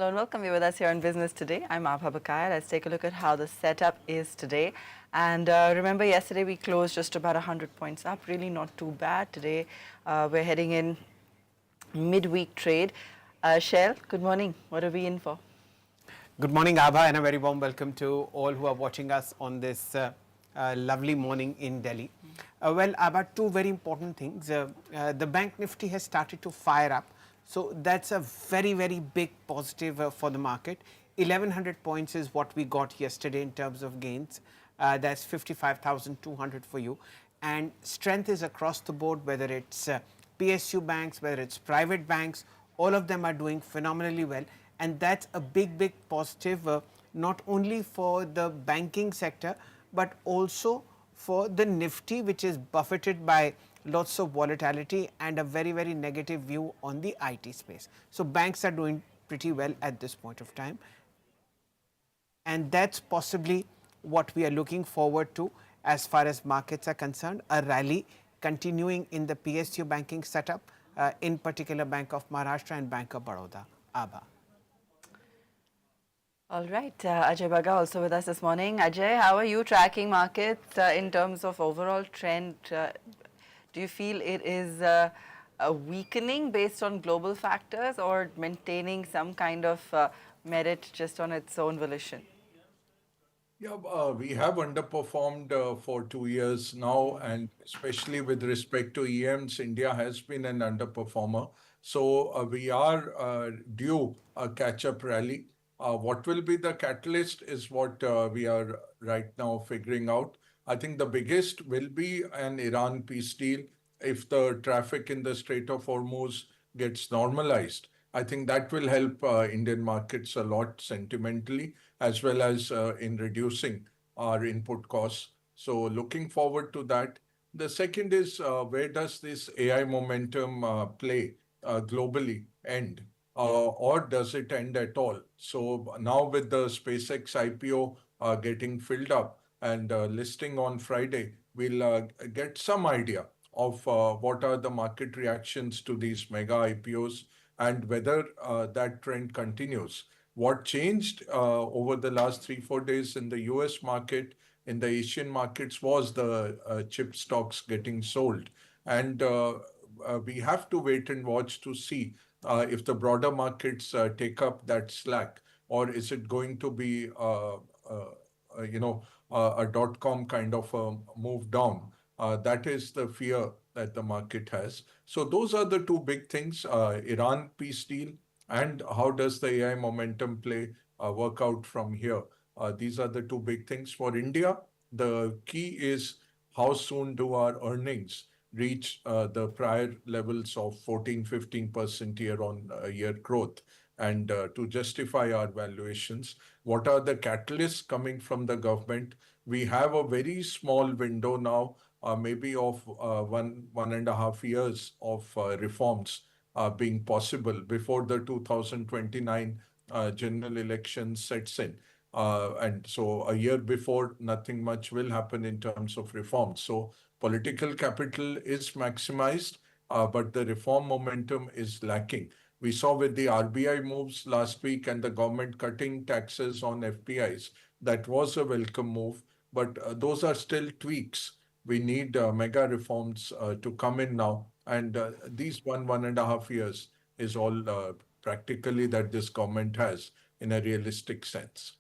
Hello and welcome. You're with us here on Business Today. I'm Abha Bakaya. Let's take a look at how the setup is today. And remember, yesterday we closed just about 100 points up. Really not too bad. Today we're heading in midweek trade. Shell, good morning. What are we in for? Good morning, Abha, and a very warm welcome to all who are watching us on this lovely morning in Delhi. Well, Abha, two very important things. The Bank Nifty has started to fire up. So that's a very, very big positive for the market. 1100 points is what we got yesterday in terms of gains. That's 55,200 for you. And strength is across the board, whether it's PSU banks, whether it's private banks, all of them are doing phenomenally well. And that's a big, big positive, not only for the banking sector, but also for the Nifty, which is buffeted by lots of volatility and a very, very negative view on the IT space. So banks are doing pretty well at this point of time. And that's possibly what we are looking forward to as far as markets are concerned, a rally continuing in the PSU banking setup, in particular Bank of Maharashtra and Bank of Baroda. Abha. All right, Ajay Baga also with us this morning. Ajay, how are you tracking markets in terms of overall trend? Do you feel it is a weakening based on global factors or maintaining some kind of merit just on its own volition? Yeah, we have underperformed for 2 years now, and especially with respect to EMs, India has been an underperformer. So we are due a catch-up rally. What will be the catalyst is what we are right now figuring out. I think the biggest will be an Iran peace deal. If the traffic in the Strait of Hormuz gets normalized, I think that will help Indian markets a lot sentimentally, as well as in reducing our input costs. So looking forward to that. The second is where does this AI momentum play globally end? Or does it end at all? So now with the SpaceX IPO getting filled up and listing on Friday, we'll get some idea of what are the market reactions to these mega IPOs and whether that trend continues. What changed over the last 3-4 days in the US market, in the Asian markets, was the chip stocks getting sold. And we have to wait and watch to see if the broader markets take up that slack, or is it going to be, a dot-com kind of a move down. That is the fear that the market has. So those are the two big things, Iran peace deal and how does the AI momentum play work out from here. These are the two big things for India. The key is how soon do our earnings reach the prior levels of 14-15% year-on-year growth, and to justify our valuations. What are the catalysts coming from the government? We have a very small window now, maybe of 1.5 years of reforms being possible before the 2029 general election sets in. And so a year before, nothing much will happen in terms of reform. So political capital is maximized, but the reform momentum is lacking. We saw with the RBI moves last week and the government cutting taxes on FPIs, that was a welcome move, but those are still tweaks. We need mega reforms to come in now. And these 1.5 years is all practically that this government has in a realistic sense.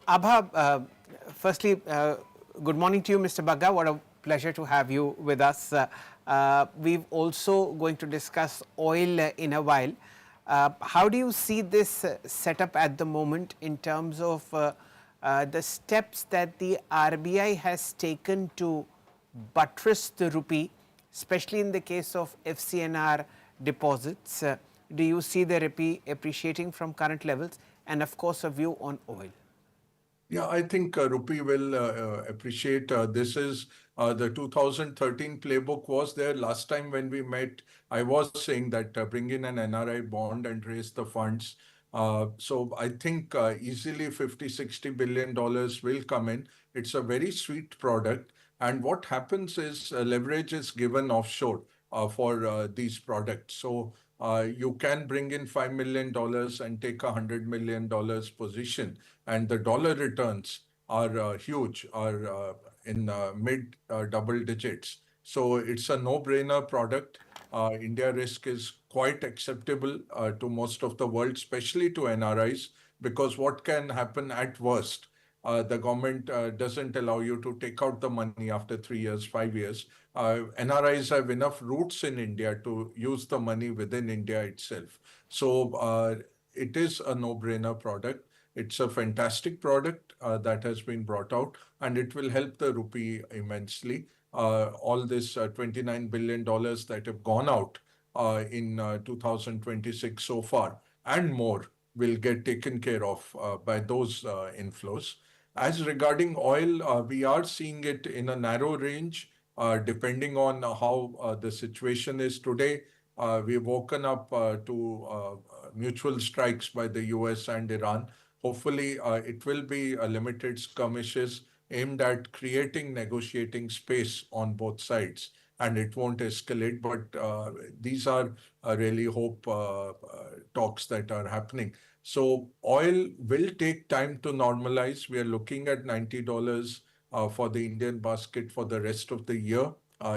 Abha, firstly, good morning to you, Mr. Bagga. What a pleasure to have you with us. We've also going to discuss oil in a while. How do you see this setup at the moment in terms of the steps that the RBI has taken to buttress the rupee, especially in the case of FCNR deposits? Do you see the rupee appreciating from current levels? And of course, a view on oil. Yeah, I think rupee will appreciate. This is the 2013 playbook was there. Last time when we met, I was saying that bring in an NRI bond and raise the funds. So I think easily $50-60 billion will come in. It's a very sweet product. And what happens is leverage is given offshore for these products. So you can bring in $5 million and take $100 million position, and the dollar returns are huge, are in mid double digits. So it's a no-brainer product. India risk is quite acceptable to most of the world, especially to NRIs, because what can happen at worst? The government doesn't allow you to take out the money after 3 years, 5 years. NRIs have enough roots in India to use the money within India itself. So it is a no-brainer product. It's a fantastic product that has been brought out, and it will help the rupee immensely. All this $29 billion that have gone out in 2026 so far and more will get taken care of by those inflows. As regarding oil, we are seeing it in a narrow range, depending on how the situation is today. We've woken up to mutual strikes by the US and Iran. Hopefully, it will be limited skirmishes aimed at creating negotiating space on both sides, and it won't escalate. But these are really hope talks that are happening. So oil will take time to normalize. We are looking at $90 for the Indian basket for the rest of the year.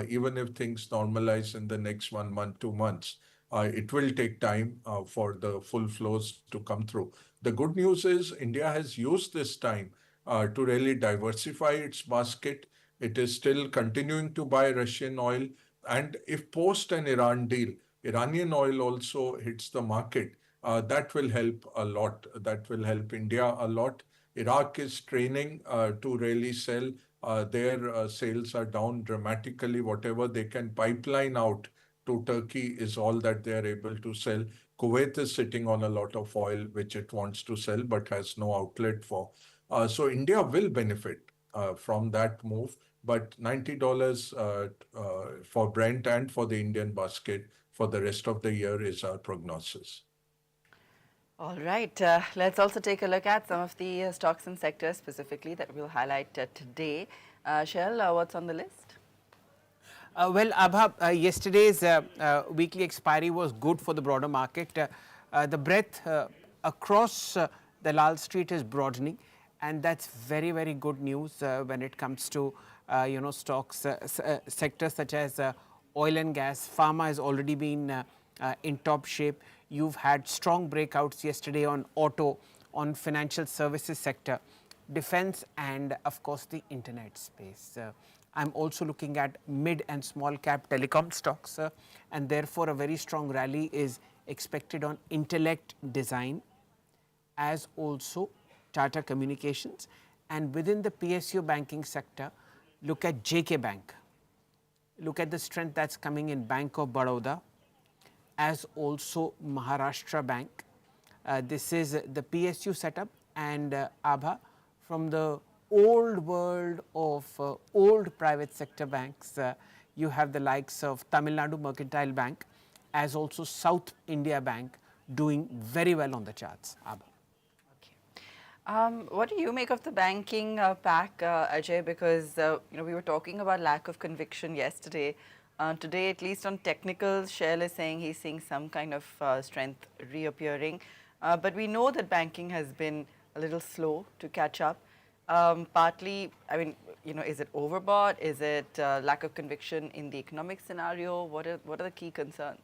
Even if things normalize in the next 1 month, 2 months, it will take time for the full flows to come through. The good news is India has used this time to really diversify its basket. It is still continuing to buy Russian oil. And if post an Iran deal, Iranian oil also hits the market, that will help a lot. That will help India a lot. Iraq is training to really sell. Their sales are down dramatically. Whatever they can pipeline out to Turkey is all that they are able to sell. Kuwait is sitting on a lot of oil, which it wants to sell, but has no outlet for. So India will benefit from that move. But $90 for Brent and for the Indian basket for the rest of the year is our prognosis. All right, let's also take a look at some of the stocks and sectors specifically that we'll highlight today. Shell, what's on the list? Well, Abha, yesterday's weekly expiry was good for the broader market. The breadth across Dalal Street is broadening, and that's very, very good news when it comes to stocks, sectors such as oil and gas. Pharma has already been in top shape. You've had strong breakouts yesterday on auto, on financial services sector, defense, and of course the internet space. I'm also looking at mid and small cap telecom stocks, and therefore a very strong rally is expected on Intellect Design, as also Tata Communications. And within the PSU banking sector, look at JK Bank. Look at the strength that's coming in Bank of Baroda, as also Maharashtra Bank. This is the PSU setup, and Abha, from the old world of old private sector banks, you have the likes of Tamil Nadu Mercantile Bank, as also South India Bank doing very well on the charts. Abha. What do you make of the banking pack, Ajay? Because we were talking about lack of conviction yesterday. Today, at least on technicals, Shell is saying he's seeing some kind of strength reappearing. But we know that banking has been a little slow to catch up. Partly, I mean, is it overbought? Is it lack of conviction in the economic scenario? What are the key concerns?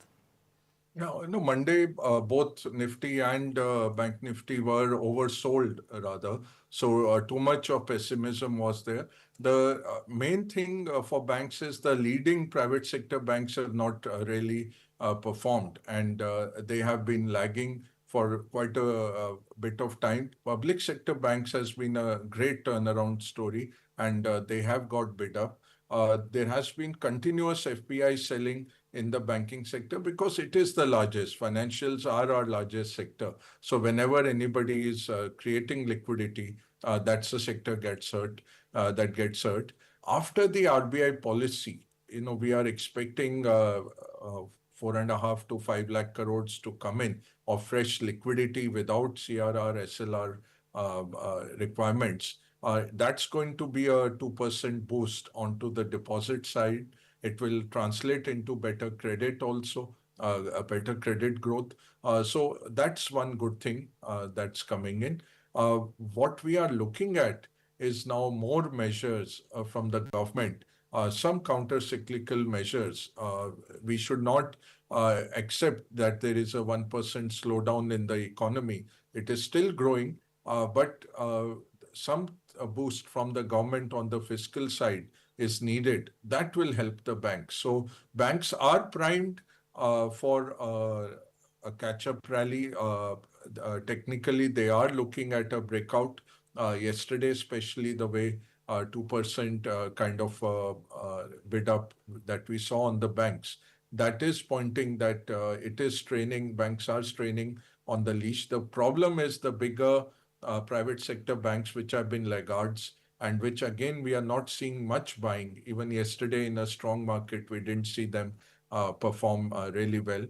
No, Monday, both Nifty and Bank Nifty were oversold, rather. So too much of pessimism was there. The main thing for banks is the leading private sector banks have not really performed, and they have been lagging for quite a bit of time. Public sector banks has been a great turnaround story, and they have got bid up. There has been continuous FPI selling in the banking sector because it is the largest. Financials are our largest sector. So whenever anybody is creating liquidity, that's the sector that gets hurt. After the RBI policy, we are expecting 4.5 to 5 lakh crores to come in of fresh liquidity without CRR, SLR requirements. That's going to be a 2% boost onto the deposit side. It will translate into better credit also. a better credit growth. So that's one good thing that's coming in. What we are looking at is now more measures from the government, some counter-cyclical measures. We should not accept that there is a 1% slowdown in the economy. It is still growing, but some boost from the government on the fiscal side is needed. That will help the banks. So banks are primed for a catch-up rally. Technically, they are looking at a breakout. Yesterday, especially the way 2% kind of bid up that we saw on the banks, that is pointing that it is straining, banks are straining on the leash. The problem is the bigger private sector banks, which have been laggards, and which again, we are not seeing much buying. Even yesterday in a strong market, we didn't see them perform really well.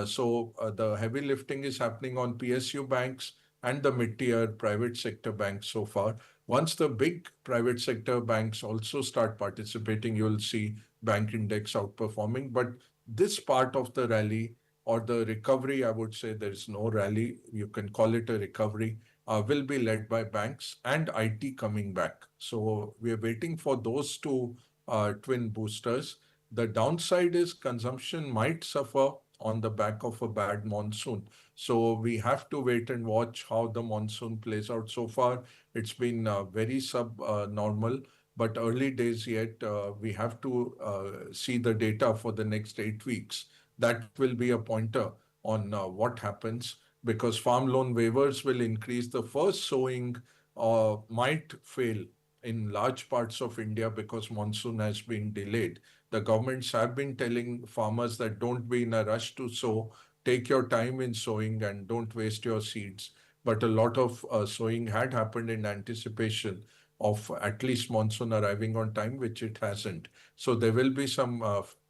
So the heavy lifting is happening on PSU banks and the mid-tier private sector banks so far. Once the big private sector banks also start participating, you'll see bank index outperforming. But this part of the rally or the recovery, I would say there's no rally, you can call it a recovery, will be led by banks and IT coming back. So we are waiting for those two twin boosters. The downside is consumption might suffer on the back of a bad monsoon. So we have to wait and watch how the monsoon plays out. So far, it's been very sub-normal, but early days yet. We have to see the data for the next 8 weeks. That will be a pointer on what happens, because farm loan waivers will increase. The first sowing might fail in large parts of India because monsoon has been delayed. The governments have been telling farmers that don't be in a rush to sow, take your time in sowing and don't waste your seeds. But a lot of sowing had happened in anticipation of at least monsoon arriving on time, which it hasn't. So there will be some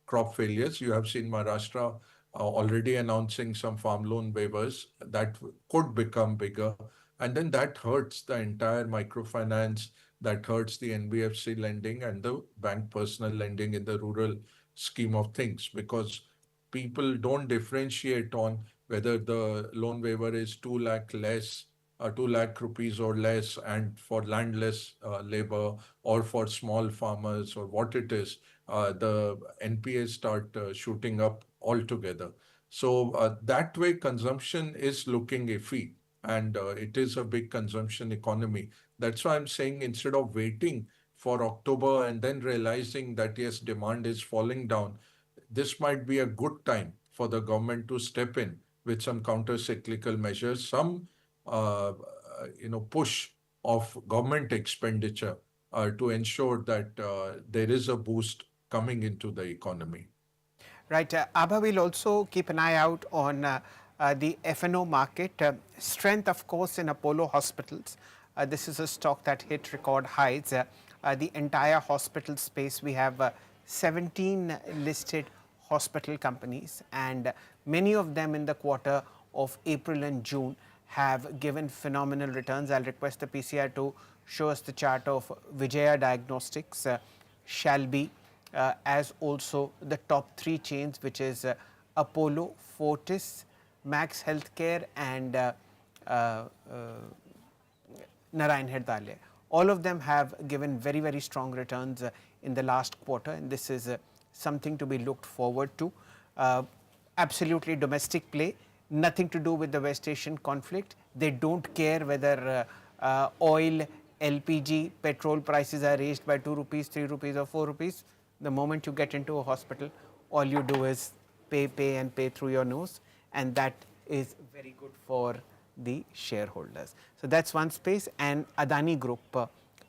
crop failures. You have seen Maharashtra already announcing some farm loan waivers that could become bigger. And then that hurts the entire microfinance, that hurts the NBFC lending and the bank personal lending in the rural scheme of things, because people don't differentiate on whether the loan waiver is 2 lakh less, 2 lakh rupees or less, and for landless labor or for small farmers or what it is, the NPAs start shooting up altogether. So that way consumption is looking iffy, and it is a big consumption economy. That's why I'm saying instead of waiting for October and then realizing that yes, demand is falling down, this might be a good time for the government to step in with some counter-cyclical measures, some push of government expenditure to ensure that there is a boost coming into the economy. Right. Abha will also keep an eye out on the F&O market. Strength, of course, in Apollo hospitals. This is a stock that hit record highs. The entire hospital space, we have 17 listed hospital companies, and many of them in the quarter of April and June have given phenomenal returns. I'll request the PCR to show us the chart of Vijaya Diagnostics, Shalby, as also the top 3 chains, which is Apollo, Fortis, Max Healthcare, and Narayan Herdalaya. All of them have given very, very strong returns in the last quarter, and this is something to be looked forward to. Absolutely domestic play, nothing to do with the West Asian conflict. They don't care whether oil, LPG, petrol prices are raised by 2 rupees, 3 rupees or 4 rupees. The moment you get into a hospital, all you do is pay and pay through your nose, and that is very good for the shareholders. So that's one space. And Adani Group,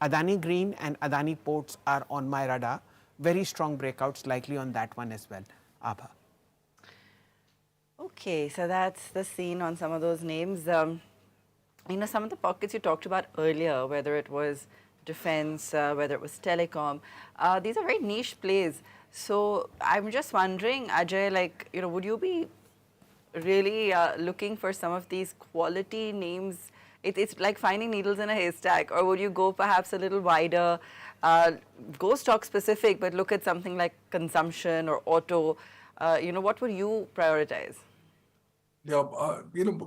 Adani Green and Adani Ports are on my radar. Very strong breakouts likely on that one as well. Abha. Okay, so that's the scene on some of those names. Some of the pockets you talked about earlier, whether it was defense, whether it was telecom, these are very niche plays. So I'm just wondering, Ajay, would you be really looking for some of these quality names? It's like finding needles in a haystack, or would you go perhaps a little wider, go stock specific, but look at something like consumption or auto? what would you prioritize? Yeah,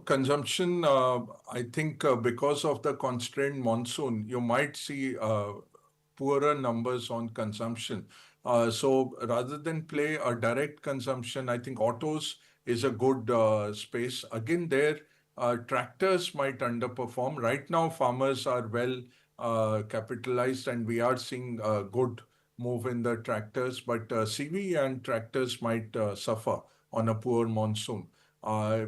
consumption, I think because of the constrained monsoon, you might see poorer numbers on consumption. So rather than play a direct consumption, I think autos is a good space. Again, there, tractors might underperform. Right now, farmers are well capitalized and we are seeing a good move in the tractors, but CV and tractors might suffer on a poor monsoon.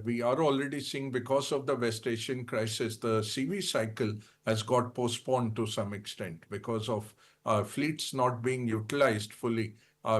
We are already seeing because of the West Asian crisis, the CV cycle has got postponed to some extent because of fleets not being utilized fully.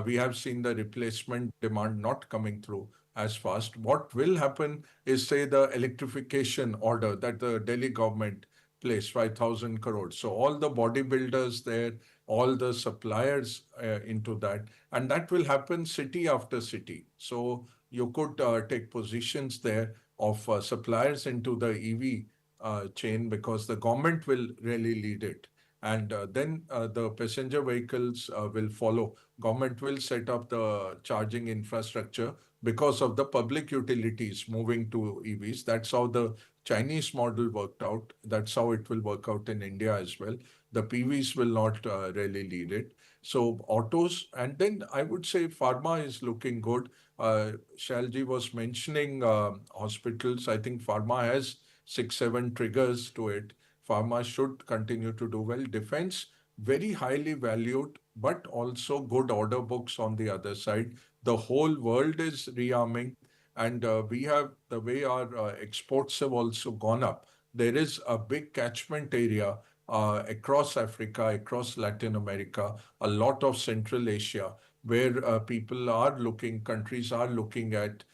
We have seen the replacement demand not coming through as fast. What will happen is, say, the electrification order that the Delhi government placed, 5,000 crores. So all the bodybuilders there, all the suppliers into that, and that will happen city after city. So you could take positions there of suppliers into the EV chain because the government will really lead it. And then the passenger vehicles will follow. Government will set up the charging infrastructure because of the public utilities moving to EVs. That's how the Chinese model worked out. That's how it will work out in India as well. The PVs will not really lead it. So autos, and then I would say pharma is looking good. Shalji was mentioning hospitals. I think pharma has 6, 7 triggers to it. Pharma should continue to do well. Defense, very highly valued, but also good order books on the other side. The whole world is rearming, and we have the way our exports have also gone up. There is a big catchment area across Africa, across Latin America, a lot of Central Asia, where people are looking, countries are looking at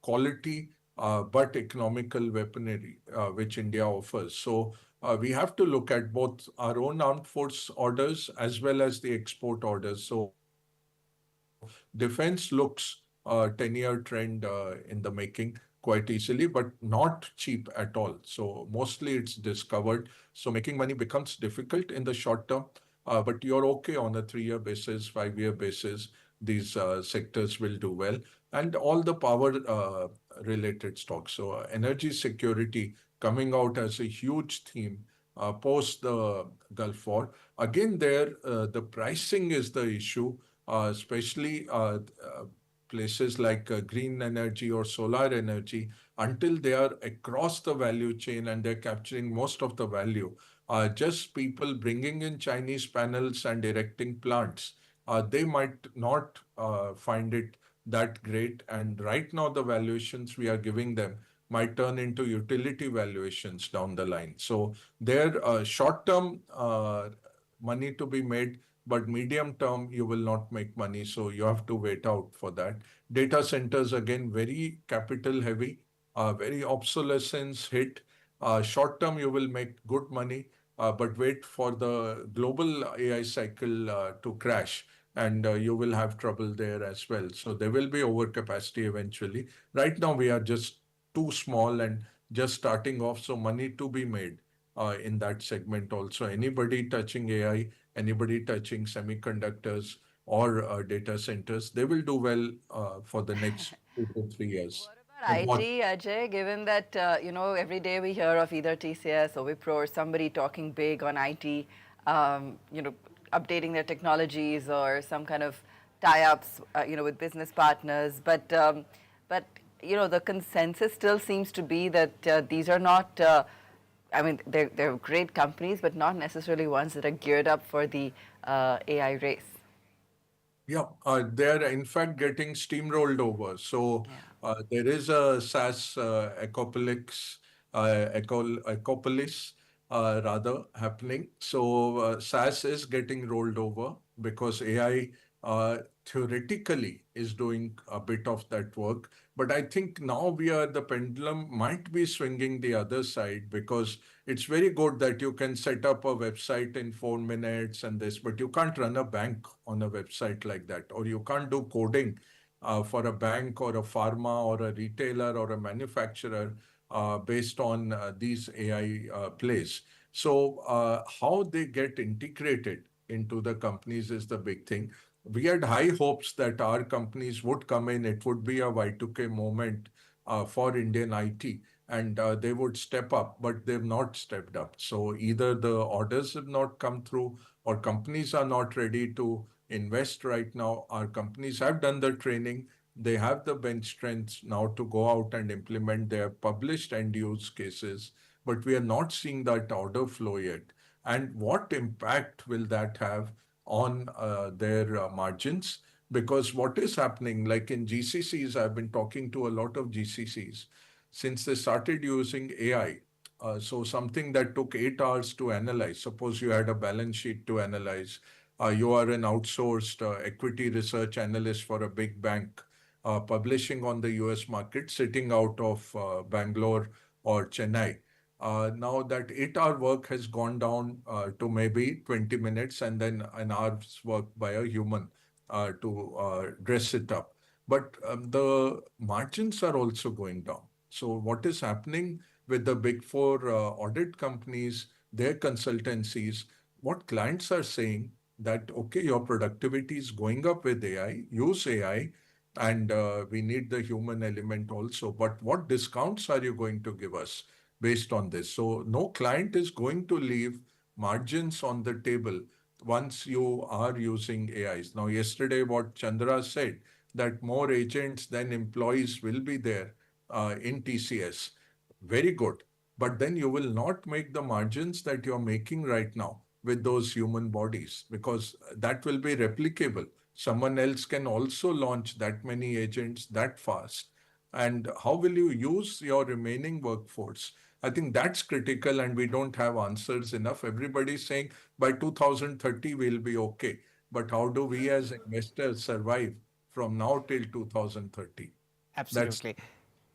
quality but economical weaponry, which India offers. So we have to look at both our own armed force orders as well as the export orders. So defense looks a 10-year trend in the making quite easily, but not cheap at all. So mostly it's discovered. So making money becomes difficult in the short term, but you're okay on a 3-year basis, 5-year basis. These sectors will do well. And all the power related stocks. So energy security coming out as a huge theme post the Gulf War. Again, there, the pricing is the issue, especially places like green energy or solar energy, until they are across the value chain and they're capturing most of the value. Just people bringing in Chinese panels and erecting plants, they might not find it that great. And right now, the valuations we are giving them might turn into utility valuations down the line. So there, short-term money to be made, but medium term, you will not make money. So you have to wait out for that. Data centers, again, very capital heavy, very obsolescence hit. Short term, you will make good money, but wait for the global AI cycle to crash and you will have trouble there as well. So there will be overcapacity eventually. Right now, we are just too small and just starting off, so money to be made in that segment also. Anybody touching AI, anybody touching semiconductors or data centers, they will do well for the next 2 to 3 years. What about But what IT, Ajay? Given that every day we hear of either TCS or Wipro or somebody talking big on IT, updating their technologies or some kind of tie-ups, with business partners, but the consensus still seems to be that these are not. I mean, they're great companies, but not necessarily ones that are geared up for the AI race. Yeah, they're in fact getting steamrolled over. So there is a SaaS ecopolis rather happening. So SaaS is getting rolled over because AI theoretically is doing a bit of that work. But I think now the pendulum might be swinging the other side because it's very good that you can set up a website in 4 minutes and this, but you can't run a bank on a website like that, or you can't do coding for a bank or a pharma or a retailer or a manufacturer based on these AI plays. So how they get integrated into the companies is the big thing. we had high hopes that our companies would come in. It would be a Y2K moment for Indian IT, and they would step up, but they've not stepped up. So either the orders have not come through, or companies are not ready to invest right now. Our companies have done the training. They have the bench strength now to go out and implement their published end use cases, but we are not seeing that order flow yet. And what impact will that have on their margins? Because what is happening, like in GCCs, I've been talking to a lot of GCCs since they started using AI. So something that took 8 hours to analyze. Suppose you had a balance sheet to analyze. You are an outsourced equity research analyst for a big bank, publishing on the US market, sitting out of Bangalore or Chennai. Now that 8 hour work has gone down to maybe 20 minutes, and then an hour's work by a human to dress it up. But the margins are also going down. So what is happening with the big four audit companies, their consultancies, what clients are saying that, okay, your productivity is going up with AI, use AI, and we need the human element also. But what discounts are you going to give us based on this? So no client is going to leave margins on the table once you are using AIs. Now, yesterday, what Chandra said, that more agents than employees will be there in TCS. Very good. But then you will not make the margins that you're making right now with those human bodies, because that will be replicable. Someone else can also launch that many agents that fast. And how will you use your remaining workforce? I think that's critical, and we don't have answers enough. Everybody's saying by 2030 we'll be okay. But how do we as investors survive from now till 2030? That's Absolutely.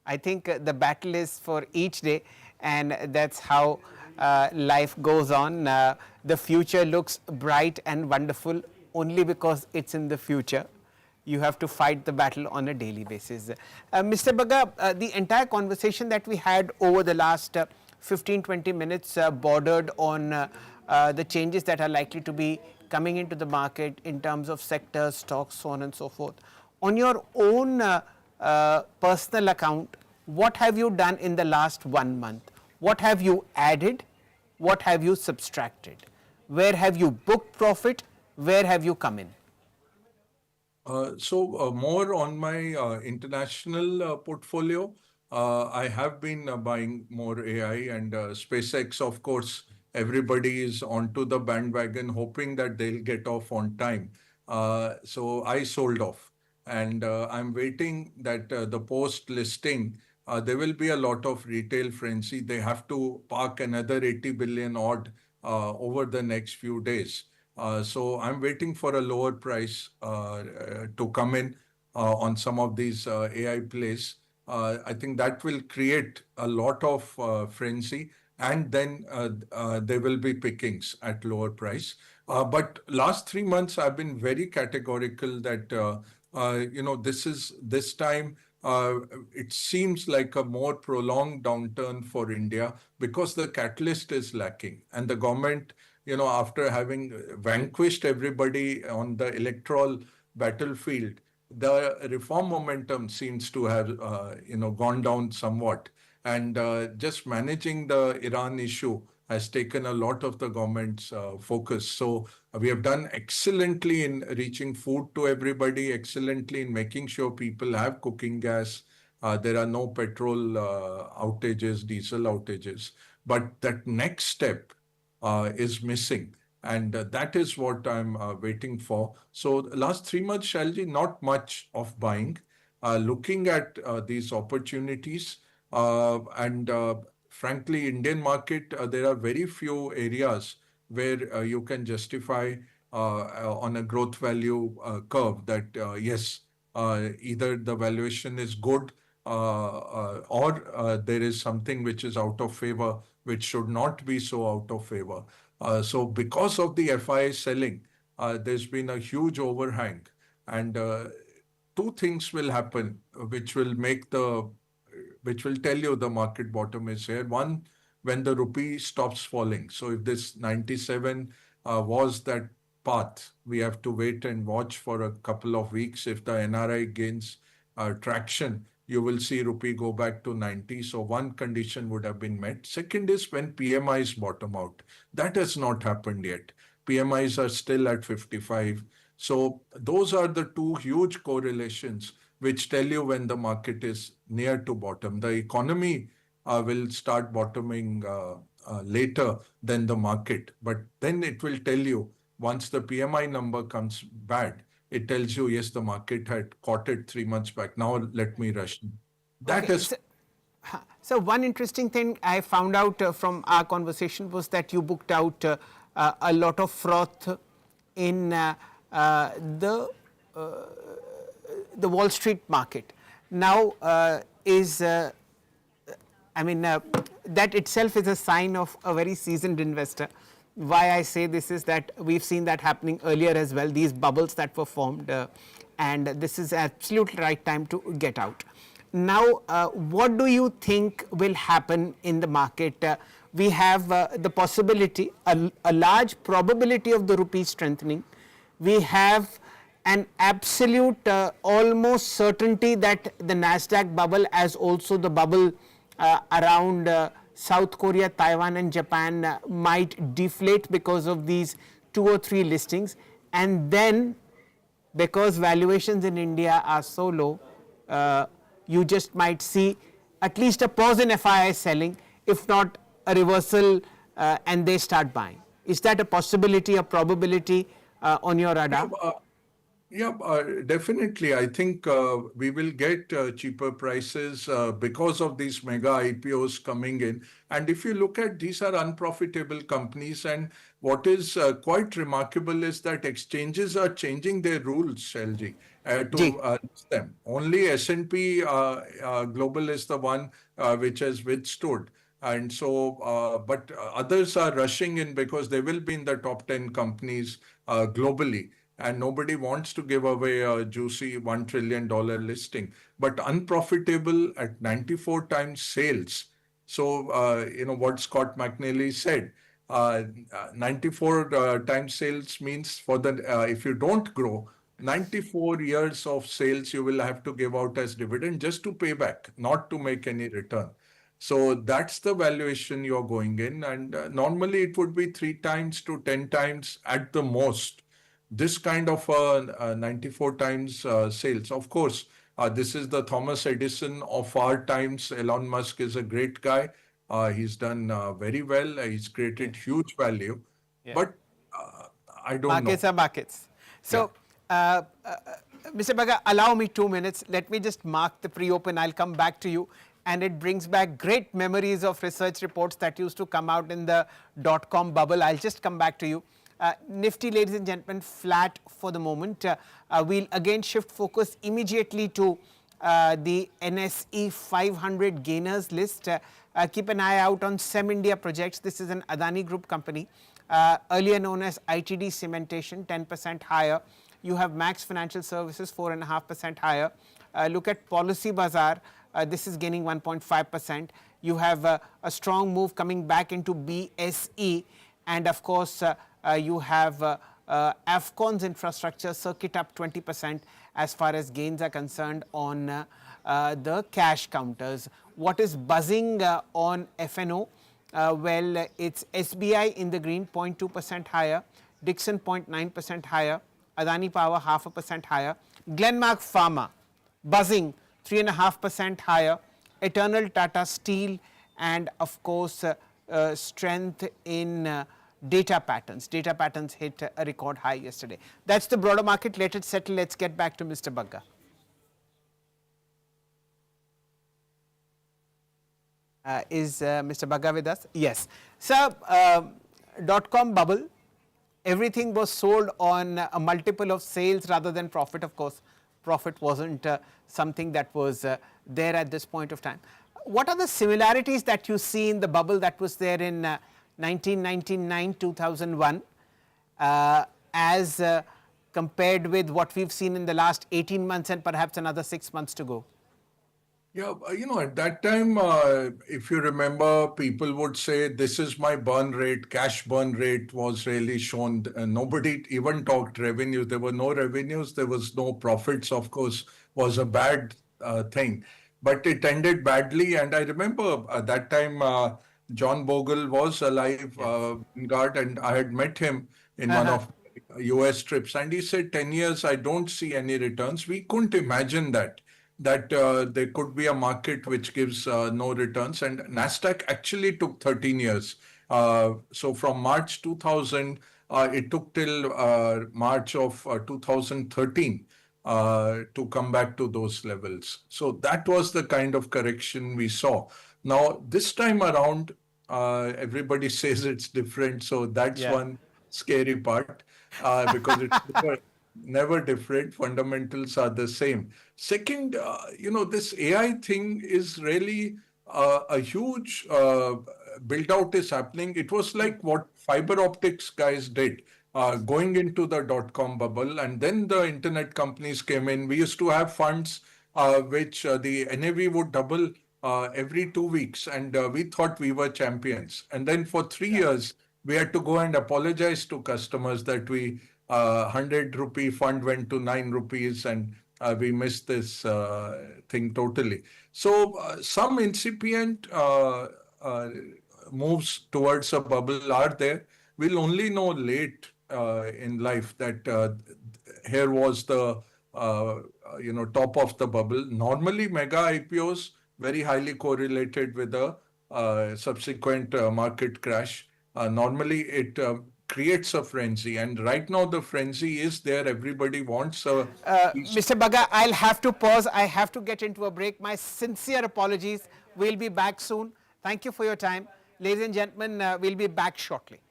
I think the battle is for each day, and that's how life goes on. The future looks bright and wonderful only because it's in the future. You have to fight the battle on a daily basis. Mr. Baga, the entire conversation that we had over the last 15-20 minutes bordered on the changes that are likely to be coming into the market in terms of sectors, stocks, so on and so forth. On your own personal account, what have you done in the last 1 month? What have you added? What have you subtracted? Where have you booked profit? Where have you come in? So more on my international portfolio, I have been buying more AI and SpaceX. Of course, everybody is onto the bandwagon, hoping that they'll get off on time. So I sold off, and I'm waiting that the post listing. There will be a lot of retail frenzy. They have to park another 80 billion odd over the next few days. So I'm waiting for a lower price to come in on some of these AI plays. I think that will create a lot of frenzy, and then there will be pickings at lower price. But last 3 months, I've been very categorical that this time. It seems like a more prolonged downturn for India because the catalyst is lacking, and the government, after having vanquished everybody on the electoral battlefield, the reform momentum seems to have, gone down somewhat. And just managing the Iran issue has taken a lot of the government's focus. So we have done excellently in reaching food to everybody, excellently in making sure people have cooking gas. There are no petrol outages, diesel outages. But that next step is missing. And that is what I'm waiting for. So the last 3 months, Shalji, not much of buying, looking at these opportunities. And frankly, Indian market, there are very few areas where you can justify on a growth value curve that, yes, either the valuation is good or there is something which is out of favor, which should not be so out of favor. So because of the FII selling, there's been a huge overhang. And two things will happen which will tell you the market bottom is here. One, when the rupee stops falling. So if this 97 was that path. We have to wait and watch for a couple of weeks. If the NRI gains traction, you will see rupee go back to 90. So one condition would have been met. Second is when PMIs bottom out. That has not happened yet. PMIs are still at 55. So those are the two huge correlations which tell you when the market is near to bottom. The economy will start bottoming later than the market, but then it will tell you once the PMI number comes bad, it tells you, yes, the market had caught it 3 months back. Now let me rush. That Okay, is so one interesting thing I found out from our conversation was that you booked out a lot of froth in the Wall Street market. Now, that itself is a sign of a very seasoned investor. Why I say this is that we've seen that happening earlier as well, these bubbles that were formed, and this is absolutely right time to get out. Now, what do you think will happen in the market? We have the possibility, a large probability of the rupee strengthening. We have an absolute almost certainty that the Nasdaq bubble, as also the bubble around South Korea, Taiwan and Japan might deflate because of these 2 or 3 listings. And then because valuations in India are so low, you just might see at least a pause in FII selling, if not a reversal, and they start buying. Is that a possibility, a probability on your radar? Definitely. I think we will get cheaper prices because of these mega IPOs coming in. And if you look at, these are unprofitable companies. And what is quite remarkable is that exchanges are changing their rules, Shelji, to list them. Only S&P Global is the one which has withstood. And so, but others are rushing in because they will be in the top 10 companies globally. And nobody wants to give away a juicy $1 trillion listing, but unprofitable at 94 times sales. So, what Scott McNeely said, 94 times sales means for the, if you don't grow, 94 years of sales you will have to give out as dividend just to pay back, not to make any return. So that's the valuation you're going in. And normally it would be 3 times to 10 times at the most. This kind of 94 times sales. Of course, this is the Thomas Edison of our times. Elon Musk is a great guy. He's done very well. He's created huge value. Yeah. But I don't markets know. are markets. So, Mr. Bagga, allow me 2 minutes. Let me just mark the pre-open. I'll come back to you. And it brings back great memories of research reports that used to come out in the .com bubble. I'll just come back to you. Nifty, ladies and gentlemen, flat for the moment. We'll again shift focus immediately to the NSE 500 gainers list. Keep an eye out on SEM India Projects. This is an Adani Group company, earlier known as ITD Cementation, 10% higher. You have Max Financial Services, 4.5% higher. Look at Policy Bazaar. This is gaining 1.5%. You have a strong move coming back into BSE. And of course, you have Afcon's infrastructure circuit up 20% as far as gains are concerned on the cash counters. What is buzzing on FNO? Well, it's SBI in the green, 0.2% higher, Dixon 0.9% higher, Adani Power 0.5% higher, Glenmark Pharma buzzing 3.5% higher, Eternal Tata Steel, and of course strength in data patterns. Data patterns hit a record high yesterday. That's the broader market. Let it settle. Let's get back to Mr. Bagga. Is Mr. Bagga with us? Yes. So, .com bubble, everything was sold on a multiple of sales rather than profit. Of course, profit wasn't something that was there at this point of time. What are the similarities that you see in the bubble that was there in 1999, 2001 as compared with what we've seen in the last 18 months and perhaps another 6 months to go? Yeah, at that time, if you remember, people would say, this is my burn rate. Cash burn rate was really shown. Nobody even talked revenues. There were no revenues. There was no profits, of course, was a bad thing. But it ended badly. And I remember at that time, John Bogle was alive, in guard, and I had met him in one of US trips. And he said, 10 years, I don't see any returns. We couldn't imagine that there could be a market which gives no returns. And Nasdaq actually took 13 years. So from March 2000, it took till March of 2013 to come back to those levels. So that was the kind of correction we saw. Now, this time around, everybody says it's different. So that's one scary part because it's never different. Fundamentals are the same. Second, this AI thing is really a huge build out is happening. It was like what fiber optics guys did. Going into the dot-com bubble, and then the internet companies came in. We used to have funds which the NAV would double every 2 weeks, and we thought we were champions. And then for 3 years, we had to go and apologize to customers that we 100 rupee fund went to 9 rupees, and we missed this thing totally. So some incipient moves towards a bubble are there. We'll only know late in life that here was the top of the bubble. Normally, mega IPOs very highly correlated with the subsequent market crash. Normally, it creates a frenzy, and right now the frenzy is there. Everybody wants a Mr. Baga, I'll have to pause. I have to get into a break. My sincere apologies. We'll be back soon. Thank you for your time. Ladies and gentlemen, we'll be back shortly.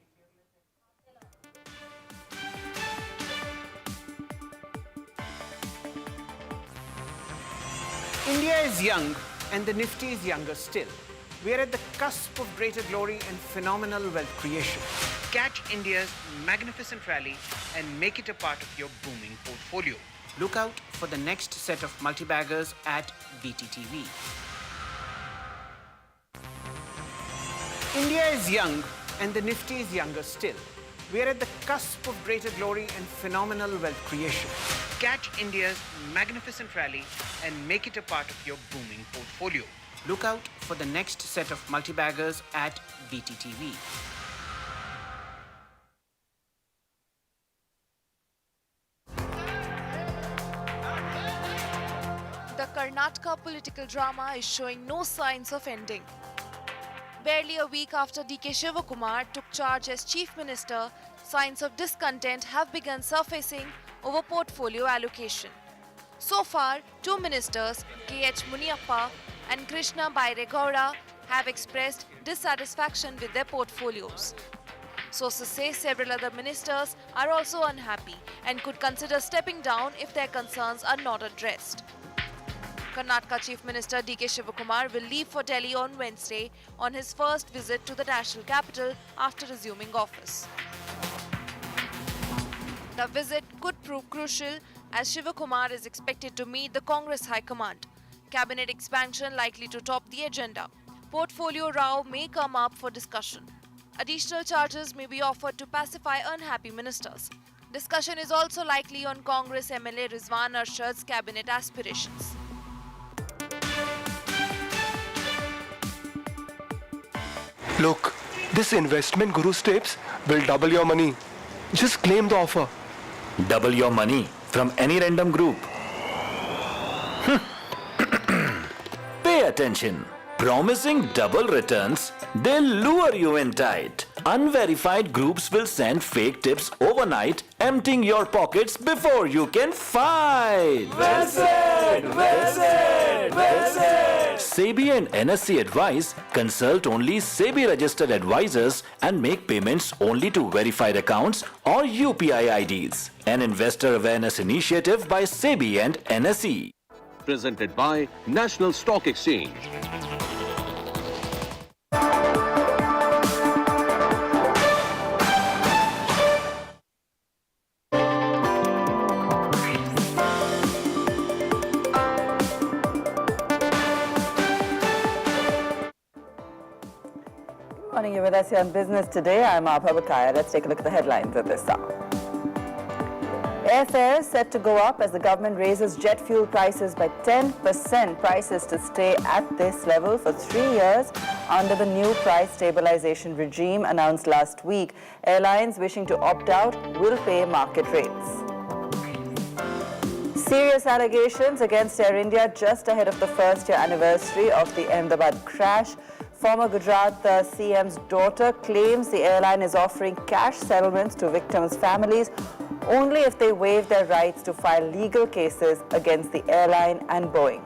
India is young and the Nifty is younger still. We are at the cusp of greater glory and phenomenal wealth creation. Catch India's magnificent rally and make it a part of your booming portfolio. Look out for the next set of multi-baggers at BTTV. India is young and the Nifty is younger still. We are at the cusp of greater glory and phenomenal wealth creation. Catch India's magnificent rally and make it a part of your booming portfolio. Look out for the next set of multi-baggers at BTTV. The Karnataka political drama is showing no signs of ending. Barely a week after DK Shivakumar took charge as Chief Minister, signs of discontent have begun surfacing over portfolio allocation. So far, two ministers, K.H. Muniappa and Krishna Bairegowda, have expressed dissatisfaction with their portfolios. Sources say several other ministers are also unhappy and could consider stepping down if their concerns are not addressed. Karnataka Chief Minister D.K. Shivakumar will leave for Delhi on Wednesday on his first visit to the national capital after resuming office. The visit could prove crucial as Shivakumar is expected to meet the Congress High Command. Cabinet expansion likely to top the agenda. Portfolio row may come up for discussion. Additional charges may be offered to pacify unhappy ministers. Discussion is also likely on Congress MLA Rizwan Arshad's cabinet aspirations. Look, this investment Guru's tips will double your money. Just claim the offer. Double your money from any random group. Pay attention. Promising double returns, they'll lure you in tight. Unverified groups will send fake tips overnight, emptying your pockets before you can fight. Well said! Well said! Well said! SEBI and NSE advise, consult only SEBI registered advisors and make payments only to verified accounts or UPI IDs. An investor awareness initiative by SEBI and NSE. Presented by National Stock Exchange. morning, you're with us here on Business Today. I'm Abha Bakaya. Let's take a look at the headlines of this hour. Airfares set to go up as the government raises jet fuel prices by 10%. Prices to stay at this level for 3 years under the new price stabilization regime announced last week. Airlines wishing to opt out will pay market rates. Serious allegations against Air India just ahead of the first-year anniversary of the Ahmedabad crash. Former Gujarat CM's daughter claims the airline is offering cash settlements to victims' families only if they waive their rights to file legal cases against the airline and Boeing.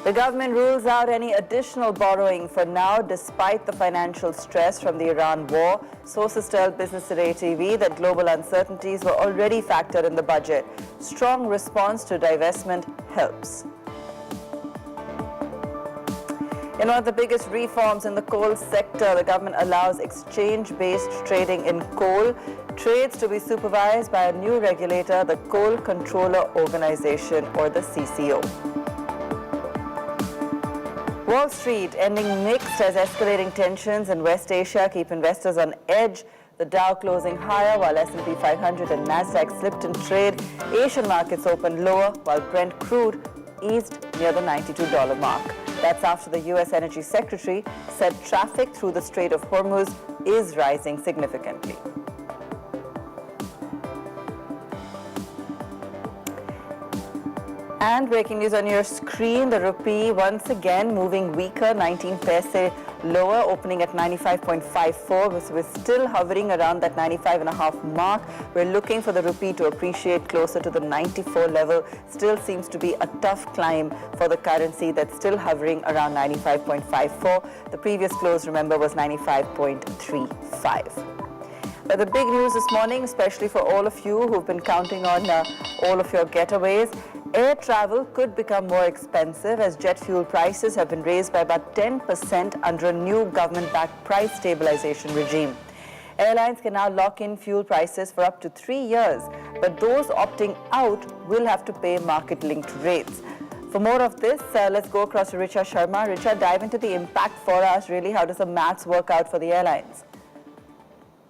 The government rules out any additional borrowing for now, despite the financial stress from the Iran war. Sources tell Business Today TV that global uncertainties were already factored in the budget. Strong response to divestment helps. In one of the biggest reforms in the coal sector, the government allows exchange-based trading in coal. Trades to be supervised by a new regulator, the Coal Controller Organization, or the CCO. Wall Street ending mixed as escalating tensions in West Asia keep investors on edge. The Dow closing higher while S&P 500 and Nasdaq slipped in trade. Asian markets opened lower while Brent crude eased near the $92 mark. That's after the U.S. Energy Secretary said traffic through the Strait of Hormuz is rising significantly. And breaking news on your screen, the rupee once again moving weaker, 19 paise lower, opening at 95.54. So we're still hovering around that 95.5 mark. We're looking for the rupee to appreciate closer to the 94 level. Still seems to be a tough climb for the currency that's still hovering around 95.54. The previous close, remember, was 95.35. But the big news this morning, especially for all of you who've been counting on all of your getaways, air travel could become more expensive as jet fuel prices have been raised by about 10% under a new government-backed price stabilization regime. Airlines can now lock in fuel prices for up to 3 years, but those opting out will have to pay market-linked rates. For more of this, let's go across to Richa Sharma. Richa, dive into the impact for us. Really, how does the maths work out for the airlines?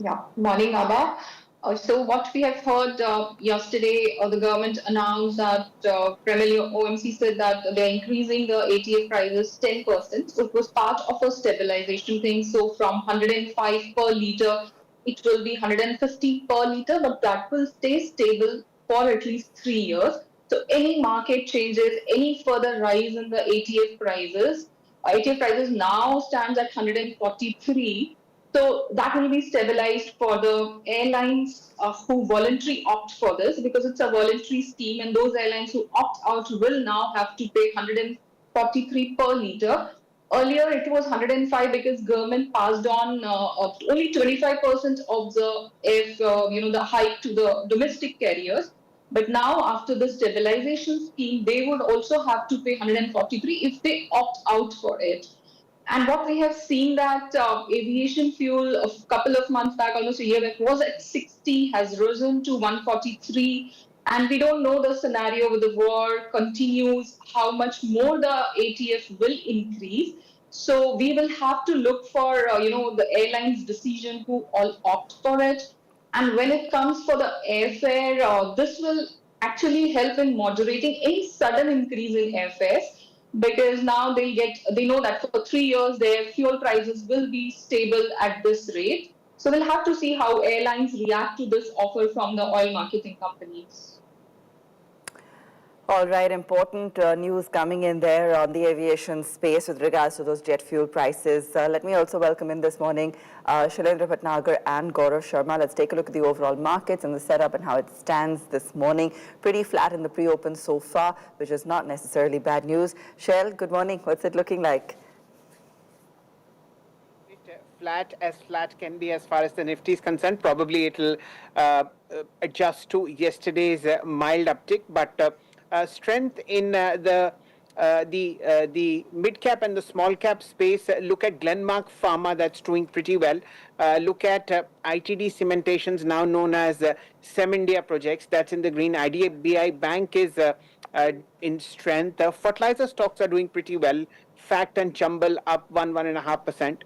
Yeah, morning, Abha. So what we have heard yesterday, the government announced that Premier OMC said that they're increasing the ATF prices 10%. So it was part of a stabilization thing. So from 105 per litre, it will be 150 per litre, but that will stay stable for at least 3 years. So any market changes, any further rise in the ATF prices now stands at 143. So that will be stabilized for the airlines who voluntarily opt for this, because it's a voluntary scheme, and those airlines who opt out will now have to pay 143 per litre. Earlier it was 105 because government passed on only 25% of the the hike to the domestic carriers. But now after the stabilization scheme, they would also have to pay 143 if they opt out for it. And what we have seen that aviation fuel a couple of months back, almost a year back, was at 60, has risen to 143. And we don't know the scenario with the war continues, how much more the ATF will increase. So we will have to look for, the airline's decision who all opt for it. And when it comes for the airfare, this will actually help in moderating any sudden increase in airfares, because now they know that for 3 years their fuel prices will be stable at this rate. So we'll have to see how airlines react to this offer from the oil marketing companies. All right, important news coming in there on the aviation space with regards to those jet fuel prices. Let me also welcome in this morning Shailendra Bhatnagar and Gaurav Sharma. Let's take a look at the overall markets and the setup and how it stands this morning. Pretty flat in the pre-open so far, which is not necessarily bad news. Shail, good morning. What's it looking like? Flat can be as far as the Nifty is concerned. Probably it will adjust to yesterday's mild uptick, but strength in the mid cap and the small cap space. Look at Glenmark Pharma, that's doing pretty well. Look at ITD Cementations, now known as Sem India Projects, that's in the green. IDBI Bank is in strength. Fertilizer stocks are doing pretty well. Fact and Chambal up 1.5%.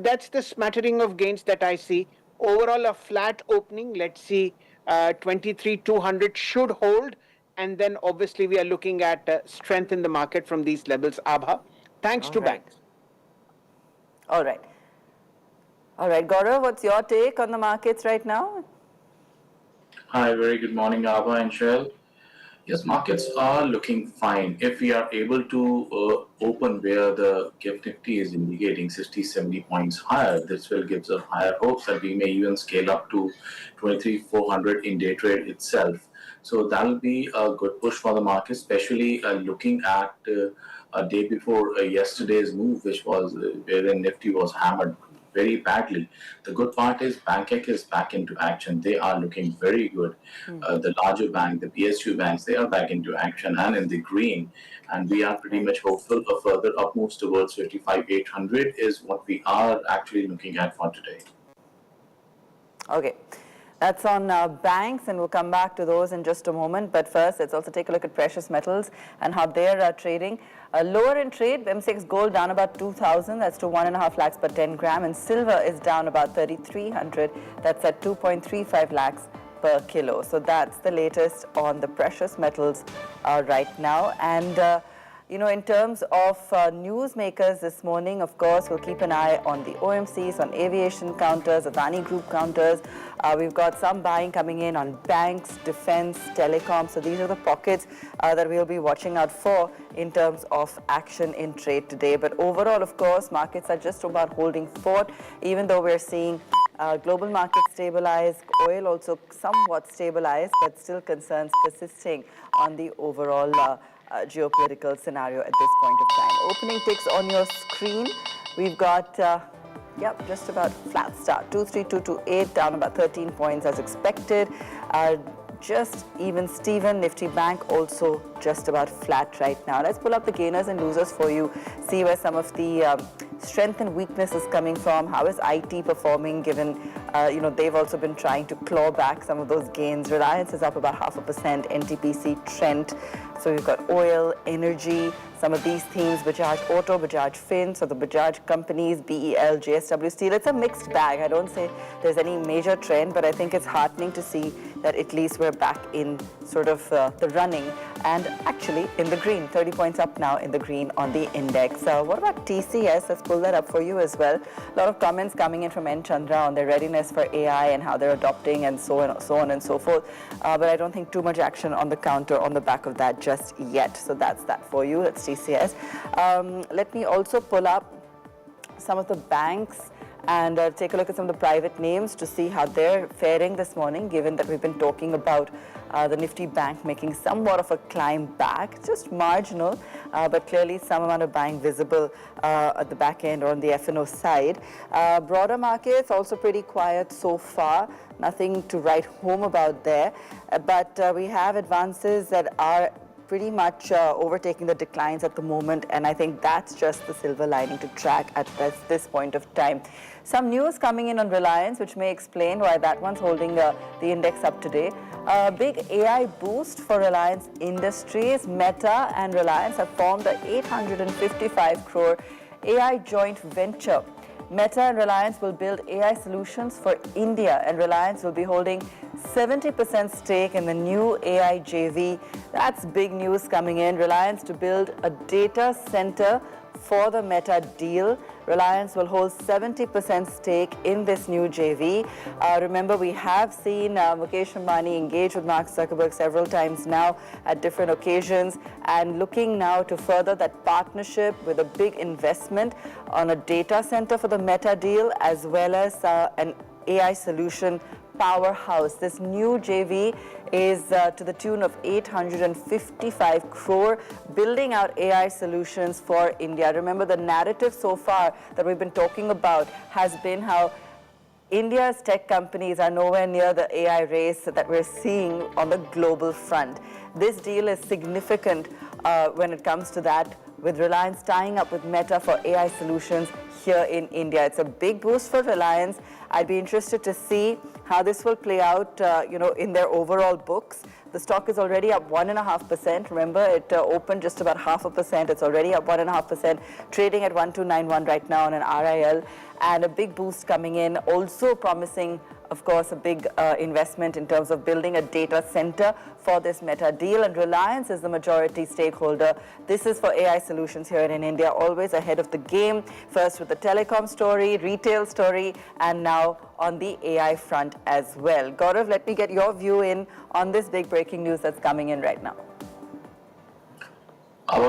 That's the smattering of gains that I see. Overall, a flat opening. Let's see, 23,200 should hold. And then obviously we are looking at strength in the market from these levels, Abha, thanks to banks. All right. All right, Gaurav, what's your take on the markets right now? Hi, very good morning, Abha and Shell. Yes, markets are looking fine. If we are able to open where the GIFT Nifty is indicating 60, 70 points higher, this will give us higher hopes that we may even scale up to 23,400 in day trade itself. So that will be a good push for the market, especially looking at a day before yesterday's move, which was wherein Nifty was hammered very badly. The good part is Bangkok is back into action. They are looking very good. The larger bank, the PSU banks, they are back into action and in the green. And we are pretty much hopeful of further up moves towards 55,800 is what we are actually looking at for today. Okay. That's on banks, and we'll come back to those in just a moment. But first, let's also take a look at precious metals and how they're trading. Lower in trade, M6 gold down about 2,000, that's to 1.5 lakhs per 10 gram, and silver is down about 3,300, that's at 2.35 lakhs per kilo. So that's the latest on the precious metals right now. And you know, in terms of newsmakers this morning, of course, we'll keep an eye on the OMCs, on aviation counters, Adani Group counters. We've got some buying coming in on banks, defense, telecom. So these are the pockets that we'll be watching out for in terms of action in trade today. But overall, of course, markets are just about holding fort, even though we're seeing global markets stabilize, oil also somewhat stabilized, but still concerns persisting on the overall geopolitical scenario at this point of time. Opening ticks on your screen. We've got, just about flat start. 23228 down about 13 points as expected. Just even Steven, Nifty Bank also just about flat right now. Let's pull up the gainers and losers for you. See where some of the strength and weakness is coming from. How is IT performing given, they've also been trying to claw back some of those gains. Reliance is up about 0.5%, NTPC, Trent. So we've got oil, energy, some of these themes, Bajaj Auto, Bajaj Fin, so the Bajaj companies, BEL, JSW Steel. It's a mixed bag. I don't say there's any major trend, but I think it's heartening to see that at least we're back in sort of the running and actually in the green. 30 points up now in the green on the index. What about TCS? Let's pull that up for you as well. A lot of comments coming in from N. Chandra on their readiness for AI and how they're adopting and so on and so forth. But I don't think too much action on the counter on the back of that just yet. So that's that for you. That's TCS. Let me also pull up some of the banks and take a look at some of the private names to see how they're faring this morning, given that we've been talking about the Nifty Bank making somewhat of a climb back, just marginal, but clearly some amount of buying visible at the back end or on the F&O side. Broader markets also pretty quiet so far, nothing to write home about there, but we have advances that are pretty much overtaking the declines at the moment, and I think that's just the silver lining to track at this point of time. Some news coming in on Reliance, which may explain why that one's holding the index up today. A big AI boost for Reliance Industries. Meta and Reliance have formed the 855 crore AI joint venture. Meta and Reliance will build AI solutions for India, and Reliance will be holding 70% stake in the new AI JV. That's big news coming in. Reliance to build a data center for the Meta deal. Reliance will hold 70% stake in this new JV. Remember, we have seen Mukesh Ambani engage with Mark Zuckerberg several times now at different occasions, and looking now to further that partnership with a big investment on a data center for the Meta deal, as well as an AI solution powerhouse. This new JV is to the tune of 855 crore, building out AI solutions for India. Remember, the narrative so far that we've been talking about has been how India's tech companies are nowhere near the AI race that we're seeing on the global front. This deal is significant when it comes to that, with Reliance tying up with Meta for AI solutions here in India. It's a big boost for Reliance. I'd be interested to see how this will play out, in their overall books. The stock is already up 1.5%. Remember, it opened just about 0.5%. It's already up 1.5%, trading at 1291 right now on an RIL, and a big boost coming in, also promising, of course, a big investment in terms of building a data center for this Meta deal. And Reliance is the majority stakeholder. This is for AI solutions here in India, always ahead of the game, first with the telecom story, retail story, and now on the AI front as well. Gaurav, let me get your view in on this big breaking news that's coming in right now.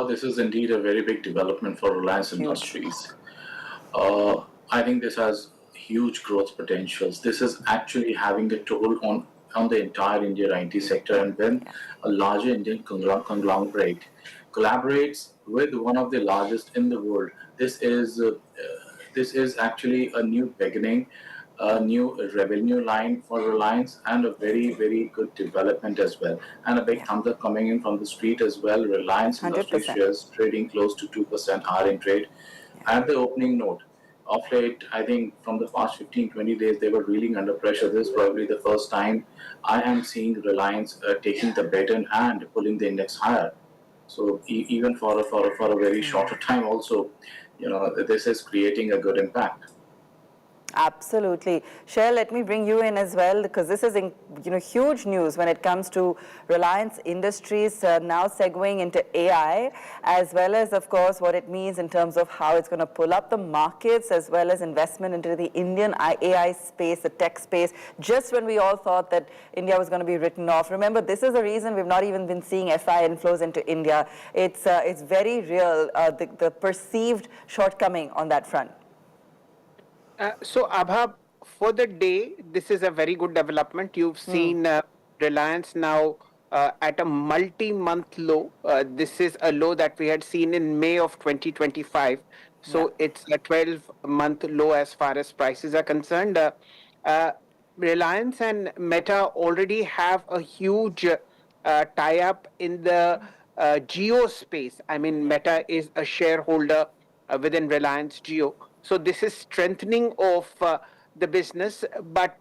This is indeed a very big development for Reliance Industries. I think this has huge growth potentials. This is actually having a toll on the entire Indian IT sector, and when a larger Indian conglomerate collaborates with one of the largest in the world, this is actually a new beginning, a new revenue line for Reliance, and a very, very good development as well. And a big thumbs up coming in from the street as well. Reliance Industries shares trading close to 2% higher in trade. At the opening note, of late, I think from the past 15-20 days, they were reeling under pressure. This is probably the first time I am seeing Reliance taking the bet in hand, pulling the index higher. So even for a very shorter time also, this is creating a good impact. Absolutely. Shell, let me bring you in as well, because this is huge news when it comes to Reliance Industries now segueing into AI, as well as, of course, what it means in terms of how it's going to pull up the markets, as well as investment into the Indian AI space, the tech space, just when we all thought that India was going to be written off. Remember, this is the reason we've not even been seeing FI inflows into India. It's very real, the perceived shortcoming on that front. So, Abha, for the day, this is a very good development. You've seen Reliance now at a multi-month low. This is a low that we had seen in May of 2025. So, it's a 12-month low as far as prices are concerned. Reliance and Meta already have a huge tie-up in the Geo space. I mean, Meta is a shareholder within Reliance Geo. So this is strengthening of the business, but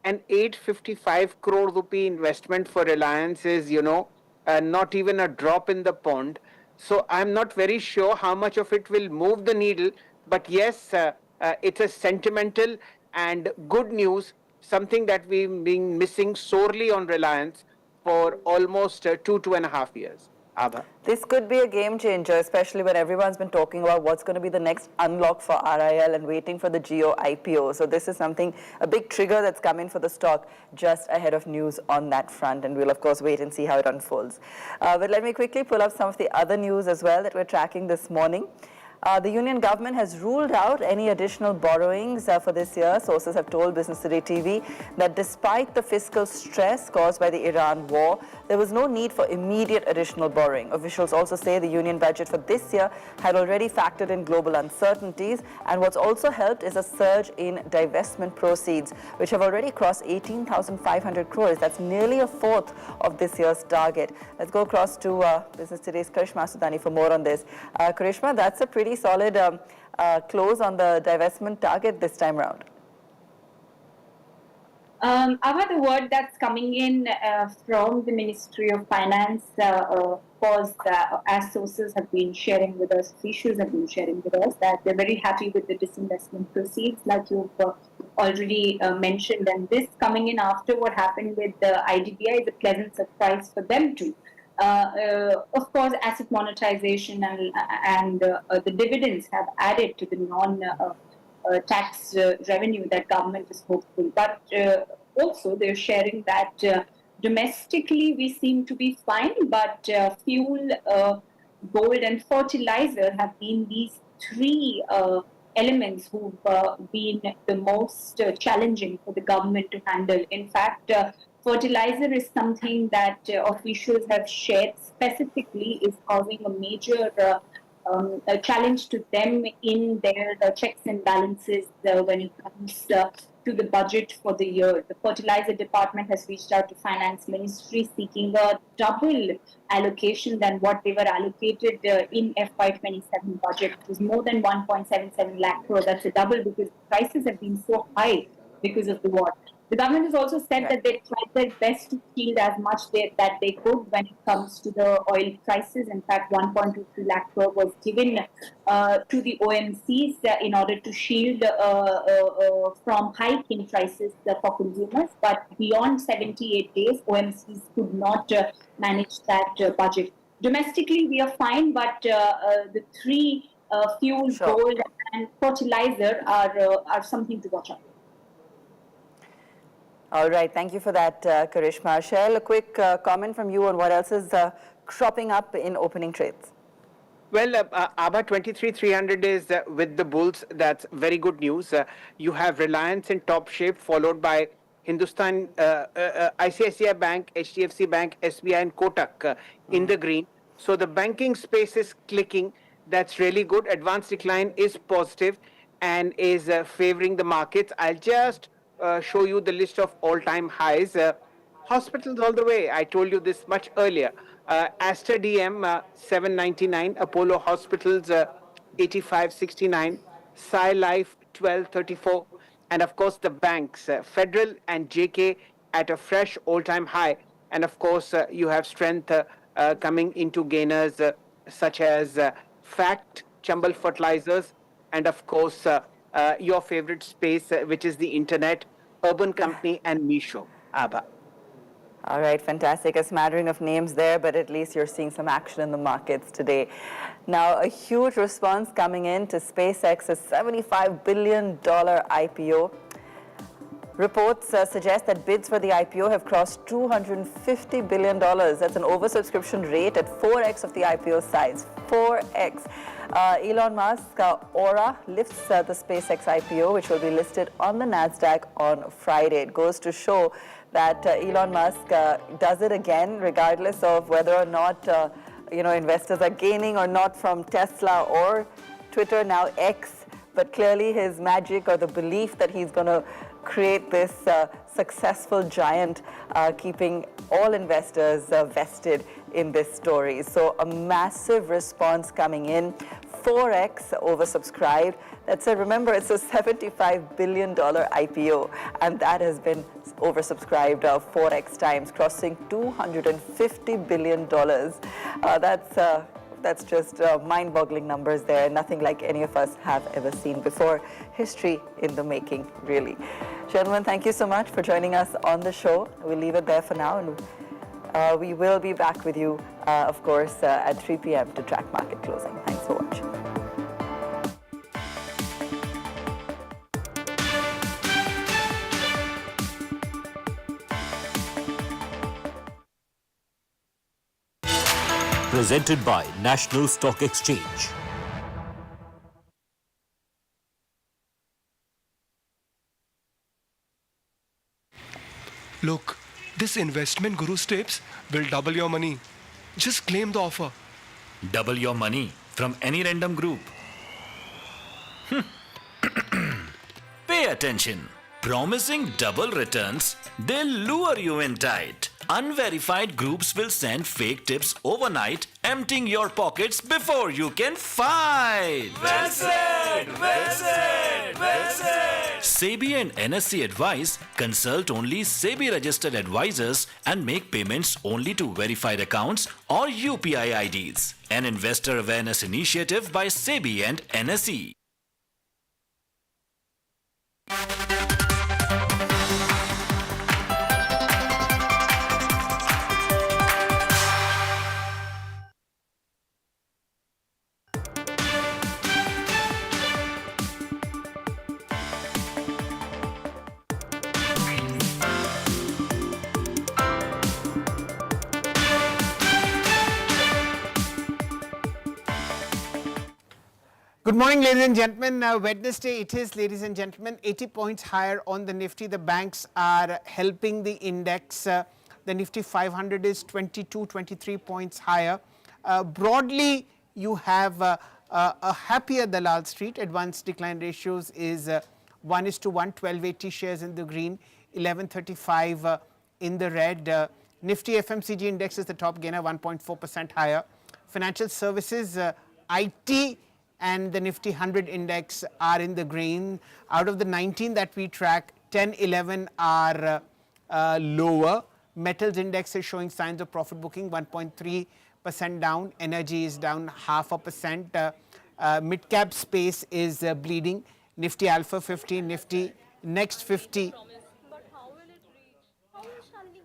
an 855 crore rupee investment for Reliance is, not even a drop in the pond. So I'm not very sure how much of it will move the needle, but yes, it's a sentimental and good news, something that we've been missing sorely on Reliance for almost 2.5 years. Abha. This could be a game changer, especially when everyone's been talking about what's going to be the next unlock for RIL and waiting for the Geo IPO. So this is something, a big trigger that's coming for the stock just ahead of news on that front. And we'll, of course, wait and see how it unfolds. But let me quickly pull up some of the other news as well that we're tracking this morning. The Union government has ruled out any additional borrowings for this year. Sources have told Business Today TV that despite the fiscal stress caused by the Iran war, there was no need for immediate additional borrowing. Officials also say the union budget for this year had already factored in global uncertainties, and what's also helped is a surge in divestment proceeds, which have already crossed 18,500 crores. That's nearly a fourth of this year's target. Let's go across to Business Today's Karishma Sudani for more on this. Karishma, that's a pretty solid close on the divestment target this time around. Abha, the word that's coming in from the Ministry of Finance was, as sources have been sharing with us, officials have been sharing with us, that they're very happy with the disinvestment proceeds, like you've already mentioned. And this coming in after what happened with the IDBI is a pleasant surprise for them too. Of course, asset monetization and the dividends have added to the non-tax revenue that government is hopeful. But also, they're sharing that domestically we seem to be fine, but fuel, gold, and fertilizer have been these three elements who've been the most challenging for the government to handle. In fact, fertilizer is something that officials have shared specifically is causing a major a challenge to them in their checks and balances when it comes to the budget for the year. The fertilizer department has reached out to Finance Ministry seeking a double allocation than what they were allocated in FY27 budget. It was more than 1.77 lakh crore. That's a double because prices have been so high because of the war. The government has also said that they tried their best to shield as much that they could when it comes to the oil prices. In fact, 1.23 lakh crore was given to the OMCs in order to shield from hike in prices for consumers. But beyond 78 days, OMCs could not manage that budget. Domestically, we are fine, but the three fuel, gold, and fertilizer are something to watch out. All right, thank you for that, Karishma. Shail, a quick comment from you on what else is cropping up in opening trades. Well, ABA 23,300 is with the bulls. That's very good news. You have Reliance in top shape, followed by Hindustan, ICICI Bank, HDFC Bank, SBI, and Kotak in the green. So the banking space is clicking. That's really good. Advanced decline is positive and is favoring the markets. I'll just show you the list of all-time highs. Hospitals all the way. I told you this much earlier. Aster DM 799, Apollo Hospitals 8569, Sai Life 1234, and of course the banks Federal and JK at a fresh all-time high. And of course you have strength coming into gainers such as Fact, Chambal Fertilizers, and of course your favorite space which is the internet, Urban Company and Misho. ABA. All right, fantastic. A smattering of names there, but at least you're seeing some action in the markets today. Now, a huge response coming in to SpaceX's $75 billion IPO. Reports suggest that bids for the IPO have crossed $250 billion. That's an oversubscription rate at 4x of the IPO size. 4x. Elon Musk, Aura, lifts the SpaceX IPO, which will be listed on the NASDAQ on Friday. It goes to show that Elon Musk does it again, regardless of whether or not investors are gaining or not from Tesla or Twitter, now X. But clearly his magic or the belief that he's going to create this successful giant, keeping all investors vested in this story. So a massive response coming in, 4x oversubscribed. That's remember, it's a $75 billion IPO, and that has been oversubscribed 4x times, crossing $250 billion. That's just mind-boggling numbers there, nothing like any of us have ever seen before. History in the making, really. Gentlemen, thank you so much for joining us on the show. We'll leave it there for now, and we will be back with you, of course, at 3 p.m. to track market closing. Thanks for watching. Presented by National Stock Exchange. Look, this investment guru tips will double your money. Just claim the offer. Double your money from any random group. Pay attention. Promising double returns, they'll lure you in tight. Unverified groups will send fake tips overnight, emptying your pockets before you can fight. Well said! Well said! Well said! SEBI and NSE advise, consult only SEBI registered advisors and make payments only to verified accounts or UPI IDs. An investor awareness initiative by SEBI and NSE. Good morning, ladies and gentlemen. Wednesday it is, ladies and gentlemen, 80 points higher on the Nifty. The banks are helping the index. The Nifty 500 is 22, 23 points higher. Broadly, you have a happier Dalal Street. Advanced decline ratios is 1:1, 1280 shares in the green, 1135 in the red. Nifty FMCG index is the top gainer, 1.4% higher. Financial services, IT, and the Nifty 100 index are in the green. Out of the 19 that we track, 10, 11 are lower. Metals index is showing signs of profit booking, 1.3% down. Energy is down 0.5%. Mid cap space is bleeding. Nifty Alpha 50, Nifty Next 50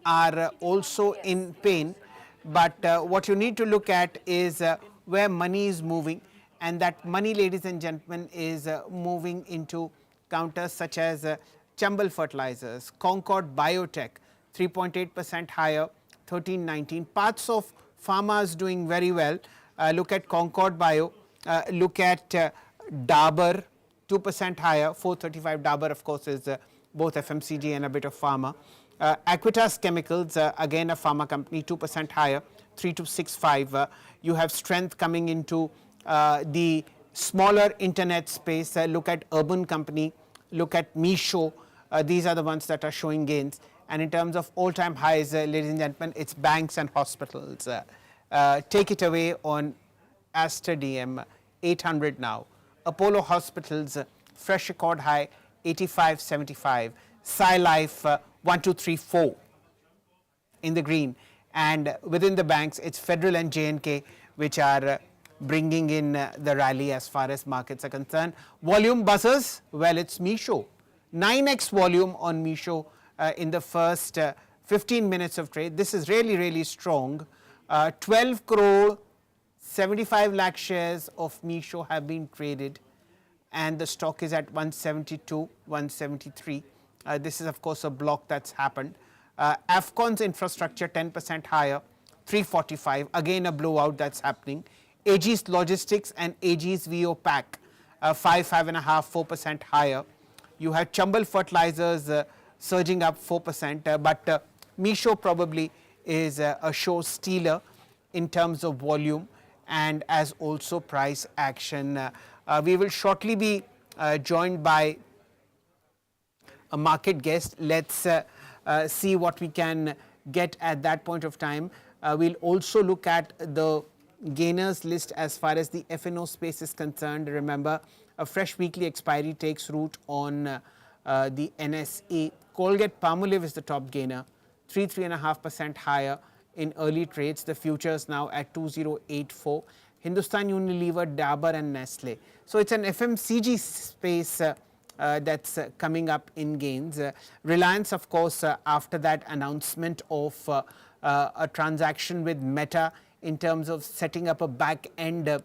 are also in pain. But what you need to look at is where money is moving, and that money, ladies and gentlemen, is moving into counters such as Chambal Fertilizers, Concord Biotech, 3.8% higher, 1319. Parts of pharma is doing very well. Look at Concord Bio, look at Dabur, 2% higher, 435. Dabur, of course, is both FMCG and a bit of pharma. Aquitas Chemicals, again a pharma company, 2% higher, 3265. You have strength coming into the smaller internet space. Look at Urban Company, look at Meesho. These are the ones that are showing gains. And in terms of all-time highs, ladies and gentlemen, it's banks and hospitals. Take it away on Aster DM, 800 now. Apollo Hospitals, fresh record high, 85.75. Sai Life, 1234 in the green. And within the banks, it's Federal and J&K which are bringing in the rally as far as markets are concerned. Volume buzzers, well, it's Meesho. 9x volume on Meesho in the first 15 minutes of trade. This is really, really strong. 12 crore 75 lakh shares of Meesho have been traded, and the stock is at 172, 173. This is, of course, a block that's happened. Afcon's infrastructure 10% higher, 345. Again, a blowout that's happening. AG's logistics and AG's VO pack, 5.5, 4% higher. You have Chambal Fertilizers surging up 4%, but Meesho probably is a show stealer in terms of volume and as also price action. We will shortly be joined by a market guest. Let's see what we can get at that point of time. We'll also look at the gainers list as far as the F&O space is concerned. Remember, a fresh weekly expiry takes root on the NSE. Colgate Palmolive is the top gainer, 3.5% higher in early trades. The futures now at 2084. Hindustan Unilever, Dabur and Nestle. So it's an FMCG space that's coming up in gains. Reliance, of course, after that announcement of a transaction with Meta in terms of setting up a back-end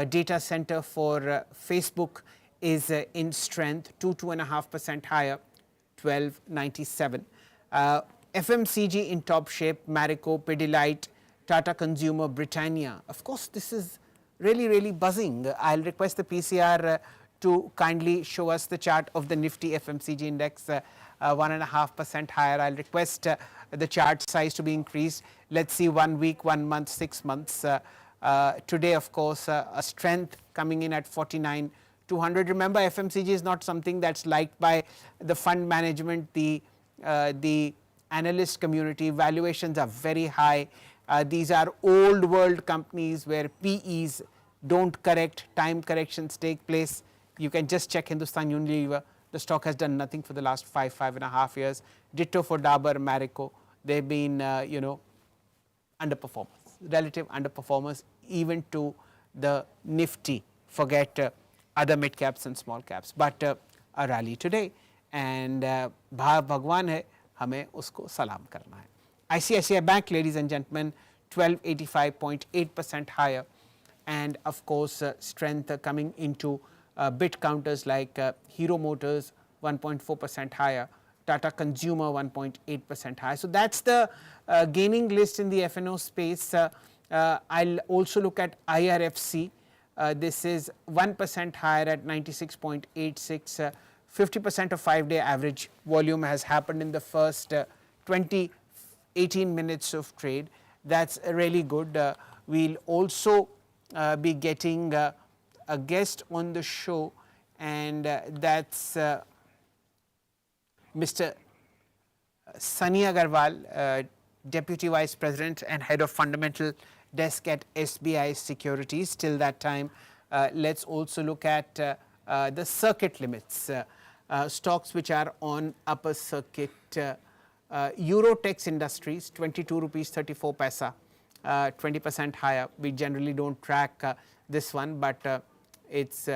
data center for Facebook is in strength, 2.5% higher, 1297. FMCG in top shape, Marico, Pidilite, Tata Consumer, Britannia. Of course, this is really, really buzzing. I'll request the PCR to kindly show us the chart of the Nifty FMCG index, 1.5% higher. I'll request the chart size to be increased. Let's see 1 week, 1 month, 6 months. Today, of course, a strength coming in at 49,200. Remember, FMCG is not something that's liked by the fund management, the analyst community. Valuations are very high. These are old world companies where PEs don't correct, time corrections take place. You can just check Hindustan Unilever. The stock has done nothing for the last 5.5 years. Ditto for Dabur, Marico. They've been, underperformers, relative underperformers, even to the Nifty. Forget other mid caps and small caps. But a rally today, and Bhagwan hai, hame usko salam karna hai. ICICI Bank, ladies and gentlemen, 1285.8% higher, and of course strength coming into bit counters like Hero Motors 1.4% higher, Tata Consumer 1.8% higher. So that's the gaining list in the F&O space. I'll also look at IRFC. This is 1% higher at 96.86. 50% of 5-day average volume has happened in the first 18 minutes of trade. That's really good. We'll also be getting a guest on the show, and that's Mr. Sunny Agarwal, Deputy Vice President and Head of Fundamental Desk at SBI Securities. Till that time, let's also look at the circuit limits. stocks which are on upper circuit. Eurotex Industries, 22 rupees 34 paisa, 20% higher. We generally don't track this one, but it's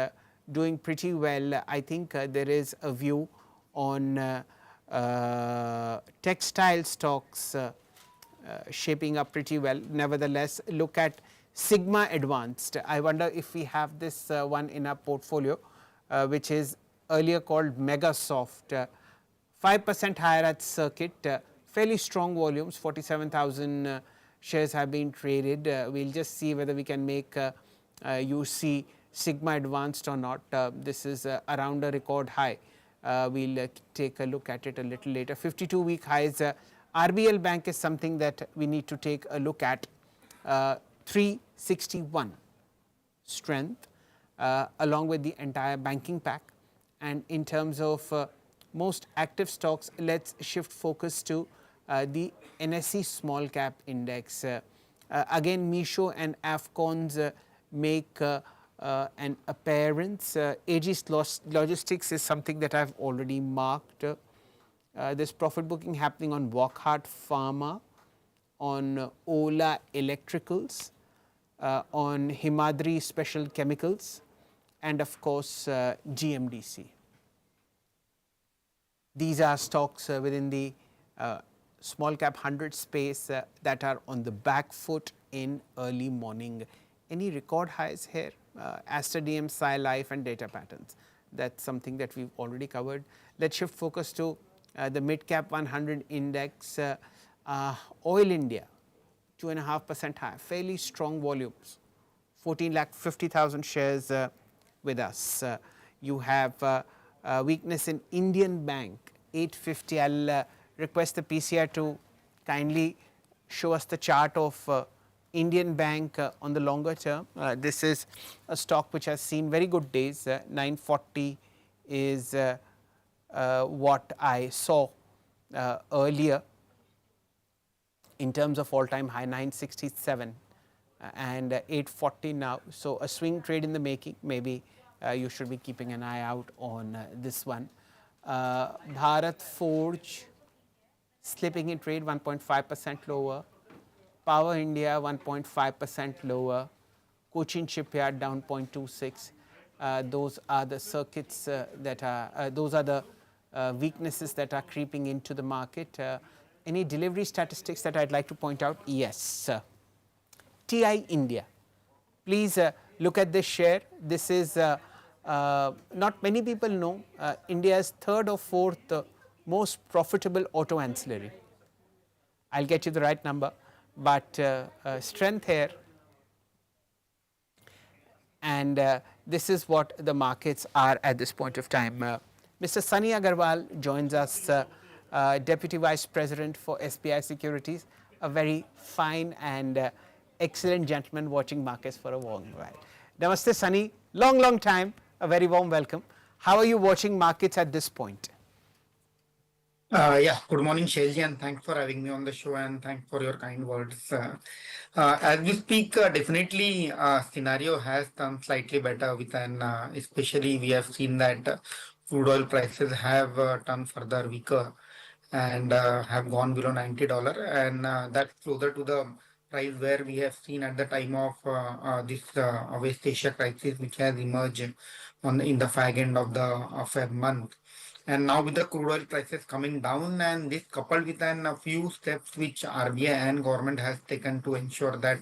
doing pretty well. I think there is a view on textile stocks shaping up pretty well. Nevertheless, look at Sigma Advanced. I wonder if we have this one in our portfolio, which is earlier called Megasoft. 5% higher at circuit, fairly strong volumes, 47,000 shares have been traded. We'll just see whether we can make you see Sigma Advanced or not. This is around a record high. We'll take a look at it a little later. 52-week highs. RBL Bank is something that we need to take a look at. 361 strength along with the entire banking pack. And in terms of most active stocks, let's shift focus to the NSE small cap index. Again, Misho and Afcons make an appearance. Aegis Logistics is something that I've already marked. There's profit booking happening on Wockhardt Pharma, on Ola Electricals, on Himadri Special Chemicals, and of course GMDC. These are stocks within the small cap 100 space that are on the back foot in early morning. Any record highs here? Aster DM, Sai Life and Data Patterns. That's something that we've already covered. Let's shift focus to the mid cap 100 index. Oil India, 2.5% higher, fairly strong volumes, 14,50,000 shares with us. You have weakness in Indian Bank, 850. I'll request the PCR to kindly show us the chart of Indian Bank on the longer term. This is a stock which has seen very good days. 940 is what I saw earlier in terms of all-time high, 967 and 840 now. So a swing trade in the making. Maybe you should be keeping an eye out on this one. Bharat Forge slipping in trade, 1.5% lower. Power India 1.5% lower. Cochin Shipyard down 0.26. Those are the circuits that are, those are the weaknesses that are creeping into the market. Any delivery statistics that I'd like to point out? Yes. TI India. Please look at this share. This is not many people know India's third or fourth most profitable auto ancillary. I'll get you the right number, but strength here. And this is what the markets are at this point of time. Mr. Sunny Agarwal joins us, Deputy Vice President for SBI Securities, a very fine and excellent gentleman watching markets for a long while. Namaste Sunny, long time, a very warm welcome. How are you watching markets at this point? Yeah, good morning Shailji, and thanks for having me on the show and thanks for your kind words. As we speak, definitely scenario has turned slightly better with an, especially we have seen that crude oil prices have turned further weaker and have gone below $90, and that's closer to the price where we have seen at the time of this West Asia crisis, which has emerged in the fag end of the Feb month. And now with the crude oil prices coming down, and this coupled with a few steps which RBI and government has taken to ensure that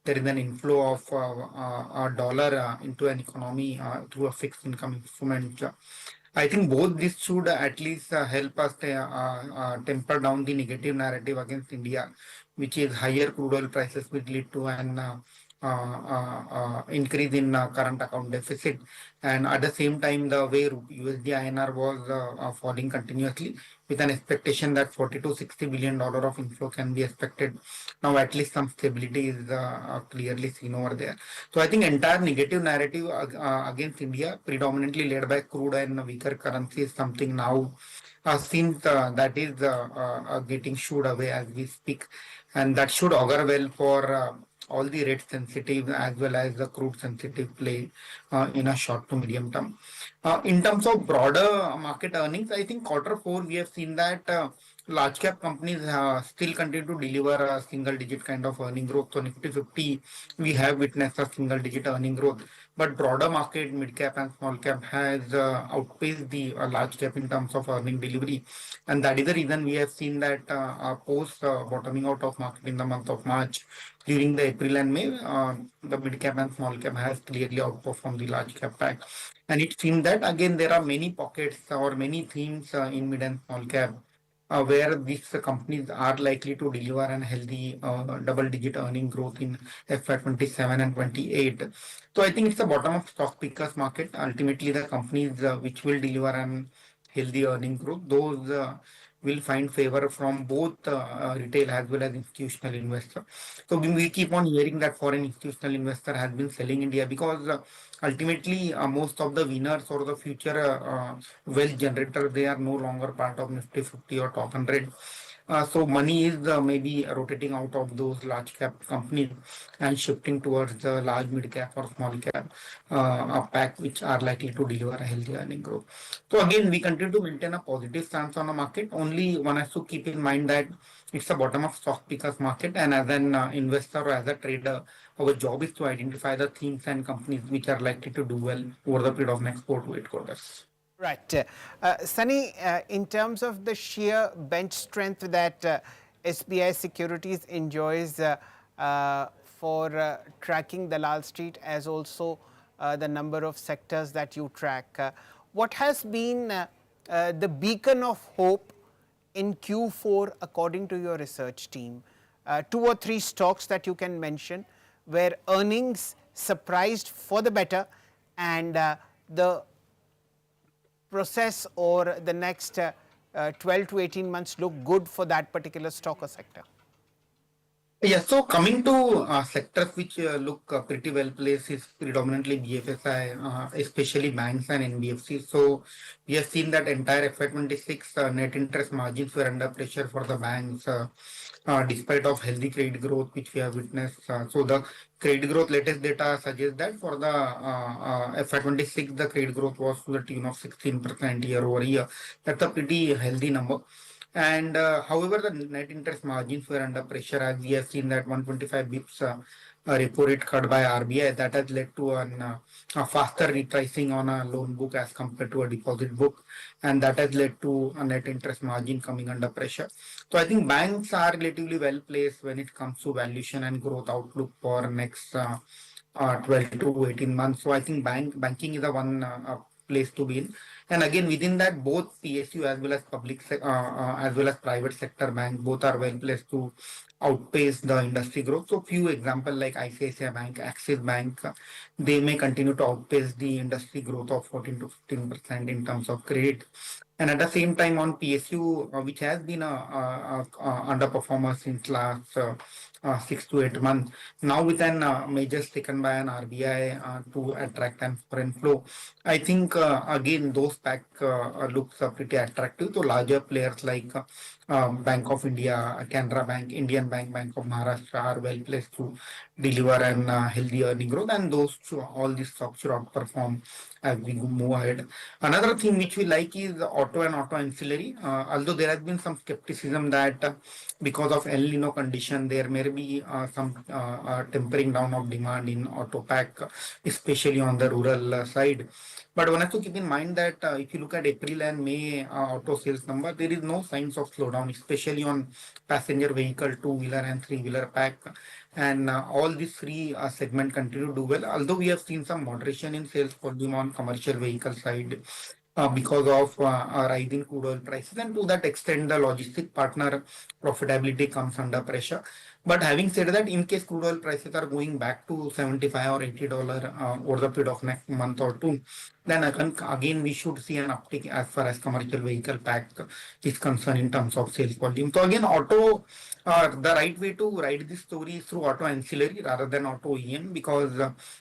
there is an inflow of a dollar into an economy through a fixed income instrument. I think both this should at least help us temper down the negative narrative against India, which is higher crude oil prices will lead to an increase in current account deficit, and at the same time the way USD INR was falling continuously, with an expectation that $40 to $60 billion of inflow can be expected. Now at least some stability is clearly seen over there. So I think entire negative narrative against India, predominantly led by crude and weaker currency, is something now seems that is getting shooed away as we speak, and that should augur well for all the rate sensitive as well as the crude sensitive play in a short to medium term. In terms of broader market earnings, I think quarter four we have seen that large cap companies still continue to deliver a single digit kind of earning growth. So Nifty 50, we have witnessed a single digit earning growth. But broader market, mid cap and small cap has outpaced the large cap in terms of earning delivery. And that is the reason we have seen that post bottoming out of market in the month of March, during the April and May, the mid cap and small cap has clearly outperformed the large cap pack. And it seems that again there are many pockets or many themes in mid and small cap where these companies are likely to deliver an healthy double-digit earning growth in FY27 and 28. So I think it's a bottom-up stock pickers market. Ultimately, the companies which will deliver an healthy earning growth, those will find favor from both retail as well as institutional investor. So we keep on hearing that foreign institutional investor has been selling India because ultimately most of the winners or the future wealth generators, they are no longer part of Nifty 50 or top 100. So money is maybe rotating out of those large cap companies and shifting towards the large mid cap or small cap pack, which are likely to deliver a healthy earning growth. So again, we continue to maintain a positive stance on the market. Only one has to keep in mind that it's a bottom of stock pickers market, and as an investor or as a trader, our job is to identify the themes and companies which are likely to do well over the period of next 4 to 8 quarters. Right. Sunny, in terms of the sheer bench strength that SBI Securities enjoys for tracking Dalal Street, as also the number of sectors that you track, what has been the beacon of hope in Q4 according to your research team? 2 or 3 stocks that you can mention where earnings surprised for the better and the process or the next 12 to 18 months look good for that particular stock or sector? Yeah, so coming to sectors which look pretty well placed is predominantly BFSI, especially banks and NBFCs. So we have seen that entire FY26 net interest margins were under pressure for the banks, despite of healthy credit growth which we have witnessed. So the credit growth latest data suggests that for the FY26 the credit growth was to the tune of 16% year over year. That's a pretty healthy number. And however, the net interest margins were under pressure as we have seen that 125 bips repo rate cut by RBI. That has led to a faster repricing on a loan book as compared to a deposit book. And that has led to a net interest margin coming under pressure. So I think banks are relatively well placed when it comes to valuation and growth outlook for next 12 to 18 months. So I think banking is the one place to be in. And again, within that, both PSU as well as as well as private sector banks, both are well placed to outpace the industry growth. So few examples like ICICI Bank, Axis Bank, they may continue to outpace the industry growth of 14 to 15% in terms of credit. And at the same time on PSU, which has been a underperformer since last 6 to 8 months, now with an measures taken by an RBI to attract and foreign flow, I think again those pack looks pretty attractive to larger players like Bank of India, Canara Bank, Indian Bank, Bank of Maharashtra are well placed to deliver an healthy earning growth, and those all these stocks should outperform as we move ahead. Another thing which we like is auto and auto ancillary. Although there has been some skepticism that because of El Nino condition, there may be some tempering down of demand in auto pack, especially on the rural side. But one has to keep in mind that if you look at April and May auto sales number, there is no signs of slowdown, especially on passenger vehicle, two-wheeler and three-wheeler pack. And all these three segments continue to do well. Although we have seen some moderation in sales volume on commercial vehicle side because of rising crude oil prices, and to that extent, the logistic partner profitability comes under pressure. But having said that, in case crude oil prices are going back to $75 or $80 over the period of next month or two, then again we should see an uptick as far as commercial vehicle pack is concerned in terms of sales volume. So again, auto, the right way to write this story is through auto ancillary rather than auto EM, because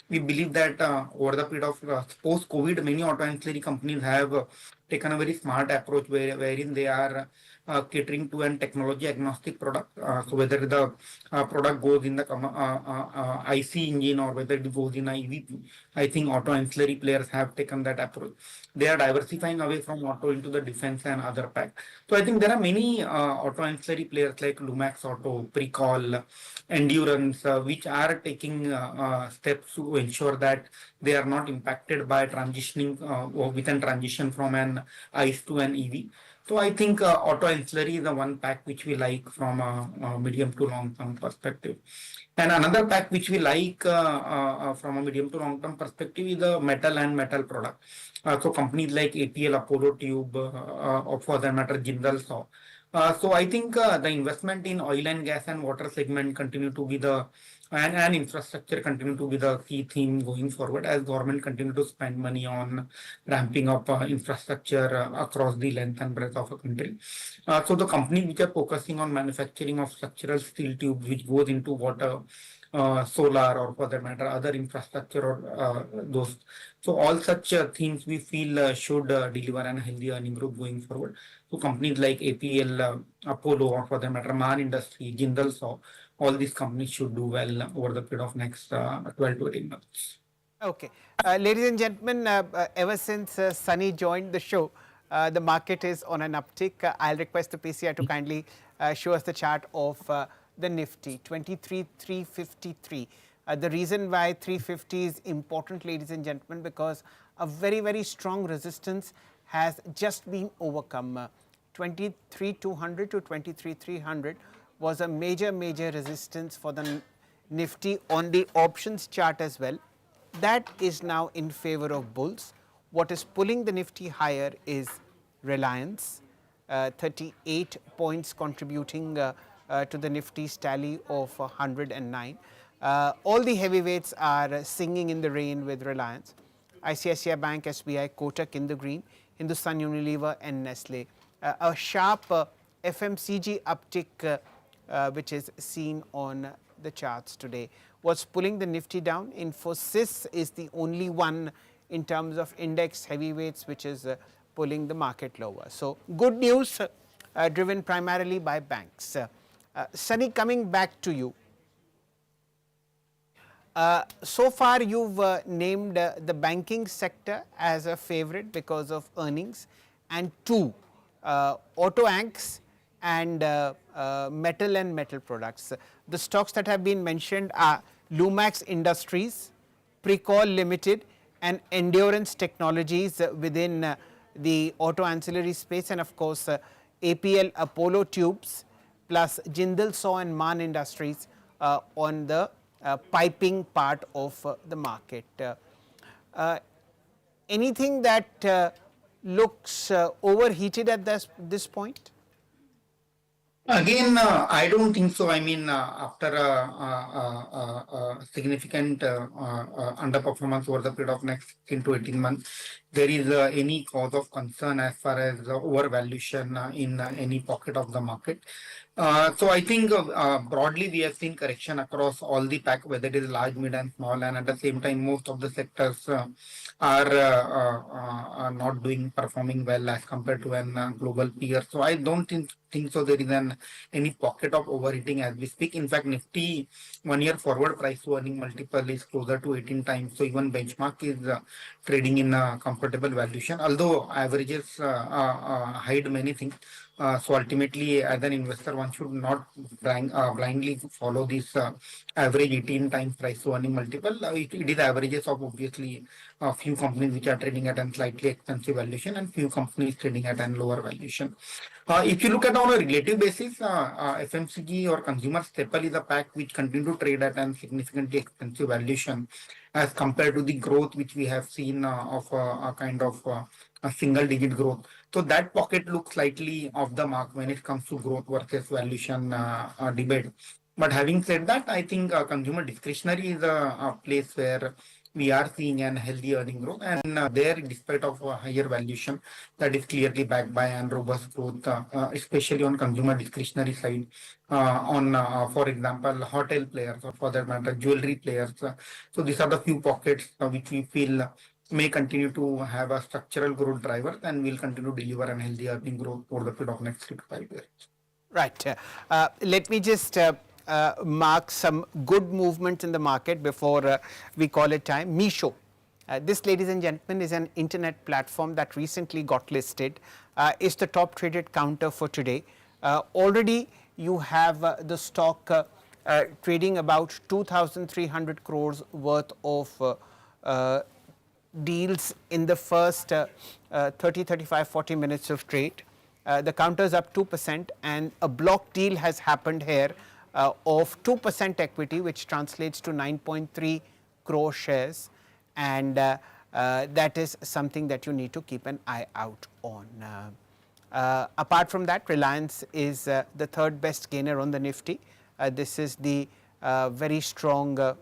we believe that over the period of post-COVID, many auto ancillary companies have taken a very smart approach wherein they are catering to an technology agnostic product. So whether the product goes in the IC engine or whether it goes in a EVP, I think auto ancillary players have taken that approach. they are diversifying away from auto into the defense and other pack. So I think there are many auto ancillary players like Lumax Auto, Precall, Endurance, which are taking steps to ensure that they are not impacted by transitioning or within transition from an ICE to an EV. So I think auto ancillary is the one pack which we like from a medium to long term perspective. And another pack which we like from a medium to long term perspective is the metal and metal product. So companies like APL, Apollo Tube, or for that matter, Jindal Saw. So I think the investment in oil and gas and water segment continue to be the and infrastructure continue to be the key theme going forward as government continue to spend money on ramping up infrastructure across the length and breadth of a country. So the companies which are focusing on manufacturing of structural steel tubes which goes into water, solar, or for that matter other infrastructure or those. So all such things we feel should deliver an healthy earning growth going forward. So companies like APL, Apollo, or for that matter Man Industry, Jindal Saw, all these companies should do well over the period of next 12 to 18 months. Okay. Ladies and gentlemen, ever since Sunny joined the show, the market is on an uptick. I'll request the PCI to kindly show us the chart of the Nifty, 23,353. The reason why 350 is important, ladies and gentlemen, because a very, very strong resistance has just been overcome. 23,200 to 23,300 was a major resistance for the Nifty on the options chart as well. That is now in favor of bulls. What is pulling the Nifty higher is Reliance, 38 points contributing to the Nifty's tally of 109. All the heavyweights are singing in the rain with Reliance. ICICI Bank, SBI, Kotak in the green, Hindustan Unilever and Nestle. A sharp FMCG uptick which is seen on the charts today. What's pulling the Nifty down? Infosys is the only one in terms of index heavyweights which is pulling the market lower. So good news driven primarily by banks. Sunny, coming back to you. So far you've named the banking sector as a favorite because of earnings, and two, auto anks and metal and metal products. The stocks that have been mentioned are Lumax Industries, Precall Limited and Endurance Technologies within the auto ancillary space, and of course APL Apollo Tubes plus Jindal Saw and Man Industries on the piping part of the market. Anything that looks overheated at this point? Again, I don't think so. I mean, after a significant underperformance over the period of next 16 to 18 months, there is any cause of concern as far as overvaluation in any pocket of the market. So I think broadly we have seen correction across all the pack, whether it is large, mid and small, and at the same time most of the sectors are not performing well as compared to an global peer. So I don't think so there is any pocket of overheating as we speak. In fact, Nifty 1 year forward price to earning multiple is closer to 18 times. So even benchmark is trading in a comfortable valuation, although averages hide many things. So ultimately, as an investor, one should not blindly follow this average 18 times price to earning multiple. It is averages of obviously a few companies which are trading at a slightly expensive valuation and few companies trading at a lower valuation. If you look at on a relative basis, FMCG or consumer staple is a pack which continue to trade at a significantly expensive valuation as compared to the growth which we have seen of a kind of a single digit growth. So that pocket looks slightly off the mark when it comes to growth versus valuation debate. But having said that, I think consumer discretionary is a place where we are seeing an healthy earning growth, and there, despite of a higher valuation, that is clearly backed by an robust growth, especially on consumer discretionary side. For example, hotel players, or for that matter, jewelry players. So these are the few pockets which we feel may continue to have a structural growth driver and will continue to deliver an healthy earning growth over the period of next 3 to 5 years. Right. Let me just mark some good movement in the market before we call it time. Meesho This, ladies and gentlemen, is an internet platform that recently got listed. It's the top traded counter for today. Already you have the stock trading about 2,300 crores worth of deals in the first 30, 35, 40 minutes of trade. The counter is up 2%, and a block deal has happened here of 2% equity, which translates to 9.3 crore shares, and that is something that you need to keep an eye out on. Apart from that, Reliance is the third best gainer on the Nifty. This is the very strong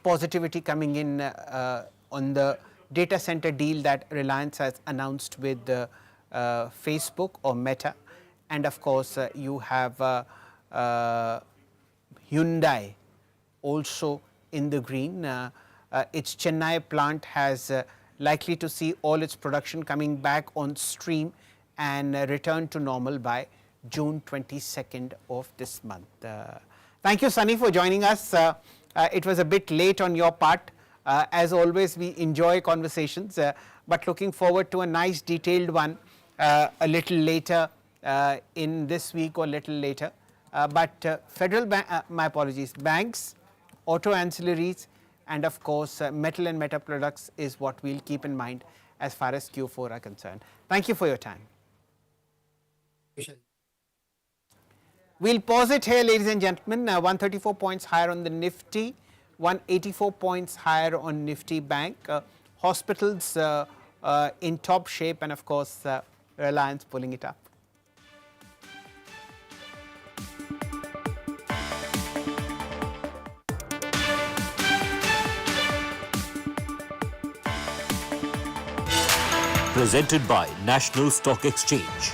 positivity coming in on the data center deal that Reliance has announced with Facebook or Meta, and of course you have Hyundai also in the green. Its Chennai plant has likely to see all its production coming back on stream and return to normal by June 22nd of this month. Thank you, Sunny, for joining us. It was a bit late on your part. As always, we enjoy conversations, but looking forward to a nice detailed one a little later in this week or little later. But federal my apologies, banks, auto ancillaries, and of course metal and metal products is what we'll keep in mind as far as Q4 are concerned. Thank you for your time. We'll pause it here, ladies and gentlemen. 134 points higher on the Nifty, 184 points higher on Nifty Bank. Hospitals in top shape, and of course Reliance pulling it up. Presented by National Stock Exchange.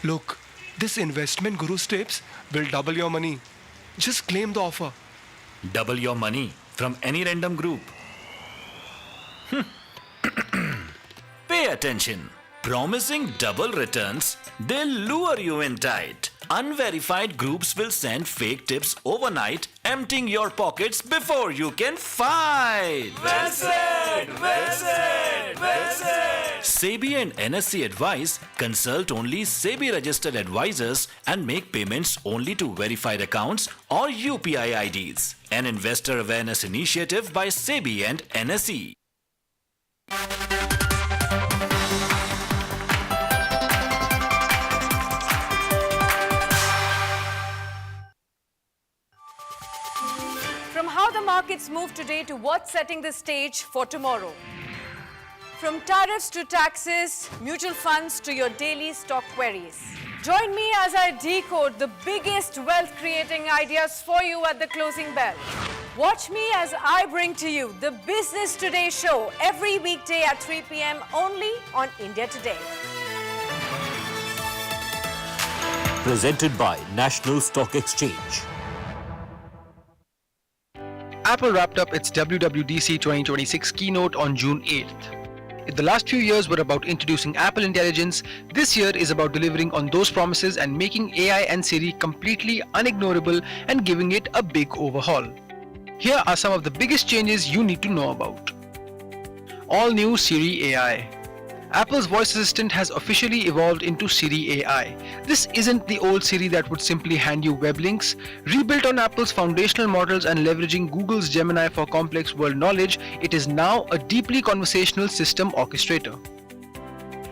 Look, this investment guru tips will double your money. Just claim the offer. Double your money from any random group. Pay attention. Promising double returns, they'll lure you in tight. Unverified groups will send fake tips overnight, emptying your pockets before you can fight. Well said! Well said! Well said! SEBI and NSE advise, consult only SEBI registered advisors and make payments only to verified accounts or UPI IDs. An investor awareness initiative by SEBI and NSE. From how the markets move today to what's setting the stage for tomorrow. From tariffs to taxes, mutual funds to your daily stock queries. Join me as I decode the biggest wealth-creating ideas for you at the closing bell. Watch me as I bring to you the Business Today show every weekday at 3 p.m. only on India Today. Presented by National Stock Exchange. Apple wrapped up its WWDC 2026 keynote on June 8th. If the last few years were about introducing Apple Intelligence, this year is about delivering on those promises and making AI and Siri completely unignorable and giving it a big overhaul. Here are some of the biggest changes you need to know about. All new Siri AI. Apple's voice assistant has officially evolved into Siri AI. This isn't the old Siri that would simply hand you web links. Rebuilt on Apple's foundational models and leveraging Google's Gemini for complex world knowledge, it is now a deeply conversational system orchestrator.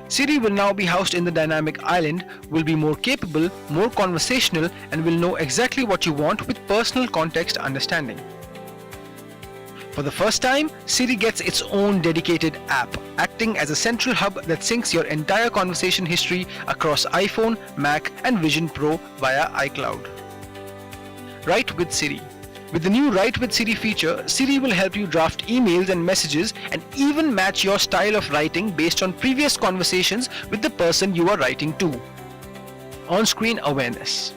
Siri will now be housed in the dynamic island, will be more capable, more conversational, and will know exactly what you want with personal context understanding. For the first time, Siri gets its own dedicated app, acting as a central hub that syncs your entire conversation history across iPhone, Mac, and Vision Pro via iCloud. Write with Siri. With the new Write with Siri feature, Siri will help you draft emails and messages and even match your style of writing based on previous conversations with the person you are writing to. On-screen awareness.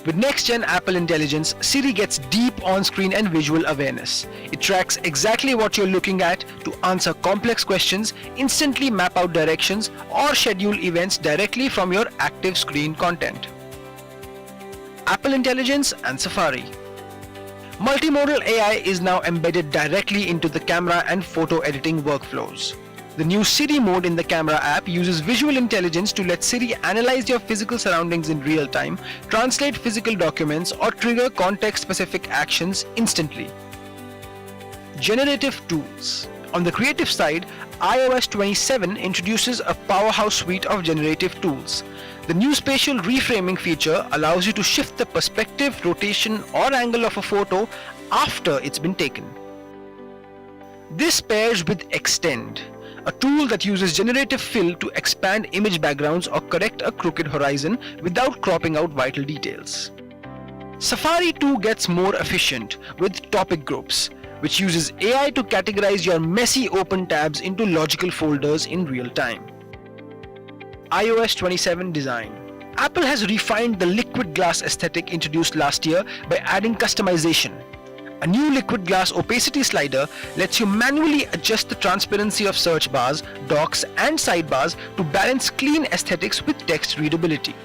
With next-gen Apple Intelligence, Siri gets deep on-screen and visual awareness. It tracks exactly what you're looking at to answer complex questions, instantly map out directions, or schedule events directly from your active screen content. Apple Intelligence and Safari. Multimodal AI is now embedded directly into the camera and photo editing workflows. The new Siri mode in the camera app uses visual intelligence to let Siri analyze your physical surroundings in real time, translate physical documents, or trigger context-specific actions instantly. Generative tools. On the creative side, iOS 27 introduces a powerhouse suite of generative tools. The new spatial reframing feature allows you to shift the perspective, rotation, or angle of a photo after it's been taken. This pairs with Extend, a tool that uses generative fill to expand image backgrounds or correct a crooked horizon without cropping out vital details. Safari too gets more efficient with topic groups, which uses AI to categorize your messy open tabs into logical folders in real time. iOS 27 design. Apple has refined the liquid glass aesthetic introduced last year by adding customization. A new liquid glass opacity slider lets you manually adjust the transparency of search bars, docks, and sidebars to balance clean aesthetics with text readability.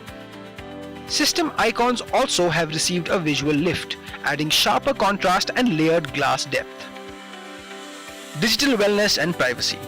System icons also have received a visual lift, adding sharper contrast and layered glass depth. Digital wellness and privacy.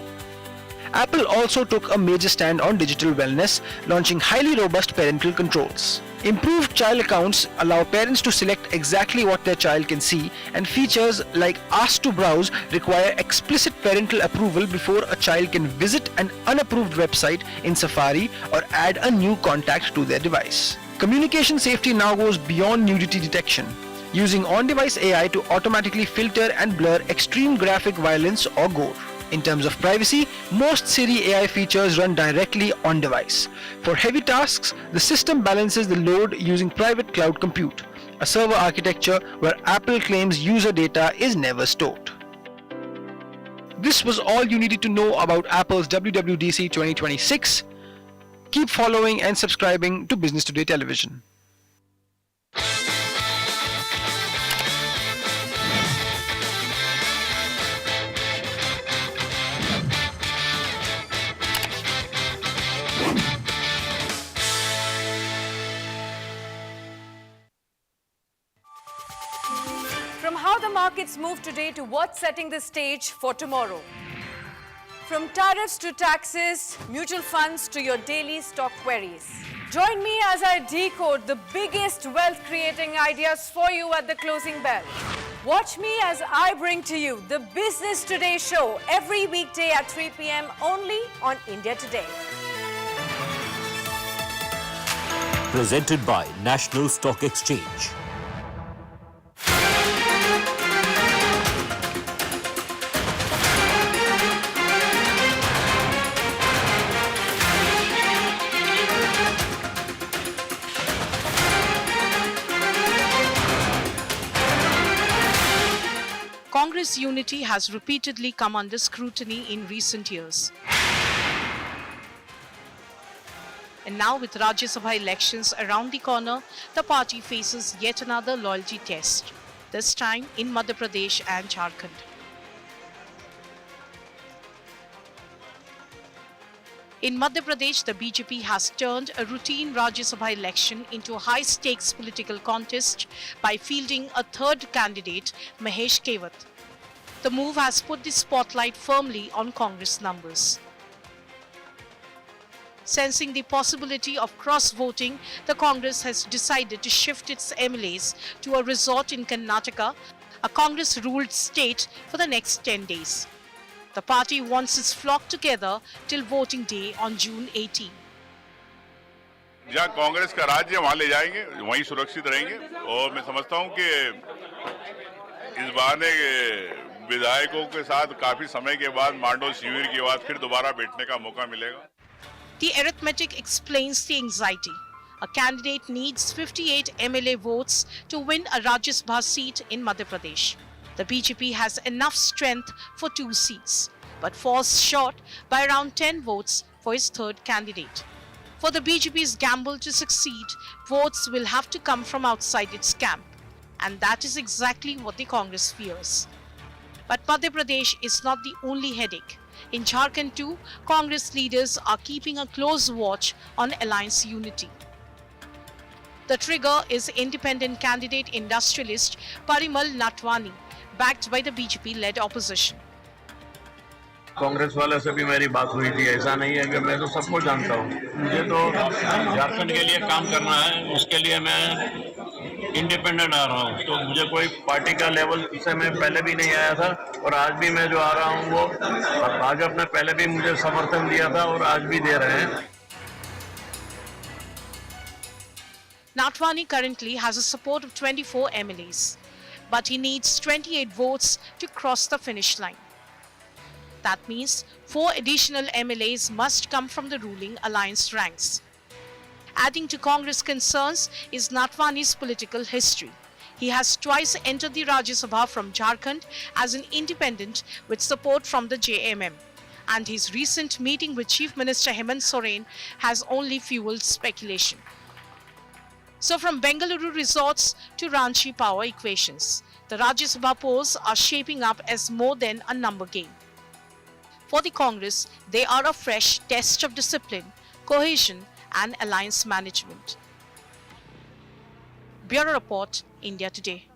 Apple also took a major stand on digital wellness, launching highly robust parental controls. Improved child accounts allow parents to select exactly what their child can see, and features like Ask to Browse require explicit parental approval before a child can visit an unapproved website in Safari or add a new contact to their device. Communication safety now goes beyond nudity detection, using on-device AI to automatically filter and blur extreme graphic violence or gore. In terms of privacy, most Siri AI features run directly on device. For heavy tasks, the system balances the load using private cloud compute, a server architecture where Apple claims user data is never stored. This was all you needed to know about Apple's WWDC 2026. Keep following and subscribing to Business Today Television. From how the markets move today to what's setting the stage for tomorrow. From tariffs to taxes, mutual funds to your daily stock queries. Join me as I decode the biggest wealth-creating ideas for you at the closing bell. Watch me as I bring to you the Business Today show every weekday at 3 p.m. only on India Today. Presented by National Stock Exchange. Congress unity has repeatedly come under scrutiny in recent years. And now with Rajya Sabha elections around the corner, the party faces yet another loyalty test, this time in Madhya Pradesh and Jharkhand. In Madhya Pradesh, the BJP has turned a routine Rajya Sabha election into a high-stakes political contest by fielding a third candidate, Mahesh Kewat. The move has put the spotlight firmly on Congress numbers. Sensing the possibility of cross-voting, the Congress has decided to shift its MLAs to a resort in Karnataka, a Congress-ruled state, for the next 10 days. The party wants its flock together till voting day on June 18. जहाँ कांग्रेस का राज्य वहाँ ले जाएंगे, वहीं सुरक्षित रहेंगे और मैं समझता हूँ कि इस बहाने विधायकों के साथ काफी समय के बाद मांडो शिविर के बाद फिर दोबारा बैठने का मौका मिलेगा. The arithmetic explains the anxiety. A candidate needs 58 MLA votes to win a Rajya Sabha seat in Madhya Pradesh. The BJP has enough strength for 2 seats, but falls short by around 10 votes for its third candidate. For the BJP's gamble to succeed, votes will have to come from outside its camp, and that is exactly what the Congress fears. But Madhya Pradesh is not the only headache. In Jharkhand too, Congress leaders are keeping a close watch on alliance unity. The trigger is independent candidate industrialist Parimal Natwani, backed by the BJP-led opposition. Congress वाले से भी मेरी बात हुई थी, ऐसा नहीं है कि मैं तो सबको जानता हूँ, मुझे तो झारखंड के लिए काम करना है, उसके लिए मैं इंडिपेंडेंट आ रहा हूँ, तो मुझे कोई पार्टी का लेवल से मैं पहले भी नहीं आया था और आज भी मैं जो आ रहा हूँ वो भाजपा ने पहले भी मुझे समर्थन दिया था और आज भी दे रहे हैं. Natwani currently has a support of 24 MLAs, but he needs 28 votes to cross the finish line. That means 4 additional MLAs must come from the ruling alliance ranks. Adding to Congress concerns is Natwani's political history. He has twice entered the Rajya Sabha from Jharkhand as an independent with support from the JMM. And his recent meeting with Chief Minister Hemant Soren has only fueled speculation. So from Bengaluru resorts to Ranchi power equations, the Rajya Sabha polls are shaping up as more than a number game. For the Congress, they are a fresh test of discipline, cohesion and alliance management. Bureau Report, India Today.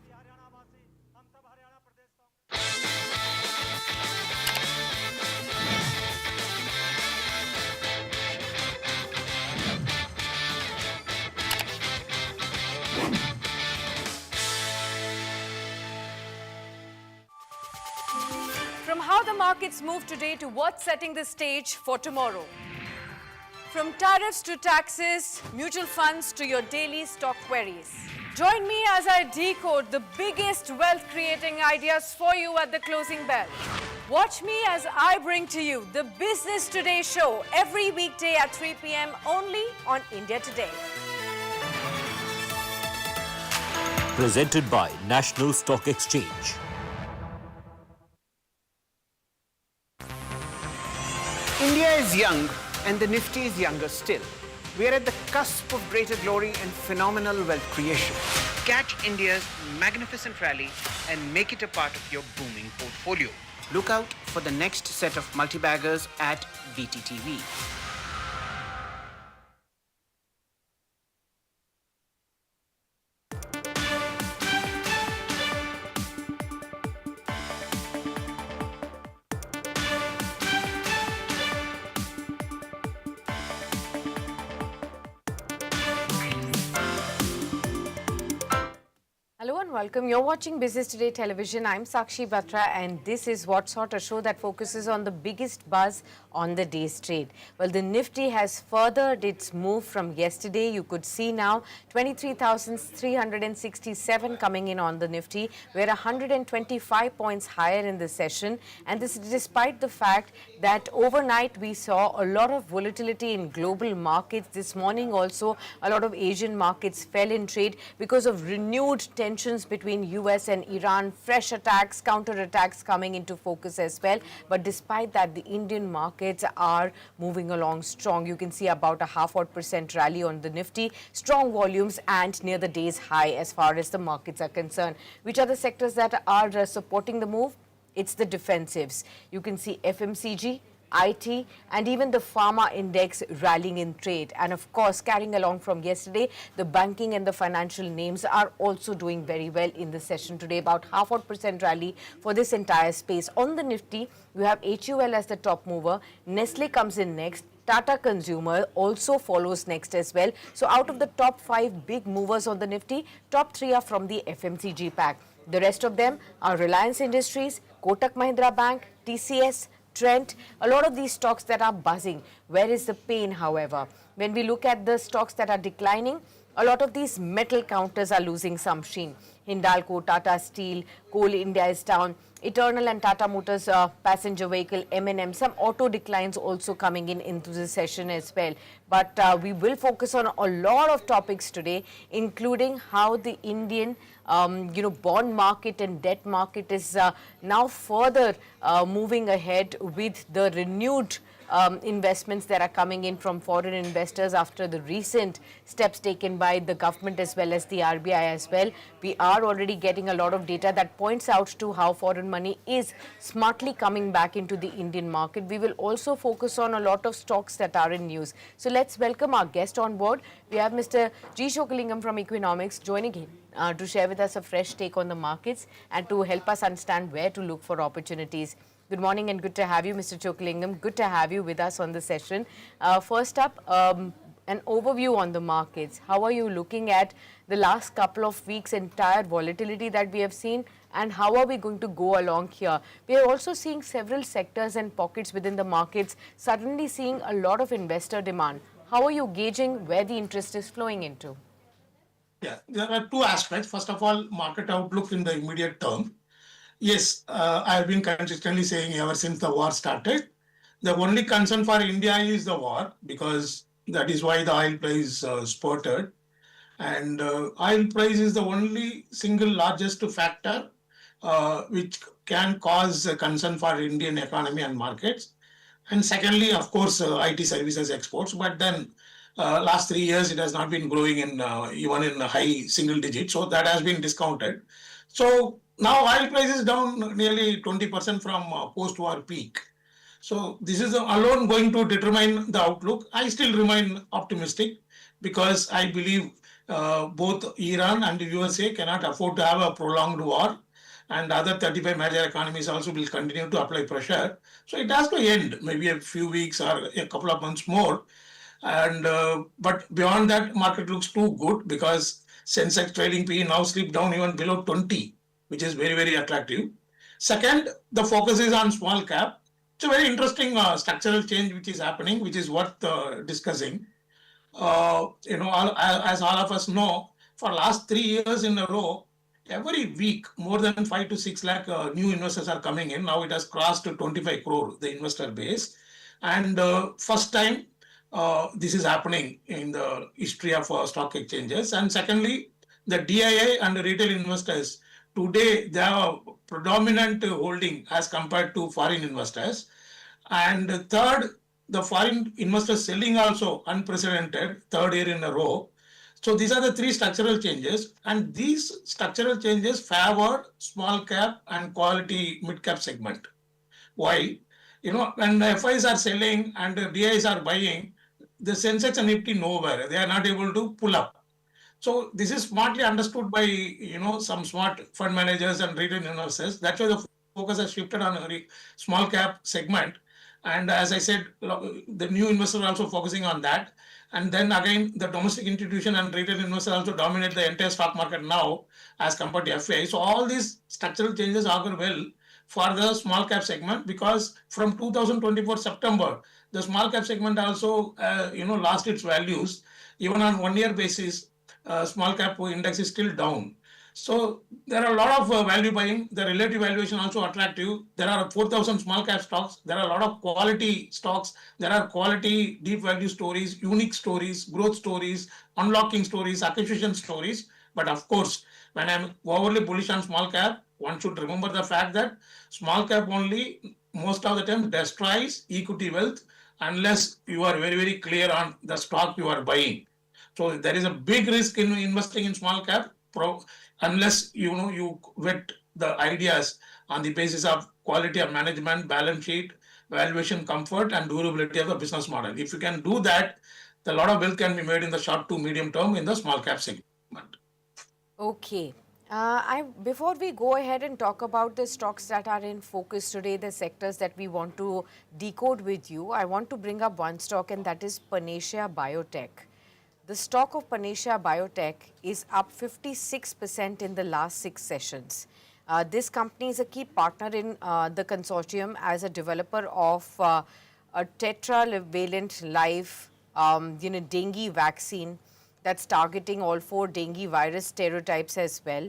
From how the markets move today to what's setting the stage for tomorrow. From tariffs to taxes, mutual funds to your daily stock queries. Join me as I decode the biggest wealth-creating ideas for you at the closing bell. Watch me as I bring to you the Business Today show every weekday at 3 p.m. only on India Today. Presented by National Stock Exchange. India is young and the Nifty is younger still. We are at the cusp of greater glory and phenomenal wealth creation. Catch India's magnificent rally and make it a part of your booming portfolio. Look out for the next set of multi-baggers at BTTV. Hello and welcome. You're watching Business Today Television. I'm Sakshi Batra and this is What Sort, a show that focuses on the biggest buzz on the day's trade. Well, the Nifty has furthered its move from yesterday. You could see now 23,367 coming in on the Nifty. We're 125 points higher in the session, and this is despite the fact that overnight we saw a lot of volatility in global markets. This morning also a lot of Asian markets fell in trade because of renewed tensions between US and Iran, fresh attacks, counter-attacks coming into focus as well. But despite that, the Indian markets are moving along strong. You can see about a 0.5% rally on the Nifty, strong volumes and near the day's high as far as the markets are concerned. Which are the sectors that are supporting the move? It's the defensives. You can see FMCG, IT and even the pharma index rallying in trade. And of course, carrying along from yesterday, the banking and the financial names are also doing very well in the session today. About 0.5% rally for this entire space. On the Nifty, you have HUL as the top mover. Nestle comes in next. Tata Consumer also follows next as well. So out of the top 5 big movers on the Nifty, top 3 are from the FMCG pack. The rest of them are Reliance Industries, Kotak Mahindra Bank, TCS, Trent, a lot of these stocks that are buzzing. Where is the pain, however? When we look at the stocks that are declining, a lot of these metal counters are losing some sheen. Hindalco, Tata Steel, Coal India is down. Eternal and Tata Motors passenger vehicle, M&M, some auto declines also coming in into the session as well. But we will focus on a lot of topics today, including how the Indian bond market and debt market is now further moving ahead with the renewed investments that are coming in from foreign investors after the recent steps taken by the government as well as the RBI as well. We are already getting a lot of data that points out to how foreign money is smartly coming back into the Indian market. We will also focus on a lot of stocks that are in news. So let's welcome our guest on board. We have Mr. G. Shokalingam from Economics joining in to share with us a fresh take on the markets and to help us understand where to look for opportunities. Good morning and good to have you, Mr. Chokalingam. Good to have you with us on the session. First up, an overview on the markets. How are you looking at the last couple of weeks' entire volatility that we have seen, and how are we going to go along here? We are also seeing several sectors and pockets within the markets suddenly seeing a lot of investor demand. How are you gauging where the interest is flowing into? Yeah, there are two aspects. First of all, market outlook in the immediate term. Yes, I have been consistently saying ever since the war started, the only concern for India is the war, because that is why the oil price spurted. And oil price is the only single largest factor which can cause a concern for Indian economy and markets. And secondly, of course, IT services exports. But then last 3 years, it has not been growing in even in high single digits. So that has been discounted. So now oil price is down nearly 20% from post-war peak. So this is alone going to determine the outlook. I still remain optimistic because I believe both Iran and the USA cannot afford to have a prolonged war, and other 35 major economies also will continue to apply pressure. So it has to end, maybe a few weeks or a couple of months more. And but beyond that, market looks too good because Sensex trailing PE now slipped down even below 20, which is very, very attractive. Second, the focus is on small cap. It's a very interesting structural change which is happening, which is worth discussing. As all of us know, for last 3 years in a row, every week more than 5 to 6 lakh new investors are coming in. Now it has crossed to 25 crore, the investor base. And first time this is happening in the history of stock exchanges. And secondly, the DII and the retail investors, today they have a predominant holding as compared to foreign investors. And third, the foreign investors selling also unprecedented, third year in a row. So these are the three structural changes, and these structural changes favor small cap and quality mid cap segment. Why? When the FIIs are selling and the DIs are buying, the Sensex and Nifty nowhere. They are not able to pull up. So this is smartly understood by some smart fund managers and retail investors. That's why the focus has shifted on a very small cap segment. And as I said, the new investors are also focusing on that. And then again, the domestic institution and retail investors also dominate the entire stock market now as compared to FII. So all these structural changes augur well for the small cap segment, because from 2024 September, the small cap segment also lost its values. Even on 1 year basis, small cap index is still down. So there are a lot of value buying. The relative valuation also attractive. There are 4,000 small cap stocks. There are a lot of quality stocks. There are quality deep value stories, unique stories, growth stories, unlocking stories, acquisition stories. But of course, when I'm overly bullish on small cap, one should remember the fact that small cap only most of the time destroys equity wealth unless you are very, very clear on the stock you are buying. So there is a big risk in investing in small cap unless you vet the ideas on the basis of quality of management, balance sheet, valuation comfort, and durability of the business model. If you can do that, a lot of wealth can be made in the short to medium term in the small cap segment. Okay. Before we go ahead and talk about the stocks that are in focus today, the sectors that we want to decode with you, I want to bring up one stock, and that is Panacea Biotech. The stock of Panacea Biotech is up 56% in the last 6 sessions. This company is a key partner in the consortium as a developer of a tetravalent live dengue vaccine that's targeting all 4 dengue virus stereotypes as well.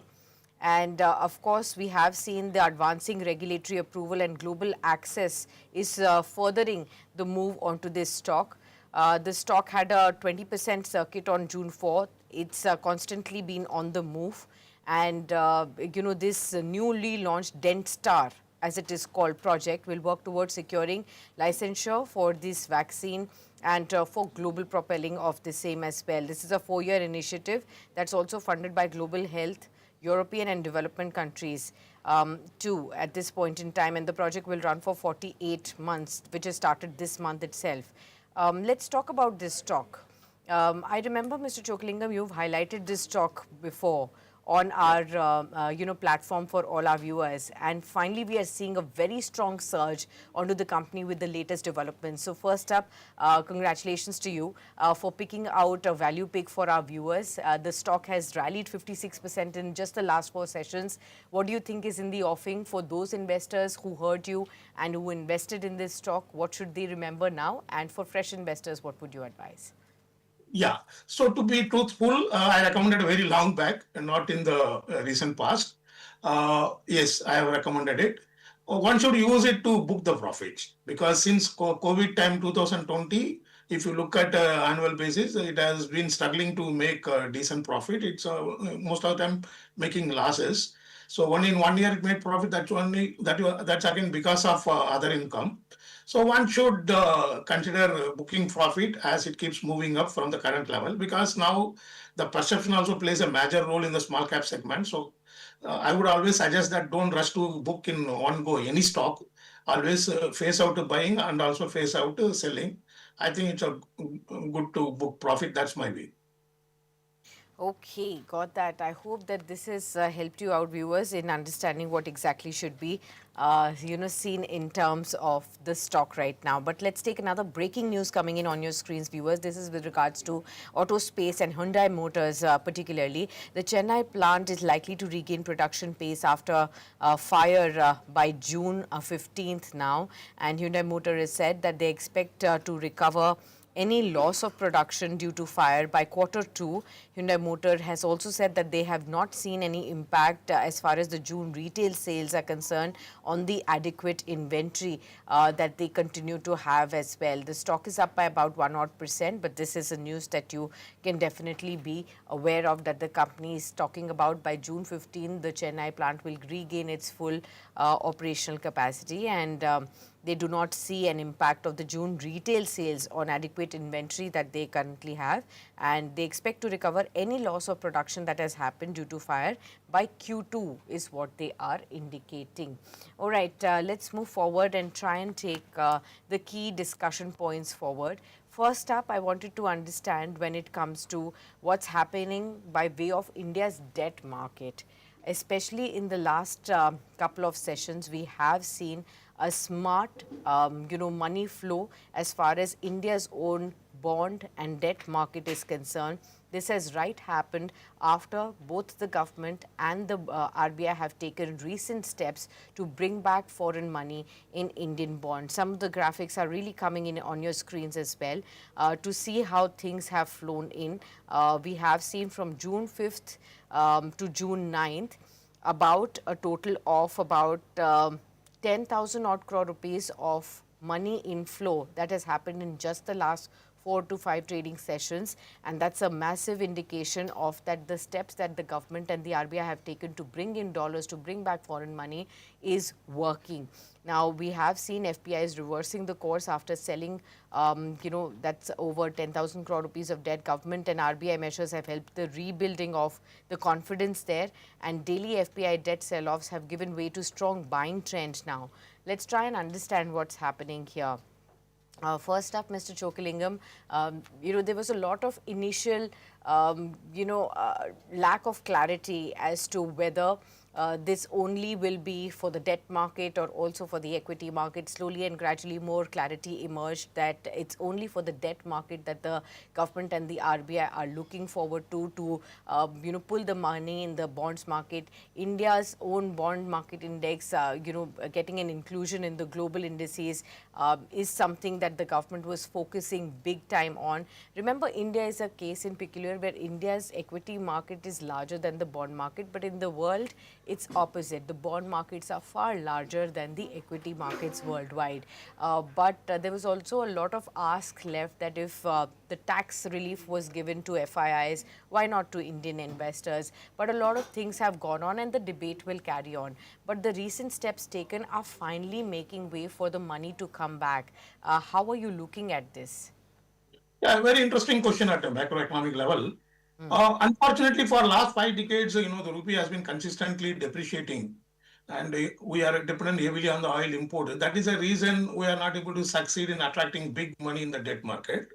And of course, we have seen the advancing regulatory approval and global access is furthering the move onto this stock. The stock had a 20% circuit on June 4th. It's constantly been on the move. And, this newly launched DentStar as it is called, project will work towards securing licensure for this vaccine and for global propelling of the same as well. This is a 4-year initiative that's also funded by Global Health, European and development countries too at this point in time, and the project will run for 48 months, which has started this month itself. Let's talk about this stock. I remember, Mr. Chokalingam, you've highlighted this stock before on our platform for all our viewers, and finally we are seeing a very strong surge onto the company with the latest developments. So first up, congratulations to you for picking out a value pick for our viewers. The stock has rallied 56% in just the last 4 sessions. What do you think is in the offing for those investors who heard you and who invested in this stock? What should they remember now? And for fresh investors, what would you advise? Yeah. So to be truthful, I recommended very long back and not in the recent past. Yes, I have recommended it. One should use it to book the profits because since COVID time 2020, if you look at annual basis, it has been struggling to make a decent profit. It's most of the time making losses. So only in 1 year it made profit. That's again because of other income. So one should consider booking profit as it keeps moving up from the current level, because now the perception also plays a major role in the small cap segment. So I would always suggest that don't rush to book in one go any stock. Always phase out to buying and also phase out to selling. I think it's a good to book profit. That's my view. Okay, got that. I hope that this has helped you out, viewers, in understanding what exactly should be, seen in terms of the stock right now. But let's take another breaking news coming in on your screens, viewers. This is with regards to auto space and Hyundai Motors particularly. The Chennai plant is likely to regain production pace after fire by June 15th now. And Hyundai Motor has said that they expect to recover any loss of production due to fire by Q2. Hyundai Motor has also said that they have not seen any impact as far as the June retail sales are concerned on the adequate inventory that they continue to have as well. The stock is up by about 1% but this is a news that you can definitely be aware of, that the company is talking about by June 15, the Chennai plant will regain its full operational capacity, and they do not see an impact of the June retail sales on adequate inventory that they currently have, and they expect to recover any loss of production that has happened due to fire by Q2 is what they are indicating. All right, let's move forward and try and take the key discussion points forward. First up, I wanted to understand when it comes to what's happening by way of India's debt market. Especially in the last couple of sessions, we have seen a smart, money flow as far as India's own bond and debt market is concerned. This has happened after both the government and the RBI have taken recent steps to bring back foreign money in Indian bonds. Some of the graphics are really coming in on your screens as well to see how things have flown in. We have seen from June 5th to June 9th about a total of about 10,000 odd crore rupees of money inflow that has happened in just the last 4 to 5 trading sessions, and that's a massive indication of that the steps that the government and the RBI have taken to bring in dollars, to bring back foreign money is working. Now, we have seen FIIs reversing the course after selling, that's over 10,000 crore rupees of debt. Government and RBI measures have helped the rebuilding of the confidence there, and daily FPI debt sell-offs have given way to strong buying trend now. Let's try and understand what's happening here. First up, Mr. Chokalingam, there was a lot of initial, lack of clarity as to whether this only will be for the debt market or also for the equity market. Slowly and gradually more clarity emerged that it's only for the debt market that the government and the RBI are looking forward to pull the money in the bonds market. India's own bond market index, getting an inclusion in the global indices is something that the government was focusing big time on. Remember, India is a case in peculiar where India's equity market is larger than the bond market, but in the world, it's opposite. The bond markets are far larger than the equity markets worldwide. But there was also a lot of ask left that if the tax relief was given to FIIs, why not to Indian investors? But a lot of things have gone on and the debate will carry on. But the recent steps taken are finally making way for the money to come back. How are you looking at this? Yeah, very interesting question at a macroeconomic level. Unfortunately, for last 5 decades, the rupee has been consistently depreciating, and we are dependent heavily on the oil import. That is the reason we are not able to succeed in attracting big money in the debt market.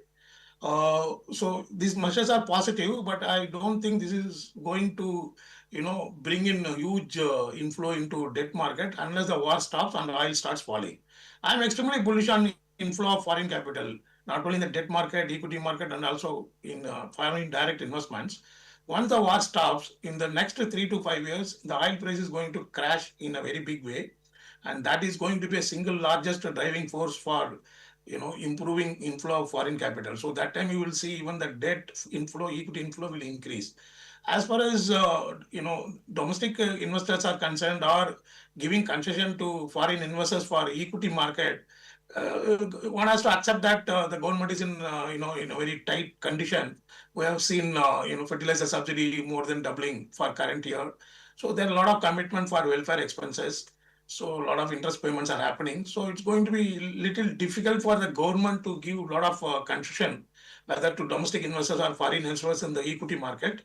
So these measures are positive, but I don't think this is going to, bring in a huge inflow into debt market unless the war stops and oil starts falling. I'm extremely bullish on inflow of foreign capital, not only in the debt market, equity market, and also in foreign direct investments. Once the war stops, in the next 3 to 5 years, the oil price is going to crash in a very big way, and that is going to be a single largest driving force for improving inflow of foreign capital. So that time you will see even the debt inflow, equity inflow will increase. As far as domestic investors are concerned, or giving concession to foreign investors for equity market, one has to accept that the government is in in a very tight condition. We have seen fertilizer subsidy more than doubling for current year. So there are a lot of commitment for welfare expenses. So a lot of interest payments are happening. So it's going to be little difficult for the government to give a lot of concession, whether to domestic investors or foreign investors in the equity market.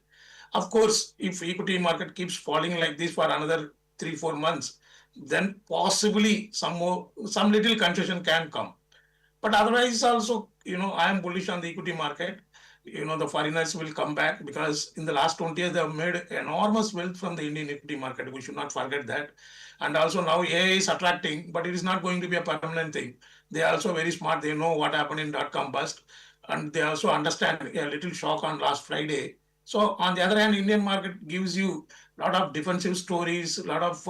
Of course, if equity market keeps falling like this for another 3 4 months, then possibly some little concession can come. But otherwise, also, I am bullish on the equity market. The foreigners will come back because in the last 20 years, they have made enormous wealth from the Indian equity market. We should not forget that. And also now AI is attracting, but it is not going to be a permanent thing. They are also very smart. They know what happened in dot-com bust. And they also understand a little shock on last Friday. So on the other hand, Indian market gives you a lot of defensive stories, a lot of,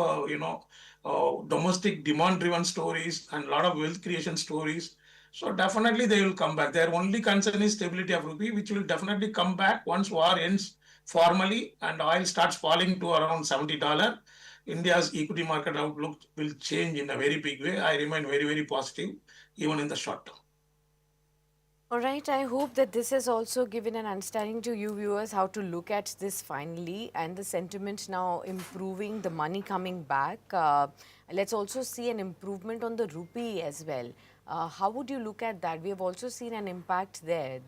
domestic demand-driven stories, and a lot of wealth creation stories. So definitely they will come back. Their only concern is stability of rupee, which will definitely come back once war ends formally and oil starts falling to around $70. India's equity market outlook will change in a very big way. I remain very, very positive, even in the short term. All right, I hope that this has also given an understanding to you viewers how to look at this finally, and the sentiment now improving, the money coming back. Let's also see an improvement on the rupee as well. How would you look at that? We have also seen an impact there.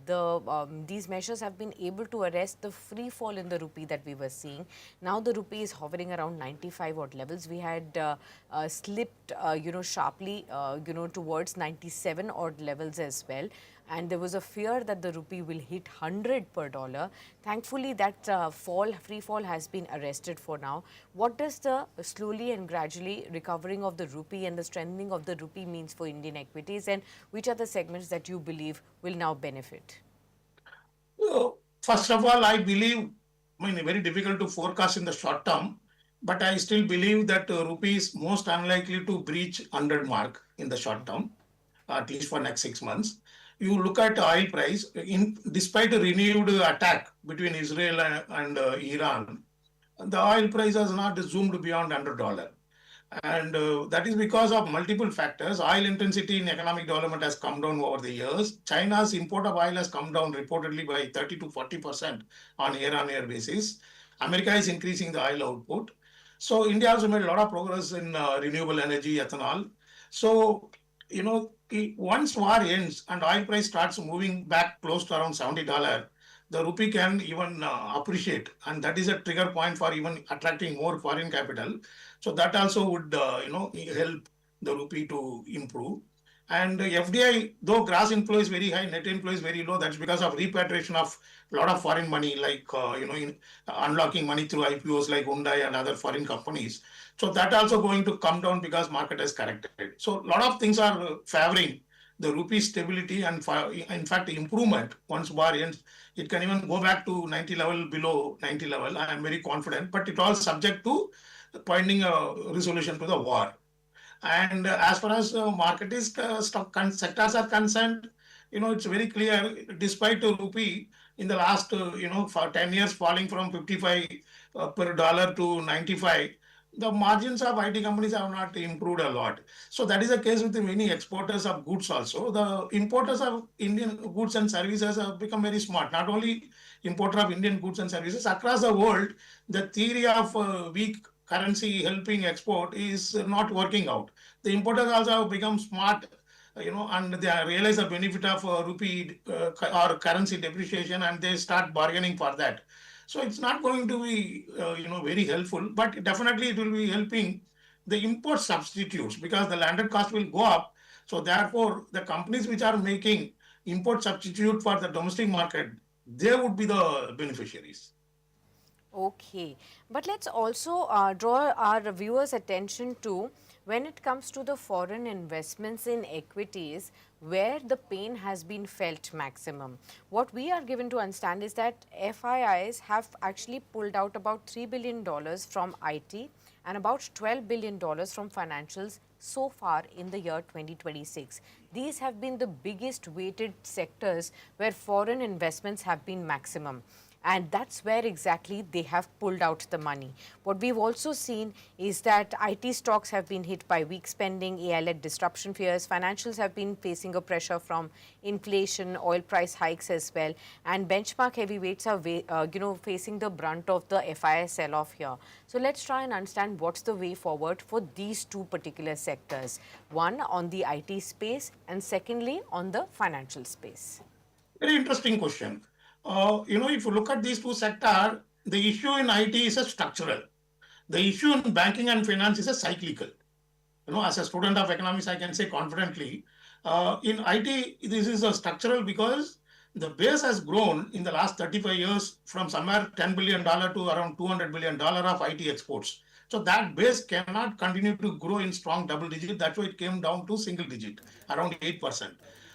These measures have been able to arrest the free fall in the rupee that we were seeing. Now the rupee is hovering around 95 odd levels. We had slipped, sharply, towards 97 odd levels as well. And there was a fear that the rupee will hit 100 per dollar. Thankfully, that free fall has been arrested for now. What does the slowly and gradually recovering of the rupee and the strengthening of the rupee means for Indian equities, and which are the segments that you believe will now benefit? First of all, I believe, very difficult to forecast in the short term, but I still believe that rupee is most unlikely to breach 100 mark in the short term, at least for next 6 months. You look at oil price, despite a renewed attack between Israel and Iran, the oil price has not zoomed beyond $100. And that is because of multiple factors. Oil intensity in economic development has come down over the years. China's import of oil has come down reportedly by 30 to 40% on year-on-year basis. America is increasing the oil output. So India also made a lot of progress in renewable energy, ethanol. So, once war ends and oil price starts moving back close to around $70, the rupee can even appreciate, and that is a trigger point for even attracting more foreign capital. So that also would help the rupee to improve. And FDI, though gross inflow is very high, net inflow is very low. That's because of repatriation of a lot of foreign money, like unlocking money through IPOs like Hyundai and other foreign companies. So that also going to come down because market has corrected. So a lot of things are favoring the rupee stability and in fact improvement. Once war ends, it can even go back to 90 level, below 90 level. I am very confident, but it all subject to finding a resolution to the war. And as far as market is stock sectors are concerned, it's very clear. Despite the rupee in the last for 10 years falling from 55 per dollar to 95, the margins of IT companies have not improved a lot. So that is the case with many exporters of goods also. The importers of Indian goods and services have become very smart. Not only importer of Indian goods and services, across the world, the theory of weak currency helping export is not working out. The importers also have become smart, and they realize the benefit of rupee or currency depreciation, and they start bargaining for that. So it's not going to be, very helpful, but definitely it will be helping the import substitutes because the landed cost will go up. So therefore, the companies which are making import substitute for the domestic market, they would be the beneficiaries. Okay, but let's also draw our viewers' attention to when it comes to the foreign investments in equities where the pain has been felt maximum. What we are given to understand is that FIIs have actually pulled out about $3 billion from IT and about $12 billion from financials so far in the year 2026. These have been the biggest weighted sectors where foreign investments have been maximum. And that's where exactly they have pulled out the money. What we've also seen is that IT stocks have been hit by weak spending, AI-led disruption fears, financials have been facing a pressure from inflation, oil price hikes as well, and benchmark heavyweights are facing the brunt of the FII sell-off here. So let's try and understand what's the way forward for these two particular sectors. One on the IT space and secondly on the financial space. Very interesting question. If you look at these two sectors, the issue in IT is a structural. The issue in banking and finance is a cyclical. As a student of economics, I can say confidently, in IT, this is a structural because the base has grown in the last 35 years from somewhere $10 billion to around $200 billion of IT exports. So that base cannot continue to grow in strong double digit. That's why it came down to single digit, around 8%.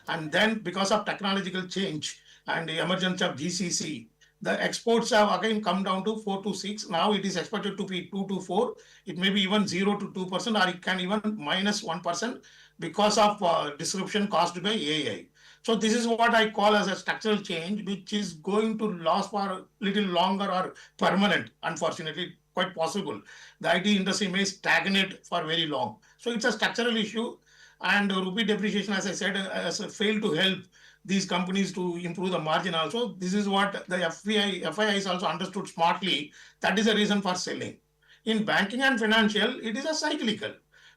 And then because of technological change and the emergence of GCC, the exports have again come down to 4 to 6. Now it is expected to be 2 to 4. It may be even 0 to 2%, or it can even minus 1% because of disruption caused by AI. So this is what I call as a structural change, which is going to last for a little longer or permanent, unfortunately, quite possible. The IT industry may stagnate for very long. So it's a structural issue. And rupee depreciation, as I said, has failed to help these companies to improve the margin also. This is what the FIIs also understood smartly. That is the reason for selling. In banking and financial, it is a cyclical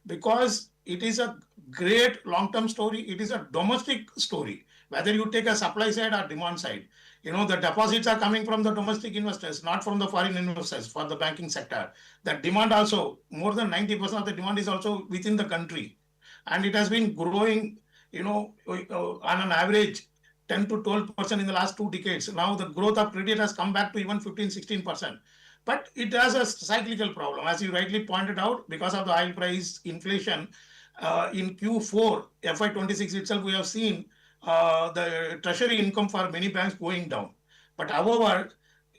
because it is a great long-term story. It is a domestic story, whether you take a supply side or demand side. The deposits are coming from the domestic investors, not from the foreign investors for the banking sector. The demand also, more than 90% of the demand is also within the country. And it has been growing, on an average 10 to 12% in the last 2 decades. Now the growth of credit has come back to even 15-16%. But it has a cyclical problem, as you rightly pointed out, because of the oil price inflation. In Q4 FY26 itself, we have seen the treasury income for many banks going down. But however,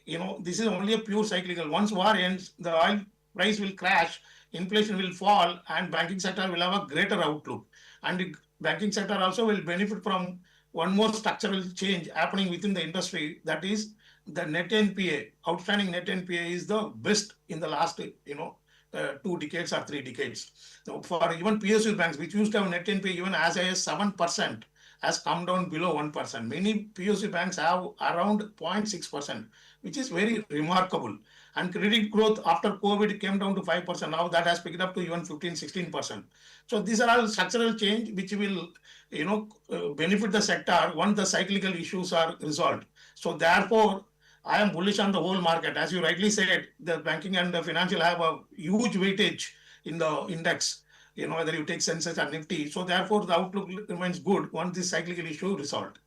this is only a pure cyclical. Once war ends, the oil price will crash, inflation will fall, and banking sector will have a greater outlook. And the banking sector also will benefit from one more structural change happening within the industry. That is the net NPA. Outstanding net NPA is the best in the last, 2 decades or 3 decades. So for even PSU banks, which used to have net NPA even as high as 7%, has come down below 1%. Many PSU banks have around 0.6%, which is very remarkable. And credit growth after COVID came down to 5%. Now that has picked up to even 15-16%. So these are all structural change which will, benefit the sector once the cyclical issues are resolved. So therefore, I am bullish on the whole market. As you rightly said, the banking and the financial have a huge weightage in the index, whether you take Sensex or Nifty. So therefore, the outlook remains good once this cyclical issue resolved.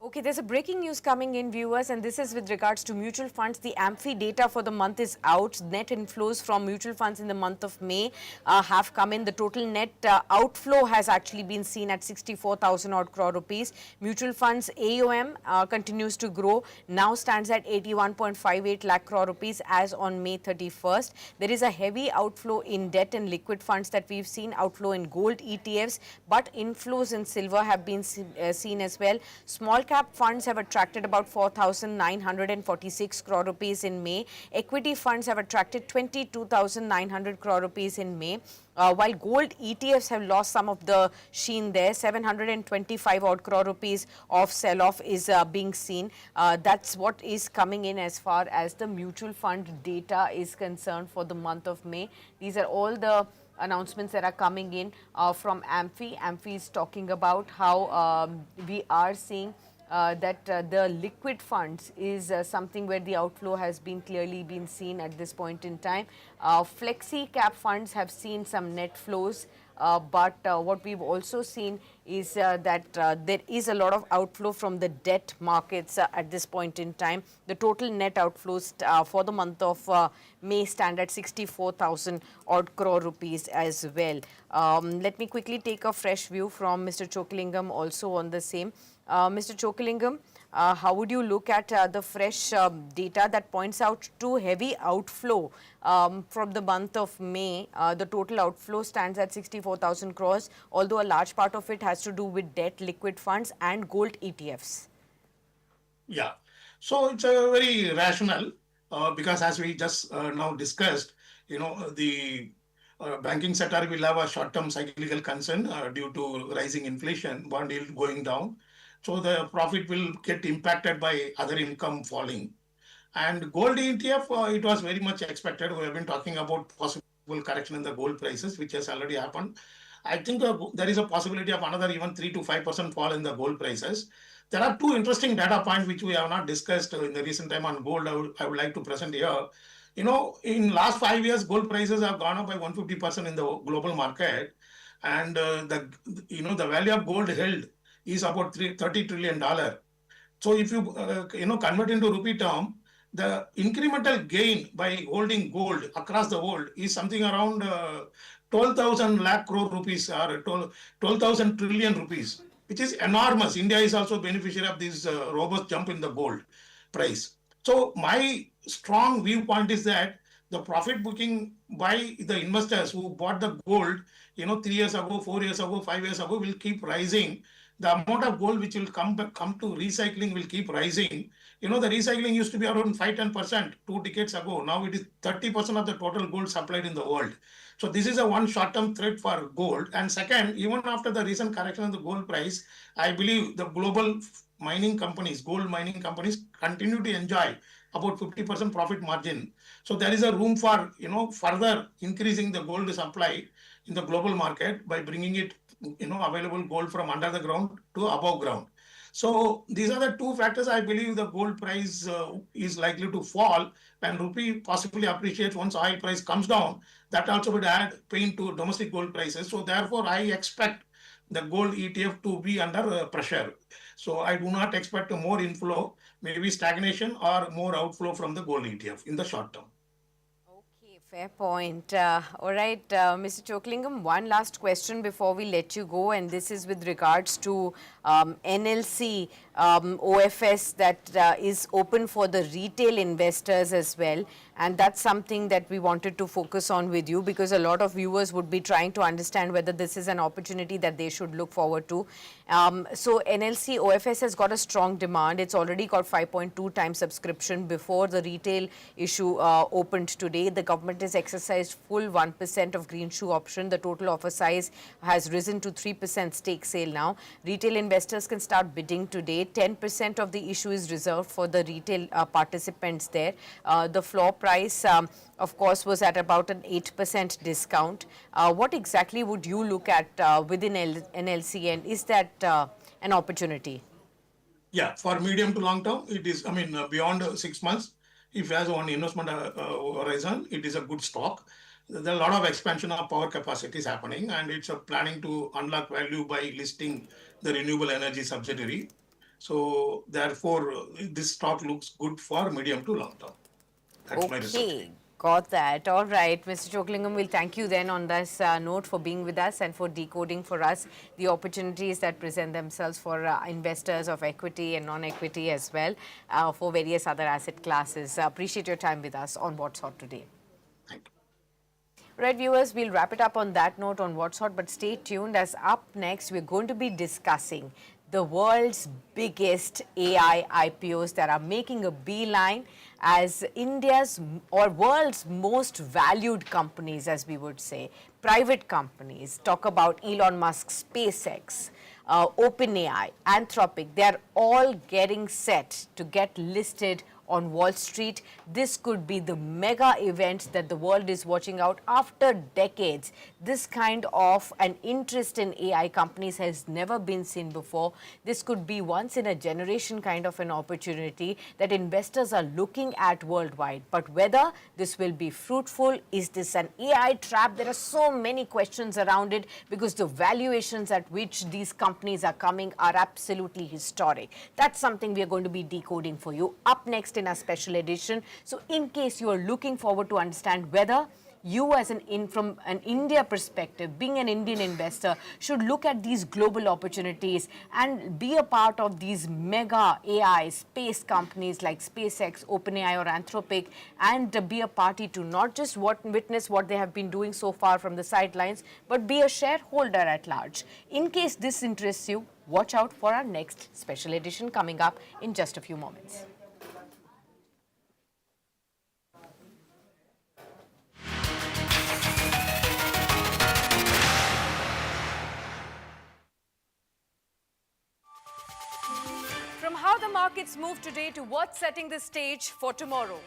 Okay, there's a breaking news coming in, viewers, and this is with regards to mutual funds. The AMFI data for the month is out. Net inflows from mutual funds in the month of May have come in. The total net outflow has actually been seen at 64,000 odd crore rupees. Mutual funds AUM continues to grow, now stands at 81.58 lakh crore rupees as on May 31st. There is a heavy outflow in debt and liquid funds that we've seen, outflow in gold ETFs, but inflows in silver have been seen as well. Small cap funds have attracted about 4,946 crore rupees in May. Equity funds have attracted 22,900 crore rupees in May. While gold ETFs have lost some of the sheen there, 725 odd crore rupees of sell-off is being seen. That's what is coming in as far as the mutual fund data is concerned for the month of May. These are all the announcements that are coming in from AMFI. AMFI is talking about how we are seeing that the liquid funds is something where the outflow has been clearly been seen at this point in time. Flexi cap funds have seen some net flows, but what we've also seen is that there is a lot of outflow from the debt markets at this point in time. The total net outflows for the month of May stand at 64,000 odd crore rupees as well. Let me quickly take a fresh view from Mr. Chokalingam also on the same. Mr. Chokalingam, how would you look at the fresh data that points out to heavy outflow from the month of May? The total outflow stands at 64,000 crores, although a large part of it has to do with debt, liquid funds and gold ETFs. Yeah, so it's a very rational because as we just now discussed, the banking sector will have a short-term cyclical concern due to rising inflation, bond yield going down. So the profit will get impacted by other income falling. And gold ETF, it was very much expected. We have been talking about possible correction in the gold prices, which has already happened. I think there is a possibility of another even 3 to 5% fall in the gold prices. There are two interesting data points which we have not discussed in the recent time on gold. I would like to present here. In last 5 years, gold prices have gone up by 150% in the global market, and the value of gold held is about $30 trillion. So if you convert into rupee term, the incremental gain by holding gold across the world is something around 12,000 lakh crore rupees or 12,000 trillion rupees, which is enormous. India is also beneficiary of this robust jump in the gold price. So my strong viewpoint is that the profit booking by the investors who bought the gold, 3 years ago, 4 years ago, 5 years ago will keep rising. The amount of gold which will come to recycling will keep rising. The recycling used to be around 5-10% 2 decades ago. Now it is 30% of the total gold supplied in the world. So this is a one short-term threat for gold. And second, even after the recent correction in the gold price, I believe the global mining companies, gold mining companies, continue to enjoy about 50% profit margin. So there is a room for further increasing the gold supply in the global market by bringing it available gold from under the ground to above ground. So these are the two factors. I believe the gold price is likely to fall and rupee possibly appreciates once oil price comes down. That also would add pain to domestic gold prices. So therefore, I expect the gold ETF to be under pressure. So I do not expect a more inflow, maybe stagnation or more outflow from the gold ETF in the short term. Fair point. All right, Mr. Chokalingam, one last question before we let you go, and this is with regards to NLC OFS that is open for the retail investors as well. And that's something that we wanted to focus on with you, because a lot of viewers would be trying to understand whether this is an opportunity that they should look forward to. So NLC OFS has got a strong demand. It's already got 5.2 times subscription before the retail issue opened today. The government has exercised full 1% of green shoe option. The total offer size has risen to 3% stake sale now. Retail investors can start bidding today. 10% of the issue is reserved for the retail participants there. The floor price, of course, was at about an 8% discount. What exactly would you look at within NLC, and is that an opportunity? Yeah, for medium to long term, it is, beyond 6 months, if it has one investment horizon, it is a good stock. There are a lot of expansion of power capacities happening, and it's planning to unlock value by listing the renewable energy subsidiary. So therefore, this stock looks good for medium to long term. That's my research. Got that. All right, Mr. Chokalingam, we'll thank you then on this note for being with us and for decoding for us the opportunities that present themselves for investors of equity and non-equity as well, for various other asset classes. Appreciate your time with us on What's Hot today. Right, viewers, we'll wrap it up on that note on What's Hot, but stay tuned, as up next we're going to be discussing the world's biggest AI IPOs that are making a beeline as India's or world's most valued companies, as we would say, private companies. Talk about Elon Musk's SpaceX, OpenAI, Anthropic. They're all getting set to get listed on Wall Street. This could be the mega event that the world is watching out after decades. This kind of an interest in AI companies has never been seen before. This could be once in a generation kind of an opportunity that investors are looking at worldwide. But whether this will be fruitful, is this an AI trap? There are so many questions around it because the valuations at which these companies are coming are absolutely historic. That's something we are going to be decoding for you up next in our special edition. So in case you are looking forward to understand whether you as from an India perspective, being an Indian investor, should look at these global opportunities and be a part of these mega AI space companies like SpaceX, OpenAI or Anthropic, and be a party to not just witness what they have been doing so far from the sidelines, but be a shareholder at large. In case this interests you, watch out for our next special edition coming up in just a few moments. From how the markets move today to what's setting the stage for tomorrow.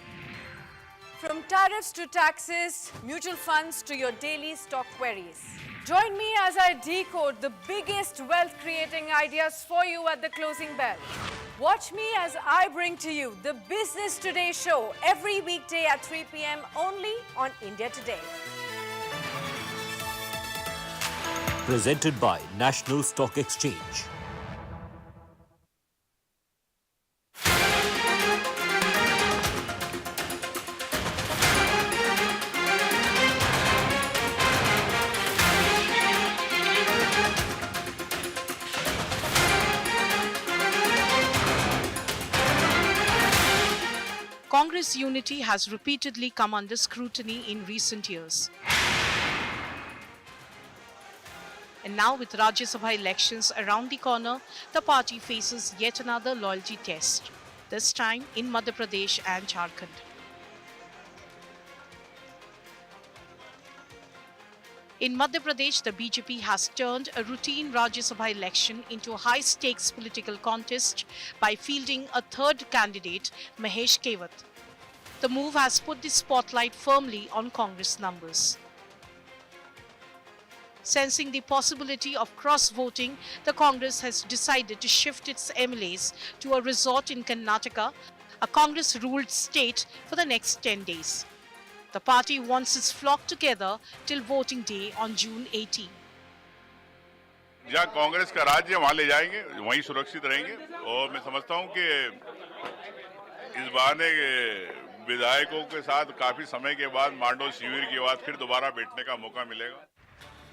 From tariffs to taxes, mutual funds to your daily stock queries. Join me as I decode the biggest wealth-creating ideas for you at the closing bell. Watch me as I bring to you the Business Today show every weekday at 3 p.m. only on India Today. Presented by National Stock Exchange. Congress unity has repeatedly come under scrutiny in recent years. And now with Rajya Sabha elections around the corner, the party faces yet another loyalty test, this time in Madhya Pradesh and Jharkhand. In Madhya Pradesh, the BJP has turned a routine Rajya Sabha election into a high-stakes political contest by fielding a third candidate, Mahesh Kewat. The move has put the spotlight firmly on Congress numbers. Sensing the possibility of cross-voting, the Congress has decided to shift its MLAs to a resort in Karnataka, a Congress-ruled state, for the next 10 days. The party wants its flock together till voting day on June 18. जहाँ कांग्रेस का राज्य वहाँ ले जाएंगे, वहीं सुरक्षित रहेंगे और मैं समझता हूँ कि इस बहाने विधायकों के साथ काफी समय के बाद मांडो शिविर के बाद फिर दोबारा बैठने का मौका मिलेगा.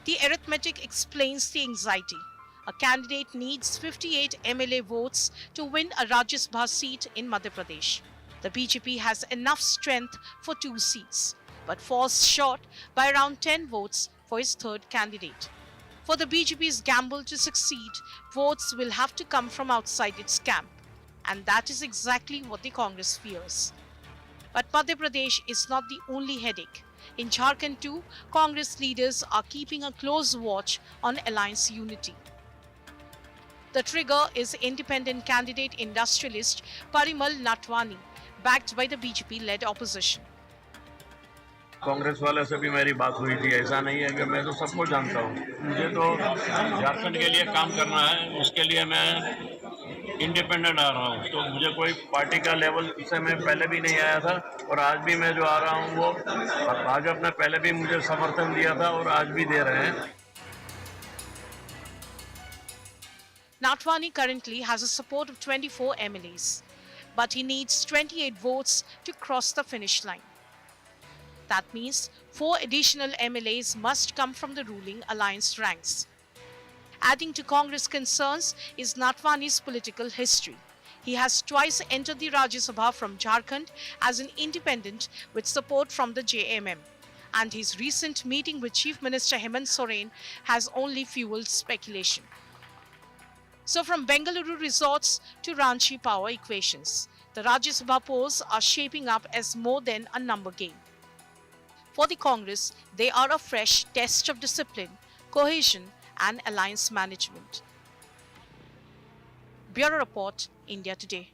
The arithmetic explains the anxiety. A candidate needs 58 MLA votes to win a Rajya Sabha seat in Madhya Pradesh. The BJP has enough strength for 2 seats, but falls short by around 10 votes for its third candidate. For the BJP's gamble to succeed, votes will have to come from outside its camp, and that is exactly what the Congress fears. But Madhya Pradesh is not the only headache. In Jharkhand too, Congress leaders are keeping a close watch on alliance unity. The trigger is independent candidate industrialist Parimal Natwani, backed by the BJP-led opposition. Congress वाले से भी मेरी बात हुई थी. ऐसा नहीं है कि मैं तो सबको जानता हूँ. मुझे तो झारखंड के लिए काम करना है, उसके लिए मैं इंडिपेंडेंट आ रहा हूँ. तो मुझे कोई पार्टी का लेवल से मैं पहले भी नहीं आया था और आज भी मैं जो आ रहा हूँ वो भाजपा ने पहले भी मुझे समर्थन दिया था और आज भी दे रहे हैं. Natwani currently has a support of 24 MLAs, but he needs 28 votes to cross the finish line. That means 4 additional MLAs must come from the ruling alliance ranks. Adding to Congress concerns is Natwani's political history. He has twice entered the Rajya Sabha from Jharkhand as an independent with support from the JMM, and his recent meeting with Chief Minister Hemant Soren has only fueled speculation. So from Bengaluru resorts to Ranchi power equations, the Rajya Sabha polls are shaping up as more than a number game. For the Congress, they are a fresh test of discipline, cohesion and alliance management. Bureau Report, India Today.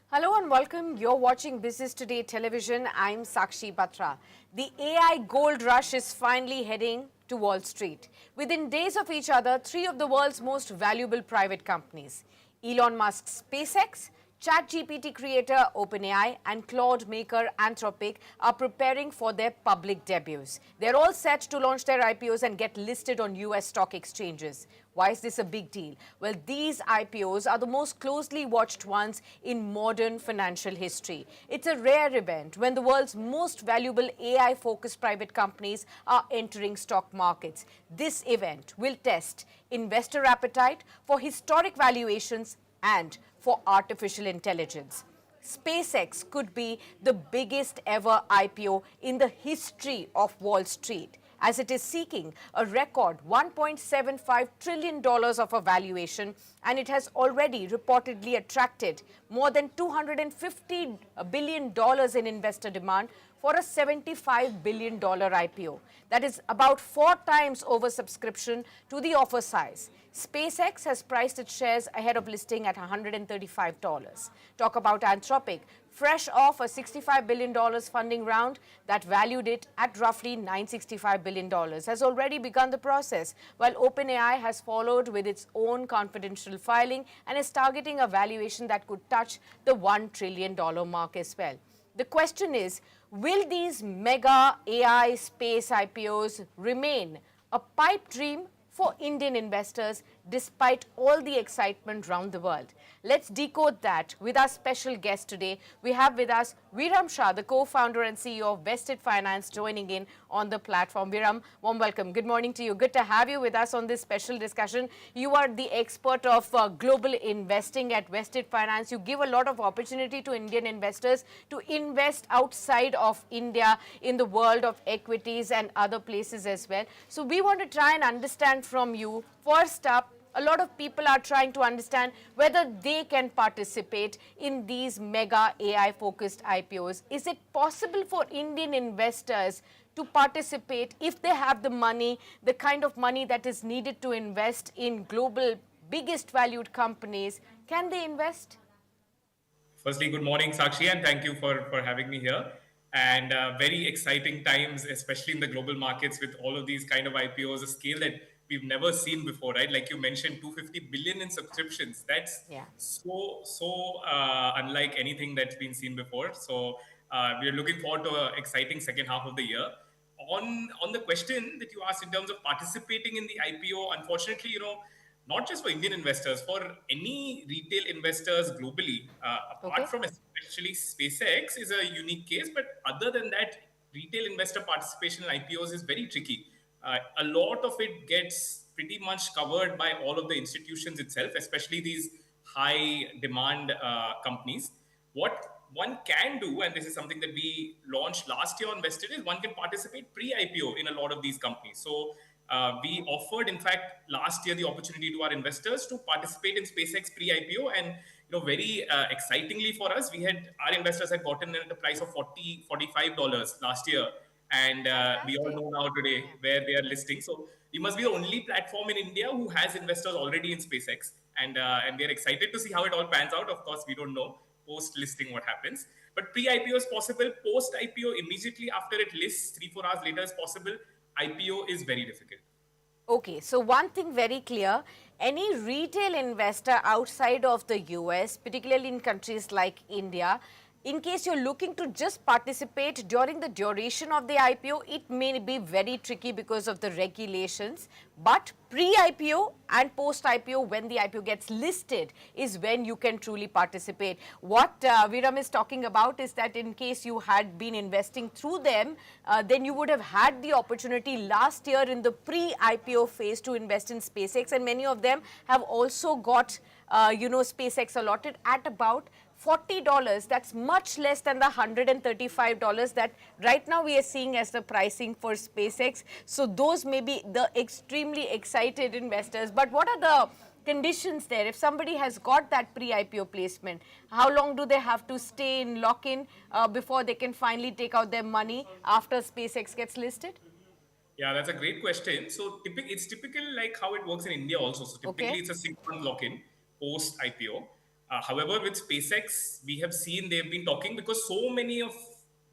Hello and welcome. You're watching Business Today Television. I'm Sakshi Batra. The AI gold rush is finally heading to Wall Street. Within days of each other, three of the world's most valuable private companies, Elon Musk's SpaceX, ChatGPT creator OpenAI and Claude maker Anthropic, are preparing for their public debuts. They're all set to launch their IPOs and get listed on US stock exchanges. Why is this a big deal? Well, these IPOs are the most closely watched ones in modern financial history. It's a rare event when the world's most valuable AI-focused private companies are entering stock markets. This event will test investor appetite for historic valuations and for artificial intelligence. SpaceX could be the biggest ever IPO in the history of Wall Street, as it is seeking a record $1.75 trillion of a valuation, and it has already reportedly attracted more than $250 billion in investor demand for a $75 billion IPO. That is about 4 times oversubscription to the offer size. SpaceX has priced its shares ahead of listing at $135. Talk about Anthropic. Fresh off a $65 billion funding round that valued it at roughly $965 billion, has already begun the process, while OpenAI has followed with its own confidential filing and is targeting a valuation that could touch the $1 trillion mark as well. The question is, will these mega AI space IPOs remain a pipe dream for Indian investors despite all the excitement around the world? Let's decode that with our special guest today. We have with us Viram Shah, the co-founder and CEO of Vested Finance, joining in on the platform. Viram, warm welcome. Good morning to you. Good to have you with us on this special discussion. You are the expert of global investing at Vested Finance. You give a lot of opportunity to Indian investors to invest outside of India in the world of equities and other places as well. So we want to try and understand from you, first up, a lot of people are trying to understand whether they can participate in these mega AI-focused IPOs. Is it possible for Indian investors to participate if they have the money, the kind of money that is needed to invest in global biggest valued companies? Can they invest? Firstly, good morning, Sakshi, and thank you for having me here. And very exciting times, especially in the global markets with all of these kind of IPOs, a scale that we've never seen before, right? Like you mentioned, 250 billion in subscriptions. That's so unlike anything that's been seen before. So we're looking forward to an exciting second half of the year. On the question that you asked in terms of participating in the IPO, unfortunately, not just for Indian investors, for any retail investors globally, apart from especially SpaceX is a unique case, but other than that, retail investor participation in IPOs is very tricky. A lot of it gets pretty much covered by all of the institutions itself, especially these high demand companies. What one can do, and this is something that we launched last year on Vested, is one can participate pre-IPO in a lot of these companies. So we offered, in fact, last year the opportunity to our investors to participate in SpaceX pre-IPO, and very excitingly for us, our investors had gotten in at a price of $45 last year. And we all know now today where they are listing. So we must be the only platform in India who has investors already in SpaceX. And we are excited to see how it all pans out. Of course, we don't know post-listing what happens. But pre-IPO is possible. Post-IPO, immediately after it lists, 3-4 hours later is possible. IPO is very difficult. Okay, so one thing very clear, any retail investor outside of the US, particularly in countries like India, in case you're looking to just participate during the duration of the IPO, it may be very tricky because of the regulations. But pre-IPO and post-IPO, when the IPO gets listed, is when you can truly participate. What Viram is talking about is that in case you had been investing through them, then you would have had the opportunity last year in the pre-IPO phase to invest in SpaceX, and many of them have also got SpaceX allotted at about $40. That's much less than the $135 that right now we are seeing as the pricing for SpaceX. So those may be the extremely excited investors. But what are the conditions there? If somebody has got that pre-IPO placement, how long do they have to stay in lock-in before they can finally take out their money after SpaceX gets listed? Yeah, that's a great question. So it's typical like how it works in India also. So typically it's a 6-month lock-in post IPO. However, with SpaceX, we have seen they've been talking because so many of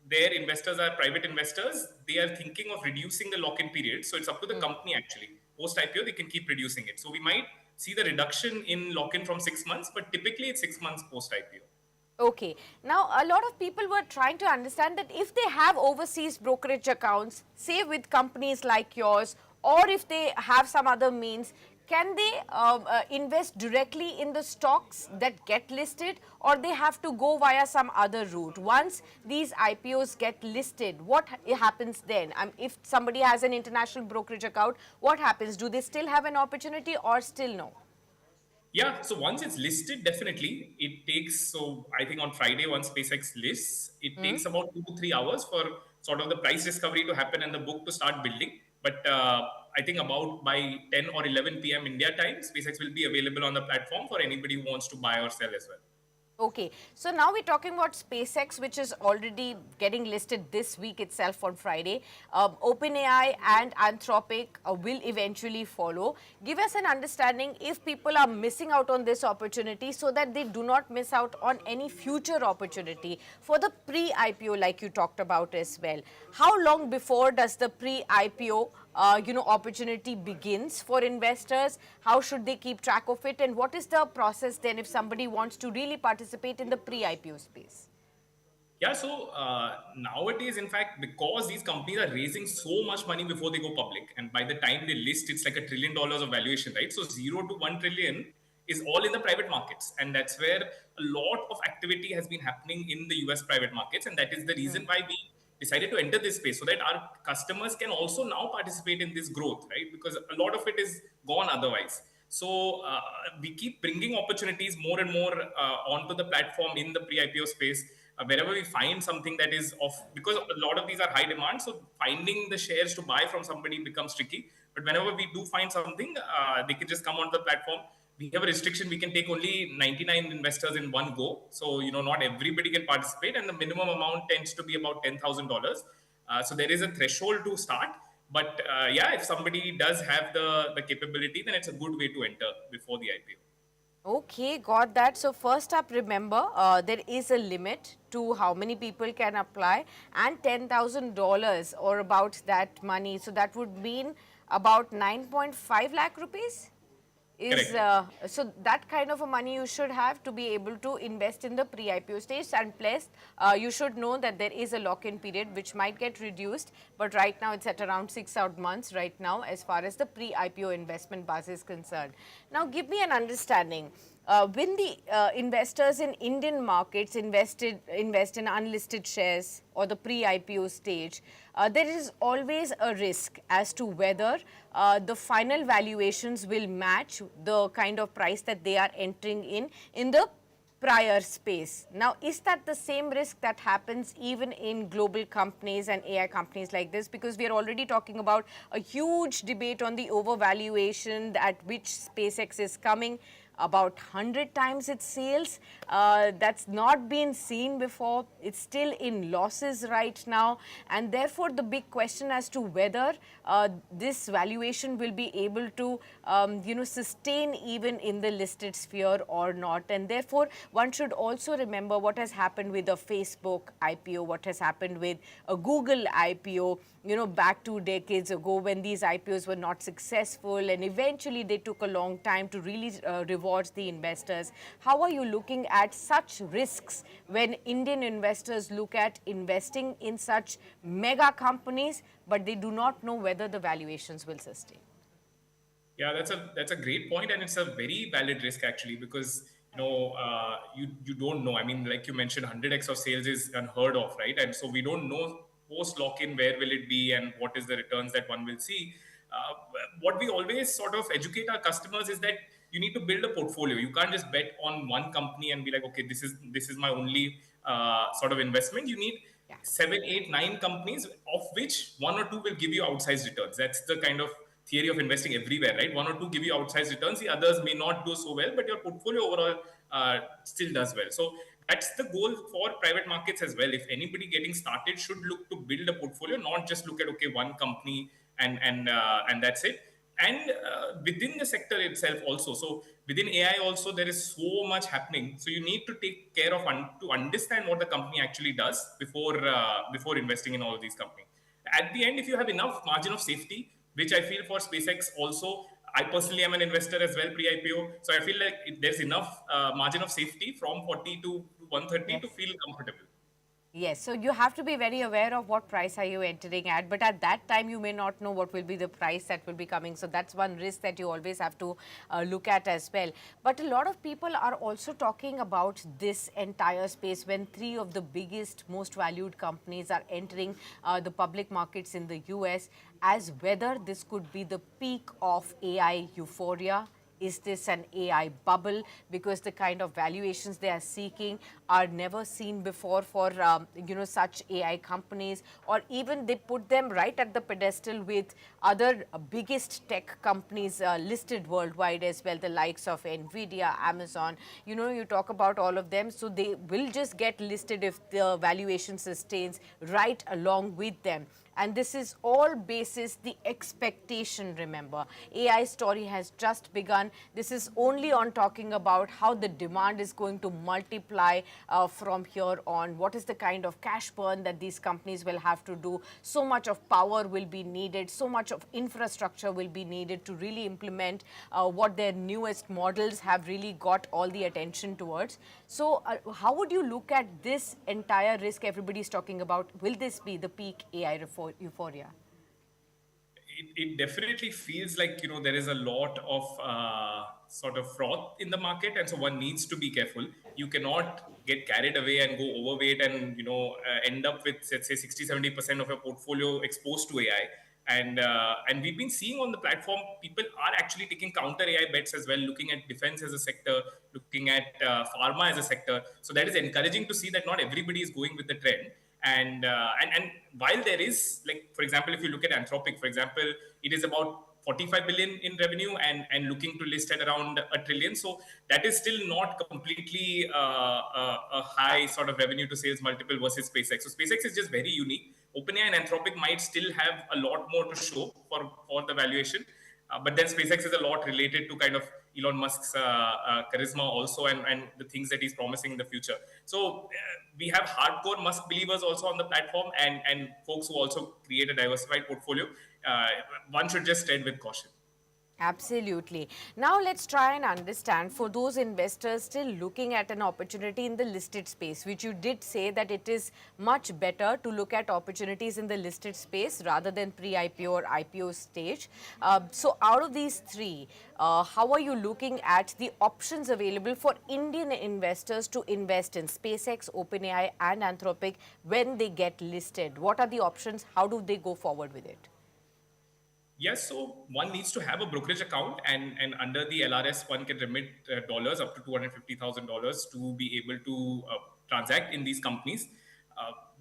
their investors are private investors. They are thinking of reducing the lock-in period. So it's up to the company actually. Post IPO, they can keep reducing it. So we might see the reduction in lock-in from 6 months, but typically it's 6 months post IPO. Okay. Now, a lot of people were trying to understand that if they have overseas brokerage accounts, say with companies like yours, or if they have some other means, can they invest directly in the stocks that get listed, or they have to go via some other route? Once these IPOs get listed, what happens then? If somebody has an international brokerage account, what happens? Do they still have an opportunity or still no? Yeah, so once it's listed, definitely it takes, so I think on Friday, once SpaceX lists, it takes about 2 to 3 hours for sort of the price discovery to happen and the book to start building. But I think about by 10 or 11 p.m. India time, SpaceX will be available on the platform for anybody who wants to buy or sell as well. Okay, so now we're talking about SpaceX, which is already getting listed this week itself on Friday. OpenAI and Anthropic will eventually follow. Give us an understanding if people are missing out on this opportunity so that they do not miss out on any future opportunity for the pre-IPO like you talked about as well. How long before does the pre-IPO opportunity begins for investors? How should they keep track of it? And what is the process then if somebody wants to really participate in the pre-IPO space? Yeah, so nowadays, in fact, because these companies are raising so much money before they go public, and by the time they list, it's like $1 trillion of valuation, right? So 0 to 1 trillion is all in the private markets. And that's where a lot of activity has been happening in the US private markets. And that is the reason why we decided to enter this space, so that our customers can also now participate in this growth, right? Because a lot of it is gone otherwise. So we keep bringing opportunities more and more onto the platform in the pre-IPO space. Wherever we find something that is of, because a lot of these are high demand, so finding the shares to buy from somebody becomes tricky. But whenever we do find something, they can just come onto the platform. We have a restriction, we can take only 99 investors in one go. So, not everybody can participate, and the minimum amount tends to be about $10,000. So there is a threshold to start. But yeah, if somebody does have the capability, then it's a good way to enter before the IPO. Okay, got that. So first up, remember, there is a limit to how many people can apply, and $10,000 or about that money. So that would mean about 9.5 lakh rupees. So that kind of a money you should have to be able to invest in the pre-IPO stage. And plus, you should know that there is a lock-in period which might get reduced, but right now it's at around 6 odd months right now as far as the pre-IPO investment buzz is concerned. Now give me an understanding. When the investors in Indian markets invest in unlisted shares or the pre-IPO stage, there is always a risk as to whether the final valuations will match the kind of price that they are entering in the prior space. Now, is that the same risk that happens even in global companies and AI companies like this? Because we are already talking about a huge debate on the overvaluation at which SpaceX is coming. About 100 times its sales. That's not been seen before. It's still in losses right now, and therefore the big question as to whether this valuation will be able to sustain even in the listed sphere or not. And therefore one should also remember what has happened with a Facebook IPO, what has happened with a Google IPO, back 2 decades ago when these IPOs were not successful, and eventually they took a long time to really revive towards the investors. How are you looking at such risks when Indian investors look at investing in such mega companies, but they do not know whether the valuations will sustain? Yeah, that's a great point, and it's a very valid risk actually, because you don't know. I mean, like you mentioned, 100x of sales is unheard of, right? And so we don't know post lock-in where will it be and what is the returns that one will see. Uh, what we always sort of educate our customers is that you need to build a portfolio. You can't just bet on one company and be like, okay, this is my only sort of investment. You need 7, 8, 9 companies, of which 1 or 2 will give you outsized returns. That's the kind of theory of investing everywhere, right? 1 or 2 give you outsized returns. The others may not do so well, but your portfolio overall still does well. So that's the goal for private markets as well. If anybody getting started should look to build a portfolio, not just look at, okay, one company and that's it. And within the sector itself also, so within AI also there is so much happening, so you need to take care of to understand what the company actually does before investing in all of these companies. At the end, if you have enough margin of safety, which I feel for SpaceX also, I personally am an investor as well pre-IPO, so I feel like there's enough margin of safety from 40 to 130 to feel comfortable. Yes, so you have to be very aware of what price are you entering at, but at that time you may not know what will be the price that will be coming. So that's one risk that you always have to look at as well. But a lot of people are also talking about this entire space when 3 of the biggest, most valued companies are entering the public markets in the US, as whether this could be the peak of AI euphoria. Is this an AI bubble? Because the kind of valuations they are seeking are never seen before for such AI companies, or even they put them right at the pedestal with other biggest tech companies listed worldwide as well, the likes of Nvidia, Amazon. You talk about all of them, so they will just get listed if the valuation sustains right along with them. And this is all basis the expectation, remember. AI story has just begun. This is only on talking about how the demand is going to multiply from here on. What is the kind of cash burn that these companies will have to do? So much of power will be needed. So much of infrastructure will be needed to really implement what their newest models have really got all the attention towards. So how would you look at this entire risk everybody's talking about? Will this be the peak AI euphoria? It definitely feels like, there is a lot of sort of froth in the market, and so one needs to be careful. You cannot get carried away and go overweight and, end up with, let's say, 60-70% of your portfolio exposed to AI. And we've been seeing on the platform, people are actually taking counter AI bets as well, looking at defense as a sector, looking at pharma as a sector. So that is encouraging to see that not everybody is going with the trend. And while there is, like, for example, if you look at Anthropic, for example, it is about 45 billion in revenue and looking to list at around $1 trillion. So that is still not completely a high sort of revenue to sales multiple versus SpaceX. So SpaceX is just very unique. OpenAI and Anthropic might still have a lot more to show for the valuation. But then SpaceX is a lot related to kind of Elon Musk's charisma also, and the things that he's promising in the future. So we have hardcore Musk believers also on the platform, and folks who also create a diversified portfolio. One should just tread with caution. Absolutely. Now let's try and understand, for those investors still looking at an opportunity in the listed space, which you did say that it is much better to look at opportunities in the listed space rather than pre-IPO or IPO stage. So out of these 3, how are you looking at the options available for Indian investors to invest in SpaceX, OpenAI and Anthropic when they get listed? What are the options? How do they go forward with it? Yes, so one needs to have a brokerage account, and under the LRS, one can remit dollars up to $250,000 to be able to transact in these companies.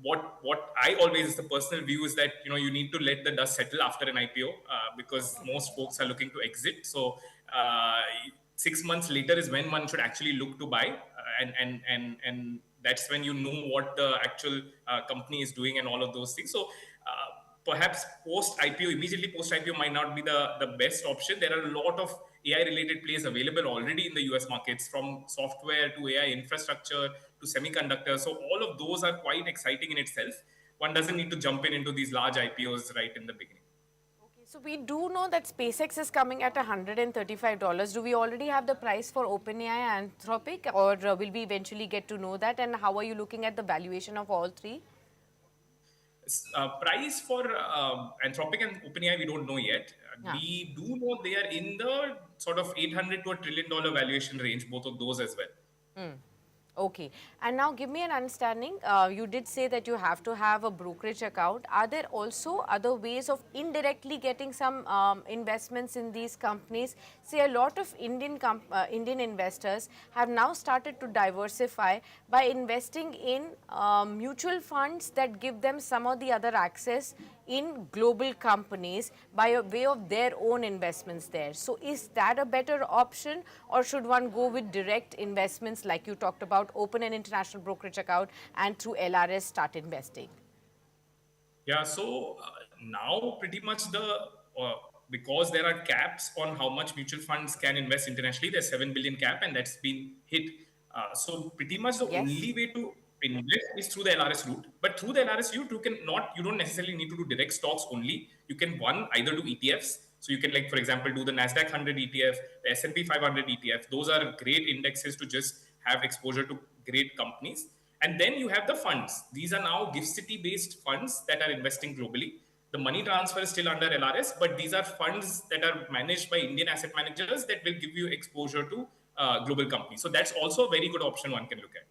What I always, is the personal view, is that you need to let the dust settle after an IPO because most folks are looking to exit. So 6 months later is when one should actually look to buy, and that's when you know what the actual company is doing and all of those things. So perhaps post-IPO, immediately post-IPO might not be the best option. There are a lot of AI-related plays available already in the US markets, from software to AI infrastructure to semiconductors. So all of those are quite exciting in itself. One doesn't need to jump into these large IPOs right in the beginning. So we do know that SpaceX is coming at $135. Do we already have the price for OpenAI and Anthropic, or will we eventually get to know that? And how are you looking at the valuation of all three? Price for Anthropic and OpenAI, we don't know yet. We do know they are in the sort of $800 to $1 trillion valuation range, both of those as well. Okay. And now give me an understanding. You did say that you have to have a brokerage account. Are there also other ways of indirectly getting some investments in these companies? Say a lot of Indian investors have now started to diversify by investing in mutual funds that give them some of the other access in global companies by way of their own investments there. So is that a better option, or should one go with direct investments like you talked about, open an international brokerage account and through LRS start investing? Yeah, so now pretty much because there are caps on how much mutual funds can invest internationally, there's 7 billion cap and that's been hit. So pretty much the only way to invest is through the LRS route. But through the LRS route, you don't necessarily need to do direct stocks only. You can either do ETFs. So you can, like, for example, do the NASDAQ 100 ETF, the S&P 500 ETF. Those are great indexes to just have exposure to great companies. And then you have the funds. These are now GIFT City based funds that are investing globally. The money transfer is still under LRS, but these are funds that are managed by Indian asset managers that will give you exposure to global companies. So that's also a very good option one can look at.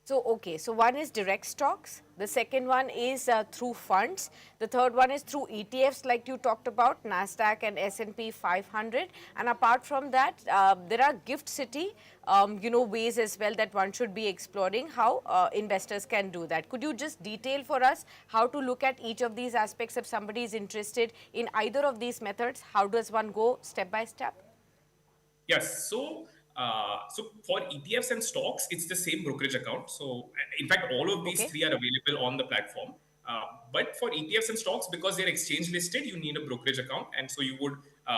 So, okay, so one is direct stocks, the second one is through funds, the third one is through ETFs like you talked about, NASDAQ and S&P 500, and apart from that, there are GIFT City, ways as well that one should be exploring how investors can do that. Could you just detail for us how to look at each of these aspects if somebody is interested in either of these methods? How does one go step by step? Yes, so for ETFs and stocks, it's the same brokerage account. So in fact, all of these three are available on the platform. But for ETFs and stocks, because they're exchange listed, you need a brokerage account. And so you would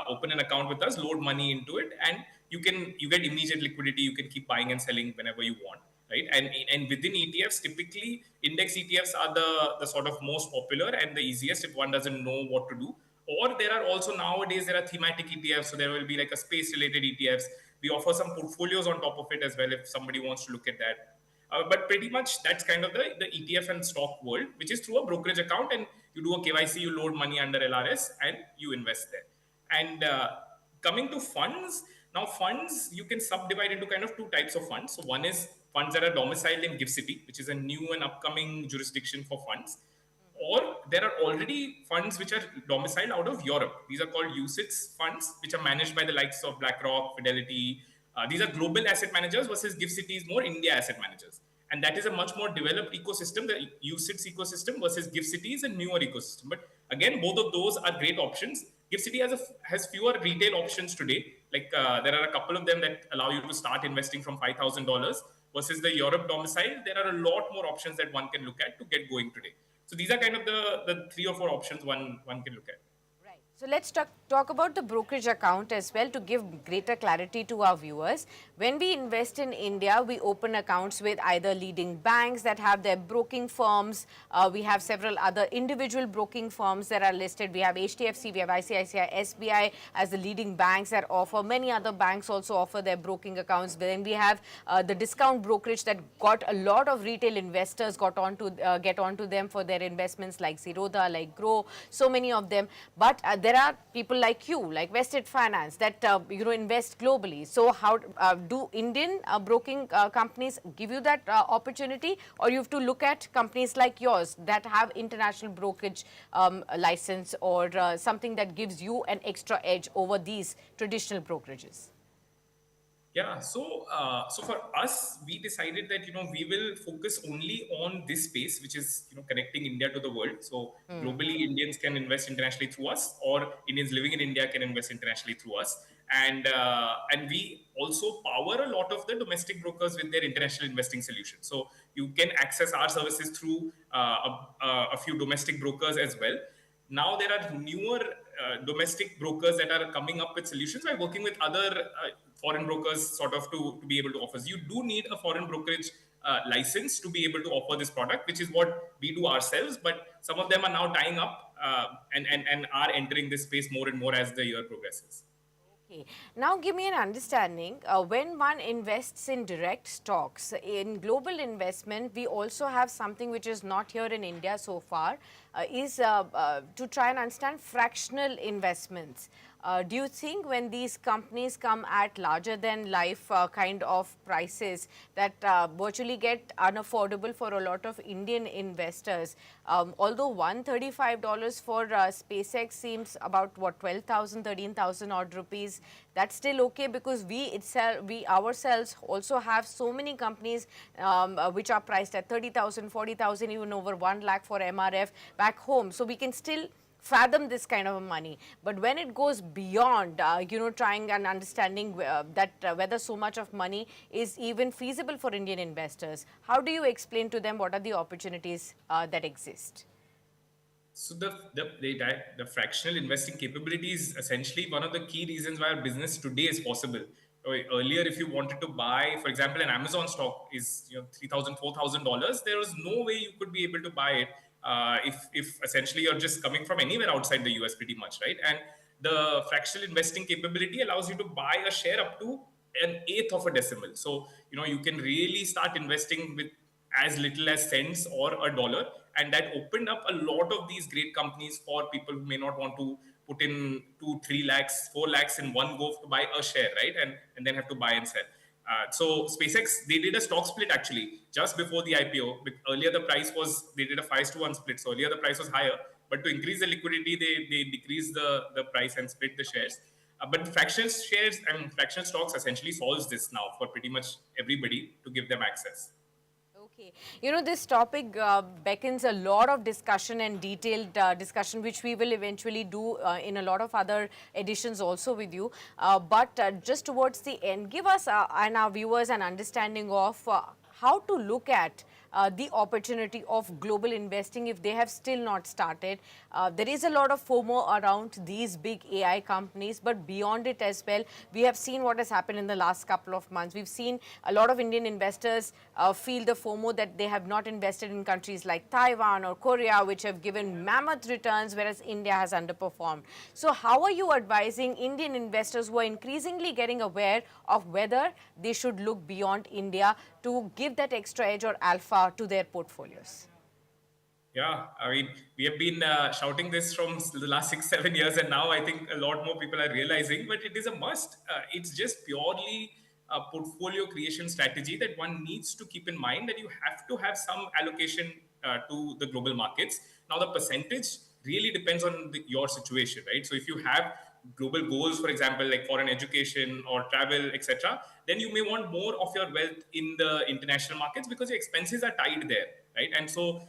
open an account with us, load money into it, and you get immediate liquidity. You can keep buying and selling whenever you want, right? And within ETFs, typically index ETFs are the sort of most popular and the easiest if one doesn't know what to do. Or there are also nowadays, there are thematic ETFs. So there will be like a space related ETFs. We offer some portfolios on top of it as well if somebody wants to look at that. But pretty much that's kind of the ETF and stock world, which is through a brokerage account, and you do a KYC, you load money under LRS and you invest there. And coming to funds, now funds, you can subdivide into kind of two types of funds. So one is funds that are domiciled in GIFT City, which is a new and upcoming jurisdiction for funds. Or there are already funds which are domiciled out of Europe. These are called UCITS funds, which are managed by the likes of BlackRock, Fidelity. These are global asset managers versus GIFT City is more India asset managers. And that is a much more developed ecosystem. The UCITS ecosystem versus GIFT City is a newer ecosystem. But again, both of those are great options. GIFT City has fewer retail options today. Like there are a couple of them that allow you to start investing from $5,000 versus the Europe domicile. There are a lot more options that one can look at to get going today. So these are kind of the 3 or 4 options one can look at. Right. So let's talk about the brokerage account as well to give greater clarity to our viewers. When we invest in India, we open accounts with either leading banks that have their broking firms. We have several other individual broking firms that are listed. We have HDFC, we have ICICI, SBI as the leading banks that offer. Many other banks also offer their broking accounts. Then we have the discount brokerage that got a lot of retail investors get onto them for their investments like Zerodha, like Grow, so many of them. But there are people like you, like Vested Finance, that invest globally. So how do Indian broking companies give you that opportunity, or you have to look at companies like yours that have international brokerage license or something that gives you an extra edge over these traditional brokerages? Yeah, so for us, we decided that we will focus only on this space, which is connecting India to the world. So globally, Indians can invest internationally through us, or Indians living in India can invest internationally through us. And we also power a lot of the domestic brokers with their international investing solutions. So you can access our services through a few domestic brokers as well. Now there are newer domestic brokers that are coming up with solutions by working with other foreign brokers sort of to be able to offer. You do need a foreign brokerage license to be able to offer this product, which is what we do ourselves. But some of them are now tying up and are entering this space more and more as the year progresses. Okay. Now give me an understanding. When one invests in direct stocks, in global investment, we also have something which is not here in India so far, is to try and understand fractional investments. Do you think when these companies come at larger than life kind of prices that virtually get unaffordable for a lot of Indian investors, although $135 for SpaceX seems about what 12,000, 13,000 odd rupees, that's still okay because we ourselves also have so many companies which are priced at 30,000, 40,000, even over 1 lakh for MRF back home. So we can still fathom this kind of money. But when it goes beyond, trying and understanding that whether so much of money is even feasible for Indian investors, how do you explain to them what are the opportunities that exist? So the fractional investing capability is essentially one of the key reasons why our business today is possible. Earlier, if you wanted to buy, for example, an Amazon stock is $3,000, $4,000, there was no way you could be able to buy it if essentially you're just coming from anywhere outside the US pretty much, right? And the fractional investing capability allows you to buy a share up to an eighth of a decimal. So, you can really start investing with as little as cents or a dollar. And that opened up a lot of these great companies for people who may not want to put in 2, 3 lakhs, 4 lakhs in one go to buy a share, right? And then have to buy and sell. So SpaceX, they did a stock split actually just before the IPO. Earlier the price was, they did a 5:1 split. So earlier the price was higher, but to increase the liquidity, they decreased the price and split the shares. But fractional shares and fractional stocks essentially solves this now for pretty much everybody to give them access. Okay. This topic beckons a lot of discussion and detailed discussion, which we will eventually do in a lot of other editions also with you. But just towards the end, give us and our viewers an understanding of how to look at the opportunity of global investing if they have still not started. There is a lot of FOMO around these big AI companies, but beyond it as well, we have seen what has happened in the last couple of months. We've seen a lot of Indian investors feel the FOMO that they have not invested in countries like Taiwan or Korea, which have given mammoth returns, whereas India has underperformed. So how are you advising Indian investors who are increasingly getting aware of whether they should look beyond India to give that extra edge or alpha to their portfolios? Yeah, I mean, we have been shouting this from the last 6-7 years, and now I think a lot more people are realizing, but it is a must. It's just purely a portfolio creation strategy that one needs to keep in mind, that you have to have some allocation to the global markets. Now, the percentage really depends on your situation, right? So if you have global goals, for example, like foreign education or travel, etc., then you may want more of your wealth in the international markets because your expenses are tied there, right? And so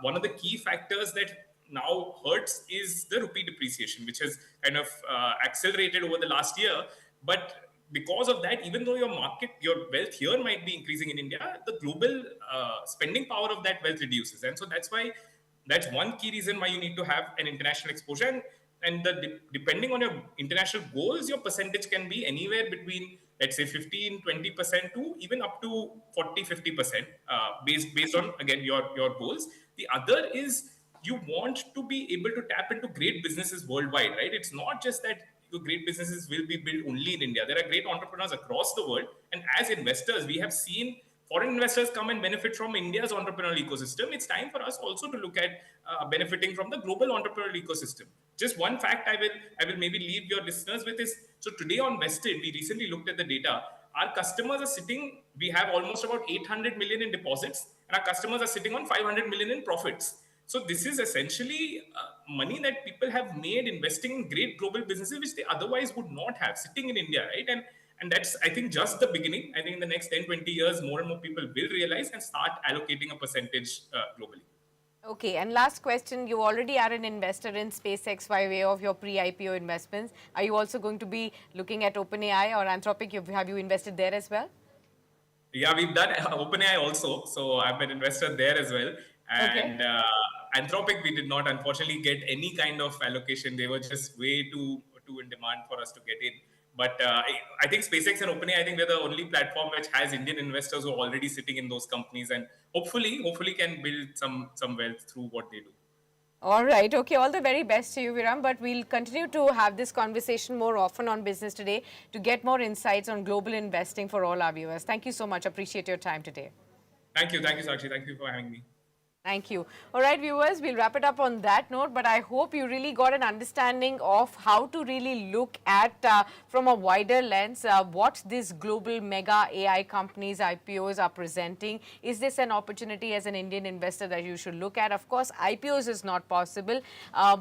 one of the key factors that now hurts is the rupee depreciation, which has kind of accelerated over the last year. But because of that, even though your wealth here might be increasing in India, the global spending power of that wealth reduces. And so that's one key reason why you need to have an international exposure. And depending on your international goals, your percentage can be anywhere between, let's say, 15-20% to even up to 40-50% based on, again, your goals. The other is you want to be able to tap into great businesses worldwide, right? It's not just that your great businesses will be built only in India. There are great entrepreneurs across the world. And as investors, we have seen foreign investors come and benefit from India's entrepreneurial ecosystem. It's time for us also to look at benefiting from the global entrepreneurial ecosystem. Just one fact I will maybe leave your listeners with is, so today on Vested, we recently looked at the data. Our customers are sitting, we have almost about 800 million in deposits, and our customers are sitting on 500 million in profits. So this is essentially money that people have made investing in great global businesses, which they otherwise would not have, sitting in India, right? And that's, I think, just the beginning. I think in the next 10-20 years, more and more people will realize and start allocating a percentage globally. Okay, and last question, you already are an investor in SpaceX by way of your pre-IPO investments. Are you also going to be looking at OpenAI or Anthropic? Have you invested there as well? Yeah, we've done OpenAI also. So I'm an investor there as well. And Anthropic, we did not unfortunately get any kind of allocation. They were just way too in demand for us to get in. But I think SpaceX and OpenAI, I think we're the only platform which has Indian investors who are already sitting in those companies and hopefully can build some wealth through what they do. All right. Okay. All the very best to you, Viram. But we'll continue to have this conversation more often on Business Today to get more insights on global investing for all our viewers. Thank you so much. Appreciate your time today. Thank you, Sakshi. Thank you for having me. Thank you. All right, viewers, we'll wrap it up on that note, but I hope you really got an understanding of how to really look at, from a wider lens, what these global mega AI companies, IPOs are presenting. Is this an opportunity as an Indian investor that you should look at? Of course, IPOs is not possible.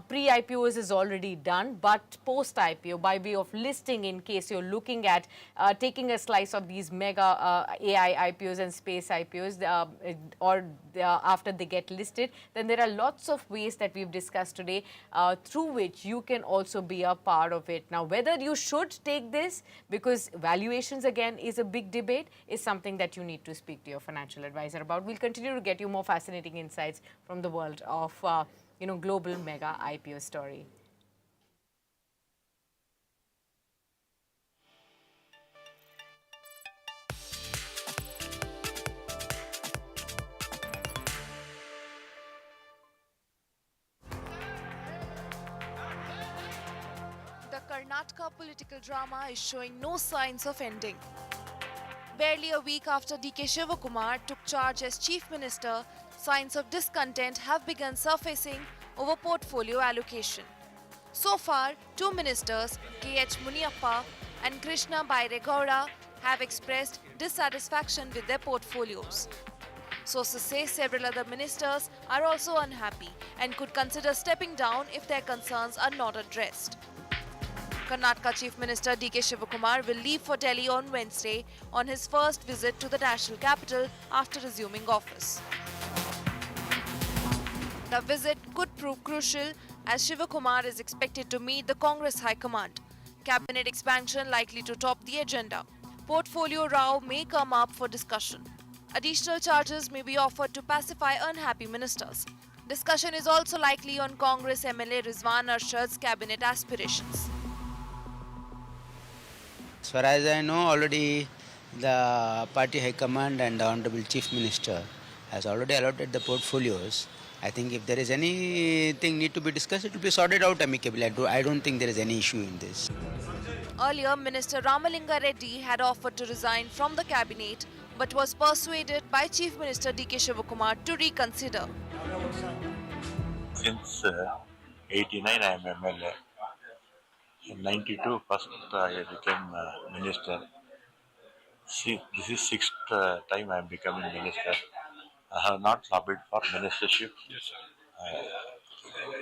Pre-IPOs is already done, but post-IPO, by way of listing, in case you're looking at taking a slice of these mega AI IPOs and space IPOs, after they get listed, then there are lots of ways that we've discussed today through which you can also be a part of it. Now, whether you should take this, because valuations again is a big debate, is something that you need to speak to your financial advisor about. We'll continue to get you more fascinating insights from the world of global mega IPO story. The Karnataka political drama is showing no signs of ending. Barely a week after DK Shivakumar took charge as Chief Minister, signs of discontent have begun surfacing over portfolio allocation. So far, two ministers, K.H. Muniappa and Krishna Bairegowda, have expressed dissatisfaction with their portfolios. Sources say several other ministers are also unhappy and could consider stepping down if their concerns are not addressed. Karnataka Chief Minister DK Shivakumar will leave for Delhi on Wednesday on his first visit to the national capital after resuming office. The visit could prove crucial as Shivakumar is expected to meet the Congress High Command. Cabinet expansion likely to top the agenda. Portfolio row may come up for discussion. Additional charges may be offered to pacify unhappy ministers. Discussion is also likely on Congress MLA Rizwan Arshad's cabinet aspirations. As far as I know, already the party high command and the Honorable Chief Minister has already allotted the portfolios. I think if there is anything need to be discussed, it will be sorted out amicably. I don't think there is any issue in this. Earlier, Minister Ramalinga Reddy had offered to resign from the cabinet but was persuaded by Chief Minister DK Shivakumar to reconsider. Since 89 I am MLA. In 92 first I became minister. See, this is sixth time I am becoming minister. I have not lobbied for ministership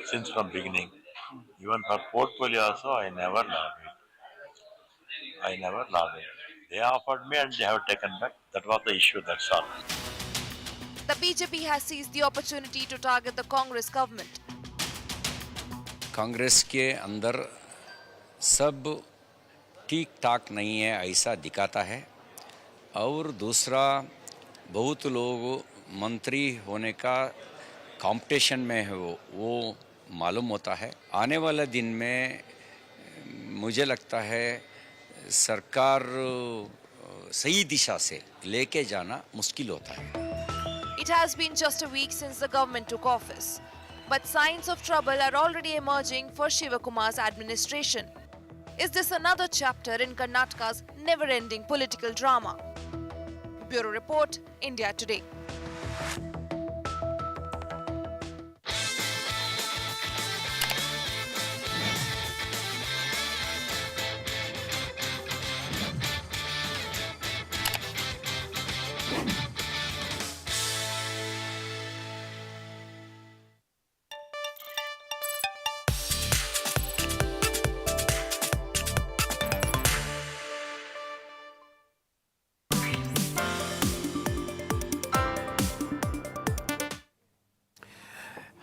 since from beginning. Even for portfolio also I never lobbied. They offered me and they have taken back. That was the issue, that's all. The BJP has seized the opportunity to target the Congress government. Congress के अंदर सब ठीक ठाक नहीं है ऐसा दिखाता है और दूसरा बहुत लोग मंत्री होने का कंपटीशन में है वो मालूम होता है आने वाले दिन में मुझे लगता है सरकार सही दिशा से लेके जाना मुश्किल होता है It has been just a week since the government took office, but signs of trouble are already emerging for Shivakumar's administration. Is this another chapter in Karnataka's never-ending political drama? Bureau Report, India Today.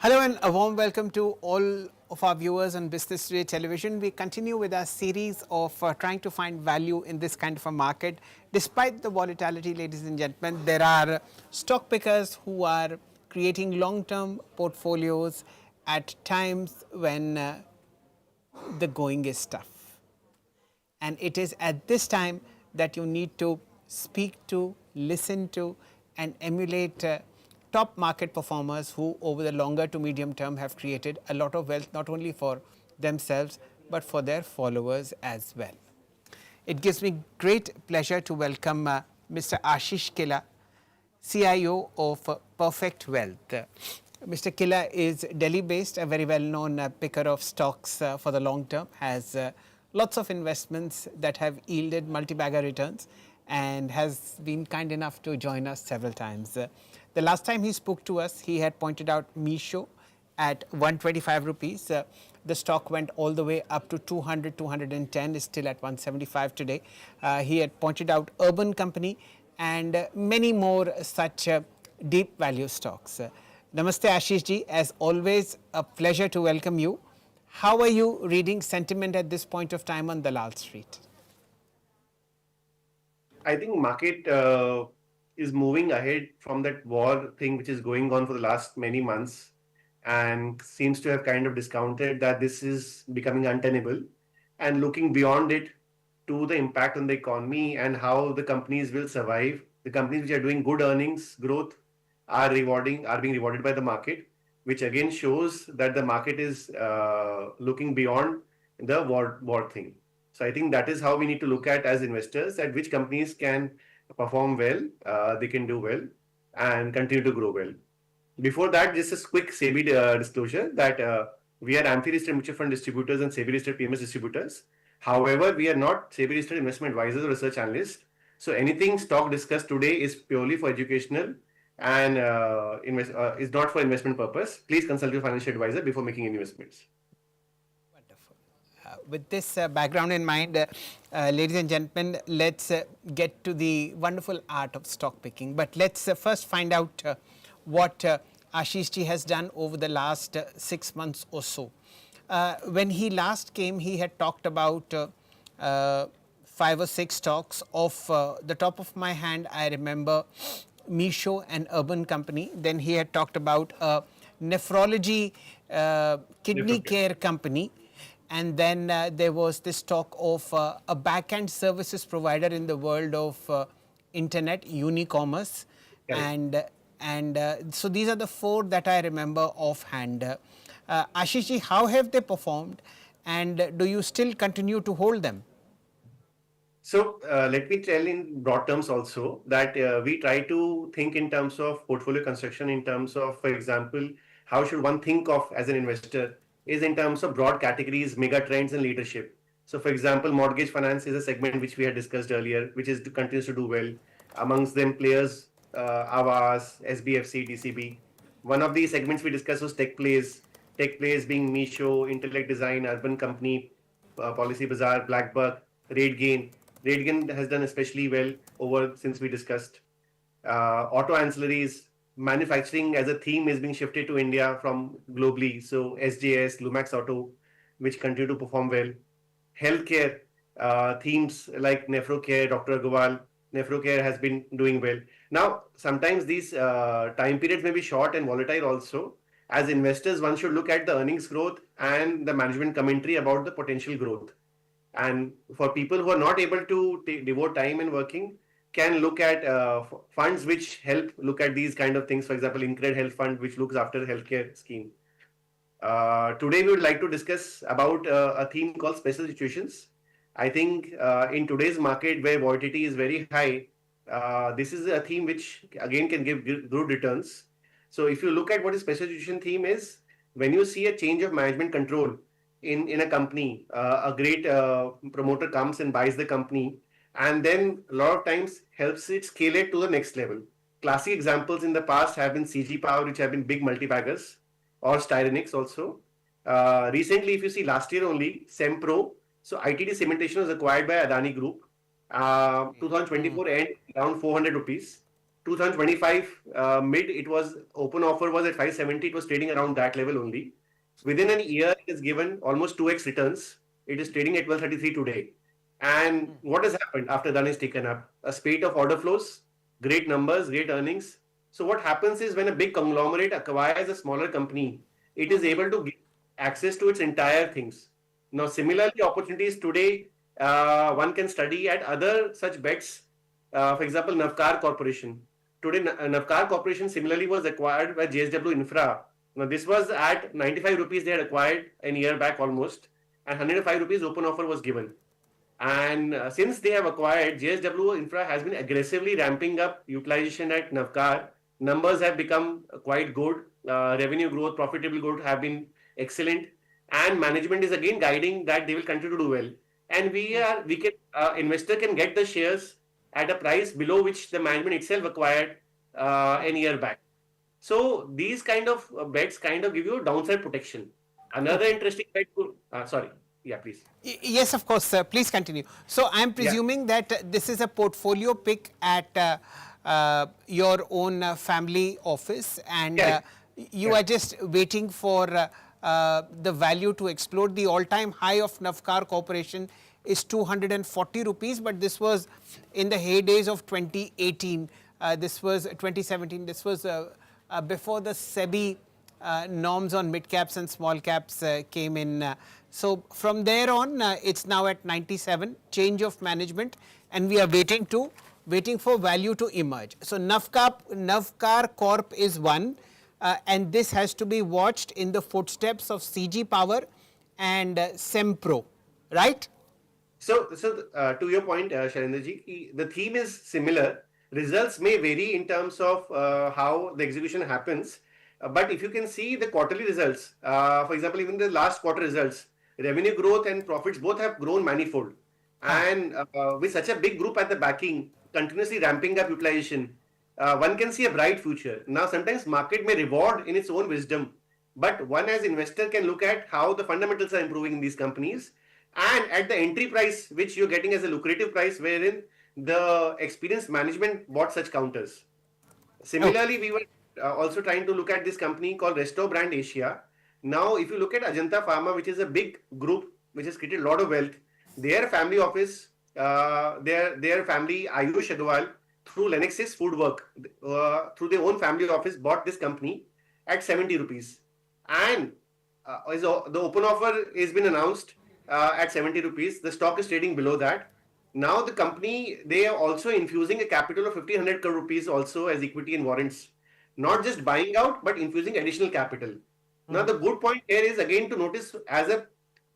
Hello and a warm welcome to all of our viewers on Business Today Television. We continue with our series of trying to find value in this kind of a market. Despite the volatility, ladies and gentlemen, there are stock pickers who are creating long-term portfolios at times when the going is tough. And it is at this time that you need to speak to, listen to and emulate top market performers who over the longer to medium term have created a lot of wealth not only for themselves but for their followers as well. It gives me great pleasure to welcome Mr. Ashish Killa, CIO of Perfect Wealth. Mr. Killa is Delhi-based, a very well-known picker of stocks for the long term, has lots of investments that have yielded multi-bagger returns and has been kind enough to join us several times. The last time he spoke to us, he had pointed out Meesho at 125 rupees. The stock went all the way up to 200, 210, is still at 175 today. He had pointed out Urban Company and many more such deep value stocks. Namaste Ashish ji, as always a pleasure to welcome you. How are you reading sentiment at this point of time on Dalal Street? I think market is moving ahead from that war thing which is going on for the last many months, and seems to have kind of discounted that this is becoming untenable, and looking beyond it to the impact on the economy and how the companies will survive. The companies which are doing good earnings growth are being rewarded by the market, which again shows that the market is looking beyond the war thing. So I think that is how we need to look at as investors, at which companies can perform well, they can do well and continue to grow well. Before that, just a quick SEBI disclosure that we are AMFI-listed mutual fund distributors and SEBI-listed PMS distributors. However, we are not SEBI-listed investment advisors or research analysts. So anything stock discussed today is purely for educational and is not for investment purpose. Please consult your financial advisor before making any investments. With this background in mind, ladies and gentlemen, let's get to the wonderful art of stock picking. But let's first find out what Ashish ji has done over the last 6 months or so. When he last came, he had talked about 5 or 6 stocks. Off the top of my hand, I remember Meesho and Urban Company. Then he had talked about a nephrology kidney care company. And then there was this talk of a back-end services provider in the world of internet, Unicommerce. And so these are the 4 that I remember offhand. Ashish ji, how have they performed, and do you still continue to hold them? So let me tell in broad terms also that we try to think in terms of portfolio construction, in terms of, for example, how should one think of as an investor is in terms of broad categories, mega trends and leadership. So for example, mortgage finance is a segment which we had discussed earlier, which continues to do well. Amongst them players, Aavas, SBFC, DCB. One of these segments we discussed was tech plays being Meesho, Intellect Design, Urban Company, Policy Bazaar, Blackbuck, RateGain. RateGain has done especially well since we discussed. Auto ancillaries, manufacturing as a theme is being shifted to India from globally. So SJS, Lumax Auto, which continue to perform well. Healthcare themes like Nephrocare, Dr. Agarwal, Nephrocare has been doing well. Now, sometimes these time periods may be short and volatile also. As investors, one should look at the earnings growth and the management commentary about the potential growth. And for people who are not able to devote time in working, can look at funds which help look at these kind of things. For example, Incred Health Fund, which looks after the healthcare scheme. Today, we would like to discuss about a theme called special situations. I think in today's market where volatility is very high, this is a theme which again can give good returns. So if you look at what a special situation theme is, when you see a change of management control in a company, a great promoter comes and buys the company, and then a lot of times helps it scale it to the next level. Classic examples in the past have been CG Power, which have been big multi-baggers, or Styrenix also. Recently, if you see last year only, Sempro, so ITD Cementation was acquired by Adani Group. 2024 end around 400 rupees. 2025 mid, it was open offer was at 570. It was trading around that level only. Within a year, it has given almost 2x returns. It is trading at 1233 today. And what has happened after Adani is taken up? A spate of order flows, great numbers, great earnings. So what happens is when a big conglomerate acquires a smaller company, it is able to get access to its entire things. Now, similarly, opportunities today, one can study at other such bets. For example, Navkar Corporation. Today, Navkar Corporation similarly was acquired by JSW Infra. Now, this was at 95 rupees they had acquired a year back almost, and 105 rupees open offer was given. And since they have acquired, JSW Infra has been aggressively ramping up utilization at Navkar. Numbers have become quite good. Revenue growth, profitable growth have been excellent. And management is again guiding that they will continue to do well. And investor can get the shares at a price below which the management itself acquired a year back. So these kind of bets kind of give you downside protection. Another interesting bet. Sorry. Yeah, please. Yes, of course, sir. Please continue. So I am presuming that this is a portfolio pick at your own family office, and you are just waiting for the value to explode. The all-time high of Navkar Corporation is 240 rupees, but this was in the heydays of 2018. This was 2017. This was before the SEBI norms on mid caps and small caps came in. So from there on, it's now at 97, change of management, and we are waiting for value to emerge. So Navkar Corp is one, and this has to be watched in the footsteps of CG Power and Sempro, right? So to your point, Shailendraji, the theme is similar. Results may vary in terms of how the execution happens. But if you can see the quarterly results, for example, even the last quarter results, revenue growth and profits both have grown manifold. And with such a big group at the backing, continuously ramping up utilization, one can see a bright future. Now, sometimes market may reward in its own wisdom, but one as investor can look at how the fundamentals are improving in these companies, and at the entry price, which you're getting as a lucrative price, wherein the experienced management bought such counters. Similarly, we were also trying to look at this company called Resto Brand Asia. Now, if you look at Ajanta Pharma, which is a big group which has created a lot of wealth, their family office, their family Ayush Agarwal through Lennox's Foodwork, through their own family office, bought this company at 70 rupees. And the open offer has been announced at 70 rupees. The stock is trading below that. Now the company, they are also infusing a capital of 1,500 crore rupees also as equity and warrants. Not just buying out, but infusing additional capital. Now the good point here is again to notice as a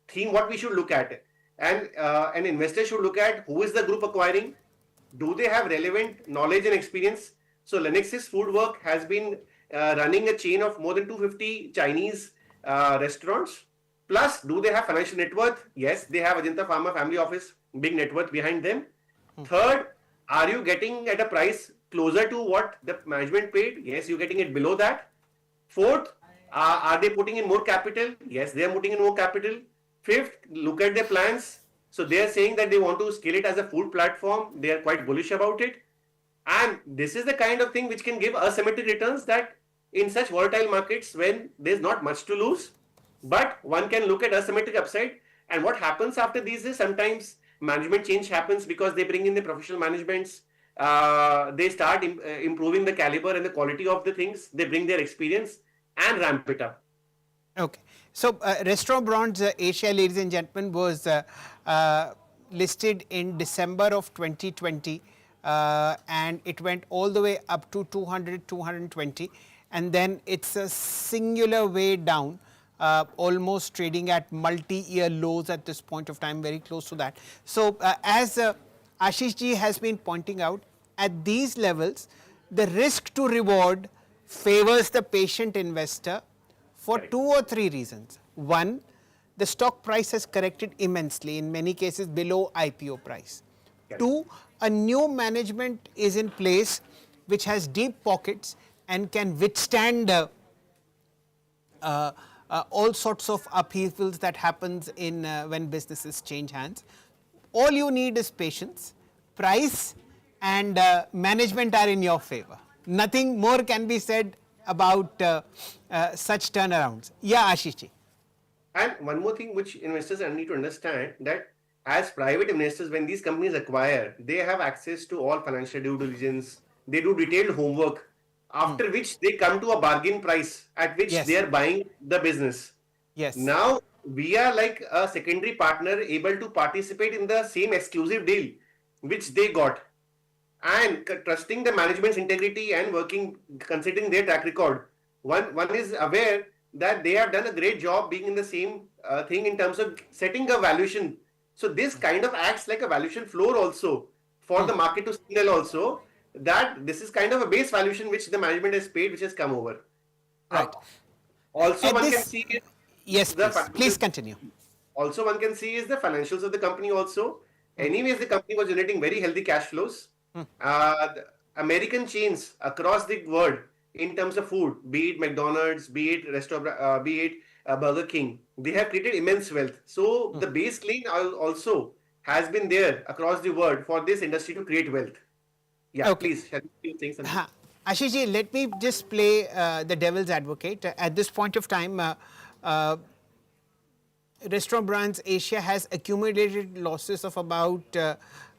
theme what we should look at. And an investor should look at who is the group acquiring, do they have relevant knowledge and experience. So Lennox's Foodwork has been running a chain of more than 250 Chinese restaurants. Plus, do they have financial net worth? Yes, they have Ajanta Pharma family office, big net worth behind them. Third, are you getting at a price closer to what the management paid? Yes, you're getting it below that. Fourth, are they putting in more capital? Yes, they are putting in more capital. Fifth, look at their plans. So they are saying that they want to scale it as a food platform. They are quite bullish about it. And this is the kind of thing which can give asymmetric returns that in such volatile markets when there's not much to lose, but one can look at asymmetric upside. And what happens after these is sometimes management change happens because they bring in the professional managements. They start improving the caliber and the quality of the things. They bring their experience and ramp it up. Okay. So Restaurant Brands Asia, ladies and gentlemen, was listed in December of 2020 and it went all the way up to 200, 220, and then it's a singular way down, almost trading at multi-year lows at this point of time, very close to that. So as Ashish ji has been pointing out, at these levels, the risk to reward favors the patient investor for 2 or 3 reasons. One, the stock price has corrected immensely, in many cases below IPO price. 2, a new management is in place which has deep pockets and can withstand all sorts of upheavals that happens in when businesses change hands. All you need is patience, price and management are in your favor. Nothing more can be said about such turnarounds. Yeah, Ashish ji. And one more thing which investors need to understand, that as private investors, when these companies acquire, they have access to all financial due diligence. They do detailed homework, after which they come to a bargain price at which they are buying the business. Yes. Now we are like a secondary partner able to participate in the same exclusive deal which they got. and trusting the management's integrity and working, considering their track record, one is aware that they have done a great job being in the same thing in terms of setting a valuation. So this kind of acts like a valuation floor also for the market to signal also that this is kind of a base valuation which the management has paid, which has come over. Right. Also, At one this- can see is Yes, the please continue. Also, one can see is the financials of the company also. Anyways, the company was generating very healthy cash flows. The American chains across the world in terms of food, be it McDonald's, be it restaurant, be it Burger King, they have created immense wealth. So the base clean also has been there across the world for this industry to create wealth. Yeah, please, shall you think something? Ashish ji, let me just play the devil's advocate. At this point of time, Restaurant Brands Asia has accumulated losses of about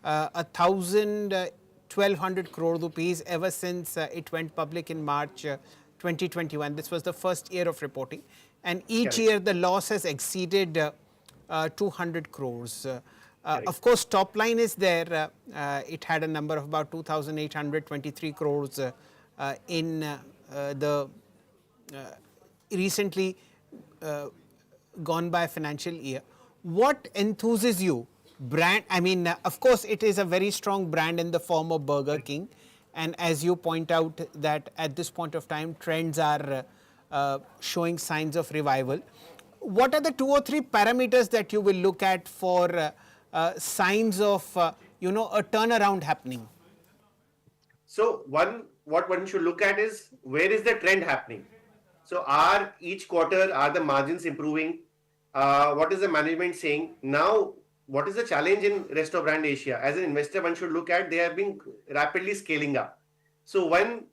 1,200 crore rupees ever since it went public in March 2021. This was the first year of reporting. And each year the loss has exceeded 200 crores. Of course, top line is there. It had a number of about 2,823 crores in the recently gone by financial year. What enthuses you? Brand, I mean, of course, it is a very strong brand in the form of Burger King. And as you point out that at this point of time, trends are showing signs of revival. What are the 2 or 3 parameters that you will look at for signs of, a turnaround happening? So what one should look at is where is the trend happening? So each quarter, are the margins improving? What is the management saying? Now, what is the challenge in Rest of Brand Asia? As an investor, one should look at they have been rapidly scaling up. So when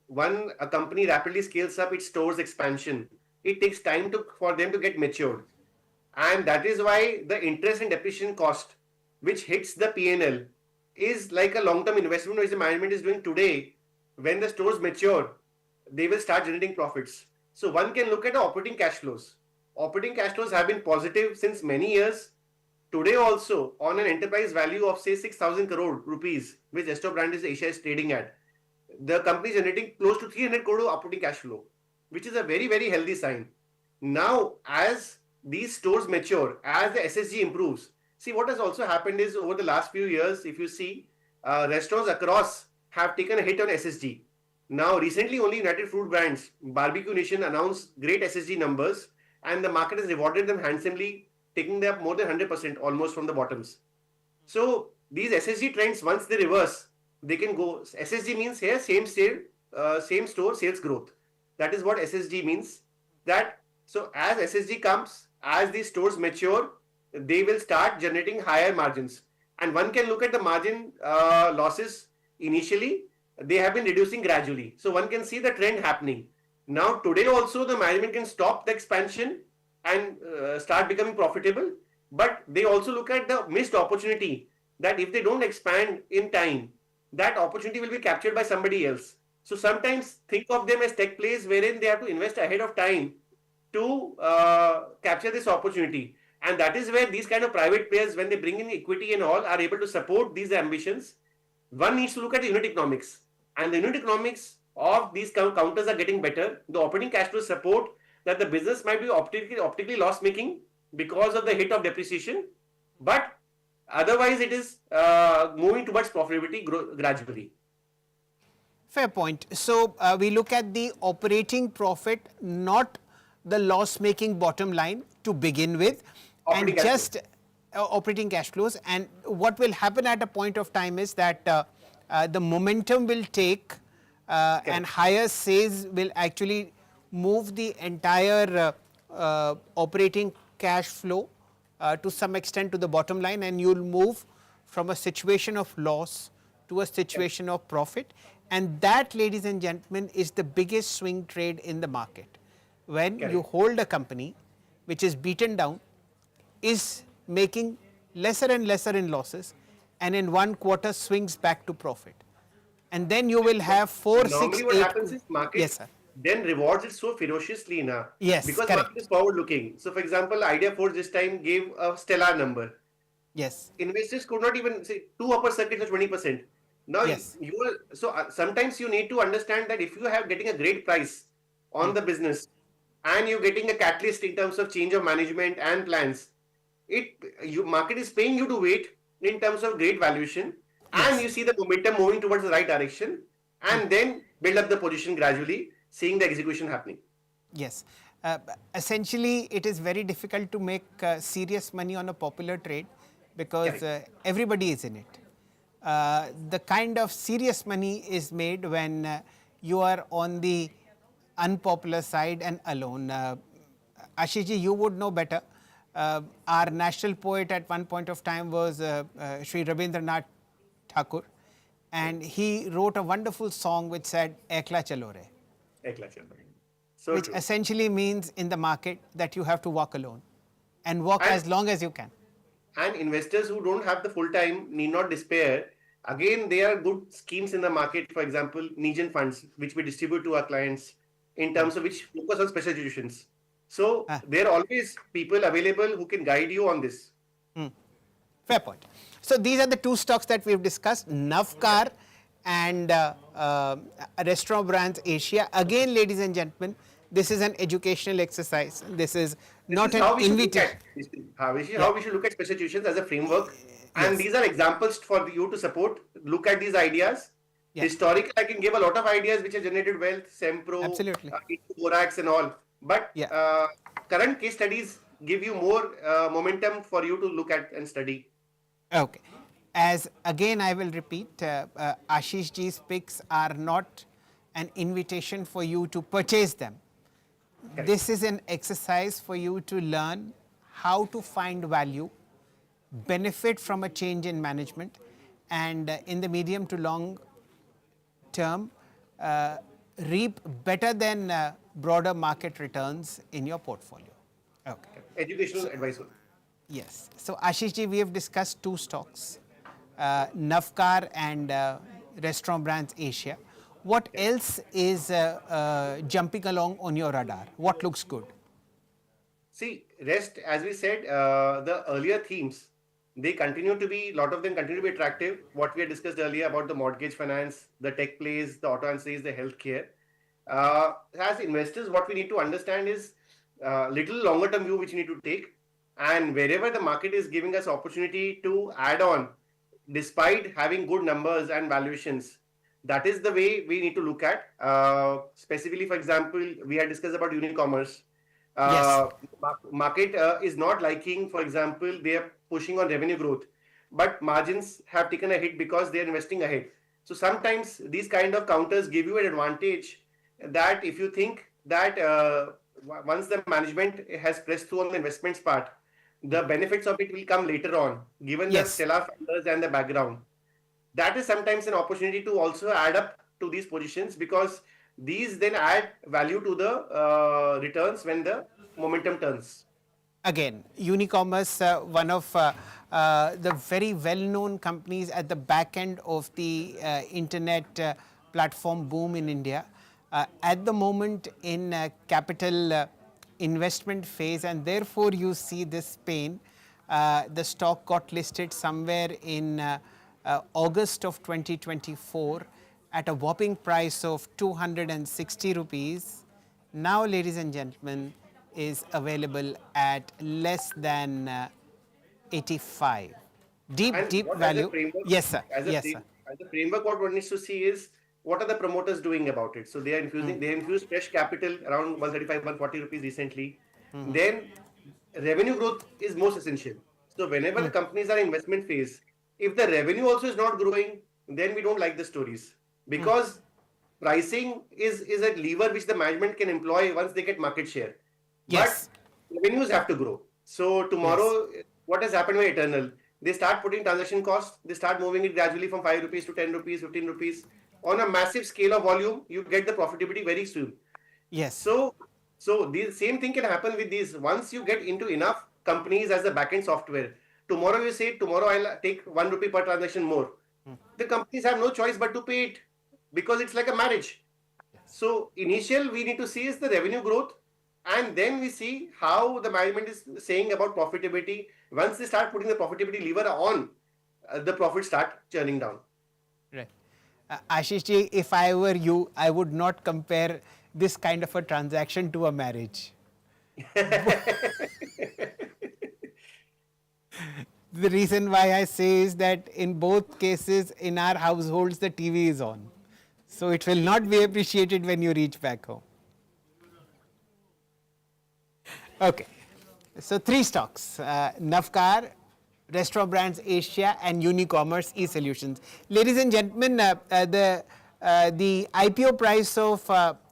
a company rapidly scales up its stores expansion, it takes time for them to get matured. And that is why the interest and depreciation cost, which hits the P&L, is like a long-term investment which the management is doing today. When the stores mature, they will start generating profits. So one can look at the operating cash flows. Operating cash flows have been positive since many years. Today also, on an enterprise value of say 6,000 crore rupees, which Rest of Brand Asia is trading at, the company is generating close to 300 crore operating cash flow, which is a very, very healthy sign. Now, as these stores mature, as the SSG improves, see what has also happened is over the last few years, if you see, restaurants across have taken a hit on SSG. Now, recently only United Fruit Brands, Barbecue Nation announced great SSG numbers and the market has rewarded them handsomely, taking them up more than 100% almost from the bottoms. So, these SSG trends, once they reverse, they can go. SSG means here same store sales growth. That is what SSG means. So, as SSG comes, as these stores mature, they will start generating higher margins. And one can look at the margin losses initially. They have been reducing gradually. So one can see the trend happening. Now today also the management can stop the expansion and start becoming profitable. But they also look at the missed opportunity that if they don't expand in time, that opportunity will be captured by somebody else. So sometimes think of them as tech plays wherein they have to invest ahead of time to capture this opportunity. And that is where these kind of private players, when they bring in equity and all, are able to support these ambitions. One needs to look at the unit economics. And the unit economics of these counters are getting better. The operating cash flow support that the business might be optically loss-making because of the hit of depreciation. But otherwise, it is moving towards profitability gradually. Fair point. So we look at the operating profit, not the loss-making bottom line to begin with, operating and just operating cash flows. And what will happen at a point of time is that the momentum will take and higher sales will actually move the entire operating cash flow to some extent to the bottom line, and you'll move from a situation of loss to a situation of profit. And that, ladies and gentlemen, is the biggest swing trade in the market. When you hold a company which is beaten down, is making lesser and lesser in losses, and in one quarter swings back to profit. And then you will have 4, 6, 8. Normally what happens is market yes, sir. then rewards it so ferociously now. Yes, because correct. market is forward looking. So for example, Idea Force this time gave a stellar number. Yes. Investors could not even say 2 upper circuits or 20%. Now Yes. sometimes you need to understand that if you have getting a great price on the business and you're getting a catalyst in terms of change of management and plans, market is paying you to wait in terms of great valuation, and you see the momentum moving towards the right direction, and then build up the position gradually, seeing the execution happening. Yes. Essentially, it is very difficult to make serious money on a popular trade because everybody is in it. The kind of serious money is made when you are on the unpopular side and alone. Ashishji, you would know better. Our national poet at one point of time was Sri Rabindranath Thakur, and he wrote a wonderful song which said, Ekla chalo re. Ekla chalo re. So Which essentially means in the market that you have to walk alone and walk as long as you can. And investors who don't have the full time need not despair. Again, there are good schemes in the market. For example, Negen funds, which we distribute to our clients in terms of which focus on special situations. So there are always people available who can guide you on this. Fair point. So these are the two stocks that we've discussed, Navkar and Restaurant Brands Asia. Again, ladies and gentlemen, this is an educational exercise. This is not an invitation. How we should look at special situations as a framework. And these are examples for you to support. Look at these ideas. Historically, I can give a lot of ideas which have generated wealth, Sempro, Borax and all. But current case studies give you more momentum for you to look at and study. Okay. As again, I will repeat, Ashish Ji's picks are not an invitation for you to purchase them. Correct. This is an exercise for you to learn how to find value, benefit from a change in management, and in the medium to long term, reap better than broader market returns in your portfolio. Okay. Educational advice. Yes. So Ashish Ji, we have discussed two stocks, Navkar and Restaurant Brands Asia. What else is jumping along on your radar? What looks good? See, rest, as we said, the earlier themes, they continue to be, a lot of them continue to be attractive. What we had discussed earlier about the mortgage finance, the tech plays, the auto ancillaries, the healthcare. As investors, what we need to understand is little longer term view which we need to take. And wherever the market is giving us opportunity to add on, despite having good numbers and valuations, that is the way we need to look at. Specifically, for example, we had discussed about Unicommerce. Market is not liking, for example, they are pushing on revenue growth, but margins have taken a hit because they are investing ahead. So sometimes these kind of counters give you an advantage that if you think that once the management has pressed through on the investments part, the benefits of it will come later on, given the stellar funders and the background. That is sometimes an opportunity to also add up to these positions, because these then add value to the returns when the momentum turns. Again, Unicommerce, one of the very well-known companies at the back end of the internet platform boom in India. At the moment in capital investment phase, and therefore you see this pain. The stock got listed somewhere in August of 2024 at a whopping price of 260 rupees. Now, ladies and gentlemen, is available at less than 85. Deep value. Yes, sir. As a framework, what one needs to see is what are the promoters doing about it. So they are infusing, they infused fresh capital around 135, 140 rupees recently. Then revenue growth is most essential. So whenever the companies are in investment phase, if the revenue also is not growing, then we don't like the stories, because pricing is a lever which the management can employ once they get market share. But revenues have to grow. So tomorrow, what has happened with Eternal? They start putting transaction costs, they start moving it gradually from 5 rupees to 10 rupees, 15 rupees. On a massive scale of volume, you get the profitability very soon. Yes. So the same thing can happen with these. Once you get into enough companies as a backend software, tomorrow you say, tomorrow I'll take 1 rupee per transaction more. The companies have no choice but to pay it, because it's like a marriage. So initial we need to see is the revenue growth, and then we see how the management is saying about profitability. Once they start putting the profitability lever on, the profits start churning down. Right. Ashish ji, if I were you, I would not compare this kind of a transaction to a marriage. The reason why I say is that in both cases, in our households, the TV is on. So it will not be appreciated when you reach back home. Okay. So 3 stocks, Navkar, Restaurant Brands Asia and Unicommerce eSolutions. Ladies and gentlemen, the IPO price of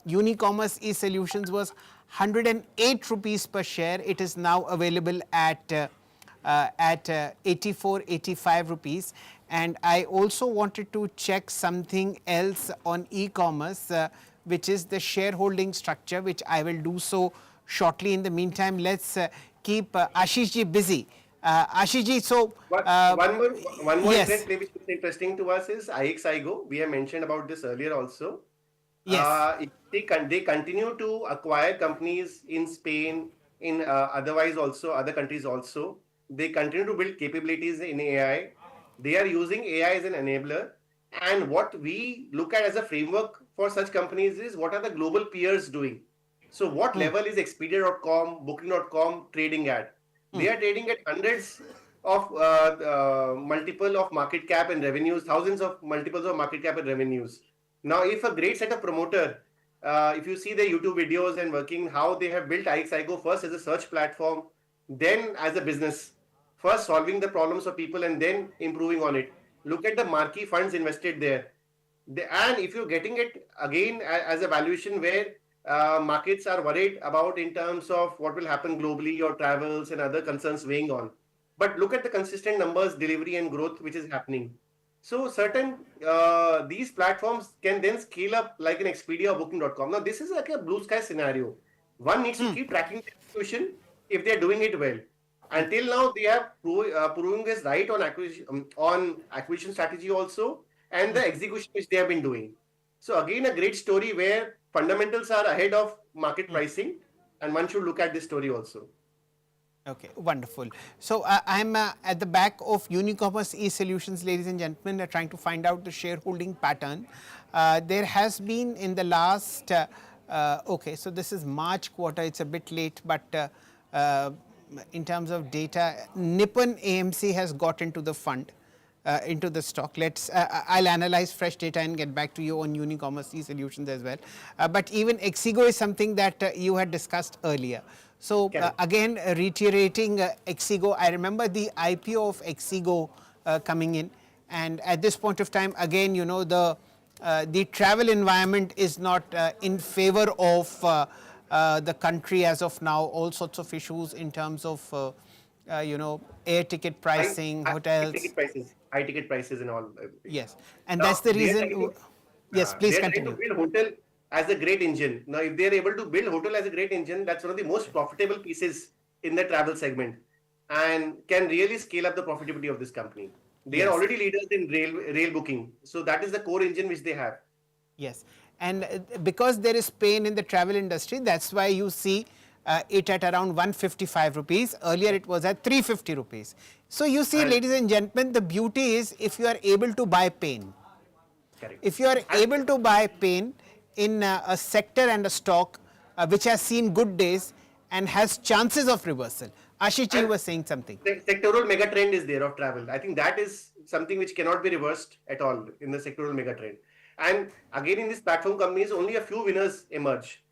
Unicommerce eSolutions was 108 rupees per share. It is now available at 84-85 rupees. And I also wanted to check something else on e-commerce, which is the shareholding structure, which I will do so shortly. In the meantime, let's keep Ashish ji busy. Ashish ji, so one more yes. trend play which is interesting to us is iXigo. We have mentioned about this earlier also. Yes. They continue to acquire companies in Spain, in otherwise also other countries also. They continue to build capabilities in AI. They are using AI as an enabler. And what we look at as a framework for such companies is what are the global peers doing. So what level is Expedia.com, Booking.com trading at? They are trading at hundreds of multiple of market cap and revenues, thousands of multiples of market cap and revenues. Now, if a great set of promoter, if you see their YouTube videos and working, how they have built iXigo first as a search platform, then as a business, first solving the problems of people and then improving on it. Look at the marquee funds invested there. And if you're getting it again as a valuation where markets are worried about in terms of what will happen globally or travels and other concerns weighing on. But look at the consistent numbers, delivery and growth which is happening. So certain these platforms can then scale up like an Expedia or Booking.com. Now this is like a blue sky scenario. One needs to keep tracking the execution if they are doing it well. Until now, they are proving this right on acquisition strategy also and the execution which they have been doing. So again, a great story where fundamentals are ahead of market pricing, and one should look at this story also. Okay, wonderful. So I'm at the back of Unicommerce eSolutions, ladies and gentlemen, trying to find out the shareholding pattern. There has been in the last, okay, so this is March quarter, it's a bit late, but in terms of data, Nippon AMC has got into the fund, into the stock. I'll analyze fresh data and get back to you on Unicommerce eSolutions as well. But even Exigo is something that you had discussed earlier. So again, reiterating Exigo, I remember the IPO of Exigo coming in, and at this point of time, again, you know, the travel environment is not in favor of the country as of now. All sorts of issues in terms of you know, air ticket pricing, hotels, high ticket prices and all. Yes, and now, that's the reason. Yes, please continue. Build hotel as a great engine. Now, if they are able to build hotel as a great engine, that's one of the most profitable pieces in the travel segment, and can really scale up the profitability of this company. They are already leaders in rail booking, so that is the core engine which they have. Yes, and because there is pain in the travel industry, that's why you see it at around 155 rupees. Earlier it was at 350 rupees. So you see, ladies and gentlemen, the beauty is if you are able to buy pain. Correct. If you are able to buy pain in a sector and a stock which has seen good days and has chances of reversal. Ashish ji was saying something. The sectoral mega trend is there of travel. I think that is something which cannot be reversed at all in the sectoral mega trend. And again, in these platform companies, only a few winners emerge.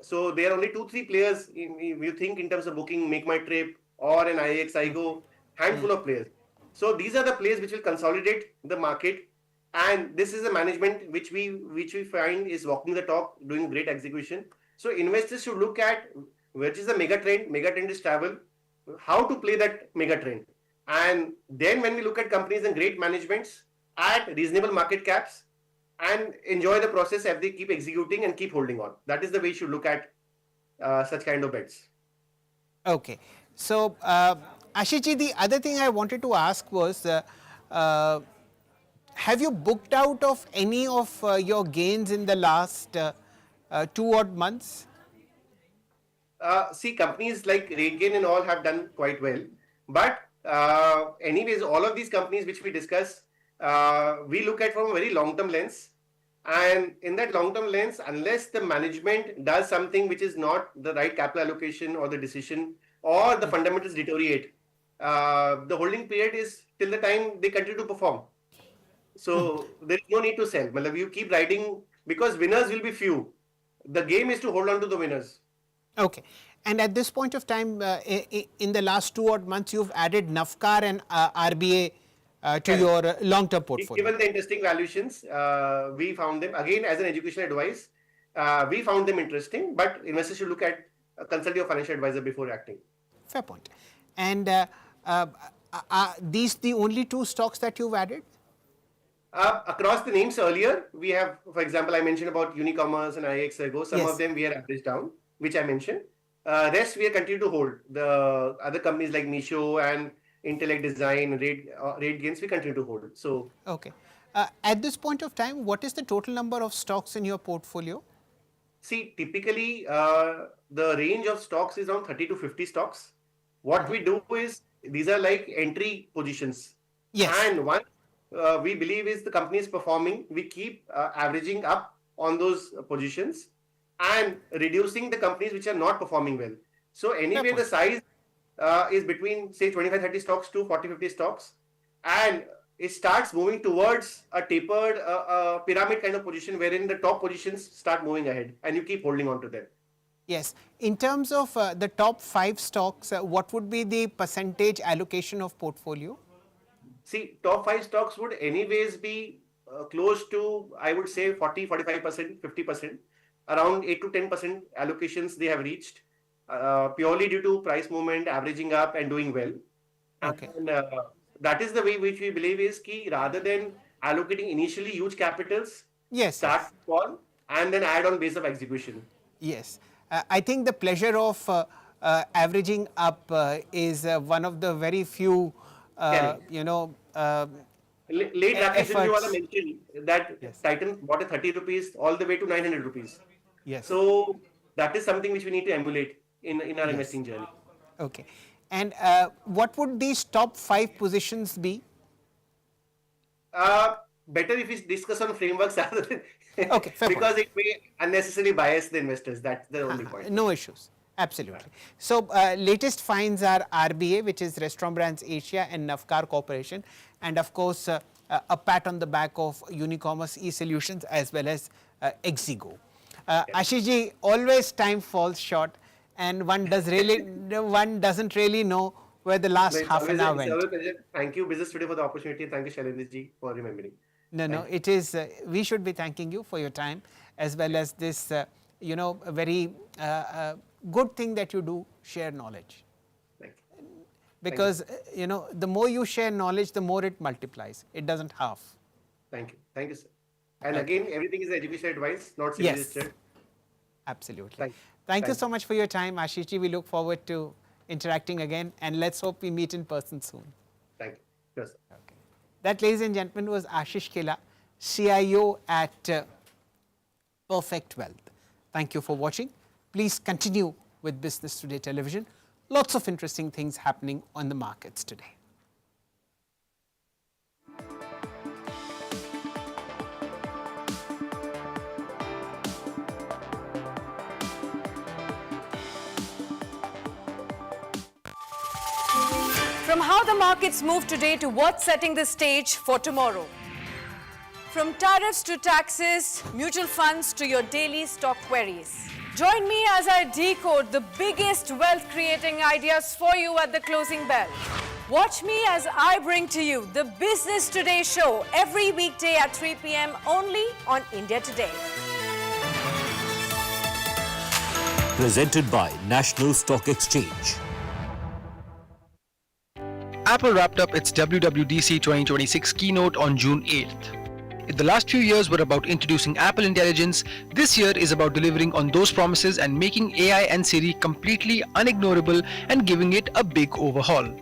So there are only 2-3 players. You think in terms of booking, Make My Trip or an iXigo, handful of players. So these are the players which will consolidate the market. And this is a management which we find is walking the talk, doing great execution. So investors should look at which is the mega trend. Mega trend is travel. How to play that mega trend. And then when we look at companies and great managements at reasonable market caps and enjoy the process as they keep executing and keep holding on. That is the way you should look at such kind of bets. Okay. So Ashish ji, the other thing I wanted to ask was, have you booked out of any of your gains in the last 2 odd months? See, companies like RateGain and all have done quite well. But anyways, all of these companies which we discuss, we look at from a very long-term lens. And in that long-term lens, unless the management does something which is not the right capital allocation or the decision, or the fundamentals deteriorate, the holding period is till the time they continue to perform. So there is no need to sell. Matlab, you keep riding because winners will be few. The game is to hold on to the winners. Okay. And at this point of time, in the last 2 odd months, you've added Navkar and RBA to your long-term portfolio. Given the interesting valuations, we found them, again, as an educational advice, we found them interesting, but investors should look at, consult your financial advisor before acting. Fair point. And are these the only 2 stocks that you've added? Across the names earlier, we have, for example, I mentioned about Unicommerce and IX Ergo. Some of them we are averaged down, which I mentioned. Rest we are continue to hold. The other companies like Misho and Intellect Design, RateGains, we continue to hold. So okay. At this point of time, what is the total number of stocks in your portfolio? See, typically the range of stocks is around 30 to 50 stocks. What we do is, these are like entry positions. Yes. And once we believe is the company is performing, we keep averaging up on those positions and reducing the companies which are not performing well. So anyway, the size is between say 25-30 stocks to 40-50 stocks, and it starts moving towards a tapered pyramid kind of position wherein the top positions start moving ahead and you keep holding on to them. Yes. In terms of the top 5 stocks, what would be the percentage allocation of portfolio? See, top 5 stocks would anyways be close to, I would say, 40, 45%, 50%. Around 8 to 10% allocations they have reached, purely due to price movement, averaging up and doing well. Okay. And that is the way which we believe is key, rather than allocating initially huge capitals, start small and then add on base of execution. Yes. I think the pleasure of averaging up is one of the very few, Late Rakesh Jhunjhunwala mentioned that Titan bought at 30 rupees all the way to 900 rupees. Yes. So that is something which we need to emulate in our investing journey. Okay. And what would these top 5 positions be? Better if we discuss on frameworks rather than okay, because it may unnecessarily bias the investors. That's the only point. No issues. Absolutely. So latest finds are RBA, which is Restaurant Brands Asia, and Navkar Corporation, and of course a pat on the back of Unicommerce eSolutions as well as Exigo. Ashish ji, always time falls short, and one doesn't really know where the last half an hour went. Thank you, Business Today, for the opportunity. Thank you, Shailendra ji, for remembering. No, it is. We should be thanking you for your time, as well as this, a very good thing that you do, share knowledge. Thank you. Because the more you share knowledge, the more it multiplies. It doesn't half. Thank you, sir. And again, everything is educational advice, not registered. Absolutely. Thank you so much for your time, Ashish ji. We look forward to interacting again, and let's hope we meet in person soon. Thank you. Yes, sir. Okay. That, ladies and gentlemen, was Ashish Kela, CIO at Perfect Wealth. Thank you for watching. Please continue with Business Today Television. Lots of interesting things happening on the markets today. From how the markets move today to what's setting the stage for tomorrow. From tariffs to taxes, mutual funds to your daily stock queries. Join me as I decode the biggest wealth-creating ideas for you at the closing bell. Watch me as I bring to you the Business Today show every weekday at 3 p.m. only on India Today. Presented by National Stock Exchange. Apple wrapped up its WWDC 2026 keynote on June 8th. If the last few years were about introducing Apple Intelligence, this year is about delivering on those promises and making AI and Siri completely unignorable and giving it a big overhaul.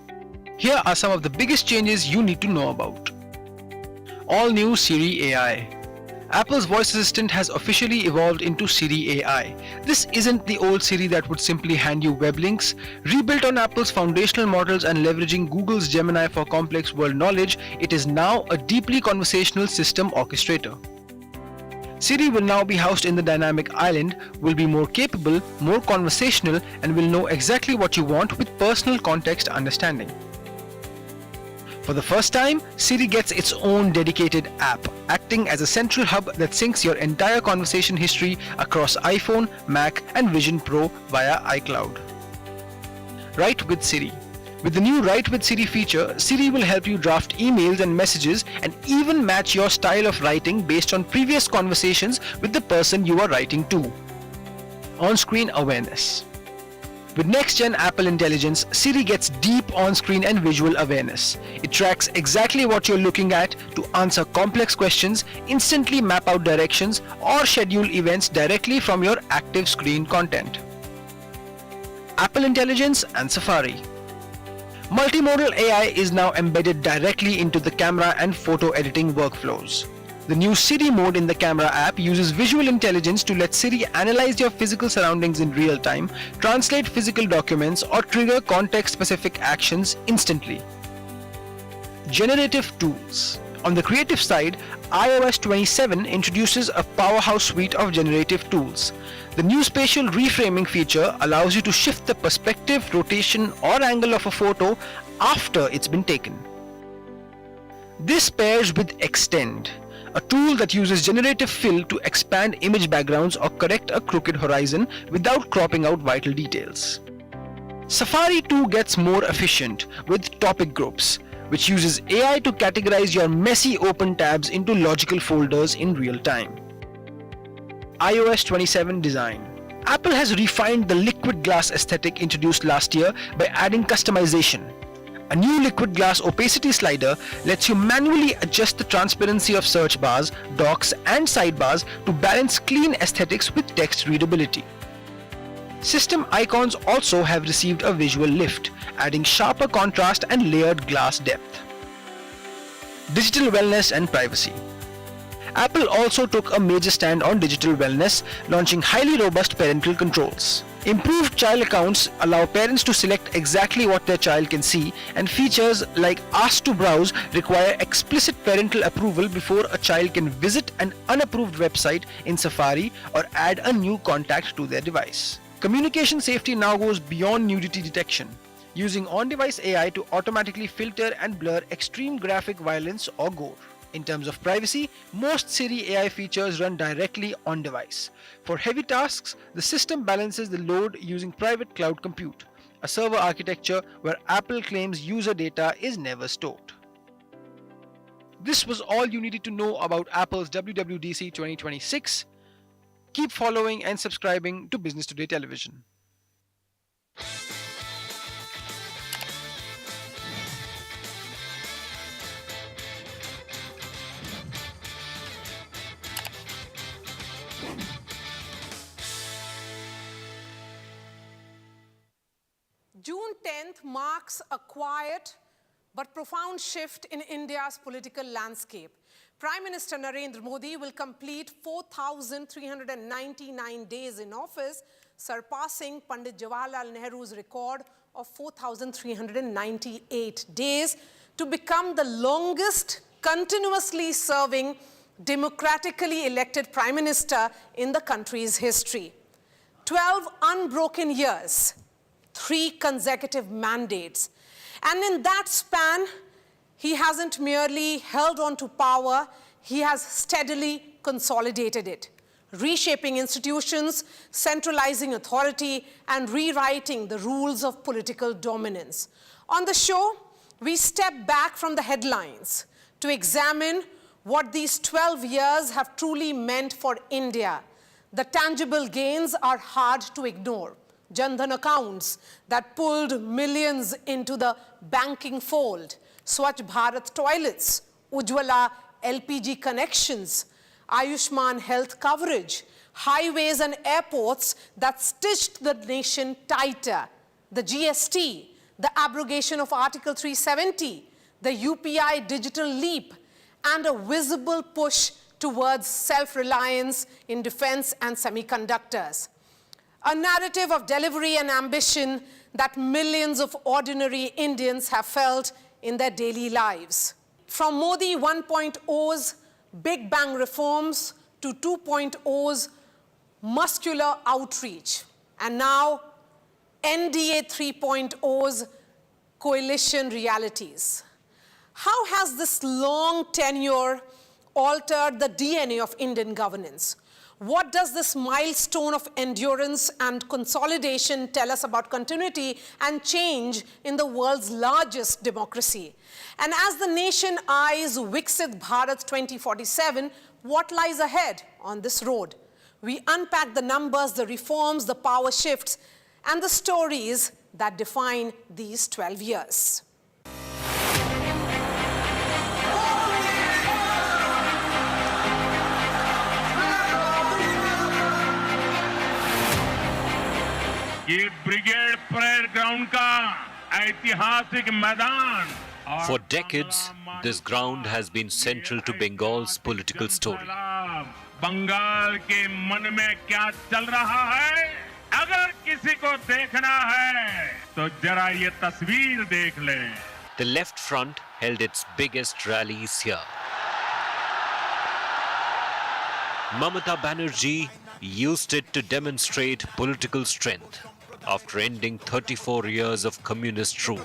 Here are some of the biggest changes you need to know about. All new Siri AI. Apple's voice assistant has officially evolved into Siri AI. This isn't the old Siri that would simply hand you web links. Rebuilt on Apple's foundational models and leveraging Google's Gemini for complex world knowledge, it is now a deeply conversational system orchestrator. Siri will now be housed in the dynamic island, will be more capable, more conversational, and will know exactly what you want with personal context understanding. For the first time, Siri gets its own dedicated app, acting as a central hub that syncs your entire conversation history across iPhone, Mac, and Vision Pro via iCloud. Write with Siri. With the new Write with Siri feature, Siri will help you draft emails and messages and even match your style of writing based on previous conversations with the person you are writing to. On-screen awareness. With next-gen Apple Intelligence, Siri gets deep on-screen and visual awareness. It tracks exactly what you're looking at to answer complex questions, instantly map out directions, or schedule events directly from your active screen content. Apple Intelligence and Safari. Multimodal AI is now embedded directly into the camera and photo editing workflows. The new Siri mode in the camera app uses visual intelligence to let Siri analyze your physical surroundings in real time, translate physical documents, or trigger context-specific actions instantly. Generative tools. On the creative side, iOS 27 introduces a powerhouse suite of generative tools. The new spatial reframing feature allows you to shift the perspective, rotation, or angle of a photo after it's been taken. This pairs with Extend, a tool that uses generative fill to expand image backgrounds or correct a crooked horizon without cropping out vital details. Safari 2 gets more efficient with topic groups, which uses AI to categorize your messy open tabs into logical folders in real time. iOS 27 design. Apple has refined the liquid glass aesthetic introduced last year by adding customization. A new liquid glass opacity slider lets you manually adjust the transparency of search bars, docks, and sidebars to balance clean aesthetics with text readability. System icons also have received a visual lift, adding sharper contrast and layered glass depth. Digital wellness and privacy. Apple also took a major stand on digital wellness, launching highly robust parental controls. Improved child accounts allow parents to select exactly what their child can see, and features like Ask to Browse require explicit parental approval before a child can visit an unapproved website in Safari or add a new contact to their device. Communication safety now goes beyond nudity detection, using on-device AI to automatically filter and blur extreme graphic violence or gore. In terms of privacy, most Siri AI features run directly on device. For heavy tasks, the system balances the load using private cloud compute, a server architecture where Apple claims user data is never stored. This was all you needed to know about Apple's WWDC 2026. Keep following and subscribing to Business Today Television. June 10th marks a quiet but profound shift in India's political landscape. Prime Minister Narendra Modi will complete 4,399 days in office, surpassing Pandit Jawaharlal Nehru's record of 4,398 days to become the longest continuously serving democratically elected Prime Minister in the country's history. 12 unbroken years, 3 consecutive mandates. And in that span, he hasn't merely held on to power, he has steadily consolidated it, reshaping institutions, centralizing authority, and rewriting the rules of political dominance. On the show, we step back from the headlines to examine what these 12 years have truly meant for India. The tangible gains are hard to ignore. Jan Dhan accounts that pulled millions into the banking fold, Swachh Bharat toilets, Ujjwala LPG connections, Ayushman health coverage, highways and airports that stitched the nation tighter, the GST, the abrogation of Article 370, the UPI digital leap, and a visible push towards self-reliance in defense and semiconductors. A narrative of delivery and ambition that millions of ordinary Indians have felt in their daily lives. From Modi 1.0's Big Bang reforms to 2.0's muscular outreach, and now NDA 3.0's coalition realities. How has this long tenure altered the DNA of Indian governance? What does this milestone of endurance and consolidation tell us about continuity and change in the world's largest democracy? And as the nation eyes Viksit Bharat 2047, what lies ahead on this road? We unpack the numbers, the reforms, the power shifts, and the stories that define these 12 years. ये brigade parade ground का ऐतिहासिक मैदान. For decades, this ground has been central to Bengal's political story. Bengal के मन में क्या चल रहा है? अगर किसी को देखना है, तो जरा ये तस्वीर देख लें. The left front held its biggest rallies here. Mamata Banerjee used it to demonstrate political strength after ending 34 years of communist rule.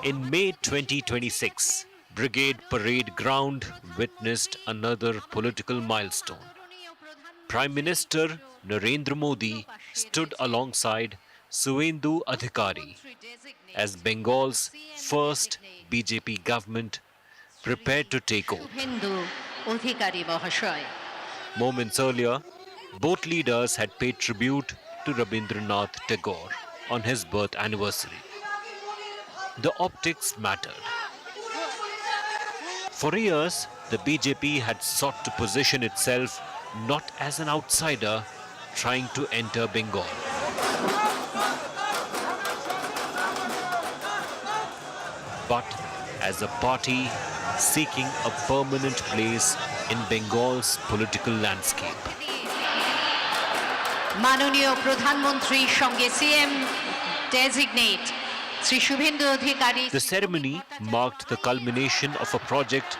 In May 2026, Brigade Parade Ground witnessed another political milestone. Prime Minister Narendra Modi stood alongside Suvendu Adhikari as Bengal's first BJP government prepared to take over. Moments earlier, both leaders had paid tribute to Rabindranath Tagore on his birth anniversary. The optics mattered. For years, the BJP had sought to position itself not as an outsider trying to enter Bengal, but as a party seeking a permanent place in Bengal's political landscape. মাননীয় প্রধানমন্ত্রীর সঙ্গে CM designate Shri Suvendu Adhikari The ceremony marked the culmination of a project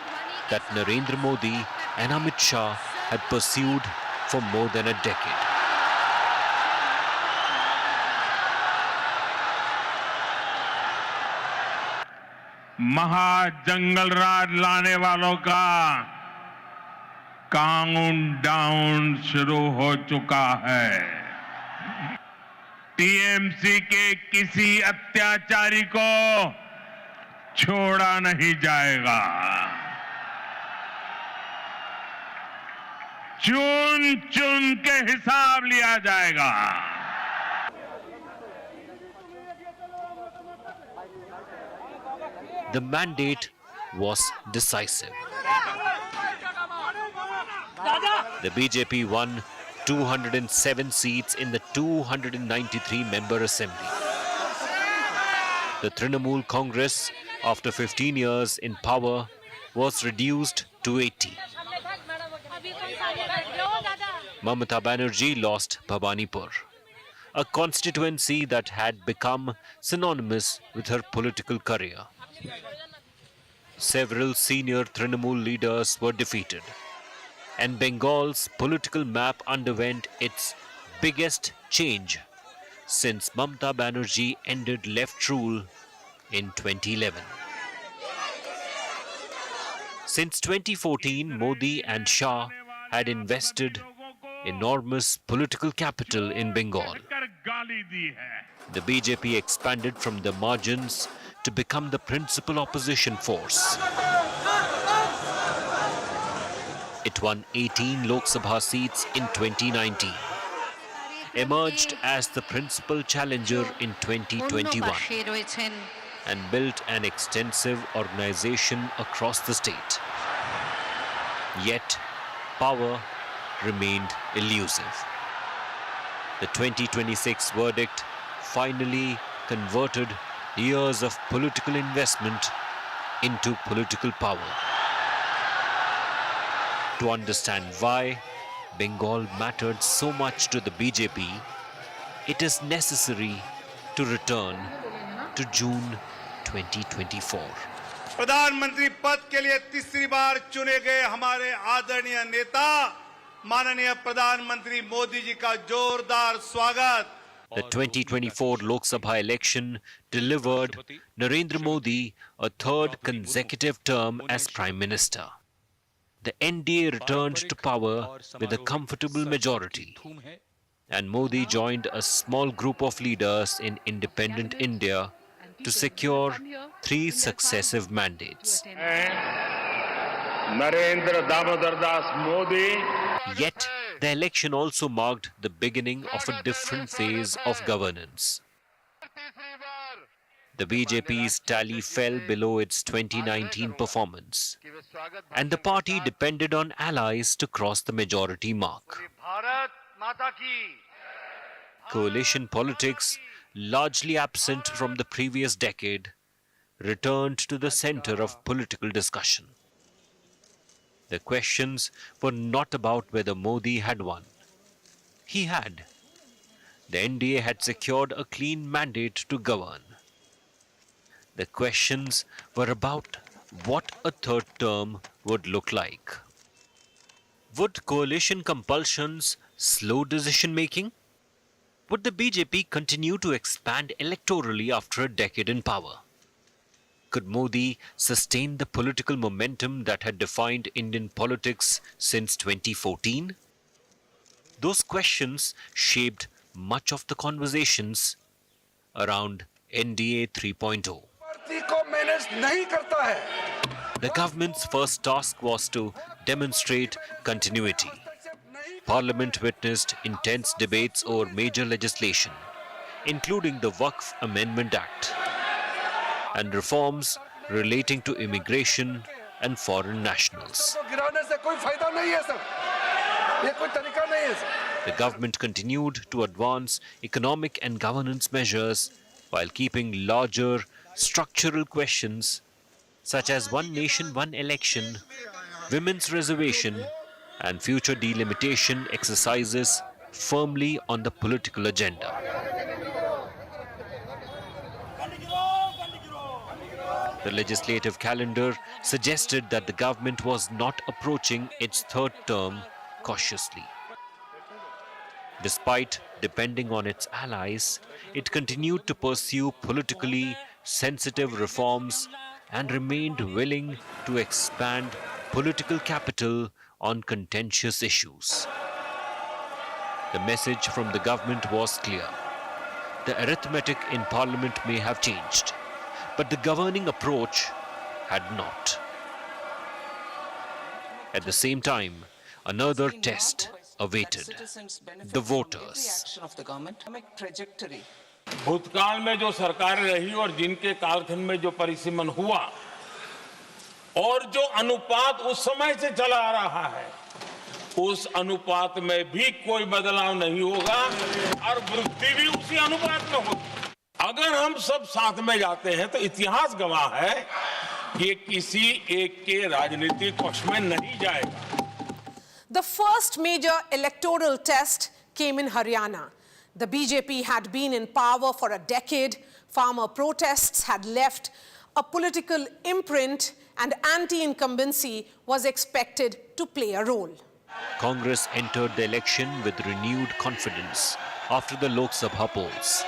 that Narendra Modi and Amit Shah had pursued for more than a decade. महाजंगल राज लाने वालों का countdown शुरू हो चुका है. टीएमसी के किसी अत्याचारी को छोड़ा नहीं जाएगा. चुन चुन के हिसाब लिया जाएगा. The mandate was decisive. The BJP won 207 seats in the 293-member assembly. The Trinamool Congress, after 15 years in power, was reduced to 80. Mamata Banerjee lost Bhabanipur, a constituency that had become synonymous with her political career. Several senior Trinamool leaders were defeated, and Bengal's political map underwent its biggest change since Mamata Banerjee ended left rule in 2011. Since 2014, Modi and Shah had invested enormous political capital in Bengal. The BJP expanded from the margins to become the principal opposition force. It won 18 Lok Sabha seats in 2019, emerged as the principal challenger in 2021, and built an extensive organization across the state. Yet, power remained elusive. The 2026 verdict finally converted Years of political investment into political power. To understand why Bengal mattered so much to the BJP, it is necessary to return to June 2024. प्रधानमंत्री पद के लिए तीसरी बार चुने गए हमारे आदरणीय नेता माननीय प्रधानमंत्री मोदी जी का जोरदार स्वागत. The 2024 Lok Sabha election delivered Narendra Modi a third consecutive term as Prime Minister. The NDA returned to power with a comfortable majority, and Modi joined a small group of leaders in independent India to secure 3 successive mandates. Narendra Damodar Das Modi. Yet, the election also marked the beginning of a different phase of governance. The BJP's tally fell below its 2019 performance, and the party depended on allies to cross the majority mark. Coalition politics, largely absent from the previous decade, returned to the center of political discussion. The questions were not about whether Modi had won. He had. The NDA had secured a clean mandate to govern. The questions were about what a third term would look like. Would coalition compulsions slow decision-making? Would the BJP continue to expand electorally after a decade in power? Could Modi sustain the political momentum that had defined Indian politics since 2014? Those questions shaped much of the conversations around NDA 3.0. The government's first task was to demonstrate continuity. Parliament witnessed intense debates over major legislation, including the Waqf Amendment Act and reforms relating to immigration and foreign nationals. The government continued to advance economic and governance measures while keeping larger structural questions such as one nation, one election, women's reservation, and future delimitation exercises firmly on the political agenda. The legislative calendar suggested that the government was not approaching its third term cautiously. Despite depending on its allies, it continued to pursue politically sensitive reforms and remained willing to expand political capital on contentious issues. The message from the government was clear. The arithmetic in Parliament may have changed, but the governing approach had not. At the same time, another test awaited the voters. भूतकाल में जो सरकारें रही और जिनके कालखंड में जो परिसीमन हुआ और जो अनुपात उस समय से चला आ रहा है, उस अनुपात में भी कोई बदलाव नहीं होगा और वृद्धि भी उसी अनुपात में होगी. अगर हम सब साथ में जाते हैं तो इतिहास गवाह है कि किसी एक के राजनीतिक पक्ष में नहीं जाएगा. The first major electoral test came in Haryana. The BJP had been in power for a decade. Farmer protests had left a political imprint, and anti-incumbency was expected to play a role. Congress entered the election with renewed confidence after the Lok Sabha polls.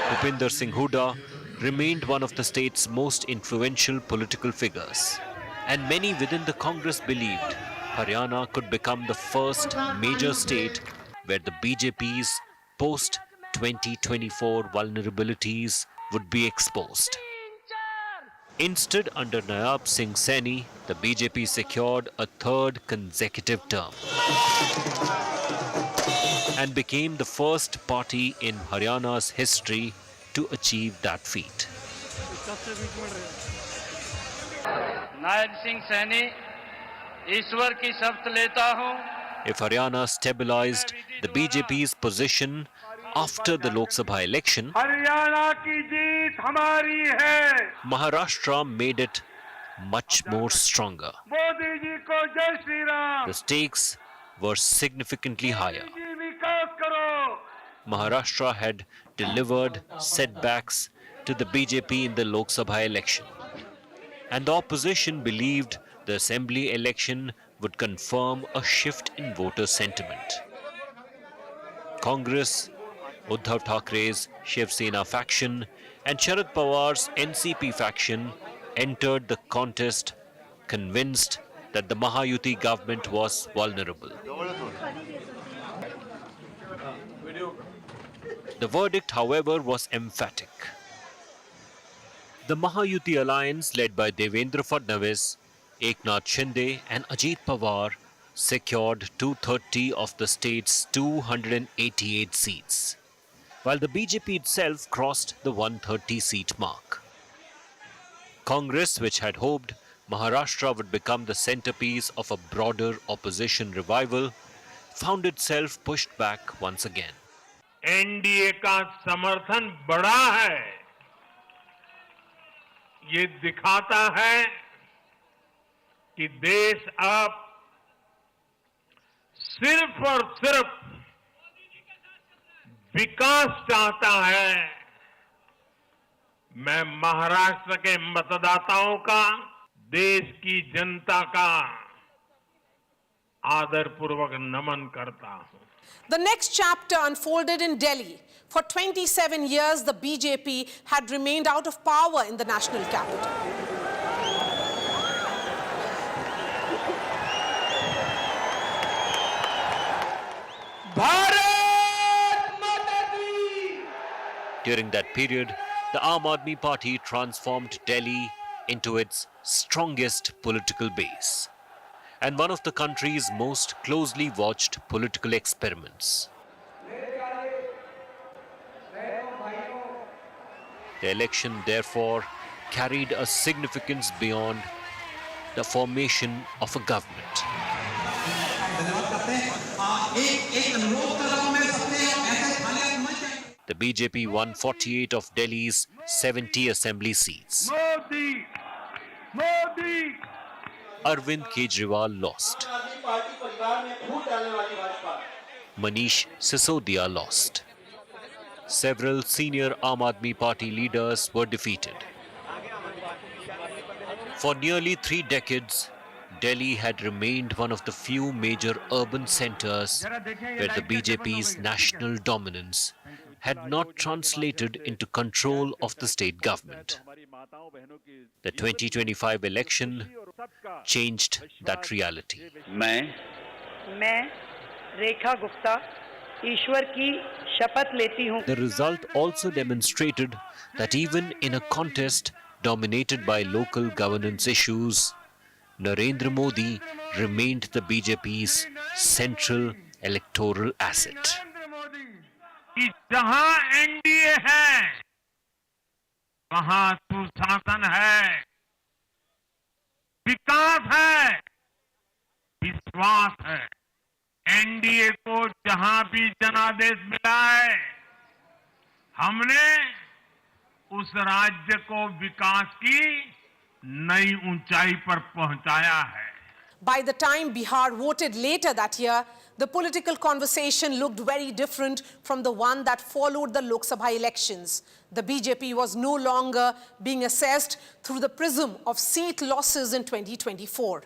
Bhupinder Singh Hooda remained one of the state's most influential political figures, and many within the Congress believed Haryana could become the first major state where the BJP's post-2024 vulnerabilities would be exposed. Instead, under Nayab Singh Saini, the BJP secured a third consecutive term and became the first party in Haryana's history to achieve that feat. Nayab Singh Saini ईश्वर की शपथ लेता हूं. If Haryana stabilized the BJP's position After the Lok Sabha election, Haryana की जीत हमारी है. Maharashtra made it much more stronger. Modi ji को जय Shri Ram. The stakes were significantly higher. जी विकास करो. Maharashtra had delivered setbacks to the BJP in the Lok Sabha election. And the opposition believed the assembly election would confirm a shift in voter sentiment. Congress, Uddhav Thackeray's Shiv Sena faction and Sharad Pawar's NCP faction entered the contest convinced that the Mahayuti government was vulnerable. The verdict, however, was emphatic. The Mahayuti alliance led by Devendra Fadnavis, Eknath Shinde and Ajit Pawar secured 230 of the state's 288 seats, while the BJP itself crossed the 130-seat mark. Congress, which had hoped Maharashtra would become the centerpiece of a broader opposition revival, found itself pushed back once again. NDA का समर्थन बड़ा है. ये दिखाता है कि देश अब सिर्फ और सिर्फ विकास चाहता है. मैं महाराष्ट्र के मतदाताओं का, देश की जनता का आदरपूर्वक नमन करता हूं. The next chapter unfolded in Delhi. For 27 years, the BJP had remained out of power in the national capital. During that period, the Aam Aadmi Party transformed Delhi into its strongest political base and one of the country's most closely watched political experiments. The election, therefore, carried a significance beyond the formation of a government. The BJP won 48 of Delhi's 70 assembly seats. Arvind Kejriwal lost. Manish Sisodia lost. Several senior Aam Aadmi Party leaders were defeated. For nearly 3 decades, Delhi had remained one of the few major urban centers where the BJP's national dominance had not translated into control of the state government. The 2025 election changed that reality. मैं रेखा गुप्ता ईश्वर की शपथ लेती हूँ. The result also demonstrated that even in a contest dominated by local governance issues, Narendra Modi remained the BJP's central electoral asset. जहां NDA है, वहां सुशासन है, विकास है, विश्वास है. एनडीए को जहां भी जनादेश मिला है, हमने उस राज्य को विकास की नई ऊंचाई पर पहुंचाया है. By the time Bihar voted later that year, the political conversation looked very different from the one that followed the Lok Sabha elections. The BJP was no longer being assessed through the prism of seat losses in 2024.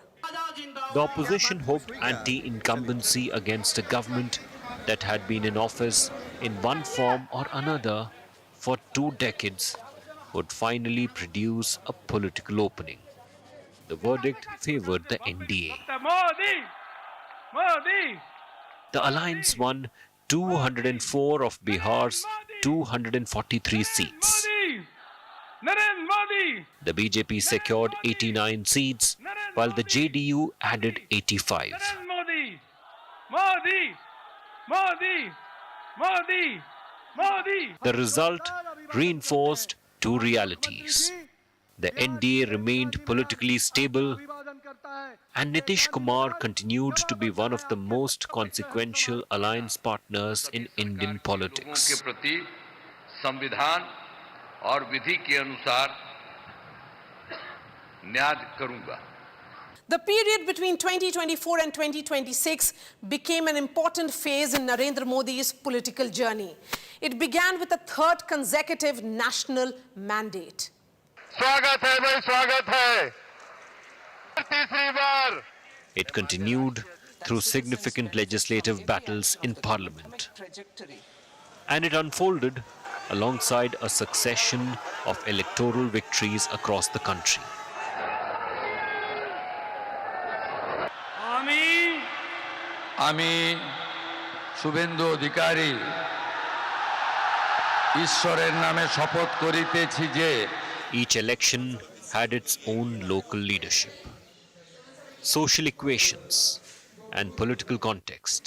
The opposition hoped anti-incumbency against a government that had been in office in one form or another for 2 decades would finally produce a political opening. The verdict favored the NDA. The alliance won 204 of Bihar's 243 seats. The BJP secured 89 seats, while the JDU added 85. The result reinforced 2 realities. The NDA remained politically stable, And Nitish Kumar continued to be one of the most consequential alliance partners in Indian politics. संविधान और विधि के अनुसार न्याय करूंगा. The period between 2024 and 2026 became an important phase in Narendra Modi's political journey. It began with a third consecutive national mandate. स्वागत है भाई, स्वागत है. तीसरी बार. It continued through significant legislative battles in Parliament. And it unfolded alongside a succession of electoral victories across the country. আমি শুভেন্দু অধিকারী ঈশ্বরের নামে শপথ করিতেছি যে Each election had its own local leadership, social equations, and political context.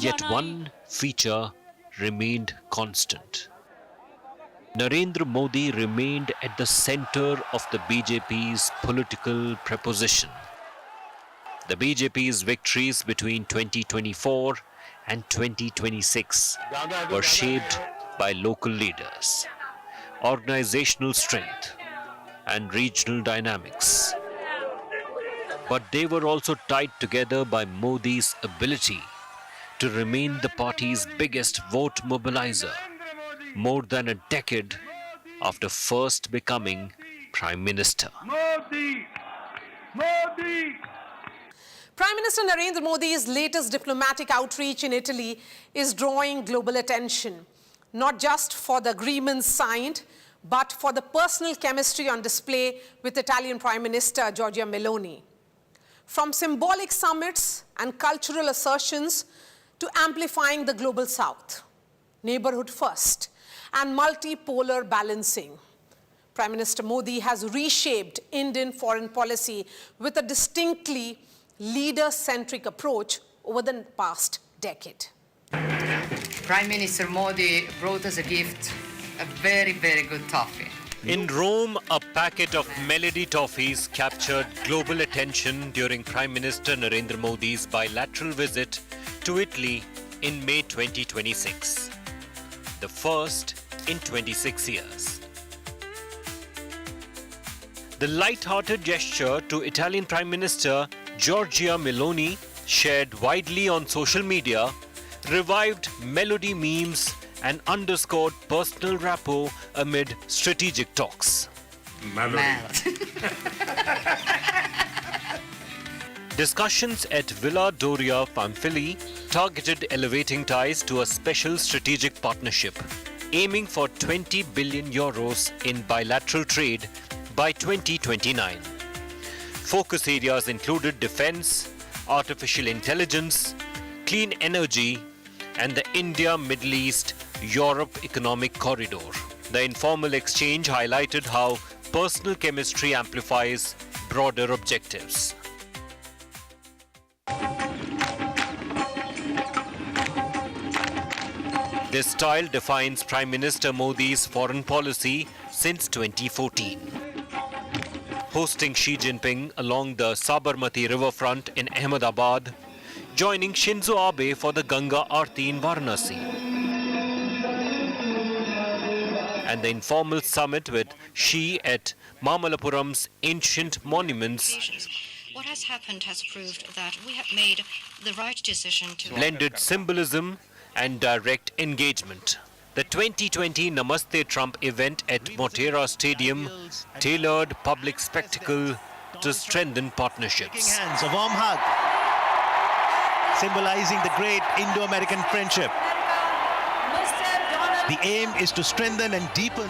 Yet one feature remained constant. Narendra Modi remained at the center of the BJP's political proposition. The BJP's victories between 2024 and 2026 were shaped by local leaders, organizational strength, and regional dynamics. But they were also tied together by Modi's ability to remain the party's biggest vote mobilizer more than a decade after first becoming Prime Minister. Prime Minister Narendra Modi's latest diplomatic outreach in Italy is drawing global attention, not just for the agreements signed, but for the personal chemistry on display with Italian Prime Minister Giorgia Meloni. From symbolic summits and cultural assertions to amplifying the global south, neighborhood first, and multipolar balancing, Prime Minister Modi has reshaped Indian foreign policy with a distinctly leader-centric approach over the past decade. Prime Minister Modi brought us a gift, a very, very good toffee. In Rome, a packet of Melody toffees captured global attention during Prime Minister Narendra Modi's bilateral visit to Italy in May 2026, the first in 26 years. The light-hearted gesture to Italian Prime Minister Giorgia Meloni, shared widely on social media, revived Melody memes and underscored personal rapport amid strategic talks. Discussions at Villa Doria Pamphili targeted elevating ties to a special strategic partnership, aiming for 20 billion euros in bilateral trade by 2029. Focus areas included defense, artificial intelligence, clean energy, and the India-Middle East-Europe economic corridor. The informal exchange highlighted how personal chemistry amplifies broader objectives. This style defines Prime Minister Modi's foreign policy since 2014. Hosting Xi Jinping along the Sabarmati riverfront in Ahmedabad, joining Shinzo Abe for the Ganga Aarti in Varanasi, and the informal summit with Xi at Mamallapuram's ancient monuments What has happened has proved that we have made the right decision to blended symbolism and direct engagement. The 2020 Namaste Trump event at Motera Stadium tailored public spectacle to strengthen partnerships. Hands, a warm hug, symbolizing the great Indo-American friendship. The aim is to strengthen and deepen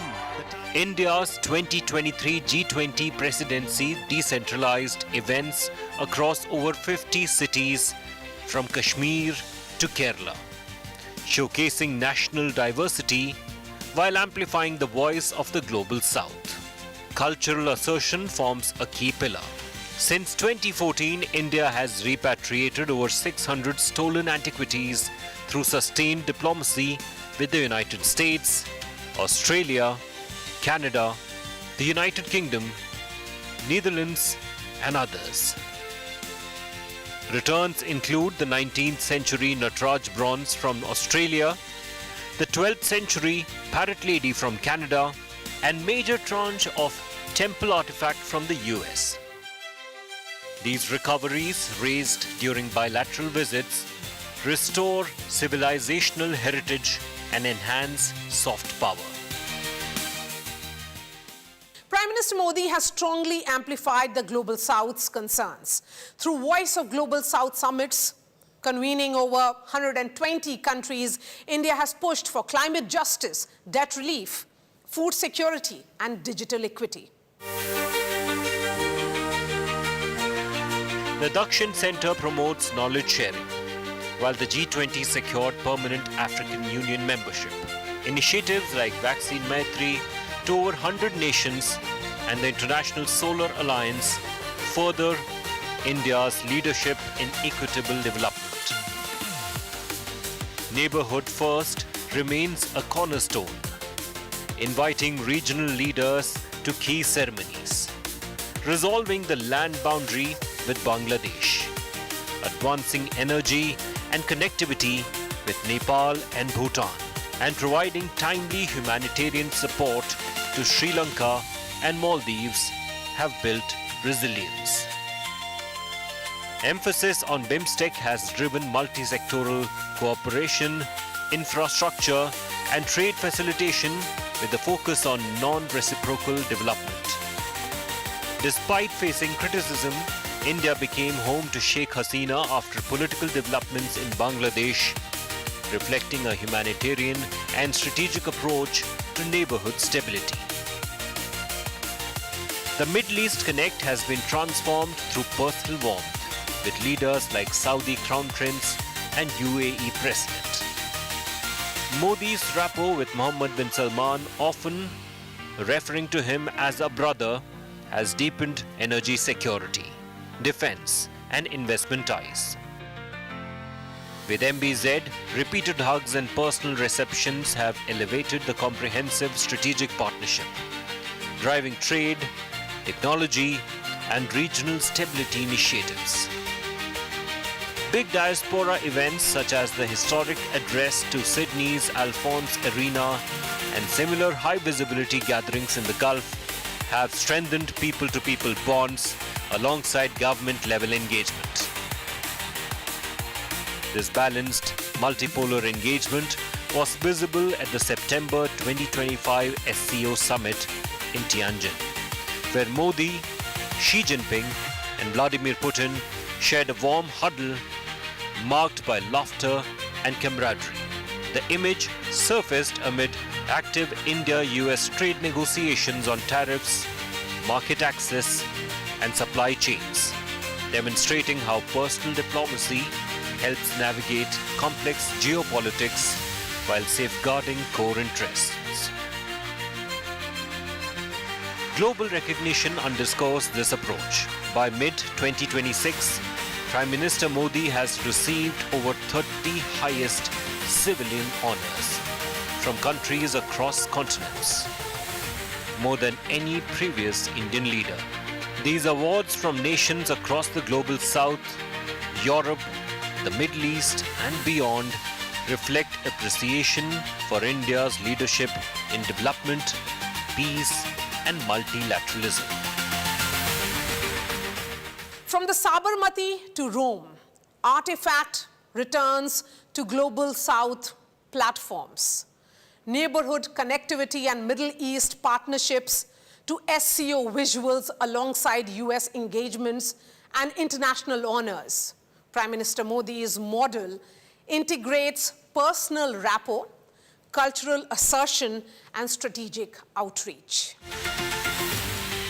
India's 2023 G20 presidency decentralized events across over 50 cities from Kashmir to Kerala, showcasing national diversity while amplifying the voice of the global south. Cultural assertion forms a key pillar. Since 2014, India has repatriated over 600 stolen antiquities through sustained diplomacy with the United States, Australia, Canada, the United Kingdom, Netherlands, and others. Returns include the 19th century Natraj bronze from Australia, the 12th century Parrot Lady from Canada, and major tranche of temple artifact from the US. These recoveries, raised during bilateral visits, restore civilizational heritage and enhance soft power. Prime Minister Modi has strongly amplified the Global South's concerns. Through Voice of Global South summits, convening over 120 countries, India has pushed for climate justice, debt relief, food security, and digital equity. The Dakshin Centre promotes knowledge sharing, while the G20 secured permanent African Union membership. Initiatives like Vaccine Maitri to over 100 nations and the International Solar Alliance further India's leadership in equitable development. Neighbourhood First remains a cornerstone, inviting regional leaders to key ceremonies, resolving the land boundary with Bangladesh, advancing energy and connectivity with Nepal and Bhutan, and providing timely humanitarian support to Sri Lanka and Maldives have built resilience. Emphasis on BIMSTEC has driven multi-sectoral cooperation, infrastructure, and trade facilitation with a focus on non-reciprocal development. Despite facing criticism, India became home to Sheikh Hasina after political developments in Bangladesh, reflecting a humanitarian and strategic approach to neighborhood stability. The Middle East Connect has been transformed through personal warmth with leaders like Saudi Crown Prince and UAE President. Modi's rapport with Mohammed bin Salman, often referring to him as a brother, has deepened energy security, defense, and investment ties. With MBZ, repeated hugs and personal receptions have elevated the comprehensive strategic partnership, driving trade, technology, and regional stability initiatives. Big diaspora events such as the historic address to Sydney's Alphonse Arena and similar high-visibility gatherings in the Gulf have strengthened people-to-people bonds alongside government-level engagement. This balanced, multipolar engagement was visible at the September 2025 SCO Summit in Tianjin, where Modi, Xi Jinping, and Vladimir Putin shared a warm huddle marked by laughter and camaraderie. The image surfaced amid active India-US trade negotiations on tariffs, market access, and supply chains, demonstrating how personal diplomacy helps navigate complex geopolitics while safeguarding core interests. Global recognition underscores this approach. By mid-2026, Prime Minister Modi has received over 30 highest civilian honors from countries across continents, more than any previous Indian leader. These awards from nations across the Global South, Europe, the Middle East, and beyond reflect appreciation for India's leadership in development, peace, and multilateralism. From the Sabarmati to Rome, artifact returns to Global South platforms, neighborhood connectivity and Middle East partnerships to SCO visuals alongside US engagements and international honors. Prime Minister Modi's model integrates personal rapport, cultural assertion, and strategic outreach.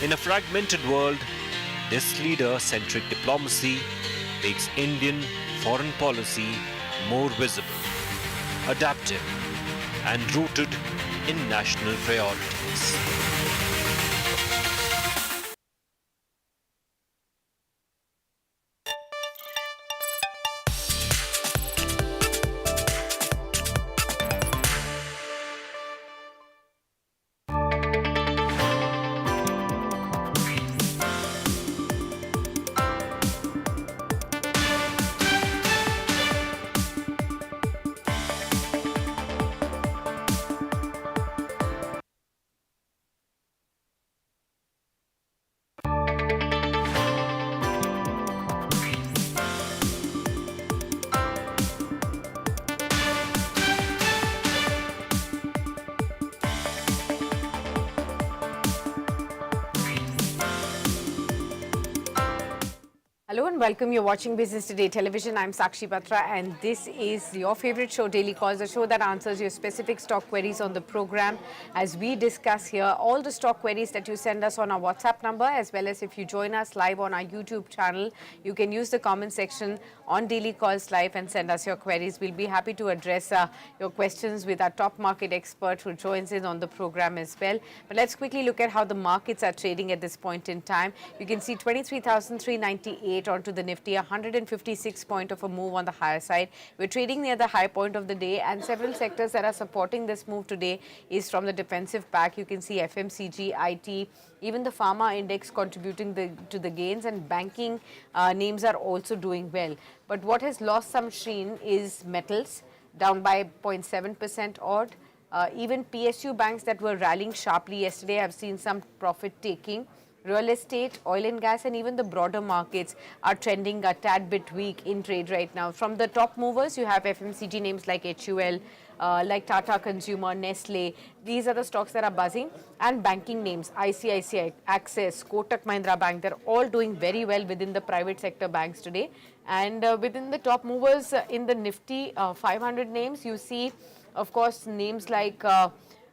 In a fragmented world, this leader-centric diplomacy makes Indian foreign policy more visible, adaptive, and rooted in national priorities. Hello and welcome. You're watching Business Today Television. I'm Sakshi Batra and this is your favorite show, Daily Calls, a show that answers your specific stock queries on the program. As we discuss here all the stock queries that you send us on our WhatsApp number, as well as if you join us live on our YouTube channel, you can use the comment section on Daily Calls Live and send us your queries. We'll be happy to address your questions with our top market expert who joins in on the program as well. But let's quickly look at how the markets are trading at this point in time. You can see 23,398 onto the Nifty, 156 point of a move on the higher side. We're trading near the high point of the day, and several sectors that are supporting this move today is from the defensive pack. You can see FMCG, IT, even the pharma index contributing to the gains, and banking names are also doing well. But what has lost some sheen is metals, down by 0.7% odd. Even PSU banks that were rallying sharply yesterday have seen some profit taking. Real estate, oil and gas, and even the broader markets are trending a tad bit weak in trade right now. From the top movers, you have FMCG names like HUL, like Tata Consumer, Nestle. These are the stocks that are buzzing. And banking names, ICICI, Axis, Kotak Mahindra Bank, they're all doing very well within the private sector banks today. And within the top movers in the Nifty 500 names, you see, of course, names like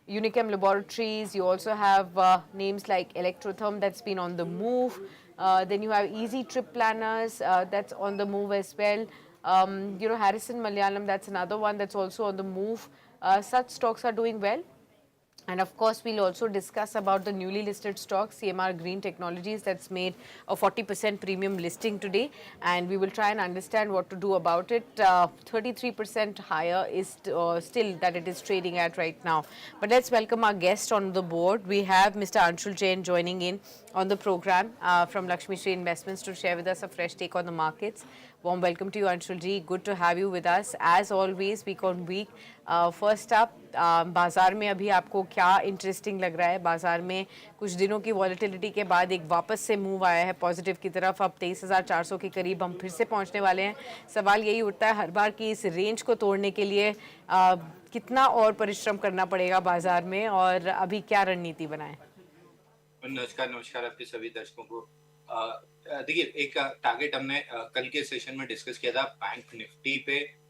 Unichem Laboratories. You also have names like Electrotherm that's been on the move. Then you have Easy Trip Planners that's on the move as well. Harrison Malayalam, that's another one that's also on the move. Such stocks are doing well. And of course, we'll also discuss about the newly listed stock, CMR Green Technologies, that's made a 40% premium listing today. And we will try and understand what to do about it. 33% higher is still that it is trading at right now. But let's welcome our guest on the board. We have Mr. Anshul Jain joining in on the program from Lakshmi Shri Investments to share with us a fresh take on the markets. Warm welcome to you, Anshul ji. Good to have you with us as always, week on week. First up, बाजार में अभी आपको क्या interesting लग रहा है? बाजार में कुछ दिनों की वॉलेटिलिटी के बाद एक वापस से मूव आया है पॉजिटिव की तरफ. अब 23,400 के करीब हम फिर से पहुंचने वाले हैं. सवाल यही उठता है हर बार कि इस रेंज को तोड़ने के लिए कितना और परिश्रम करना पड़ेगा बाजार में, और अभी क्या रणनीति बनाएं? नमस्कार आपके सभी दर्शकों को. देखिए, एक टारगेट हमने कल के सेशन में डिस्कस किया था बैंक निफ्टी पे,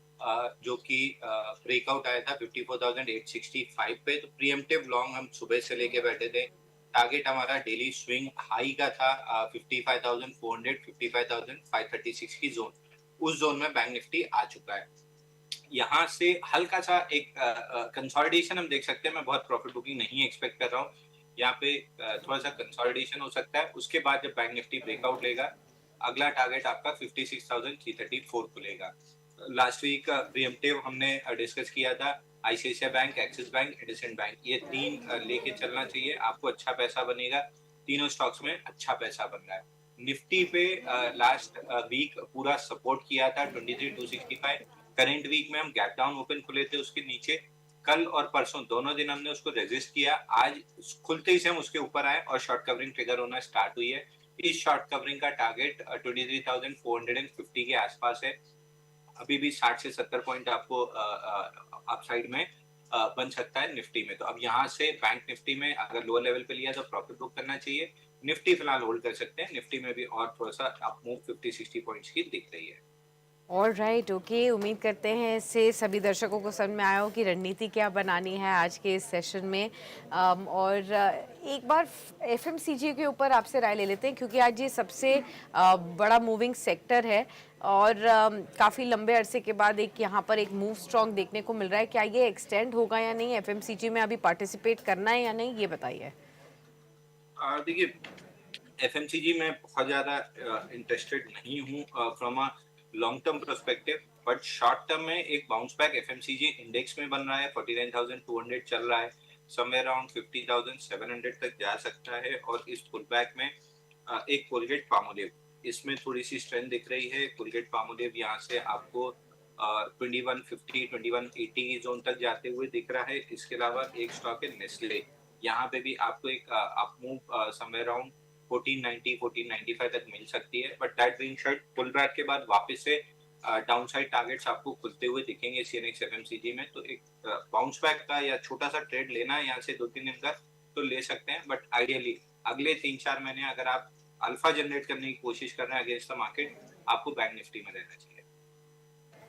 जो कि ब्रेकआउट आया था 54,865 पे. तो प्रीएम्प्टिव लॉन्ग हम सुबह से लेके बैठे थे. टारगेट हमारा डेली स्विंग हाई का था 55,400, 55,536 की जोन. उस जोन में बैंक निफ्टी आ चुका है. यहाँ से हल्का सा एक कंसोलिडेशन हम देख सकते हैं. मैं बहुत प्रॉफिट बुकिंग नहीं एक्सपेक्ट कर रहा हूँ. यहाँ पे थोड़ा सा कंसोलिडेशन हो सकता है. उसके बाद जब बैंक निफ्टी ब्रेकआउट लेगा, अगला टारगेट आपका 56,334 खुलेगा. लास्ट वीक प्रीएम्प्टिव हमने डिस्कस किया था ICICI bank, axis bank, Edison bank. ये तीन लेके चलना चाहिए, आपको अच्छा पैसा बनेगा. तीनों स्टॉक्स में अच्छा पैसा बन रहा है. निफ्टी पे लास्ट वीक पूरा सपोर्ट किया था 23,265. करेंट वीक में हम गैप डाउन ओपन खुले थे उसके नीचे. कल और परसों दोनों दिन हमने उसको रेजिस्ट किया. आज खुलते ही से हम उसके ऊपर आए और शॉर्ट कवरिंग ट्रिगर होना स्टार्ट हुई है. इस शॉर्ट कवरिंग का टारगेट 23,450 के आसपास है. अभी भी 60 से 70 पॉइंट आपको अपसाइड में बन सकता है निफ्टी में. तो अब यहाँ से बैंक निफ्टी में अगर लोअर लेवल पे लिया तो प्रॉफिट बुक करना चाहिए. निफ्टी फिलहाल होल्ड कर सकते हैं. निफ्टी में भी और थोड़ा सा अप मूव 50-60 पॉइंट्स की दिख रही है. All right, okay. उम्मीद करते हैं इससे सभी दर्शकों को समझ में आया हो कि रणनीति क्या बनानी है आज के इस सेशन में. और एक बार एफएमसीजी के ऊपर आपसे राय ले लेते हैं, क्योंकि आज ये सबसे बड़ा मूविंग सेक्टर है और काफ़ी लंबे अरसे के बाद एक यहाँ पर एक मूव स्ट्रॉन्ग देखने को मिल रहा है. क्या ये एक्सटेंड होगा या नहीं? एफएमसीजी में अभी पार्टिसिपेट करना है या नहीं, ये बताइए. देखिए, एफएमसीजी में बहुत ज़्यादा इंटरेस्टेड नहीं हूँ from a long term perspective, but short term में एक बाउंस बैक एफएमसीजी इंडेक्स में बन रहा है. 49,200 चल रहा है. समवेयर अराउंड 50,700 तक जा सकता है. और इस पुल बैक में एक कोलगेट पामोलिव, इसमें थोड़ी सी स्ट्रेंथ दिख रही है. कोलगेट पामोलिव यहाँ से आपको 2150, 2180 की जोन तक जाते हुए दिख रहा है. इसके अलावा एक स्टॉक है नेस्ले. यहाँ पे भी आपको एक अप मूव समवेयर अराउंड 1490, 1495 तक मिल सकती है. But that being said, pull back के बाद वापस से डाउन साइड टारगेट्स आपको खुलते हुए दिखेंगे सीएनएक्स एफएमसीजी में. तो एक बाउंस बैक का या छोटा सा ट्रेड लेना है यहाँ से 2-3 दिन का तो ले सकते हैं. बट आइडियली अगले 3-4 महीने अगर आप अल्फा जनरेट करने की कोशिश कर रहे हैं अगेंस्ट द मार्केट, आपको बैंक निफ्टी में रहना चाहिए।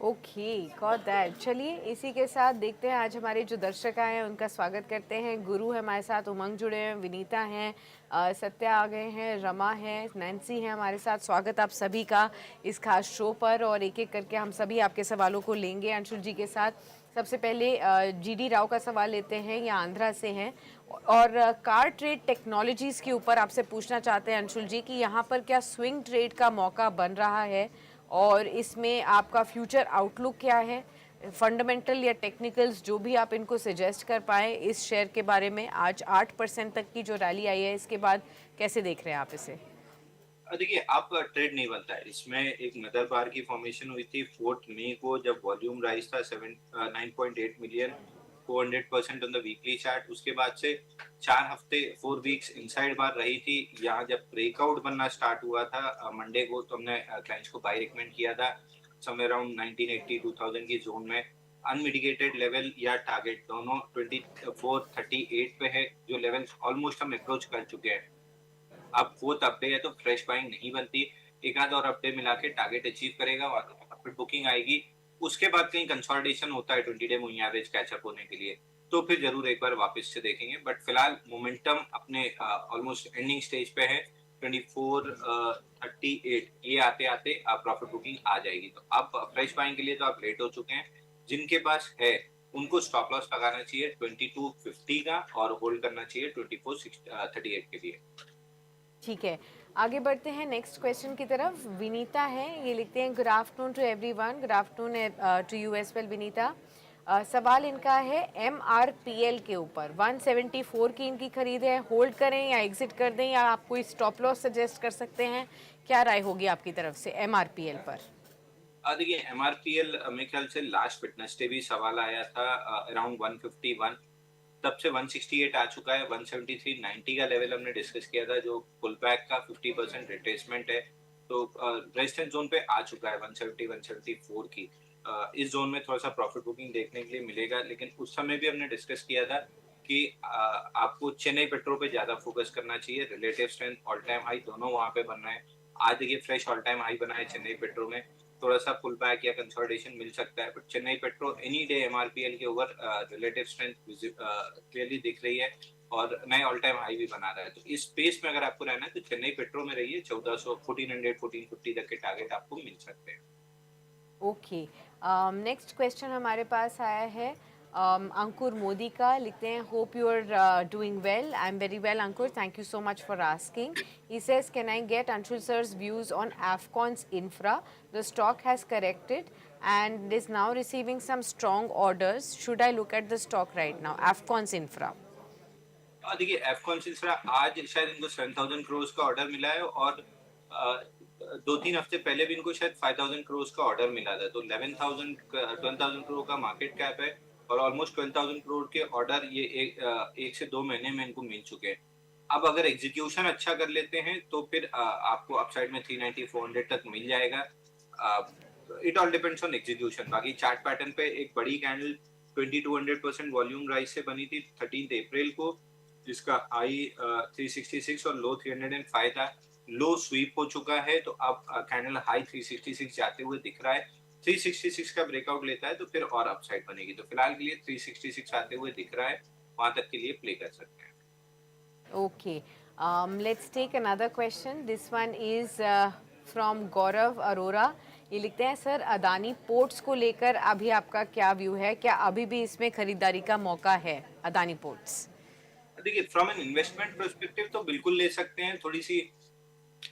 Okay, got that. चलिए इसी के साथ देखते हैं आज हमारे जो दर्शक आए हैं उनका स्वागत करते हैं। गुरु है हमारे साथ, उमंग जुड़े हैं, विनीता हैं, सत्या आ गए हैं, रमा है, नैन्सी है हमारे साथ। स्वागत आप सभी का इस खास शो पर, और एक एक करके हम सभी आपके सवालों को लेंगे अंशुल जी के साथ। सबसे पहले जीडी राव का सवाल लेते हैं, ये आंध्रा से हैं और कार ट्रेड टेक्नोलॉजीज़ के ऊपर आपसे पूछना चाहते हैं अंशुल जी कि यहाँ पर क्या स्विंग ट्रेड का मौका बन रहा है और इसमें आपका फ्यूचर आउटलुक क्या है, फंडामेंटल या टेक्निकल्स जो भी आप इनको सजेस्ट कर पाएँ इस शेयर के बारे में। आज 8% तक की जो रैली आई है इसके बाद कैसे देख रहे हैं आप इसे? देखिए, आप ट्रेड नहीं बनता है इसमें। एक मदर बार की फॉर्मेशन हुई थी 4 मई को, जब वॉल्यूम राइज था 9.8 million, 400% on the weekly chart. उसके बाद से 4 हफ्ते 4 वीक्स इनसाइड बार रही थी। यहाँ जब ब्रेकआउट बनना स्टार्ट हुआ था मंडे को, तो हमने क्लाइंट्स को बाय रिकमेंड किया था समवेयर अराउंड 1980 2000 की जोन में। अनमिटिगेटेड लेवल या टारगेट दोनों 2438 पे है, जो लेवल ऑलमोस्ट हम अप्रोच कर चुके हैं। अब 4th अपडे है तो फ्रेश बाइंग नहीं बनती, एक आध और अपडे मिला के टारगेट अचीव करेगा, फिर बुकिंग आएगी। उसके बाद कहीं कंसोलिडेशन होता है 20 डे मूविंग एवरेज कैचअप होने के लिए, तो फिर जरूर एक बार वापस से देखेंगे। बट फिलहाल मोमेंटम अपने ऑलमोस्ट एंडिंग स्टेज पे है। 2438 ये आते आते प्रॉफिट बुकिंग आ जाएगी। तो आप फ्रेश बाइंग के लिए तो आप लेट हो चुके हैं। जिनके पास है उनको स्टॉप लॉस लगाना चाहिए 2250 का और होल्ड करना चाहिए 2438 के लिए। ठीक है, आगे बढ़ते हैं नेक्स्ट क्वेश्चन की तरफ। विनीता है, ये लिखते हैं good afternoon to everyone. Good afternoon to you as well Vinita. सवाल इनका है MRPL के ऊपर। 174 की इनकी खरीद है, होल्ड करें या एग्जिट कर दें, या आप कोई स्टॉप लॉस सजेस्ट कर सकते हैं? क्या राय होगी आपकी तरफ से MRPL पर? देखिए, MRPL मेरे ख्याल से लास्ट फिटनेस भी सवाल आया था अराउंड 151, तब से 168 आ चुका है। 173.90 का लेवल हमने डिस्कस किया था, जो पुल बैक का 50% रिट्रेसमेंट है, तो रेजिस्टेंस जोन पे आ चुका है 170 174 की। इस जोन में थोड़ा सा प्रॉफिट बुकिंग देखने के लिए मिलेगा, लेकिन उस समय भी हमने डिस्कस किया था कि आपको चेन्नई पेट्रो पे ज्यादा फोकस करना चाहिए। Relative strength, all time high दोनों वहां पे बन रहे हैं। आज देखिए फ्रेश ऑल टाइम हाई बना है चेन्नई पेट्रो में, थोड़ा सा पुल बैक या कंसोलिडेशन मिल सकता है, but Chennai petro any day MRPL के ओवर रिलेटिव स्ट्रेंथ क्लियरली दिख रही है और नए ऑल टाइम हाई भी बना रहा है। तो इस स्पेस में अगर आपको रहना है तो चेन्नई पेट्रो में रहिए। 1400 1400 1450 तक के टारगेट आपको मिल सकते हैं। ओके, नेक्स्ट क्वेश्चन हमारे पास आया है अंकुर मोदी का। लिखते हैं hope you are doing well. I am very well Ankur, thank you so much for asking. He says, can I get Anshul sir's views on Afcon's infra? The stock has corrected and is now receiving some strong orders. Should I look at the stock right now? Afcon's infra. देखिए, Afcon's infra आज शायद इनको 7,000 करोड़ का order मिला है और 2-3 हफ्ते पहले भी इनको शायद 5,000 करोड़ का ऑर्डर मिला था। तो 12,000 करोड़ का मार्केट कैप है और ऑलमोस्ट 12,000 करोड़ के ऑर्डर ये एक से 2 महीने में इनको मिल चुके हैं। अब अगर एग्जीक्यूशन अच्छा कर लेते हैं तो फिर आपको अपसाइड में 390-400 तक मिल जाएगा। It all depends on execution. बाकी चार्ट पैटर्न पे एक बड़ी कैंडल 2200% वॉल्यूम राइज से बनी थी 13 अप्रैल को, जिसका हाई 366 और लो 305 था। लो स्वीप हो चुका है, तो अब कैंडल हाई 366 जाते हुए दिख रहा है। 366 का ब्रेकआउट लेता है तो फिर और अपसाइड बनेगी। तो फिलहाल के लिए 366 आते हुए दिख रहा है, वहां तक के लिए प्ले कर सकते हैं। Okay, let's take another question. This one is from Gaurav Arora. ये लिखते हैं सर, अदानी पोर्ट्स को लेकर अभी आपका क्या व्यू है? क्या अभी भी इसमें खरीदारी का मौका है अदानी पोर्ट्स? देखिए, फ्रॉम एन इन्वेस्टमेंट पर्सपेक्टिव तो बिल्कुल ले सकते हैं। थोड़ी सी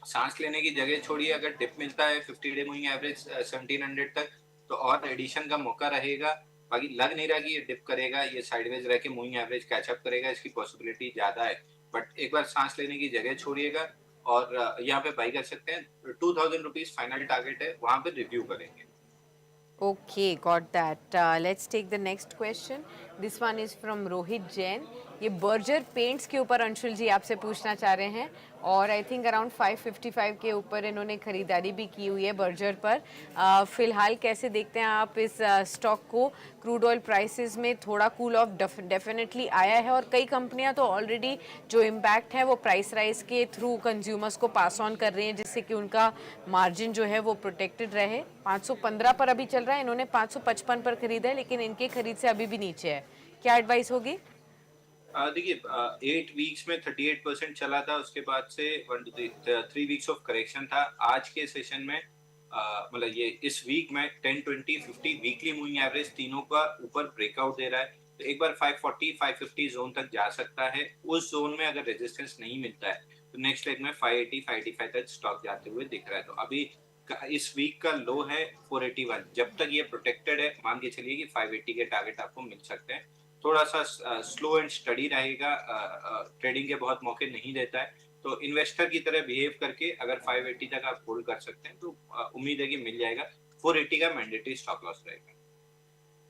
सांस लेने की जगह छोड़िए। अगर डिप मिलता है 50 डे मूविंग एवरेज 1700 तक तो और एडिशन का मौका रहेगा। बाकी लग नहीं रहा कि ये डिप करेगा, ये साइडवेज रह के मूविंग एवरेज कैचअप करेगा, इसकी पॉसिबिलिटी ज्यादा है। बट एक बार सांस लेने की जगह छोड़िएगा और यहाँ पे बाई कर सकते हैं। 2,000 रुपीज फाइनल टारगेट है, वहां पे रिव्यू करेंगे। Okay, got that. Let's take the next question. This one is from Rohit Jain. ये बर्जर पेंट्स के ऊपर अंशुल जी आपसे पूछना चाह रहे हैं और आई थिंक अराउंड 555 के ऊपर इन्होंने खरीदारी भी की हुई है बर्जर पर। फिलहाल कैसे देखते हैं आप इस स्टॉक को? क्रूड ऑयल प्राइसेस में थोड़ा कूल ऑफ डेफिनेटली आया है और कई कंपनियां तो ऑलरेडी जो इम्पैक्ट है वो प्राइस राइज के थ्रू कंज्यूमर्स को पास ऑन कर रही हैं, जिससे कि उनका मार्जिन जो है वो प्रोटेक्टेड रहे। 515 पर अभी चल रहा है, इन्होंने 555 पर खरीदा है, लेकिन इनके खरीद से अभी भी नीचे है। क्या एडवाइस होगी? देखिए 8 वीक्स में 38% चला था, उसके बाद से 3 वीक्स ऑफ करेक्शन था। आज के सेशन में मतलब ये इस वीक में 10, 20, 50 वीकली मूविंग एवरेज तीनों का ऊपर ब्रेकआउट दे रहा है। तो एक बार 540, 550 जोन तक जा सकता है। उस जोन में अगर रेजिस्टेंस नहीं मिलता है तो नेक्स्ट लेग में 580, 585 तक स्टॉक जाते हुए दिख रहा है। तो अभी इस वीक का लो है 481। जब तक ये प्रोटेक्टेड है मान के चलिए कि 580 के टारगेट आपको मिल सकते हैं। थोड़ा सा स्लो एंड स्टडी रहेगा, ट्रेडिंग के बहुत मौके नहीं देता है, तो इन्वेस्टर की तरह बिहेव करके अगर 580 तक आप होल्ड कर सकते हैं तो उम्मीद है कि मिल जाएगा। 480 का मैंडेटरी स्टॉप लॉस रहेगा।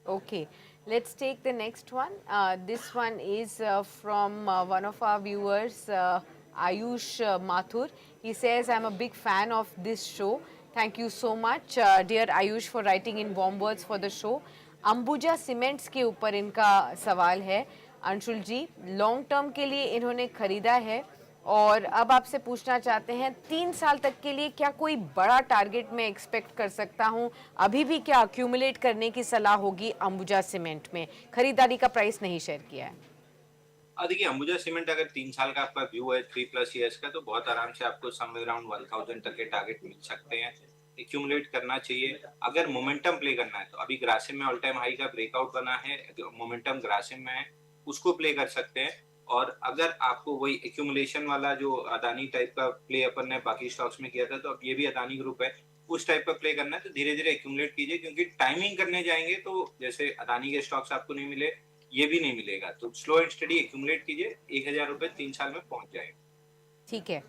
Okay, let's take the next one. This one is from one of our viewers, Ayush Mathur. He says, I'm a big fan of this show. Thank you so much, dear Ayush, for writing in warm words for the show. Ambuja cements के ऊपर इनका सवाल है। अंशुल जी, long term के लिए इन्होंने खरीदा है और अब आपसे पूछना चाहते हैं 3 साल तक के लिए क्या कोई बड़ा टारगेट मैं एक्सपेक्ट कर सकता हूं? अभी भी क्या अक्यूमुलेट करने की सलाह होगी अंबुजा सीमेंट में? खरीदारी का प्राइस नहीं शेयर किया है। देखिए अंबुजा सीमेंट अगर 3 साल का आपका व्यू है 3+ ईयर्स का, तो बहुत आराम से आपको समवेयर अराउंड 1000 तक के टारगेट मिल सकते हैं। एक्यूमुलेट करना चाहिए। अगर मोमेंटम प्ले करना है तो अभी ग्रासिम में ऑल टाइम हाई का ब्रेकआउट बना है, मोमेंटम ग्रासिम में है, उसको प्ले कर सकते हैं। और अगर आपको वही एक्यूमुलेशन वाला जो अदानी टाइप का प्ले अपन ने बाकी स्टॉक्स में किया था, तो अब ये भी अदानी ग्रुप है, उस टाइप का प्ले करना है तो धीरे धीरे एक्यूमुलेट कीजिए, क्योंकि टाइमिंग करने जाएंगे तो जैसे अदानी के स्टॉक्स आपको नहीं मिले, ये भी नहीं मिलेगा। तो स्लो एंड स्टडी एक्यूमुलेट कीजिए, 1000 रुपए 3 साल में पहुंच जाएगा। ठीक है,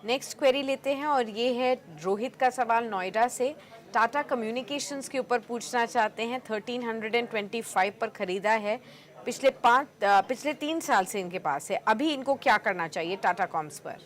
नेक्स्ट क्वेरी लेते हैं और ये है रोहित का सवाल नोएडा से। टाटा कम्युनिकेशंस के ऊपर पूछना चाहते हैं। 1325 पर खरीदा है, पिछले 3 साल से इनके पास है। अभी इनको क्या करना चाहिए टाटा कॉम्स पर?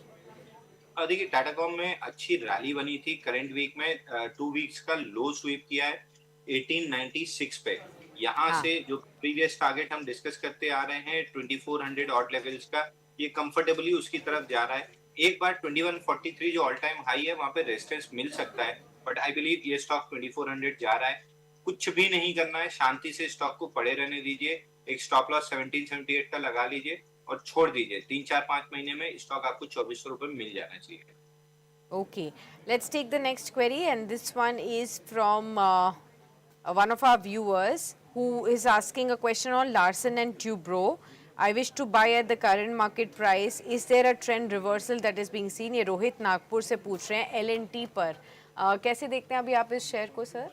देखिए टाटा कॉम में अच्छी रैली बनी थी। करंट वीक में 2 वीक्स का लो स्वीप किया है 1896 पे। यहाँ से जो प्रीवियस टारगेट हम डिस्कस करते आ रहे हैं 2400 ऑड लेवल्स का, ये कंफर्टेबली उसकी तरफ जा रहा है। एक बार 2143 जो ऑल टाइम हाई है वहां पे रेजिस्टेंस मिल सकता है, बट आई बिलीव ये स्टॉक 2400 जा रहा है। कुछ भी नहीं करना है, शांति से स्टॉक को पड़े रहने दीजिए। एक स्टॉप लॉस 1778 का लगा लीजिए और छोड़ दीजिए। 3, 4, 5 महीने में स्टॉक आपको 2400 रुपए मिल जाना चाहिए। Okay, let's take the next query, and this one is from one of our viewers who is asking a question on Larsen and Toubro. I wish to buy at the current market price. Is there a trend reversal that is being seen? ये रोहित नागपुर से पूछ रहे हैं LNT पर। कैसे देखते हैं अभी आप इस शेयर को सर?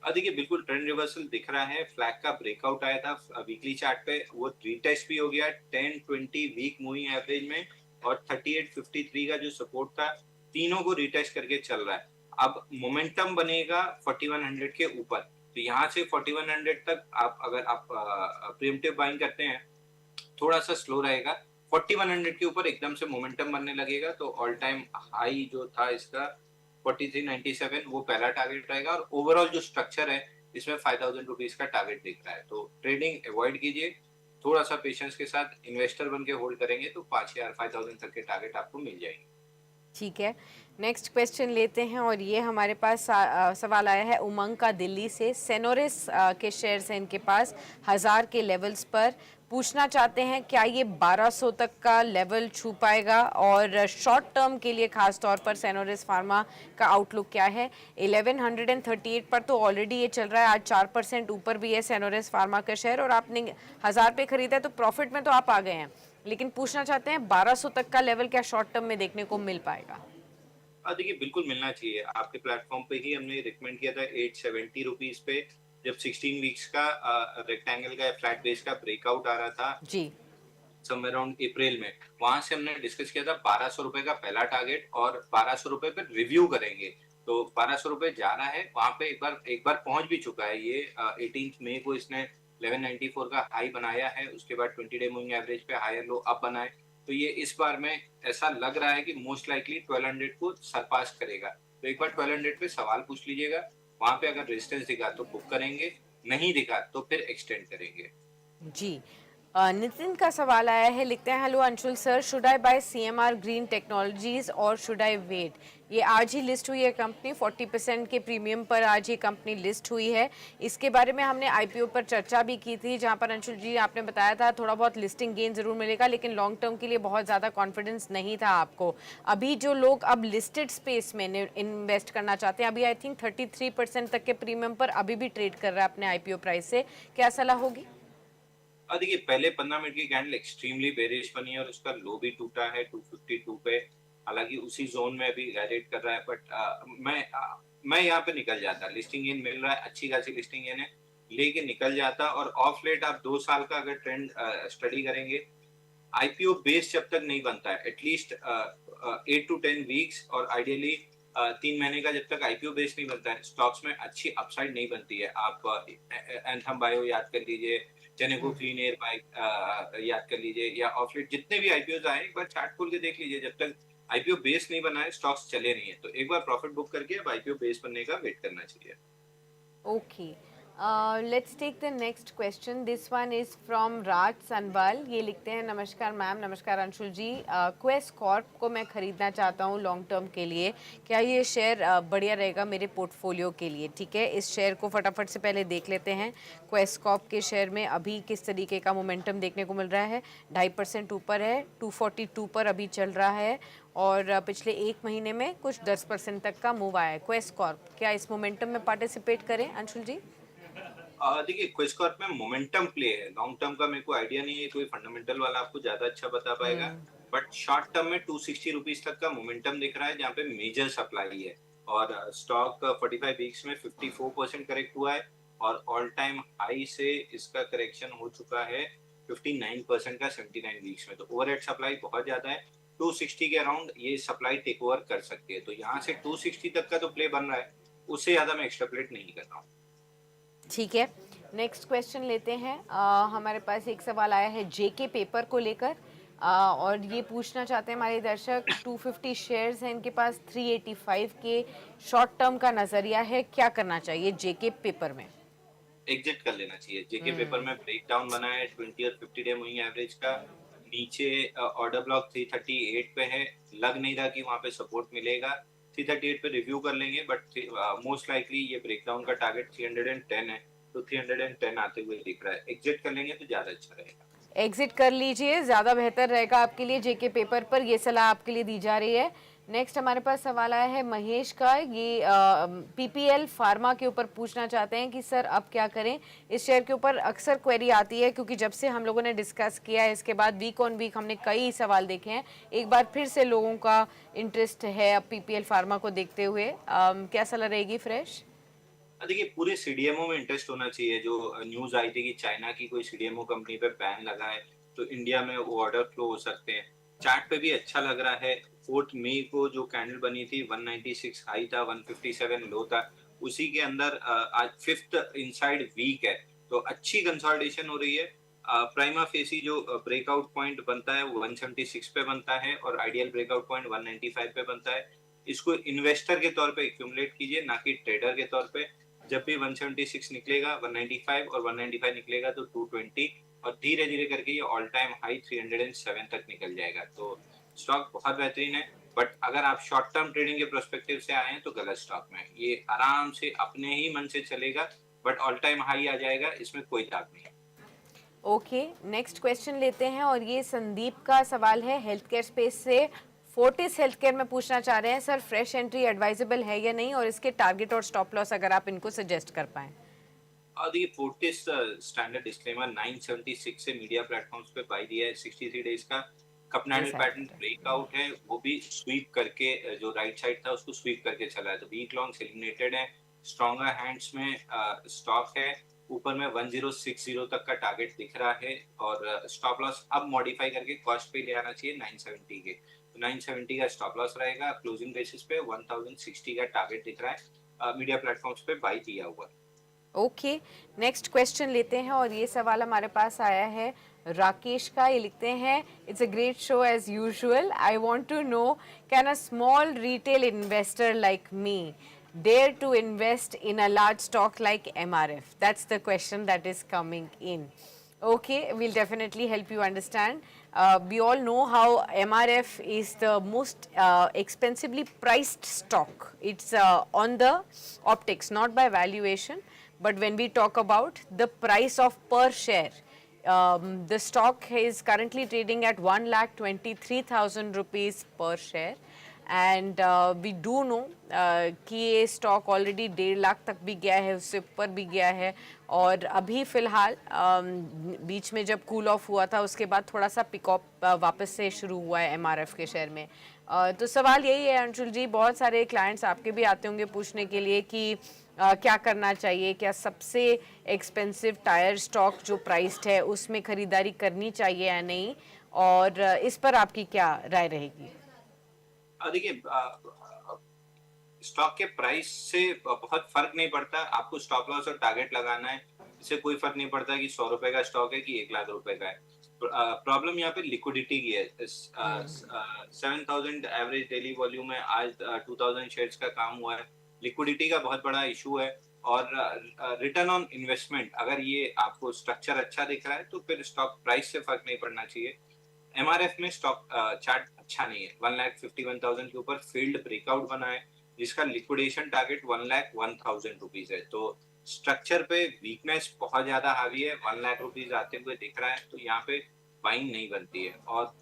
देखिए बिल्कुल ट्रेंड रिवर्सल दिख रहा है। फ्लैग का ब्रेकआउट आया था वीकली चार्ट पे, वो रीटेस्ट भी हो गया 10-20 वीक मूविंग एवरेज में, और 3853 का जो सपोर्ट था, तीनों को रीटेस्ट करके चल रहा है। अब मोमेंटम बनेगा 4100 के ऊपर, तो यहाँ से 4100 तक आप अगर आप प्रीएम्प्टिव बाइंग करते हैं थोड़ा सा स्लो रहेगा। 4100 के ऊपर एकदम से मोमेंटम बनने लगेगा तो ऑल टाइम हाई जो था इसका 4397 वो पहला टारगेट रहेगा। और ओवरऑल जो स्ट्रक्चर है इसमें 5000 रुपीज का टारगेट दिख रहा है। तो ट्रेडिंग अवॉइड कीजिए, थोड़ा सा पेशेंस के साथ इन्वेस्टर बन के होल्ड करेंगे तो 5000 तक के टारगेट आपको मिल जाएंगे। ठीक है, नेक्स्ट क्वेश्चन लेते हैं और ये हमारे पास सवाल आया है उमंग का दिल्ली से। सेनोरिस के शेयर्स हैं इनके पास 1000 के लेवल्स पर। पूछना चाहते हैं क्या ये 1200 तक का लेवल छू पाएगा, और शॉर्ट टर्म के लिए खास तौर पर सेनोरिस फार्मा का आउटलुक क्या है? 1138 पर तो ऑलरेडी ये चल रहा है, आज 4% ऊपर भी है सेनोरिस फार्मा का शेयर, और आपने 1000 पे खरीदा है तो प्रॉफिट में तो आप आ गए हैं, लेकिन पूछना चाहते हैं 1200 तक का लेवल क्या शॉर्ट टर्म में देखने को मिल पाएगा? देखिए बिल्कुल मिलना चाहिए। आपके प्लेटफॉर्म पे ही हमने रिकमेंड किया था 870 रुपीज पे, जब 16 वीक्स का रेक्टेंगल का फ्लैट बेस का ब्रेकआउट आ रहा था जी समवेयर अराउंड अप्रैल में, वहां से हमने डिस्कस किया था 1200 रुपए का पहला टारगेट, और 1200 रुपए पे रिव्यू करेंगे। तो 1200 रुपए जा रहा है, वहां पे एक बार पहुंच भी चुका है ये। 18 मई को इसने 1194 का हाई बनाया है, उसके बाद 20 डे मूविंग एवरेज पे हायर लो अप बनाए, तो ये इस बार में ऐसा लग रहा है कि मोस्ट लाइकली 1200 को सरपास करेगा। तो एक बार 1200 पे सवाल पूछ लीजिएगा, वहां पे अगर रेजिस्टेंस दिखा तो बुक करेंगे, नहीं दिखा तो फिर एक्सटेंड करेंगे। जी नितिन का सवाल आया है, लिखते हैं hello Anshul sir, should I buy CMR green technologies और शुड आई वेट। ये आज ही लिस्ट हुई है कंपनी, 40% के प्रीमियम पर आज ये कंपनी लिस्ट हुई है। इसके बारे में हमने आईपीओ पर चर्चा भी की थी, जहां पर अंशुल जी आपने बताया था थोड़ा बहुत लिस्टिंग गेन जरूर मिलेगा, लेकिन लॉन्ग टर्म के लिए बहुत ज़्यादा कॉन्फिडेंस नहीं था आपको। अभी जो लोग अब लिस्टेड स्पेस में इन्वेस्ट करना चाहते हैं, अभी आई थिंक 33% तक के प्रीमियम पर अभी भी ट्रेड कर रहा है अपने आईपीओ प्राइस से, क्या सलाह होगी? देखिए पहले 15 मिनट की कैंडल एक्सट्रीमली बेरिश बनी है और उसका लो भी टूटा है 252 पे, हालांकि उसी जोन में अभी गाइडेड कर रहा है, बट मैं यहाँ पे निकल जाता, लिस्टिंग गेन मिल रहा है, अच्छी खासी लिस्टिंग गेन है, लेके निकल जाता। और ऑफ लेट आप 2 साल का अगर ट्रेंड स्टडी करेंगे, आईपीओ बेस जब तक नहीं बनता है एटलीस्ट 8 to 10 वीक्स और आइडियली 3 महीने का जब तक आईपीओ बेस नहीं बनता है, स्टॉक्स में अच्छी अपसाइड नहीं बनती है। आप एंथम बायो याद कर लीजिए, जेनेको क्लीन एयर बाइक याद कर लीजिए, या ऑफलेट जितने भी आईपीओ आए, एक बार चार्ट खोल के देख लीजिए, जब तक आईपीओ बेस नहीं बना है स्टॉक्स चले नहीं है, तो एक बार प्रॉफिट बुक करके अब आईपीओ बेस बनने का वेट करना चाहिए। Okay. Let's take the next question. This one is from Raj Sanbal. ये लिखते हैं नमस्कार मैम, नमस्कार अंशुल जी, क्वेस कॉर्प को मैं खरीदना चाहता हूँ लॉन्ग टर्म के लिए, क्या ये शेयर बढ़िया रहेगा मेरे पोर्टफोलियो के लिए? ठीक है, इस शेयर को फटाफट से पहले देख लेते हैं। क्वेस कॉर्प के शेयर में अभी किस तरीके का मोमेंटम देखने को मिल रहा है। 2.5% ऊपर है, 242 पर अभी चल रहा है, और पिछले एक महीने में कुछ 10% तक का मूव आया है क्वेस कॉर्प। क्या इस मोमेंटम में पार्टिसिपेट करें अंशुल जी? देखिए क्वेस कॉर्प में मोमेंटम प्ले है, लॉन्ग टर्म का मेरे को आइडिया नहीं है, कोई फंडामेंटल वाला आपको ज्यादा अच्छा बता पाएगा, बट शॉर्ट टर्म में 260 रुपीज तक का मोमेंटम दिख रहा है, जहाँ पे मेजर सप्लाई है, और स्टॉक 45 वीक्स में 54% करेक्ट हुआ है, और ऑल टाइम हाई से इसका करेक्शन हो चुका है 59% का 79 वीक्स में, तो ओवरहेड सप्लाई बहुत ज्यादा है। 260 के अराउंड ये सप्लाई टेक ओवर कर सकती है, तो यहाँ से 260 तक का तो प्ले बन रहा है, उससे ज्यादा मैं एक्स्ट्रापोलेट नहीं कर रहा हूँ। ठीक है, नेक्स्ट क्वेश्चन लेते हैं। हमारे पास एक सवाल आया है जेके पेपर को लेकर, और ये पूछना चाहते हैं हमारे दर्शक, 250 शेयर्स हैं इनके पास, 385 के शॉर्ट टर्म का नजरिया है, क्या करना चाहिए जेके पेपर में? एग्जिट कर लेना चाहिए। जेके पेपर में ब्रेकडाउन बना है 20 और 50 डे मूविंग एवरेज का, नीचे ऑर्डर ब्लॉक 338 पे है, लग नहीं रहा कि वहां पे सपोर्ट मिलेगा, 338 पे रिव्यू कर लेंगे, बट मोस्ट लाइकली ये ब्रेकडाउन का टारगेट 310 है, तो 310 आते हुए दिख रहा है, एग्जिट कर लेंगे तो ज्यादा अच्छा रहेगा। एग्जिट कर लीजिए, ज़्यादा बेहतर रहेगा आपके लिए जेके पेपर पर, ये सलाह आपके लिए दी जा रही है। नेक्स्ट हमारे पास सवाल आया है महेश का, ये पीपीएल फार्मा के ऊपर पूछना चाहते हैं कि सर अब क्या करें। इस शेयर के ऊपर अक्सर क्वेरी आती है, क्योंकि जब से हम लोगों ने डिस्कस किया है इसके बाद वीक ऑन वीक हमने कई सवाल देखे हैं, एक बार फिर से लोगों का इंटरेस्ट है अब पीपीएल फार्मा को देखते हुए, क्या सलाह रहेगी फ्रेश? देखिए पूरे सीडीएमओ में इंटरेस्ट होना चाहिए, जो न्यूज आई थी कि चाइना की कोई सीडीएमओ कंपनी पे बैन लगा है, तो इंडिया में वो ऑर्डर फ्लो हो सकते हैं। चार्ट पे भी अच्छा लग रहा है, 4 मई को जो कैंडल बनी थी 196 हाई था, 157 लो था, उसी के अंदर आज 5th इनसाइड वीक है, तो अच्छी कंसोलिडेशन हो रही है। प्राइमा फेसी जो ब्रेकआउट पॉइंट बनता है वो 176 पे बनता है, और आइडियल ब्रेकआउट पॉइंट 195 पे बनता है। इसको इन्वेस्टर के तौर पे एक्यूमुलेट कीजिए, ना कि ट्रेडर के तौर पे। जब भी 176 निकलेगा 195 और 195 निकलेगा तो 220, और धीरे धीरे करके ये ऑल टाइम हाई 307 तक निकल जाएगा, तो स्टॉक बहुत बेहतरीन है। बट अगर आप शॉर्ट टर्म ट्रेडिंग के पर्सपेक्टिव से आए हैं तो गलत स्टॉक में, ये आराम से अपने ही मन से चलेगा, बट ऑल टाइम हाई आ जाएगा, इसमें कोई दाग नहीं है। ओके, नेक्स्ट क्वेश्चन लेते हैं, और ये संदीप का सवाल है हेल्थ केयर स्पेस से। फोर्टिस हेल्थ केयर में पूछना चाह रहे हैं सर, फ्रेश एंट्री एडवाइजेबल है या नहीं, और इसके टारगेट और स्टॉप लॉस अगर आप इनको सजेस्ट कर पाएं। देखिए फोर्टिस स्टैंडर्ड डिस्क्लेमर 976 से मीडिया प्लेटफॉर्म्स पे बाई दिया है, 63 डेज का कपनैडल पैटर्न ब्रेकआउट है, वो भी स्वीप करके जो राइट साइड था उसको स्वीप करके चला है, तो वीक लॉन्ग एलिमिनेटेड है, स्ट्रॉन्गर हैंड्स में स्टॉक है, ऊपर में 1060 तक का टारगेट दिख रहा है, और स्टॉप लॉस अब मॉडिफाई करके कॉस्ट पे ले आना चाहिए 970 के, तो 970 का स्टॉप लॉस रहेगा। क्लोजिंग बेसिस पे 1060 का टारगेट दिख रहा है, मीडिया प्लेटफॉर्म्स पे बाई दिया हुआ है। ओके, नेक्स्ट क्वेश्चन लेते हैं और ये सवाल हमारे पास आया है राकेश का। ये लिखते हैं, it's a great show as usual, I want to know can a small retail investor like me dare to invest in a large stock like MRF? That's the question that is coming in. Okay, we'll definitely help you understand. We all know how MRF is the most expensively priced stock. It's on the optics, not by valuation, but when we talk about the price of per share, the stock is currently trading at 1,23,000 rupees per share. And we do know कि ये stock already 1.5 lakh तक भी गया है, उससे ऊपर भी गया है। और अभी फ़िलहाल बीच में जब कूल ऑफ हुआ था उसके बाद थोड़ा सा पिकअप वापस से शुरू हुआ है एमआरएफ के शेयर में। तो सवाल यही है अंशुल जी, बहुत सारे क्लाइंट्स आपके भी आते होंगे पूछने के लिए कि क्या करना चाहिए, क्या सबसे एक्सपेंसिव टायर स्टॉक जो प्राइस्ड है उसमें ख़रीदारी करनी चाहिए या नहीं, और इस पर आपकी क्या राय रहेगी? देखिए, स्टॉक के प्राइस से बहुत फर्क नहीं पड़ता। आपको स्टॉप लॉस और टारगेट लगाना है, इससे कोई फर्क नहीं पड़ता कि 100 रुपए का स्टॉक है कि 1 लाख रुपए का है। प्रॉब्लम यहाँ पे लिक्विडिटी की है। 7000 एवरेज डेली वॉल्यूम है, आज 2000 शेयर्स का काम हुआ है। लिक्विडिटी का बहुत बड़ा इशू है। और रिटर्न ऑन इन्वेस्टमेंट, अगर ये आपको स्ट्रक्चर अच्छा दिख रहा है तो फिर स्टॉक प्राइस से फर्क नहीं पड़ना चाहिए। एमआरएफ में स्टॉक चार्ट अच्छा नहीं है। 1,51,000 के ऊपर फील्ड ब्रेकआउट बना है जिसका लिक्विडेशन टारगेट 1,01,000 रुपीज है। तो स्ट्रक्चर पे वीकनेस बहुत ज्यादा हावी है। 1 लाख रुपीज आते हुए दिख रहा है, तो यहाँ पे बाइंग नहीं बनती है। और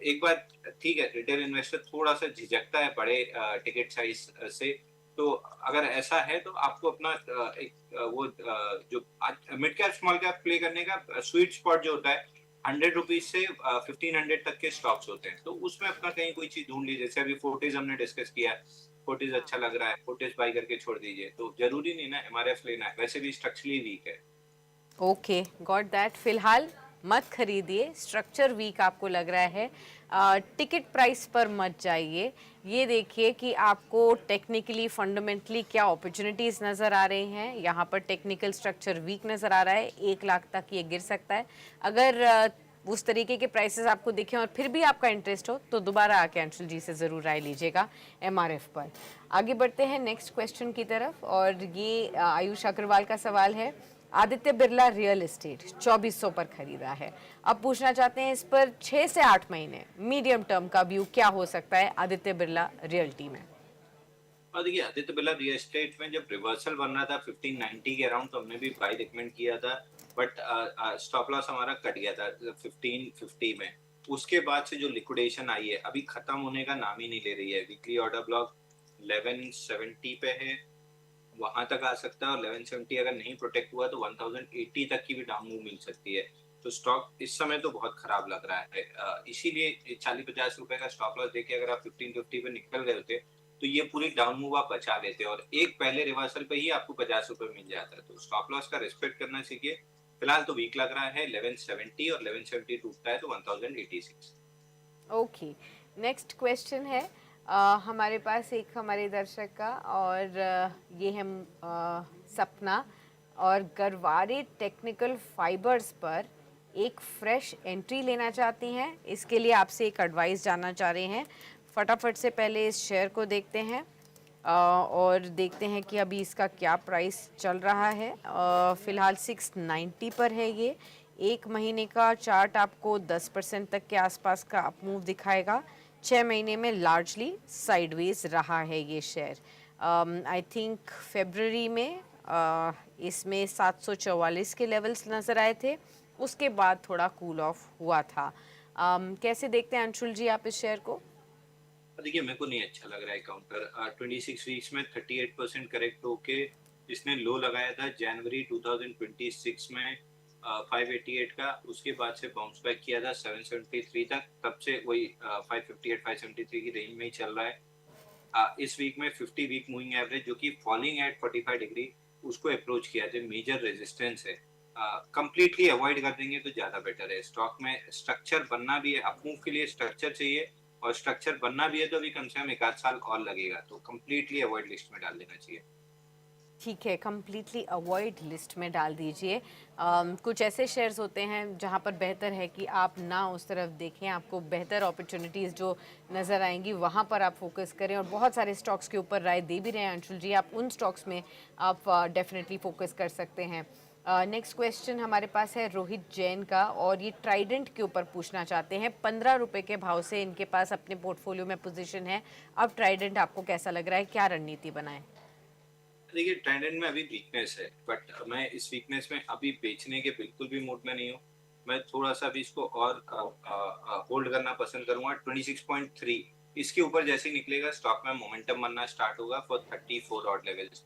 एक बार ठीक है, रिटेल इन्वेस्टर थोड़ा सा झिझकता है बड़े टिकट साइज से, तो अगर ऐसा है तो आपको अपना वो जो mid cap small cap play करने का स्वीट स्पॉट जो होता है 100 रुपीज से 1500 तक के स्टॉक्स होते हैं, तो उसमें अपना कहीं कोई चीज ढूंढ लीजिए। जैसे अभी फोर्टिस हमने डिस्कस किया, फोर्टिस अच्छा लग रहा है, फोर्टिस बाई करके छोड़ दीजिए। तो जरूरी नहीं ना एमआरएफ लेना है, वैसे भी स्ट्रक्चरली वीक है। Okay, got that. फिलहाल मत खरीदिए, स्ट्रक्चर वीक आपको लग रहा है, टिकट प्राइस पर मत जाइए। ये देखिए कि आपको टेक्निकली फंडामेंटली क्या अपॉर्चुनिटीज़ नज़र आ रही हैं। यहाँ पर टेक्निकल स्ट्रक्चर वीक नज़र आ रहा है, 1 लाख तक ये गिर सकता है। अगर उस तरीके के प्राइसेस आपको दिखें और फिर भी आपका इंटरेस्ट हो तो दोबारा आके अंशुल जी से ज़रूर राय लीजिएगा एमआरएफ पर। आगे बढ़ते हैं नेक्स्ट क्वेश्चन की तरफ, और ये आयुष अग्रवाल का सवाल है। आदित्य बिरला रियल एस्टेट 2400 पर खरीदा है, अब पूछना चाहते हैं इस पर 6 से 8 महीने मीडियम टर्म का व्यू क्या हो सकता है आदित्य बिरला रियल्टी में? और देखिए, आदित्य बिरला रियल एस्टेट में जब रिवर्सल बन रहा था 1590 के अराउंड, तो हमने भी बाय रिकमेंड किया था, बट स्टॉप लॉस हमारा कट गया था 1550 में। उसके बाद से जो लिक्विडेशन आई है अभी खत्म होने का नाम ही नहीं ले रही है। वीकली ऑर्डर ब्लॉक 1170 पे है, वहां तक आ सकता है, और 1170 अगर नहीं प्रोटेक्ट हुआ तो 1080 तक की भी डाउन मूव मिल सकती है। तो स्टॉक इस समय तो बहुत खराब लग रहा है। इसीलिए 40-50 रुपए का स्टॉप लॉस देके अगर आप 1550 पे निकल गए होते तो ये पूरी डाउन मूव आप बचा लेते, और एक पहले रिवर्सल पे ही आपको 50 रुपए मिल जाता है। तो स्टॉप लॉस का रिस्पेक्ट करना सीखिए। फिलहाल तो वीक लग रहा है 1170, और 1170 टूटता है तो 1086। ओके, नेक्स्ट क्वेश्चन है हमारे पास एक हमारे दर्शक का, और ये हम सपना और गरवारे टेक्निकल फाइबर्स पर एक फ्रेश एंट्री लेना चाहती हैं। इसके लिए आपसे एक एडवाइस जानना चाह रहे हैं। फटाफट से पहले इस शेयर को देखते हैं और देखते हैं कि अभी इसका क्या प्राइस चल रहा है। फ़िलहाल 690 पर है ये। 1 महीने का चार्ट आपको 10% तक के आसपास का अप मूव दिखाएगा। 6 महीने में लार्जली साइडवेज रहा है ये शेयर। आई थिंक फरवरी में इसमें 744 के लेवल्स नज़र आए थे, उसके बाद थोड़ा कूल ऑफ हुआ था। कैसे देखते हैं अंशुल जी आप इस शेयर को? देखिए, मेरे को नहीं अच्छा लग रहा है काउंटर। 26 वीक्स में 38% करेक्ट होके इसने लो लगाया था जनवरी 2026 में 588 का, उसके बाद से बाउंस बैक किया था 773 तक, तब से वही 558 573 की रेंज में ही चल रहा है। इस वीक में 50 वीक मूविंग एवरेज जो कि फॉलिंग एट 45 डिग्री उसको अप्रोच किया जो मेजर रेजिस्टेंस है, कंप्लीटली अवॉइड कर देंगे तो ज्यादा बेटर है। स्टॉक में स्ट्रक्चर बनना भी है, अपमूव के लिए स्ट्रक्चर चाहिए, और स्ट्रक्चर बनना भी है तो अभी कम से कम 1 आध साल और लगेगा, तो कंप्लीटली अवॉइड लिस्ट में डाल देना चाहिए। ठीक है, कम्प्लीटली अवॉइड लिस्ट में डाल दीजिए। कुछ ऐसे शेयर्स होते हैं जहां पर बेहतर है कि आप ना उस तरफ देखें, आपको बेहतर अपॉर्चुनिटीज़ जो नज़र आएंगी वहां पर आप फोकस करें। और बहुत सारे स्टॉक्स के ऊपर राय दे भी रहे हैं अंशुल जी, आप उन स्टॉक्स में आप डेफिनेटली फोकस कर सकते हैं। नेक्स्ट क्वेश्चन हमारे पास है रोहित जैन का, और ये ट्राइडेंट के ऊपर पूछना चाहते हैं। 15 रुपये के भाव से इनके पास अपने पोर्टफोलियो में पोजीशन है। अब ट्राइडेंट आपको कैसा लग रहा है, क्या रणनीति बनाएं? देखिए ट्राइडेंट में अभी वीकनेस है, बट मैं इस वीकनेस में अभी बेचने के बिल्कुल भी मूड में नहीं हूँ। मैं थोड़ा सा भी इसको और होल्ड करना पसंद करूंगा। 26.3 इसके ऊपर जैसे ही निकलेगा स्टॉक में मोमेंटम बनना स्टार्ट होगा फॉर 34 ऑड लेवल्स।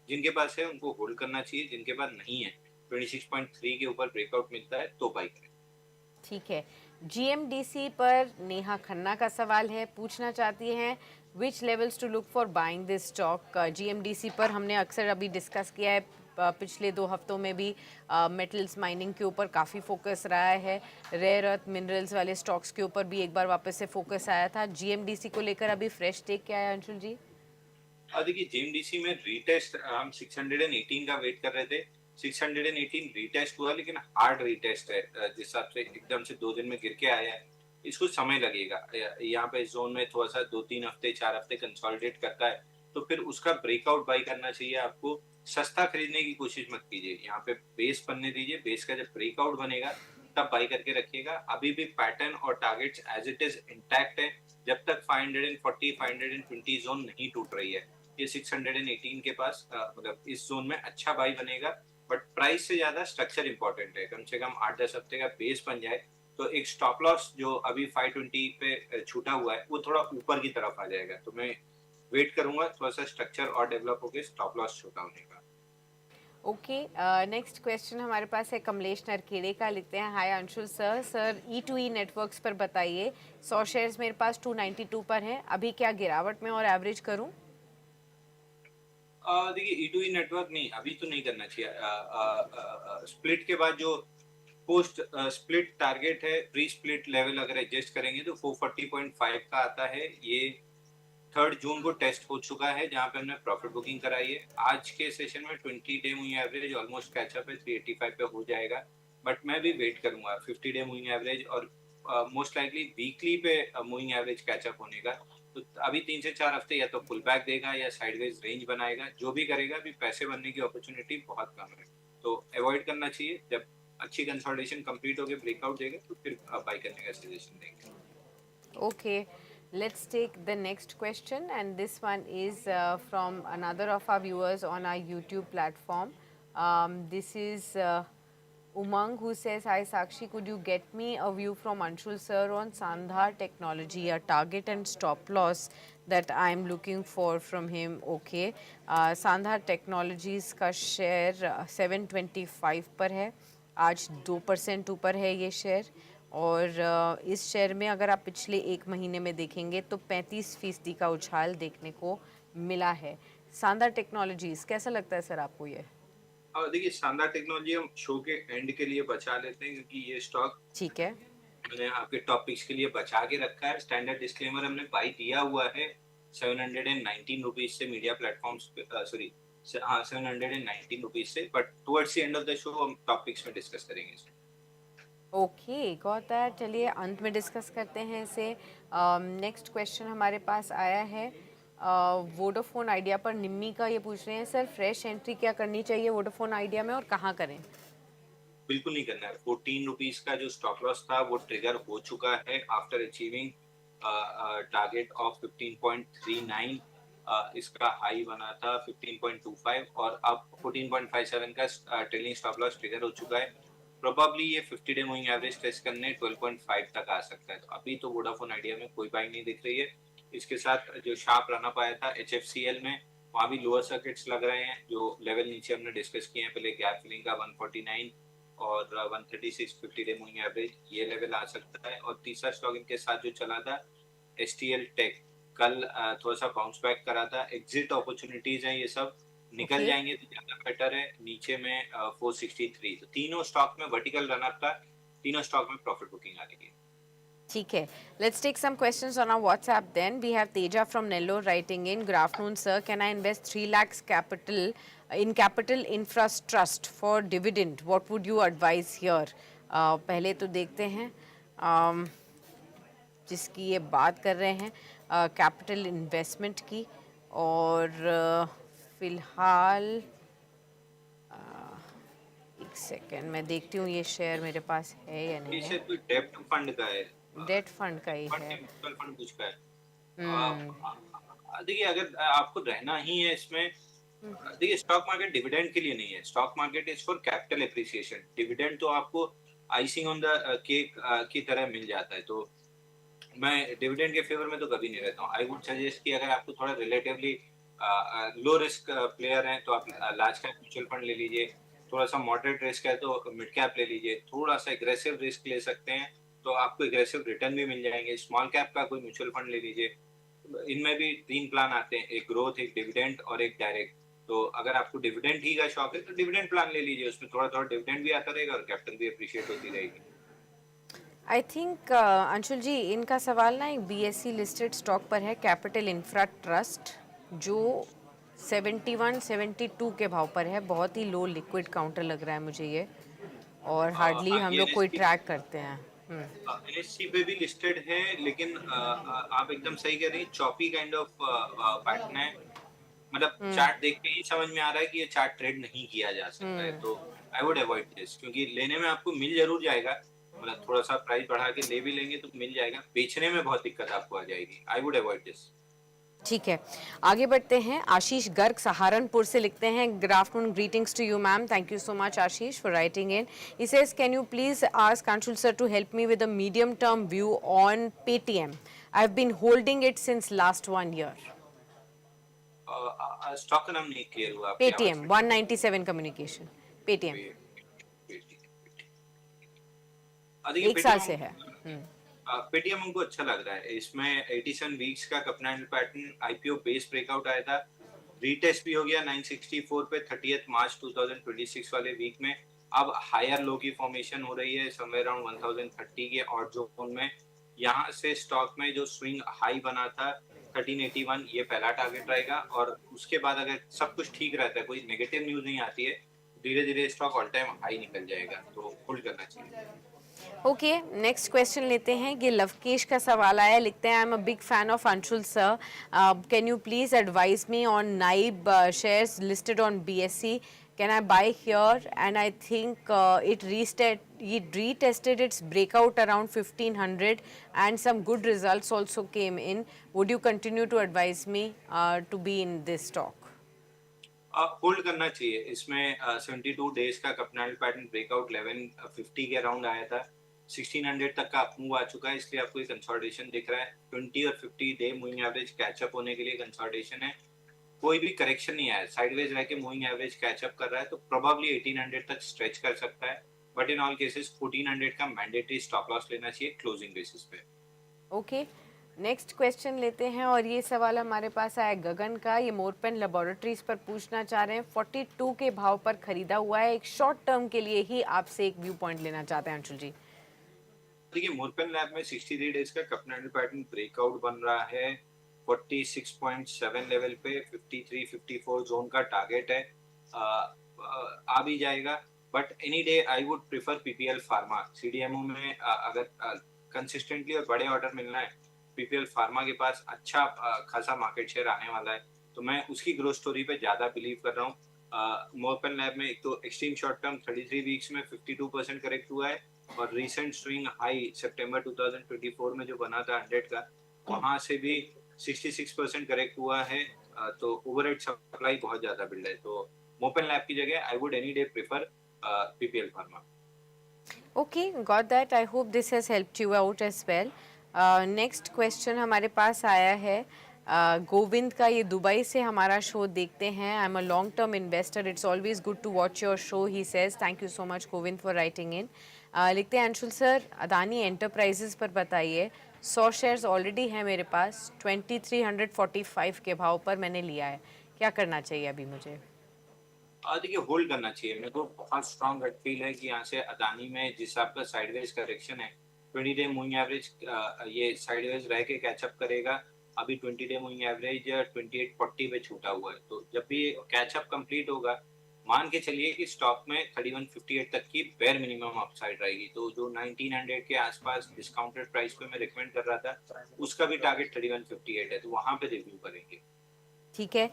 जिनके पास है उनको होल्ड करना चाहिए, जिनके पास नहीं है 26.3 के ऊपर ब्रेकआउट मिलता है तो बाई करें। ठीक है, जीएमडीसी पर नेहा खन्ना का सवाल है, पूछना चाहती हैं which levels to look for buying this stock. GMDC पर हमने अक्सर अभी डिस्कस किया है, पिछले 2 हफ्तों में भी मेटल्स माइनिंग के ऊपर काफ़ी फोकस रहा है। रेयर अर्थ मिनरल्स वाले स्टॉक्स के ऊपर भी एक बार वापस से फोकस आया था। जीएमडीसी को लेकर अभी फ्रेश टेक क्या है अंशुल जी? देखिए जीएमडीसी में रीटेस्ट हम 618 का वेट कर रहे थे। 618 रीटेस्ट हुआ, लेकिन हार्ड रीटेस्ट है। जिस हिसाब से एकदम से 2 दिन में गिर के आया है, इसको समय लगेगा। यहाँ पे जोन में थोड़ा सा 2-3 हफ्ते 4 हफ्ते कंसोलिडेट करता है तो फिर उसका ब्रेकआउट बाई करना चाहिए आपको। सस्ता खरीदने की कोशिश मत कीजिए, यहाँ पे बेस बनने दीजिए। बेस का जब ब्रेकआउट बनेगा तब बाई करके रखिएगा। अभी भी पैटर्न और targets as it is intact है। जब तक 540 520 जोन नहीं टूट रही है, ये 618 के पास मतलब इस जोन में अच्छा बाई बनेगा। बट प्राइस से ज्यादा स्ट्रक्चर इंपॉर्टेंट है। कम से कम 8-10 हफ्ते का बेस बन जाए तो एक स्टॉप लॉस जो अभी 520 पे छूटा हुआ है वो थोड़ा ऊपर की तरफ आ जाएगा। तो मैं वेट करूंगा थोड़ा सा स्ट्रक्चर और डेवलप होके स्टॉप लॉस छोटा होने का। ओके, नेक्स्ट क्वेश्चन हमारे पास है कमलेश नरखेड़े का, लिखते हैं हाय अंशुल सर E2E नेटवर्क्स पर बताइए। 100 शेयर्स मेरे पास 292 पर हैं, अभी क्या गिरावट में और एवरेज करूं? देखिए E2E नेटवर्क नहीं, अभी तो नहीं करना चाहिए। स्प्लिट के बाद जो पोस्ट स्प्लिट टारगेट है, प्री स्प्लिट लेवल अगर एडजस्ट करेंगे तो 440.5 का आता है। ये 3 जून को टेस्ट हो चुका है जहां पे हमने प्रॉफिट बुकिंग कराई है। आज के सेशन में 20 day moving average almost catch up है, 385 पे हो जाएगा। बट मैं भी वेट करूंगा 50 डे मूविंग एवरेज और मोस्ट लाइकली वीकली पे मूविंग एवरेज कैचअप होने का। तो अभी 3 से 4 हफ्ते या तो पुल बैक देगा या साइडवेज रेंज बनाएगा। जो भी करेगा अभी पैसे बनने की अपॉर्चुनिटी बहुत कम है, तो अवॉइड करना चाहिए। जब अच्छी कंसोलिडेशन कंप्लीट होके ब्रेकआउट देगा तो फिर बाय करने का सजेशन देंगे। Okay, let's take the next question, and this one is from another of our viewers on our YouTube platform. This is Umang, who says, hi Sakshi, could you get me a view from Anshul sir on Sandhar Technology, a target and stop loss that I'm looking for from him? Okay, Sandhar Technologies का share 725 पर है, आज 2% ऊपर है ये share. और इस share में अगर आप पिछले 1 महीने में देखेंगे तो 35% का उछाल देखने को मिला है। शानदार टेक्नोलॉजीज कैसा लगता है सर आपको ये? देखिए शानदार टेक्नोलॉजी हम शो के एंड के लिए बचा लेते हैं क्योंकि ये स्टॉक ठीक है मैंने आपके टॉपिक्स के लिए बचा के रखा है। स्टैंडर्ड डिस्क्लेमर हमने बाई दिया हुआ है 719 रुपीज से मीडिया प्लेटफॉर्म्स पे, सॉरी हाँ 719 रुपीज से। But towards the end of the show हम टॉपिक्स में डिस्कस करेंगे इसे। Okay, got that. चलिए अंत में डिस्कस करते हैं इसे। नेक्स्ट क्वेश्चन हमारे पास आया है वोडाफोन आइडिया पर। निम्मी का ये पूछ रहे हैं सर फ्रेश एंट्री क्या करनी चाहिए वोडाफोन आइडिया में और कहाँ करें? बिल्कुल नहीं करना है। 14 रुपीज का जो स्टॉप लॉस था वो ट्रिगर हो चुका है आफ्टर अचीविंग टारगेट ऑफ 15.39। इसका हाई बना था 15.25 और अब 14.57 का ट्रेलिंग स्टॉप लॉस ट्रिगर हो चुका है। प्रोबेबली ये 50 डे मूविंग एवरेज टेस्ट करने 12.5 तक आ सकता है। तो अभी तो वोडाफोन आइडिया में कोई बाइंग नहीं दिख रही है। इसके साथ जो शार्प रन अप आया था HFCL में, वहाँ भी लोअर सर्किट्स लग रहे हैं। जो लेवल नीचे हमने डिस्कस किए हैं पहले, गैप फिलिंग का 149 और 136 50 डे मूविंग एवरेज, ये लेवल आ सकता है। और तीसरा स्टॉक इनके साथ जो चला था STL टेक, कल थोड़ा सा बाउंस बैक करा था। एग्जिट अपॉर्चुनिटीज हैं, ये सब निकल जाएंगे तो ज्यादा बेटर है। नीचे में 463। तो तीनों स्टॉक में वर्टिकल रन अप था, तीनों स्टॉक में प्रॉफिट बुकिंग आ रही है। ठीक है. Let's take some questions on our WhatsApp then. We have Teja from Nellore writing in. Good afternoon, sir. Can I invest 3 lakhs capital in Capital Infrastructure Trust for dividend? What would you advise here? पहले तो देखते हैं जिसकी ये बात कर रहे हैं कैपिटल इन्वेस्टमेंट की और फिलहाल एक सेकेंड मैं देखती हूँ ये शेयर मेरे पास है या नहीं है. डेब्ट फंड का है. डेट फंड का ही है. म्यूचुअल फंड कुछ का है. देखिए अगर आपको रहना ही है इसमें, देखिए स्टॉक मार्केट डिविडेंड के लिए नहीं है. Stock market is for capital appreciation. Dividend तो आपको आइसिंग ऑन द केक की तरह मिल जाता है. तो मैं डिविडेंड के फेवर में तो कभी नहीं रहता हूँ. आई वुड सजेस्ट कि अगर आपको थोड़ा रिलेटिवली लो रिस्क प्लेयर हैं तो आप लार्ज कैप म्यूचुअल फंड ले लीजिए. थोड़ा सा मॉडरेट रिस्क है तो मिड कैप ले लीजिए. थोड़ा सा एग्रेसिव रिस्क ले सकते हैं तो आपको एग्रेसिव रिटर्न भी मिल जाएंगे. स्मॉल कैप का कोई म्यूचुअल फंड ले लीजिए. इनमें भी 3 प्लान आते हैं, एक ग्रोथ, एक डिविडेंड और एक डायरेक्ट. तो अगर आपको डिविडेंड ही का शौक है तो डिविडेंड प्लान ले लीजिए. उसमें थोड़ा थोड़ा डिविडेंड भी आता रहेगा और कैपिटल भी अप्रिशिएट होती रहेगी. आई थिंक अंशुल जी इनका सवाल ना एक BSE लिस्टेड स्टॉक पर है, कैपिटल इंफ्रा ट्रस्ट, जो 71-72 के भाव पर है. बहुत ही लो लिक्विड काउंटर लग रहा है मुझे ये, और हार्डली हम लोग कोई ट्रैक करते हैं. NSE पे भी लिस्टेड है लेकिन आप एकदम सही कह रही हैं. चॉपी काइंड ऑफ पैटर्न है. मतलब चार्ट देख के ही समझ में आ रहा है कि ये चार्ट ट्रेड नहीं किया जा सकता है. तो आई वुड अवॉइड दिस, क्योंकि लेने में आपको मिल जरूर जाएगा. मतलब थोड़ा सा प्राइस बढ़ा के ले भी लेंगे तो मिल जाएगा. बेचने में बहुत दिक्कत आपको आ जाएगी. I would avoid this. ठीक है, आगे बढ़ते हैं. आशीष गर्ग सहारनपुर से लिखते हैं. Good afternoon, greetings to you ma'am. Thank you so much Ashish for writing in. He says can you please ask Anshul sir to help me with a medium term view on Paytm. I have been holding it since last 1 year. Stock का नाम नहीं clear हुआ. Paytm 197 communication. Paytm 1 साल से है. Paytm हमको अच्छा लग रहा है. इसमें 87 वीक्स का कपनाइल पैटर्न IPO बेस ब्रेकआउट आया था. रीटेस्ट भी हो गया 964 पे 30 मार्च 2026 वाले वीक में. अब हायर लो की फॉर्मेशन हो रही है समवेयर अराउंड 1030 के और जोन में. यहाँ से स्टॉक में जो स्विंग हाई बना था 1381, ये पहला टारगेट रहेगा. और उसके बाद अगर सब कुछ ठीक रहता है, कोई नेगेटिव न्यूज नहीं आती है, धीरे धीरे स्टॉक ऑल टाइम हाई निकल जाएगा. तो होल्ड करना चाहिए. ओके, नेक्स्ट क्वेश्चन लेते हैं. ये लवकेश का सवाल आया. लिखते हैं I am a big fan of Anshul sir. Can you please advise me on NIBE shares listed on BSE. Can I buy here? And I think it retested its breakout around 1500 and some good results also came in. Would you continue to advise me to be in this stock? Hold करना चाहिए. इसमें 72 days का कपनाइल pattern breakout 1150 के around आया था. 1600 तक का up move आ चुका है, इसलिए आपको कंसोलिडेशन दिख रहा है. 20 और 50 डे मूविंग एवरेज कैचअप होने के लिए कंसोलिडेशन है. कोई भी करेक्शन नहीं आया. साइडवेज रह के मूविंग एवरेज कैचअप कर रहा है, तो प्रोबेबली 1800 तक स्ट्रेच कर सकता है. बट इन ऑल केसेस 1400 का मैंडेटरी स्टॉप लॉस लेना चाहिए क्लोजिंग बेसिस पे. ओके, नेक्स्ट क्वेश्चन लेते हैं. और ये सवाल हमारे पास आया गगन का. ये मोरपेन लेबोरेटरीज पर पूछना चाह रहे हैं. 42 के भाव पर खरीदा हुआ है. एक शॉर्ट टर्म के लिए ही आपसे एक व्यू पॉइंट लेना चाहते हैं अंशुल जी. देखिए मोरपेन लैब में 63 डेज का कपनाइल पैटर्न ब्रेकआउट बन रहा है. 46.7 लेवल पे 53-54 जोन का टारगेट है. आ भी जाएगा. But any day I would prefer PPL pharma. CDMO में अगर कंसिस्टेंटली और बड़े ऑर्डर मिलना है, PPL फार्मा के पास अच्छा खासा मार्केट शेयर आने वाला है. तो मैं उसकी ग्रोथ स्टोरी पे ज्यादा बिलीव कर रहा हूँ. मोरपेन लैब में एक तो एक्सट्रीम शॉर्ट टर्म 33 वीक्स में 52% करेक्ट हुआ है. और रिसेंट स्विंग हाई सितंबर 2024 में जो बना था 100 का, वहां से भी 66% करेक्ट हुआ है. तो ओवरहेड सप्लाई बहुत ज्यादा बिल्ड है. तो मोरपेन लैब की जगह I would any day prefer PPL pharma. Okay, got that. I hope this has helped you out as well. Next question हमारे पास आया है गोविंद का. ये दुबई से हमारा शो देखते हैं. I am a long term investor. It's always good to watch your show, he says. Thank you so much Govind for writing in. लिखते हैं अंशुल सर अदानी एंटरप्राइजेस पर बताइए. 100 शेयर्स ऑलरेडी हैं मेरे पास. 2345 के भाव पर मैंने लिया है. क्या करना चाहिए अभी मुझे? देखिए होल्ड करना चाहिए. मेरे को बहुत स्ट्रॉन्ग गट फील है कि यहाँ से अदानी में जिस हिसाब का साइडवेज करेक्शन है 20 डे मूविंग एवरेज ये साइडवेज रह के कैचअप करेगा। अभी 20 डे मूविंग एवरेज 2840 पे छूटा हुआ है, तो जब भी कैचअप कंप्लीट होगा मान के चलिए कि स्टॉक में 3158 तक की बेयर मिनिमम अपसाइड रहेगी। तो जो 1900 के आसपास डिस्काउंटेड प्राइस पे मैं रिकमेंड कर रहा था उसका भी टारगेट 3158 है, तो वहां पे रिव्यू करेंगे। ठीक है।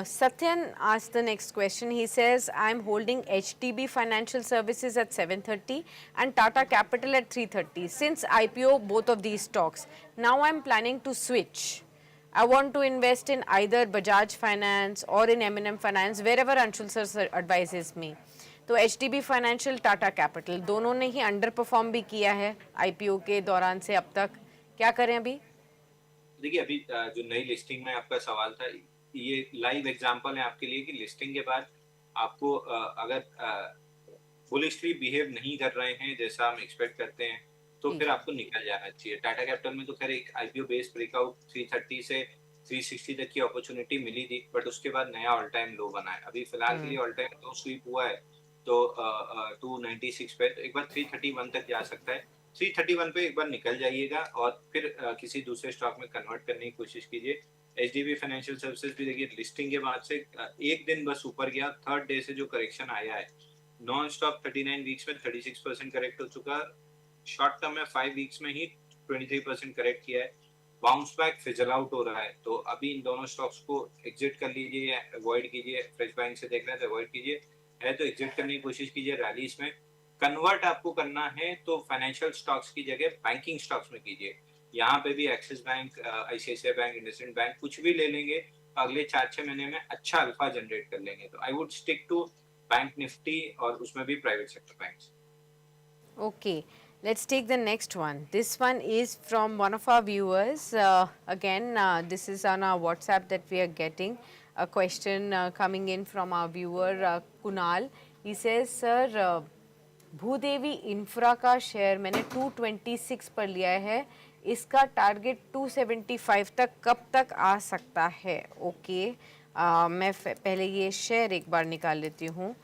Satyan asked the next question. He says, I'm holding HDB Financial Services at 730 and Tata Capital at 330. Since IPO both of these stocks, now I'm planning to switch. I want to invest in either Bajaj Finance or in M&M Finance, wherever Anshul sir advises me. तो HDB Financial, Tata Capital दोनों ने ही under perform भी किया है IPO के दौरान से अब तक। क्या करें अभी? देखिए अभी जो नई लिस्टिंग में आपका सवाल था, ये लाइव एग्जांपल है आपके लिए कि लिस्टिंग के बाद आपको अगर बुलिशली बिहेव नहीं कर रहे हैं जैसा हम एक्सपेक्ट करते हैं तो फिर आपको निकल जाना चाहिए। टाटा कैपिटल में तो खैर एक आईपीओ बेस्ड ब्रेकआउट 330 से 360 तक की अपॉर्चुनिटी मिली थी, बट उसके बाद नया ऑल टाइम लो बना है। अभी फिलहाल के लिए ऑल टाइम लो स्वीप हुआ है तो 296 पे, तो एक बार 331 तक जा सकता है। 331 पे एक बार निकल जाइएगा और फिर किसी दूसरे स्टॉक में कन्वर्ट करने की कोशिश कीजिए। एचडीबी फाइनेंशियल सर्विसेज भी देखिए लिस्टिंग के बाद से एक दिन बस ऊपर गया, थर्ड डे से जो करेक्शन आया है नॉन स्टॉप 39 वीक्स में 36% करेक्ट हो चुका, शॉर्ट टर्म में 5 वीक्स में ही 23% करेक्ट किया है, बाउंस बैक फिजल आउट हो रहा है। तो अभी इन दोनों स्टॉक्स को एग्जिट कर लीजिए या अवॉइड कीजिए। फ्रेश बैंक से देख रहे हैं तो अवॉइड कीजिए, है तो एग्जिट करने की कोशिश कीजिए। रैलीज में कन्वर्ट आपको करना है तो फाइनेंशियल स्टॉक्स की जगह बैंकिंग स्टॉक्स में कीजिए। यहाँ पे भी axis bank, ICICI bank, IndusInd bank कुछ भी ले लेंगे तो अगले 4-6 महीने में अच्छा अल्फा जनरेट कर लेंगे। तो I would stick to bank Nifty और उसमें भी private sector banks. Okay, let's take the next one. This one is from one of our viewers. Again, this is on our WhatsApp that we are getting a question coming in from our viewer Kunal. He says, sir, Bhudevi infra का share मैंने 226 पर लिया है, इसका target 275 तक कब तक आ सकता है? ओके, मैं पहले ये शेयर एक बार निकाल लेती हूँ।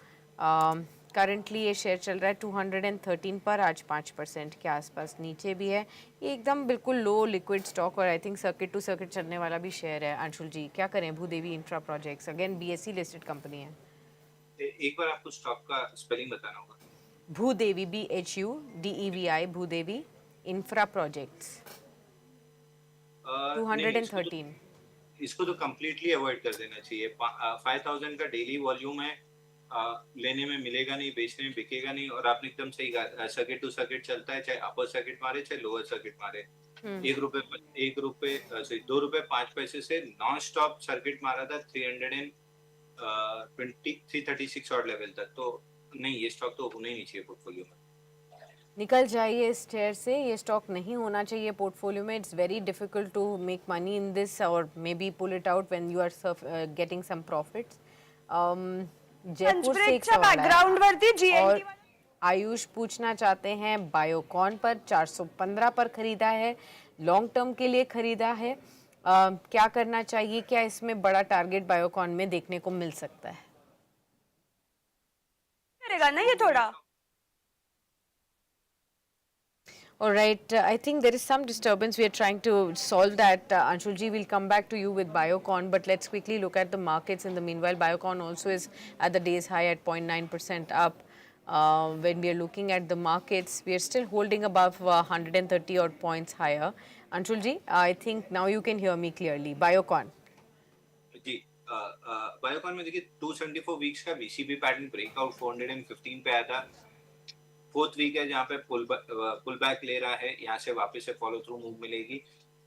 करंटली ये शेयर चल रहा है 213 पर, आज 5% के आसपास नीचे भी है। ये एकदम बिल्कुल लो लिक्विड स्टॉक और I think circuit to circuit चलने वाला भी शेयर है। अंशुल जी क्या करें? Bhudevi infra projects again BSE listed company है। एक बार आपको स्टॉक का स्पेलिंग बताना होगा। Bhudevi, BHUDEVI, Bhudevi infra projects 213। इसको तो कंप्लीटली अवॉइड कर देना चाहिए। 5000 का डेली वॉल्यूम है, लेने में मिलेगा नहीं, बेचने में बिकेगा नहीं। और आपने एकदम सही कहा, सर्किट टू सर्किट चलता है, चाहे अपर सर्किट मारे चाहे लोअर सर्किट मारे। 2 रुपए 5 पैसे से नॉन स्टॉप सर्किट मारा था 336 और लेवल तक। तो नहीं, ये स्टॉक तो होना ही नहीं चाहिए पोर्टफोलियो में। निकल जाइए इस शेयर से, ये स्टॉक नहीं होना चाहिए पोर्टफोलियो में। It's very difficult to make money in this और maybe pull it out when you are getting some profits. Jaipur से एक सवाल है और आयुष पूछना चाहते हैं बायोकॉन पर 415 पर खरीदा है, लॉन्ग टर्म के लिए खरीदा है, क्या करना चाहिए? क्या इसमें बड़ा टारगेट बायोकॉन में देखने को मिल सकता है? करेगा ना ये थोड़ा। All right, I think there is some disturbance. We are trying to solve that. Anshul ji, we'll come back to you with Biocon, but let's quickly look at the markets. In the meanwhile, Biocon also is at the day's high at 0.9% up. When we are looking at the markets, we are still holding above 130 odd points higher. Anshul ji, I think now you can hear me clearly. Biocon. Ji, Biocon में देखिए 274 weeks का BCB pattern breakout 415 पे आया था। 4th week है जहाँ पे pull back ले रहा है, यहाँ से वापस से फॉलो थ्रू मूव मिलेगी।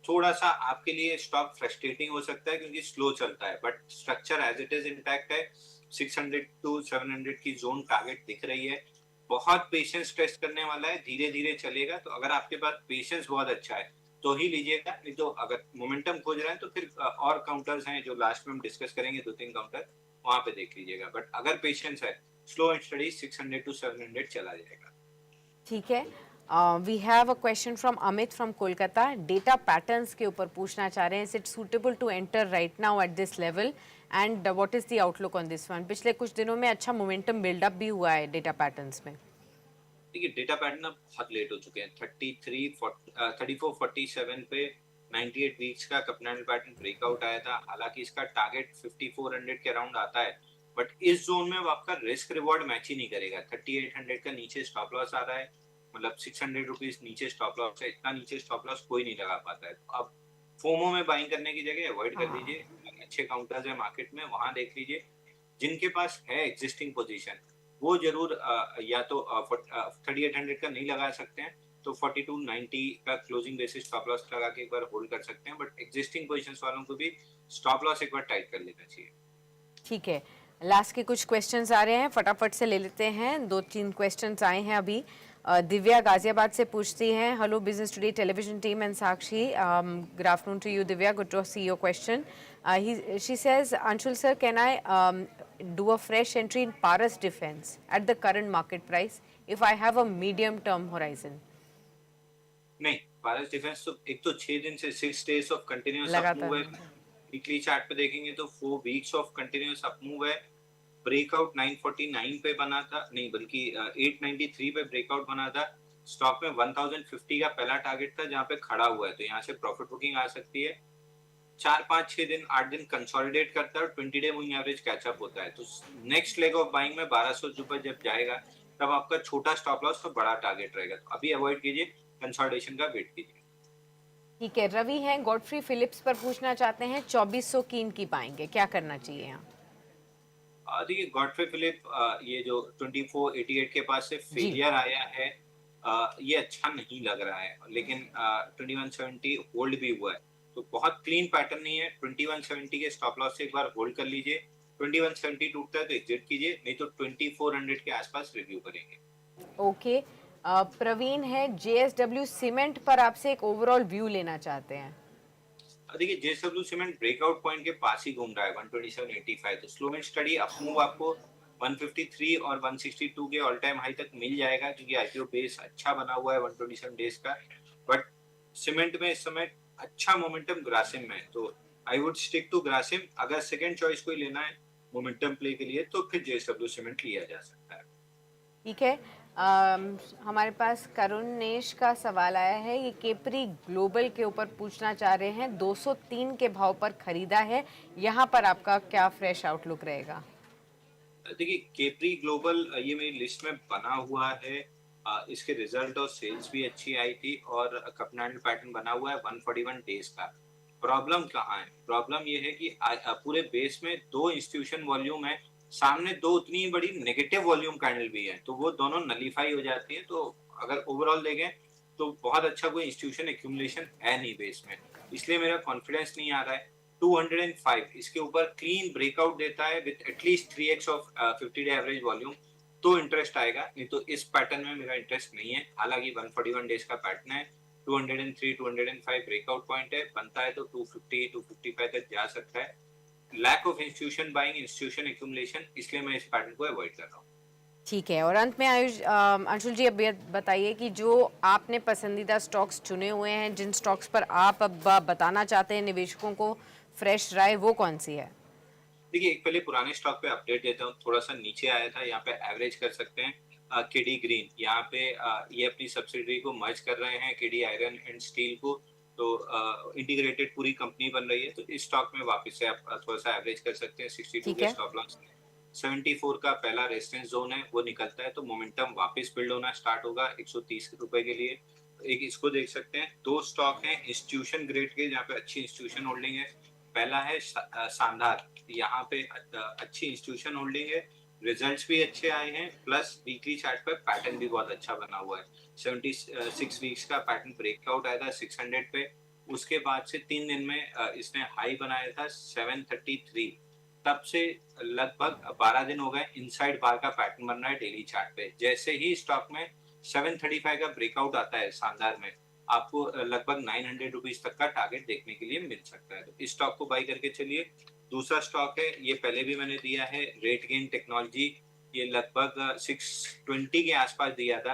थोड़ा सा आपके लिए स्टॉक फ्रस्ट्रेटिंग हो सकता है क्योंकि स्लो चलता है, but structure as it is intact है। 600 to 700 की जोन टारगेट दिख रही है। बहुत पेशेंस टेस्ट करने वाला है, धीरे धीरे चलेगा। तो अगर आपके पास पेशेंस बहुत अच्छा है तो ही लीजिएगा, नहीं तो अगर मोमेंटम खोज रहे हैं तो फिर और काउंटर्स हैं जो लास्ट में हम डिस्कस करेंगे, 2-3 काउंटर, वहां पे देख लीजिएगा। बट अगर पेशेंस है, स्लो एंड स्टडी 600 to 700 चला जाएगा। ठीक है, we have a question from Amit from Kolkata. Data patterns के ऊपर पूछना चाह रहे हैं, is it suitable to enter right now at this level and what is the outlook on this one? पिछले कुछ दिनों में अच्छा मोमेंटम बिल्डअप भी हुआ है डेटा पैटर्न्स में। देखिए डेटा पैटर्न अब बहुत लेट हो चुके हैं। 3447 पे 98 वीक्स का कपनल पैटर्न ब्रेकआउट आया था। हालांकि इसका टारगेट 5400 के अराउंड आता है, बट इस जोन में अब आपका रिस्क रिवॉर्ड मैच ही नहीं करेगा। 3800 का नीचे स्टॉप लॉस आ रहा है, मतलब 600 रुपीज नीचे स्टॉप लॉस है। इतना नीचे स्टॉप लॉस कोई नहीं लगा पाता है। तो अब फोमो में बाइंग करने की जगह अवॉइड कर दीजिए। अच्छे काउंटर्स है मार्केट में, वहां देख लीजिए। जिनके पास है एग्जिस्टिंग पोजीशन वो जरूर या तो 3800 का नहीं लगा सकते हैं, तो 4290 का क्लोजिंग बेसिस स्टॉप लॉस लगा के एक बार होल्ड कर सकते हैं। बट एग्जिस्टिंग पोजीशंस वालों को भी स्टॉप लॉस एक बार टाइट कर लेना चाहिए। ठीक है, लास्ट के कुछ क्वेश्चंस आ रहे हैं, फटाफट से ले लेते हैं। 2-3 क्वेश्चंस आए हैं अभी। दिव्या गाजियाबाद से पूछती हैं, hello business today television team and Sakshi, good afternoon to you Divya, good to see your question. She says, Anshul sir, can I do a fresh entry in Paras Defense at the current market price if I have a medium term horizon? नहीं, पारस defence तो एक तो 6 दिन से 6 days of continuous up move है। Weekly chart पे देखेंगे तो 4 weeks of continuous up move है। ब्रेकआउट 949 पे बना था, नहीं बल्कि 893 पे ब्रेकआउट बना था। स्टॉक में 1050 का पहला टारगेट था जहां पे खड़ा हुआ है, तो यहाँ से प्रॉफिट बुकिंग आ सकती है। 4-5-6 दिन 8 दिन कंसोलिडेट करता है और 20 डे मूविंग एवरेज कैचअप होता है। तो नेक्स्ट लेग ऑफ बाइंग में 1200 रुपए जब जाएगा तब आपका छोटा स्टॉप लॉस और बड़ा टारगेट रहेगा। तो अभी अवॉइड कीजिए, कंसोलिडेशन का वेट कीजिए। ठीक है, रवि हैं गॉडफ्री फिलिप्स पर पूछना चाहते हैं, 2400 की इनकी पाएंगे, क्या करना चाहिए यहाँ? देखिए गॉडफ्री फिलिप ये जो 2488 के पास से फेलियर आया है, ये अच्छा नहीं लग रहा है। लेकिन 2170 होल्ड भी हुआ है, तो बहुत क्लीन पैटर्न नहीं है। 2170 के स्टॉप लॉस से एक बार होल्ड कर लीजिए। 2170 टूटता है तो एग्जिट कीजिए, नहीं तो 2400 के आसपास रिव्यू करेंगे। ओके, प्रवीण है जेएसडब्ल्यू सीमेंट पर आपसे एक ओवरऑल व्यू लेना चाहते हैं। देखिए जेएसडब्ल्यू सीमेंट ब्रेकआउट पॉइंट के पास ही घूम रहा है 127.85, तो slow and study up move आपको 153 और 162 के ऑल टाइम हाई तक मिल जाएगा, क्योंकि आईपीओ बेस अच्छा बना हुआ है 127 डेज का। बट सीमेंट में इस समय अच्छा मोमेंटम ग्रासिम में है, तो I would stick to Grasim. अगर सेकंड चॉइस कोई लेना है मोमेंटम प्ले के लिए तो फिर जेएसडब्ल्यू सीमेंट लिया जा सकता है। ठीक है, हमारे पास करुणेश का सवाल आया है, ये केपरी ग्लोबल के ऊपर पूछना चाह रहे हैं, 203 के भाव पर खरीदा है, यहाँ पर आपका क्या फ्रेश आउटलुक रहेगा? देखिए केपरी ग्लोबल ये मेरी लिस्ट में बना हुआ है। इसके रिजल्ट और सेल्स भी अच्छी आई थी और कपनल पैटर्न बना हुआ है 141 डेज का। प्रॉब्लम कहाँ है? प्रॉब्लम ये है कि पूरे बेस में 2 इंस्टीट्यूशन वॉल्यूम है, सामने 2 उतनी बड़ी नेगेटिव वॉल्यूम कैंडल भी है, तो वो दोनों नलीफाई हो जाती है। तो अगर ओवरऑल देखें तो बहुत अच्छा कोई इंस्टीट्यूशन एक्यूमुलेशन है नहीं बेस में, इसलिए मेरा कॉन्फिडेंस नहीं आ रहा है। 205 इसके ऊपर क्लीन ब्रेकआउट देता है with at least 3x of 50 day average volume, तो इंटरेस्ट आएगा, नहीं तो इस पैटर्न में मेरा इंटरेस्ट नहीं है। हालांकि 141 डेज का पैटर्न है, 203 205 ब्रेकआउट पॉइंट है, बनता है तो 250 255 तक जा सकता है। Lack of institution buying, institution accumulation, इसलिए मैं इस पैटर्न को अवॉइड कर रहा हूँ। ठीक है, और अंत में अंशुल जी अब बताइए कि जो आपने पसंदीदा स्टॉक्स चुने हुए हैं, जिन स्टॉक्स पर आप अब बताना चाहते हैं निवेशकों को फ्रेश राय, वो कौन सी है? देखिए एक पहले पुराने स्टॉक पे अपडेट देता हूँ। थोड़ा सा नीचे आया था, यहाँ पे एवरेज कर सकते हैं। केडी ग्रीन, यहाँ पे ये अपनी सब्सिडरी को मर्ज कर रहे हैं, केडी आयरन एंड स्टील को, तो इंटीग्रेटेड पूरी कंपनी बन रही है। तो इस स्टॉक में वापस से आप थोड़ा सा एवरेज कर सकते हैं। 62 के स्टॉप लॉस, 74 का पहला रेजिस्टेंस जोन है, वो निकलता है तो मोमेंटम वापस बिल्ड होना स्टार्ट होगा 130 रुपए के लिए। एक इसको देख सकते हैं। 2 स्टॉक हैं इंस्टीट्यूशन ग्रेड के, जहाँ पे अच्छी इंस्टीट्यूशन होल्डिंग है। पहला है शानदार, यहाँ पे अच्छी इंस्टीट्यूशन होल्डिंग है, रिजल्ट्स भी अच्छे आए हैं, प्लस वीकली चार्ट पर पैटर्न भी बहुत अच्छा बना हुआ है। 76 वीक्स का पैटर्न ब्रेकआउट आया था 600 पे, उसके बाद से 3 दिन में इसने हाई बनाया था 733, तब से लगभग 12 दिन हो गए इनसाइड बार का पैटर्न बन रहा है डेली चार्ट पे। जैसे ही स्टॉक में 735 का ब्रेकआउट आता है शानदार में, आपको लगभग 900 रुपीज तक का टारगेट देखने के लिए मिल सकता है, तो इस स्टॉक को बाई करके चलिए। दूसरा स्टॉक है, ये पहले भी मैंने दिया है, रेट गेन टेक्नोलॉजी, ये लगभग 620 के आसपास दिया था।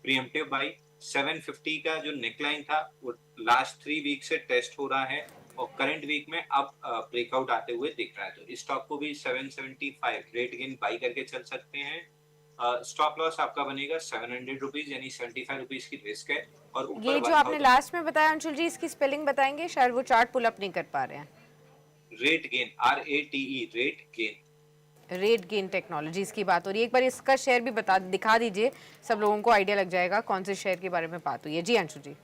प्रीएम्प्टिव बाई 750 का जो नेकलाइन था वो लास्ट 3 वीक से टेस्ट हो रहा है और करंट वीक में अब ब्रेकआउट आते हुए दिख रहा है, तो इस स्टॉक को भी 775 रेट गेन बाई करके चल सकते हैं। स्टॉप लॉस आपका बनेगा 700 रुपीज, यानी 75 रुपीज की रिस्क है। और ये जो आपने लास्ट में बताया अंशुल जी, इसकी स्पेलिंग बताएंगे, शायद वो चार्ट पुल अप नहीं कर पा रहे हैं। Rate gain, RATE, rate gain. Rate gain technologies की बात हो रही है। एक बार इसका शेयर भी दिखा दीजिए, सब लोगों को आइडिया लग जाएगा कौन से शेयर के बारे में बात हुई है। जी अंशुल जी।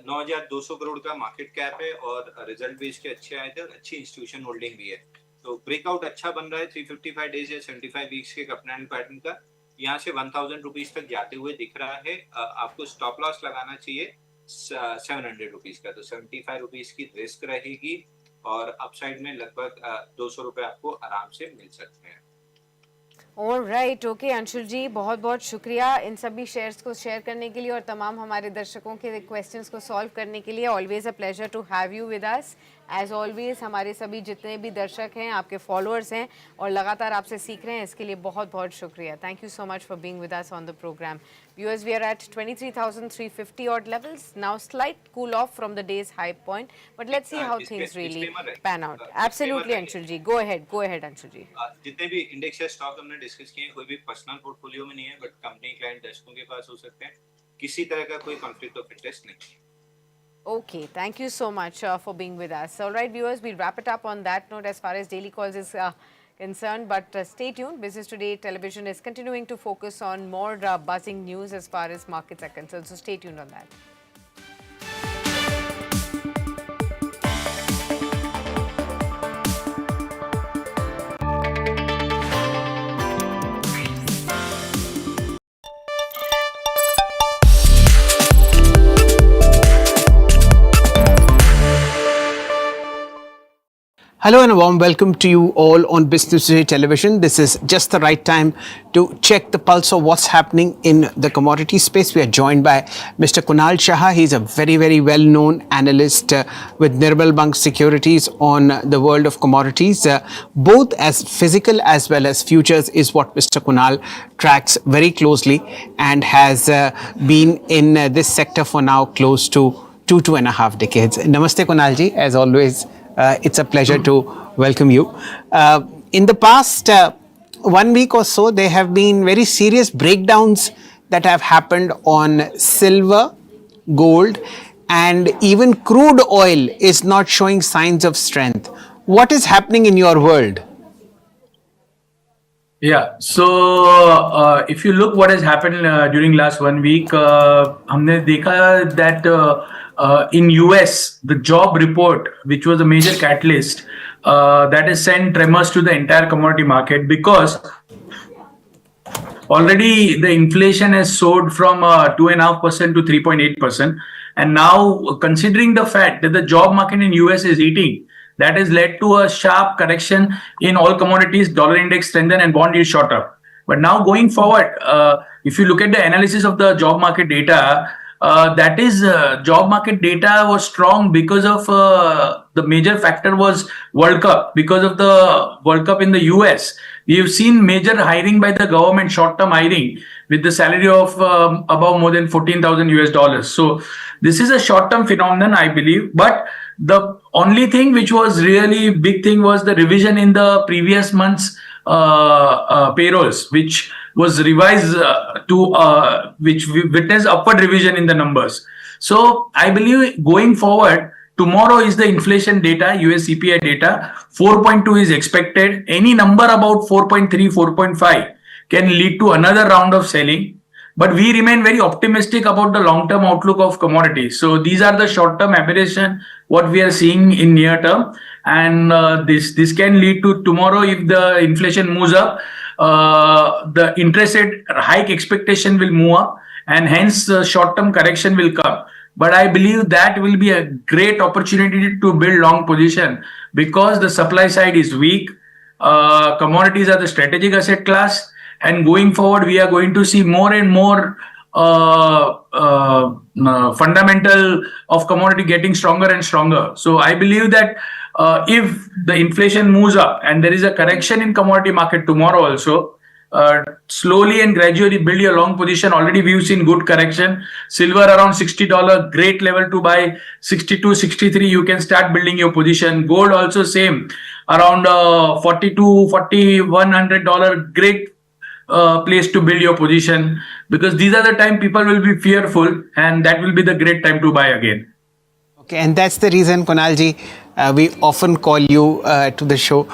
9,200 करोड़ का मार्केट कैप है और रिजल्ट भी इसके अच्छे आए थे और अच्छी इंस्टीट्यूशन होल्डिंग भी है। तो ब्रेकआउट अच्छा बन रहा है 355 डेज या 75 वीक्स के कपनैंड पैटर्न का। यहाँ से 1000 रुपीज तक जाते हुए दिख रहा है। आपको स्टॉप लॉस लगाना चाहिए 700 रुपीज का, तो 75 रुपीज की रिस्क रहेगी और अपसाइड में लगभग 200 रुपए आपको आराम से मिल सकते हैं। ऑलराइट, ओके अंशुल जी, बहुत बहुत शुक्रिया इन सभी शेयर्स को शेयर करने के लिए और तमाम हमारे दर्शकों के क्वेश्चंस को सॉल्व करने के लिए। Always a pleasure to have you with us as always. हमारे सभी जितने भी दर्शक हैं, आपके फॉलोअर्स हैं और लगातार आपसे सीख रहे हैं, इसके लिए बहुत बहुत शुक्रिया। Thank you so much for being with us on the programme. Viewers, we are at 23,350 odd levels now. Slight cool off from the day's high point, but let's see how things really pan out. Absolutely, Anshul ji. Go ahead, Anshul ji. जितने भी index या stock हमने discuss किए, कोई भी personal portfolio में नहीं है, बट कंपनी क्लाइंट दर्शकों के पास हो सकते हैं। किसी तरह का कोई कॉन्फ्लिक्ट ऑफ इंटरेस्ट नहीं है। Okay, thank you so much for being with us. All right, viewers, we'll wrap it up on that note as far as daily calls is concerned, but stay tuned. Business Today television is continuing to focus on more buzzing news as far as markets are concerned, so stay tuned on that. Hello and a warm welcome to you all on Business Today Television. This is just the right time to check the pulse of what's happening in the commodity space. We are joined by Mr. Kunal Shah. He's a very, very well-known analyst with Nirmal Bang Securities on the world of commodities. Both as physical as well as futures is what Mr. Kunal tracks very closely and has been in this sector for now close to 2.5 decades. Namaste Kunal ji, as always. It's a pleasure to welcome you. In the past 1 week or so, there have been very serious breakdowns that have happened on silver, gold, and even crude oil is not showing signs of strength. What is happening in your world? Yeah, so if you look what has happened during last 1 week, हमने देखा that in US, the job report, which was a major catalyst, that has sent tremors to the entire commodity market because already the inflation has soared from 2.5% to 3.8%. And now, considering the fact that the job market in US is eating, that has led to a sharp correction in all commodities. Dollar index strengthened and bond yield shot up. But now going forward, if you look at the analysis of the job market data, that is job market data was strong because of the major factor was World Cup. Because of the World Cup in the US, we have seen major hiring by the government, short-term hiring with the salary of above more than $14,000. So this is a short-term phenomenon, I believe. But the only thing which was really big thing was the revision in the previous month's payrolls, which was revised which witnessed upward revision in the numbers. So I believe going forward, tomorrow is the inflation data, US CPI data. 4.2 is expected. Any number about 4.3, 4.5 can lead to another round of selling. But we remain very optimistic about the long-term outlook of commodities. So these are the short-term aberration, what we are seeing in near term. And this can lead to tomorrow, if the inflation moves up, the interest rate hike expectation will move up, and hence short-term correction will come. But I believe that will be a great opportunity to build long position because the supply side is weak. Commodities are the strategic asset class, and going forward, we are going to see more and more fundamental of commodity getting stronger and stronger. So I believe that if the inflation moves up and there is a correction in commodity market tomorrow also, slowly and gradually build your long position. Already we've seen good correction. Silver around $60, great level to buy. 62, 63, you can start building your position. Gold also same, around $42, $4100, great place to build your position, because these are the time people will be fearful, and that will be the great time to buy again. Okay, and that's the reason, Kunalji, we often call you to the show.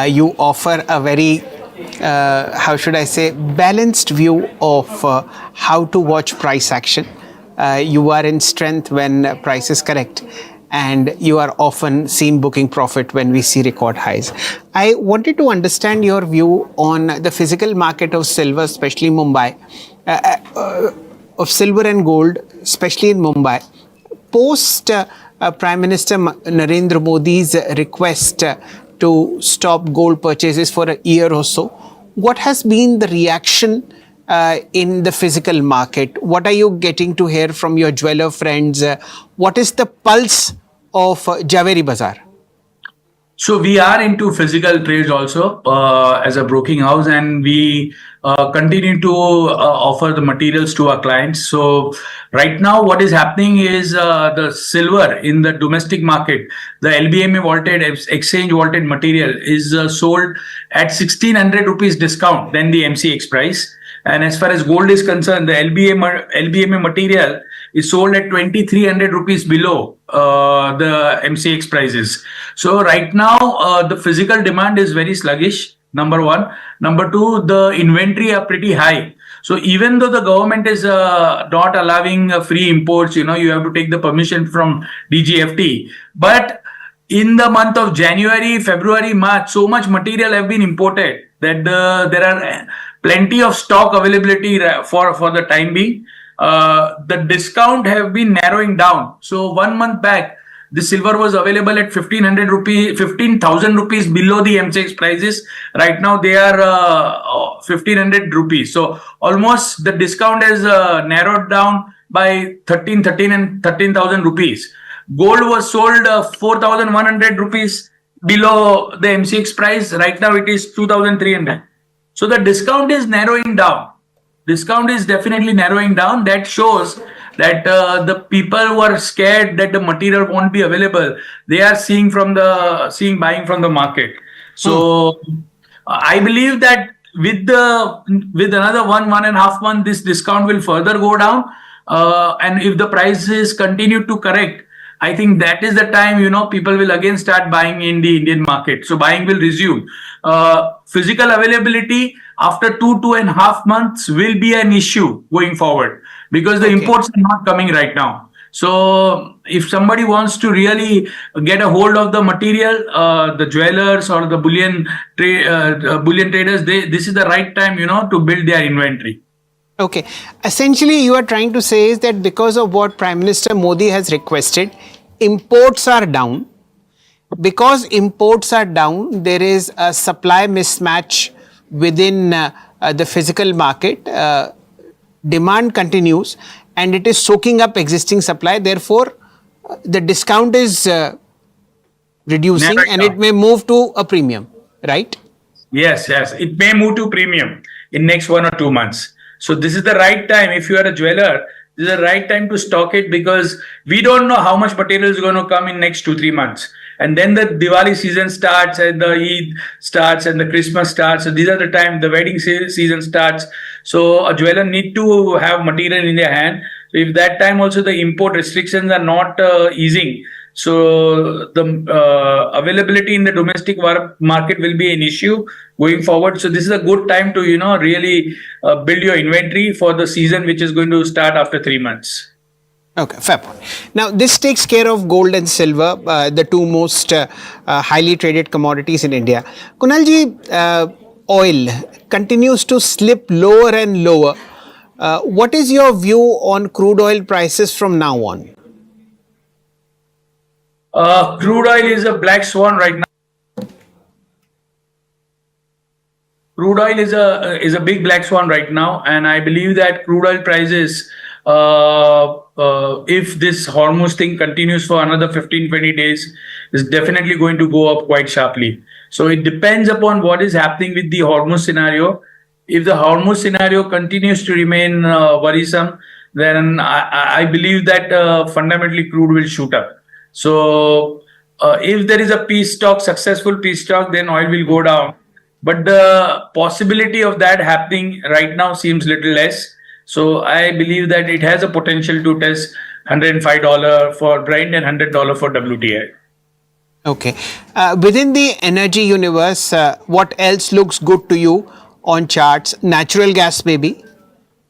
You offer a very, how should I say, balanced view of how to watch price action. You are in strength when price is correct, and you are often seen booking profit when we see record highs. I wanted to understand your view on the physical market of silver, especially Mumbai, of silver and gold, especially in Mumbai. Post Prime Minister Narendra Modi's request to stop gold purchases for a year or so, what has been the reaction in the physical market? What are you getting to hear from your jeweler friends? What is the pulse of Javeri Bazaar? So we are into physical trades also as a broking house, and we continue to offer the materials to our clients. So right now what is happening is the silver in the domestic market, the LBMA vaulted, exchange vaulted material is sold at 1600 rupees discount than the MCX price. And as far as gold is concerned, the LBMA material is sold at 2300 rupees below the MCX prices. So right now, the physical demand is very sluggish, number one. Number two, the inventory are pretty high. So even though the government is not allowing free imports, you have to take the permission from DGFT. But in the month of January, February, March, so much material have been imported that there are plenty of stock availability for the time being. The discount have been narrowing down. So 1 month back, the silver was available at 15,000 rupees below the MCX prices. Right now they are 1,500 rupees. So almost the discount has narrowed down by 13,000 rupees. Gold was sold 4,100 rupees below the MCX price. Right now it is 2,300. So the discount is narrowing down. Discount is definitely narrowing down. That shows that the people who are scared that the material won't be available, they are seeing buying from the market. So I believe that with another 1.5 months, this discount will further go down. And if the prices continue to correct, I think that is the time, people will again start buying in the Indian market. So buying will resume. Physical availability after 2.5 months will be an issue going forward, because the imports are not coming right now. So if somebody wants to really get a hold of the material, the jewelers or the bullion traders, this is the right time, to build their inventory. Okay. Essentially, you are trying to say is that because of what Prime Minister Modi has requested, imports are down. Because imports are down, there is a supply mismatch within the physical market. Demand continues and it is soaking up existing supply. Therefore, the discount is reducing and it may move to a premium, right? Yes. It may move to premium in next 1 or 2 months. So this is the right time. If you are a jeweler, this is the right time to stock it, because we don't know how much material is going to come in next 2-3 months. And then the Diwali season starts and the Eid starts and the Christmas starts. So these are the time the wedding season starts. So a jeweler need to have material in their hand. So if that time also the import restrictions are not easing, so the availability in the domestic market will be an issue going forward. So this is a good time to, really build your inventory for the season, which is going to start after 3 months. Okay, fair point. Now, this takes care of gold and silver, the two most highly traded commodities in India. Kunalji, oil continues to slip lower and lower. What is your view on crude oil prices from now on? Crude oil is a black swan right now. Crude oil is a big black swan right now, and I believe that crude oil prices, if this Hormuz thing continues for another 15-20 days, is definitely going to go up quite sharply. So it depends upon what is happening with the Hormuz scenario. If the Hormuz scenario continues to remain worrisome, then I believe that fundamentally crude will shoot up. So if there is a peace talk, successful peace talk, then oil will go down. but the possibility of that happening right now seems little less. So I believe that it has a potential to test $105 for Brent and $100 for WTI. Okay. Within the energy universe, what else looks good to you on charts? Natural gas, maybe?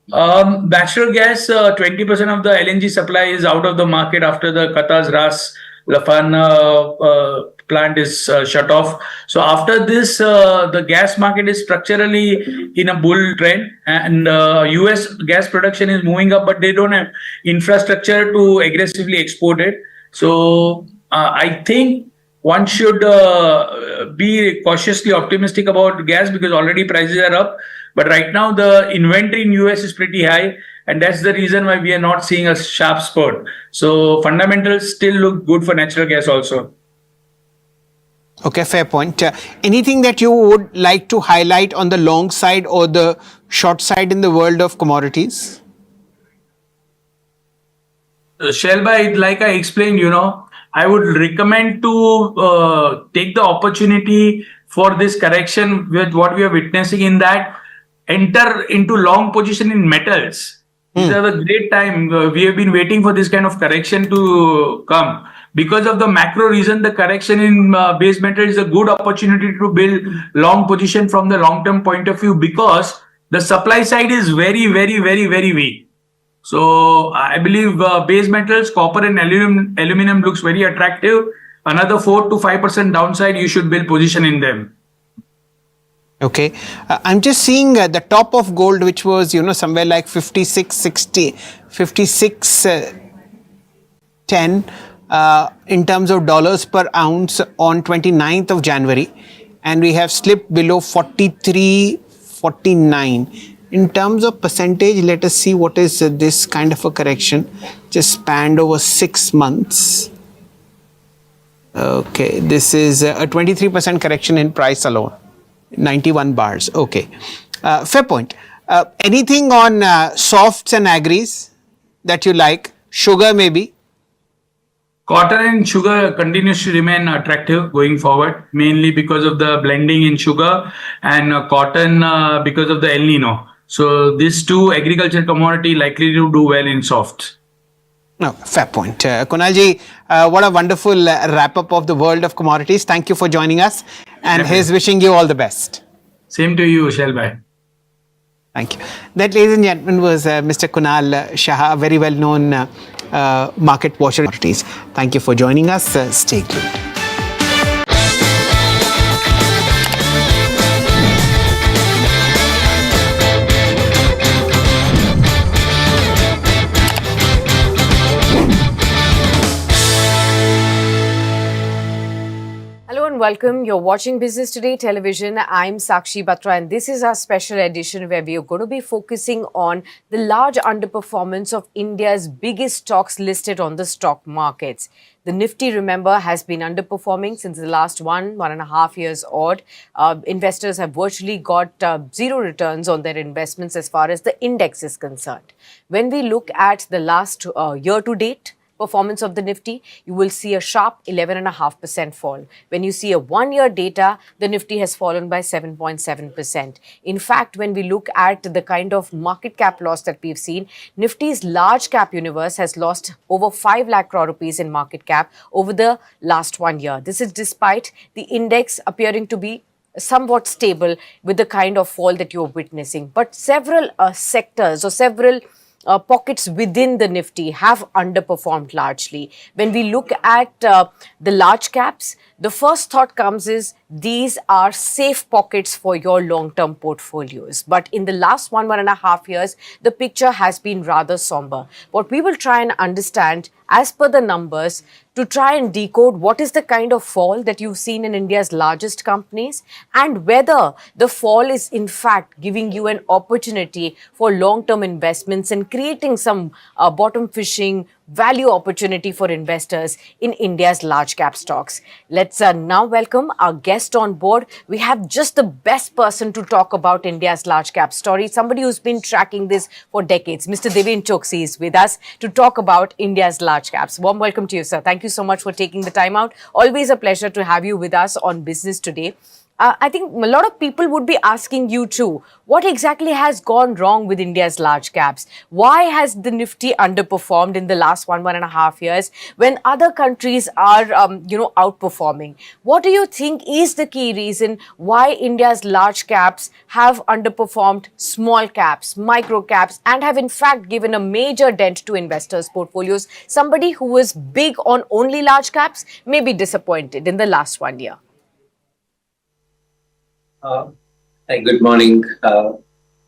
Natural gas, 20% of the LNG supply is out of the market after the Qatar's Ras Laffan plant is shut off. So after this, the gas market is structurally in a bull trend, and US gas production is moving up, but they don't have infrastructure to aggressively export it. So I think one should be cautiously optimistic about gas because already prices are up. But right now, the inventory in US is pretty high, and that's the reason why we are not seeing a sharp spurt. So fundamentals still look good for natural gas also. Okay, fair point. Anything that you would like to highlight on the long side or the short side in the world of commodities? Shelby, like I explained, I would recommend to take the opportunity for this correction with what we are witnessing in that. Enter into long position in metals. These are the great time. We have been waiting for this kind of correction to come. Because of the macro reason, the correction in base metal is a good opportunity to build long position from the long-term point of view because the supply side is very, very, very, very weak. So I believe base metals, copper and aluminum looks very attractive. Another 4 to 5% downside, you should build position in them. Okay, I'm just seeing the top of gold, which was, somewhere like 56.60, 56.10 in terms of dollars per ounce on 29th of January. And we have slipped below 43.49. In terms of percentage, let us see what is this kind of a correction. Just spanned over 6 months. Okay, this is a 23% correction in price alone. 91 bars. Okay. Fair point. Anything on softs and agris that you like? Sugar maybe? Cotton and sugar continues to remain attractive going forward, mainly because of the blending in sugar and cotton because of the El Nino. So these two agriculture commodity likely to do well in softs. No, fair point. Kunalji, what a wonderful wrap-up of the world of commodities. Thank you for joining us. And he's wishing you all the best. Same to you, Shelby. Thank you. That, ladies and gentlemen, was Mr. Kunal Shah, a very well-known market watcher. Thank you for joining us. Stay tuned. Welcome. You're watching Business Today Television. I'm Sakshi Batra, and this is our special edition where we are going to be focusing on the large underperformance of India's biggest stocks listed on the stock markets. The Nifty, remember, has been underperforming since the last 1.5 years odd. Investors have virtually got zero returns on their investments as far as the index is concerned. When we look at the last year to date performance of the Nifty, you will see a sharp 11.5% fall. When you see a one-year data, the Nifty has fallen by 7.7%. In fact, when we look at the kind of market cap loss that we've seen, Nifty's large cap universe has lost over 5 lakh crore rupees in market cap over the last 1 year. This is despite the index appearing to be somewhat stable with the kind of fall that you're witnessing. But several sectors or several pockets within the Nifty have underperformed largely. When we look at the large caps, the first thought comes is these are safe pockets for your long-term portfolios. But in the last 1.5 years, the picture has been rather somber. What we will try and understand as per the numbers to try and decode what is the kind of fall that you've seen in India's largest companies and whether the fall is in fact giving you an opportunity for long-term investments and creating some bottom fishing value opportunity for investors in India's large cap stocks. Let's now welcome our guest on board. We have just the best person to talk about India's large cap story, somebody who's been tracking this for decades. Mr. Deven Choksi is with us to talk about India's large caps. Warm welcome to you, sir. Thank you so much for taking the time out. Always a pleasure to have you with us on Business Today. I think a lot of people would be asking you too, what exactly has gone wrong with India's large caps? Why has the Nifty underperformed in the last 1.5 years when other countries are, outperforming? What do you think is the key reason why India's large caps have underperformed small caps, micro caps, and have in fact given a major dent to investors' portfolios? Somebody who was big on only large caps may be disappointed in the last 1 year. Hi, good morning.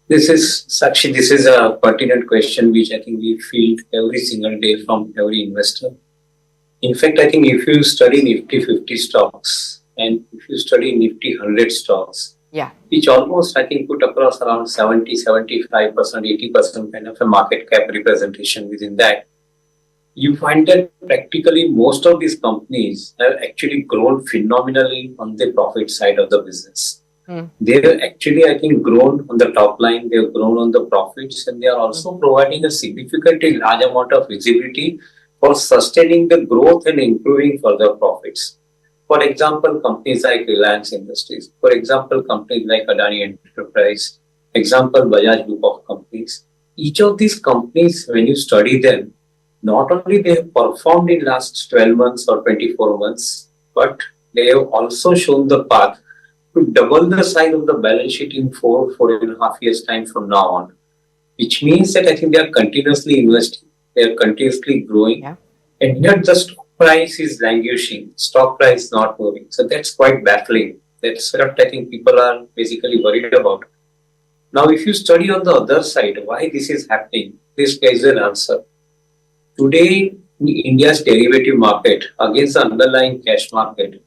This is a pertinent question which I think we field every single day from every investor. In fact, I think if you study Nifty 50 stocks and if you study Nifty 100 stocks, which almost I think put across around 70, 75%, 80% kind of a market cap representation within that, you find that practically most of these companies have actually grown phenomenally on the profit side of the business. They have actually, I think, grown on the top line, they have grown on the profits, and they are also providing a significantly large amount of visibility for sustaining the growth and improving further profits. For example, companies like Reliance Industries, for example, companies like Adani Enterprise, example, Bajaj Group of companies. Each of these companies, when you study them, not only they have performed in last 12 months or 24 months, but they have also shown the path to double the size of the balance sheet in 4.5 years time from now on, which means that I think they are continuously investing, they are continuously growing, and yet the stock price is languishing, stock price not moving. So that's quite baffling. That's what I think people are basically worried about. Now, if you study on the other side, why this is happening, this is an answer. Today, India's derivative market against the underlying cash market,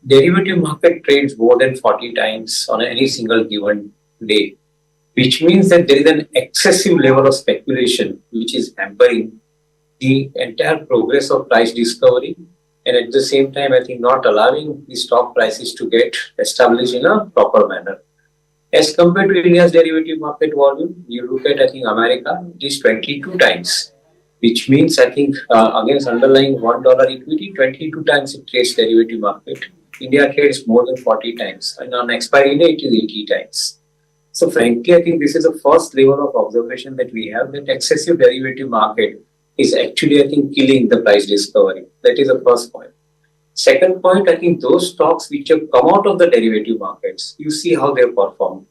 derivative market trades more than 40 times on any single given day, which means that there is an excessive level of speculation which is hampering the entire progress of price discovery, and at the same time, I think not allowing the stock prices to get established in a proper manner. As compared to India's derivative market volume, you look at, I think, America, it is 22 times, which means, I think, against underlying $1 equity, 22 times it trades derivative market. India trades more than 40 times, and on expiry day, it is 80 times. So frankly, I think this is the first level of observation that we have, that excessive derivative market is actually, I think, killing the price discovery. That is the first point. Second point, I think those stocks which have come out of the derivative markets, you see how they have performed.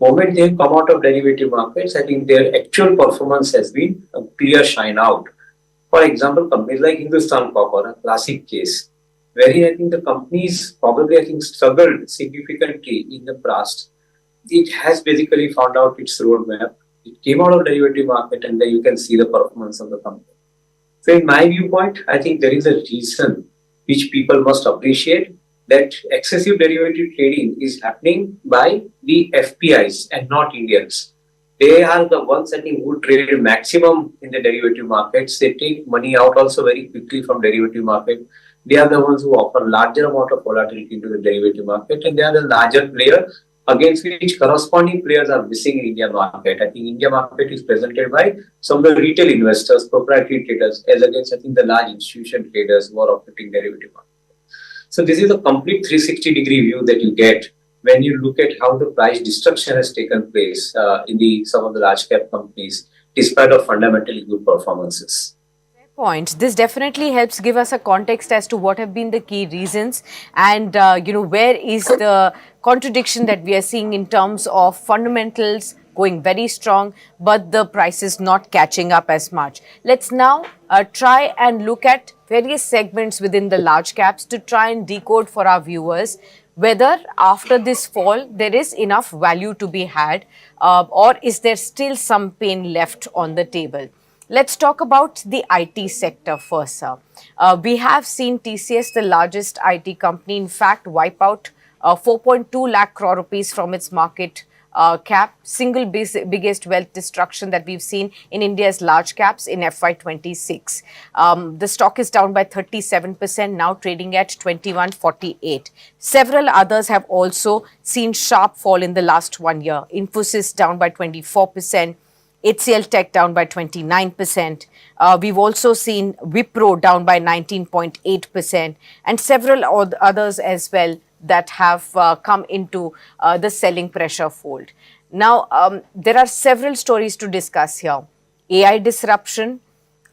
Moment they have come out of derivative markets, I think their actual performance has been a clear shine out. For example, companies like Hindustan Copper, a classic case, wherein I think the companies probably, I think, struggled significantly in the past. It has basically found out its roadmap. It came out of derivative market, and then you can see the performance of the company. So in my viewpoint, I think there is a reason which people must appreciate, that excessive derivative trading is happening by the FPIs and not Indians. They are the ones, I think, who trade maximum in the derivative markets. They take money out also very quickly from derivative market. They are the ones who offer larger amount of volatility into the derivative market, and they are the larger player against which corresponding players are missing in India market. I think India market is presented by some of the retail investors, proprietary traders, as against, I think, the large institution traders who are operating derivative market. So this is a complete 360-degree view that you get when you look at how the price destruction has taken place in some of the large cap companies, despite of fundamentally good performances. Point. This definitely helps give us a context as to what have been the key reasons and, where is the contradiction that we are seeing in terms of fundamentals going very strong, but the prices not catching up as much. Let's now try and look at various segments within the large caps to try and decode for our viewers whether after this fall there is enough value to be had or is there still some pain left on the table. Let's talk about the IT sector first, sir. We have seen TCS, the largest IT company, in fact, wipe out 4.2 lakh crore rupees from its market cap, single biggest wealth destruction that we've seen in India's large caps in FY26. The stock is down by 37%, now trading at 2148. Several others have also seen sharp fall in the last 1 year. Infosys down by 24%. HCL Tech down by 29%. We've also seen Wipro down by 19.8% and several others as well that have come into the selling pressure fold. Now, there are several stories to discuss here. AI disruption,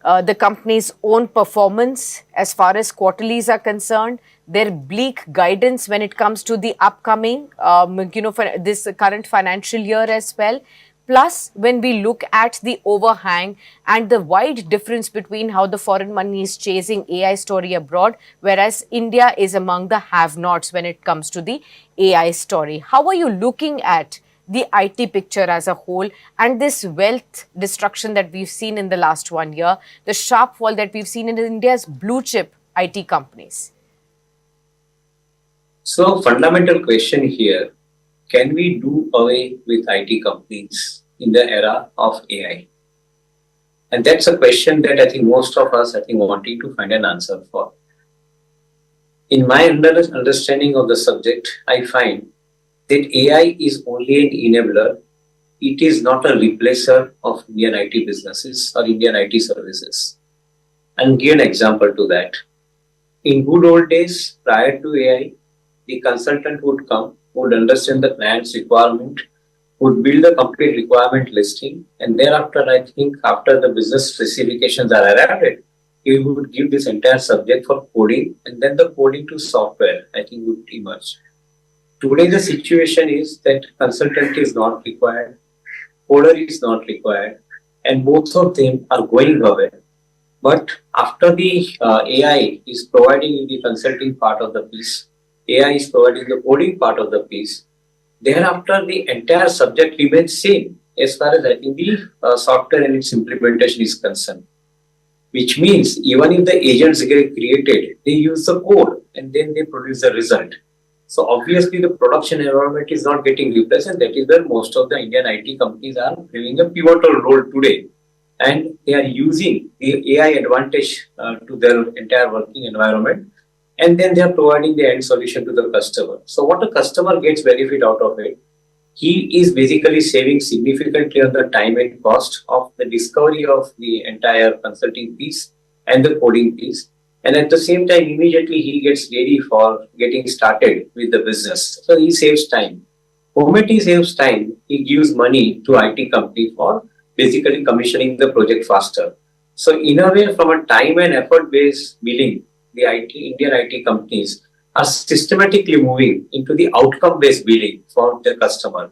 the company's own performance as far as quarterlies are concerned, their bleak guidance when it comes to the upcoming, for this current financial year as well. Plus, when we look at the overhang and the wide difference between how the foreign money is chasing AI story abroad, whereas India is among the have-nots when it comes to the AI story. How are you looking at the IT picture as a whole and this wealth destruction that we've seen in the last 1 year, the sharp fall that we've seen in India's blue chip IT companies? So, fundamental question here, can we do away with IT companies in the era of AI? And that's a question that I think most of us, wanting to find an answer for. In my understanding of the subject, I find that AI is only an enabler. It is not a replacer of Indian IT businesses or Indian IT services. I'll give an example to that. In good old days, prior to AI, the consultant would come, would understand the client's requirement, would build a complete requirement listing, and thereafter, I think, after the business specifications are arrived, he would give this entire subject for coding, and then the coding to software, I think, would emerge. Today, the situation is that consultant is not required, coder is not required, and both of them are going away. But after the AI is providing you the consulting part of the piece, AI is providing the coding part of the piece, thereafter the entire subject remains same as far as I think the software and its implementation is concerned. Which means even if the agents get created, they use the code and then they produce the result. So obviously the production environment is not getting replaced, and that is where most of the Indian IT companies are playing a pivotal role today. And they are using the AI advantage to their entire working environment. And then they are providing the end solution to the customer. So what the customer gets benefit out of it, he is basically saving significantly on the time and cost of the discovery of the entire consulting piece and the coding piece. And at the same time, immediately he gets ready for getting started with the business. So he saves time. The moment he saves time, he gives money to IT company for basically commissioning the project faster. So in a way, from a time and effort based billing, the Indian IT companies are systematically moving into the outcome-based billing for their customer.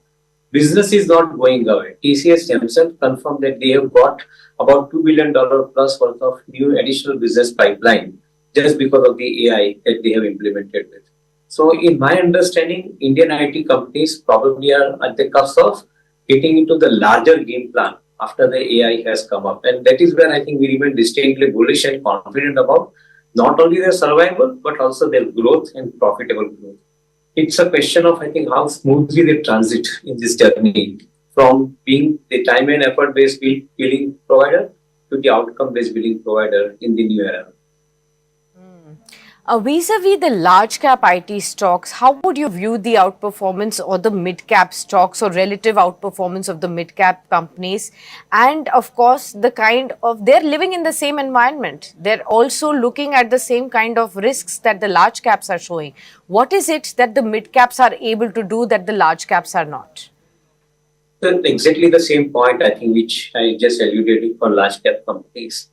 Business is not going away. TCS themselves confirmed that they have got about $2 billion plus worth of new additional business pipeline just because of the AI that they have implemented with. So in my understanding, Indian IT companies probably are at the cusp of getting into the larger game plan after the AI has come up. And that is where I think we remain distinctly bullish and confident about not only their survival, but also their growth and profitable growth. It's a question of, I think, how smoothly they transit in this journey from being the time and effort-based billing provider to the outcome-based billing provider in the new era. Vis-a-vis the large cap IT stocks, how would you view the outperformance or the mid cap stocks or relative outperformance of the mid cap companies? And of course, the kind of, they're living in the same environment. They're also looking at the same kind of risks that the large caps are showing. What is it that the mid caps are able to do that the large caps are not? Exactly the same point, I think, which I just alluded to for large cap companies.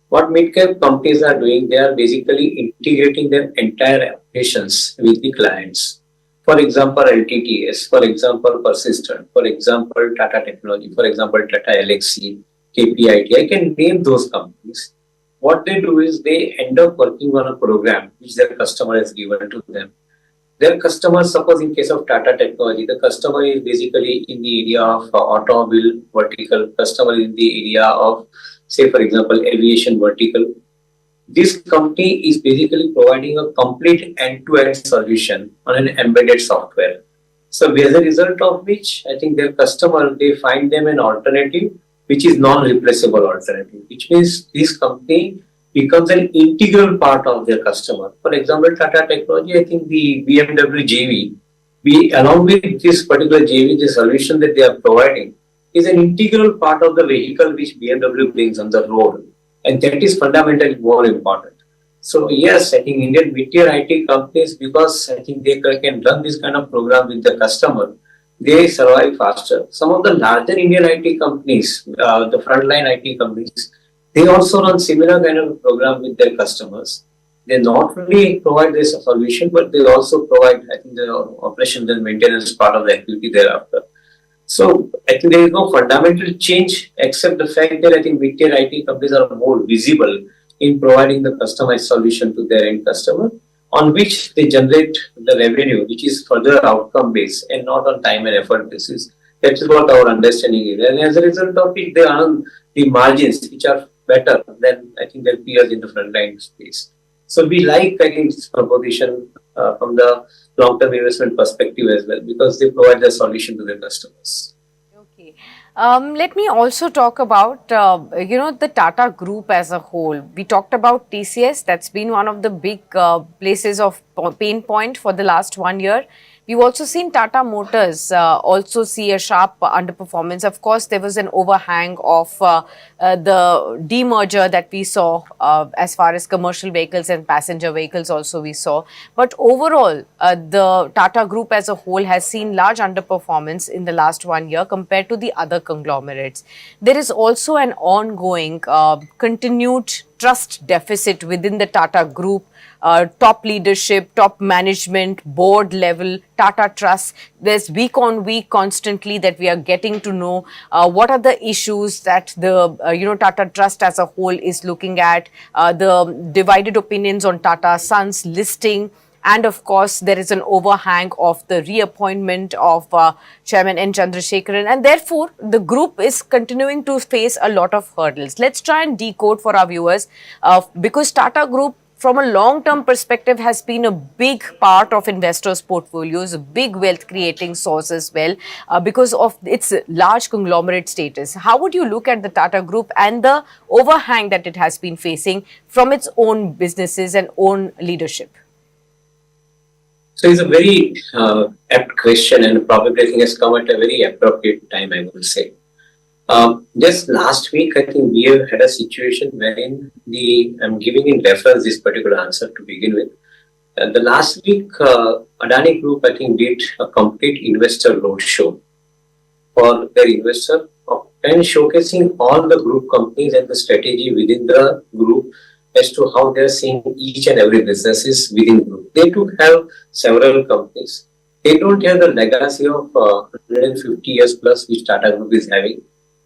What mid-cap companies are doing, they are basically integrating their entire applications with the clients. For example, LTTS, for example, Persistent, for example, Tata Technology, for example, Tata Elxsi, KPIT. I can name those companies. What they do is they end up working on a program which their customer has given to them. Their customers, suppose in case of Tata Technology, the customer is basically in the area of automobile vertical, customer is in the area of, say, for example, aviation vertical. This company is basically providing a complete end-to-end solution on an embedded software. So as a result of which, I think their customer, they find them an alternative, which is non-replaceable alternative, which means this company becomes an integral part of their customer. For example, Tata Technology, I think the BMW JV, along with this particular JV, the solution that they are providing, is an integral part of the vehicle which BMW brings on the road. And that is fundamentally more important. So yes, I think Indian mid-tier IT companies, because I think they can run this kind of program with the customer, they survive faster. Some of the larger Indian IT companies, the frontline IT companies, they also run similar kind of program with their customers. They not only provide this solution, but they also provide, I think, the operations and maintenance part of the activity thereafter. So I think there is no fundamental change except the fact that I think mid-tier IT companies are more visible in providing the customized solution to their end customer, on which they generate the revenue, which is further outcome based and not on time and effort basis. That is what our understanding is. And as a result of it, they earn the margins which are better than I think their peers in the frontline space. So we like, I think, this proposition from the long-term investment perspective as well, because they provide the solution to their customers. Okay. Let me also talk about, the Tata Group as a whole. We talked about TCS. That's been one of the big places of pain point for the last 1 year. We've also seen Tata Motors also see a sharp underperformance. Of course, there was an overhang of the demerger that we saw as far as commercial vehicles and passenger vehicles also we saw. But overall, the Tata Group as a whole has seen large underperformance in the last 1 year compared to the other conglomerates. There is also an ongoing continued trust deficit within the Tata Group. Top leadership, top management, board level, Tata Trust. There's week on week constantly that we are getting to know what are the issues that the Tata Trust as a whole is looking at, the divided opinions on Tata Sons listing. And of course, there is an overhang of the reappointment of Chairman N. Chandrasekaran. And therefore, the group is continuing to face a lot of hurdles. Let's try and decode for our viewers because Tata Group, from a long-term perspective, has been a big part of investors' portfolios, a big wealth-creating source as well, because of its large conglomerate status. How would you look at the Tata Group and the overhang that it has been facing from its own businesses and own leadership? So it's a very apt question, and probably I think has come at a very appropriate time, I would say. Just last week, I think we have had a situation wherein I'm giving in reference this particular answer to begin with. The last week, Adani Group, I think, did a complete investor roadshow for their investor and showcasing all the group companies and the strategy within the group as to how they're seeing each and every businesses within the group. They do have several companies. They don't have the legacy of 150 years plus which Tata Group is having.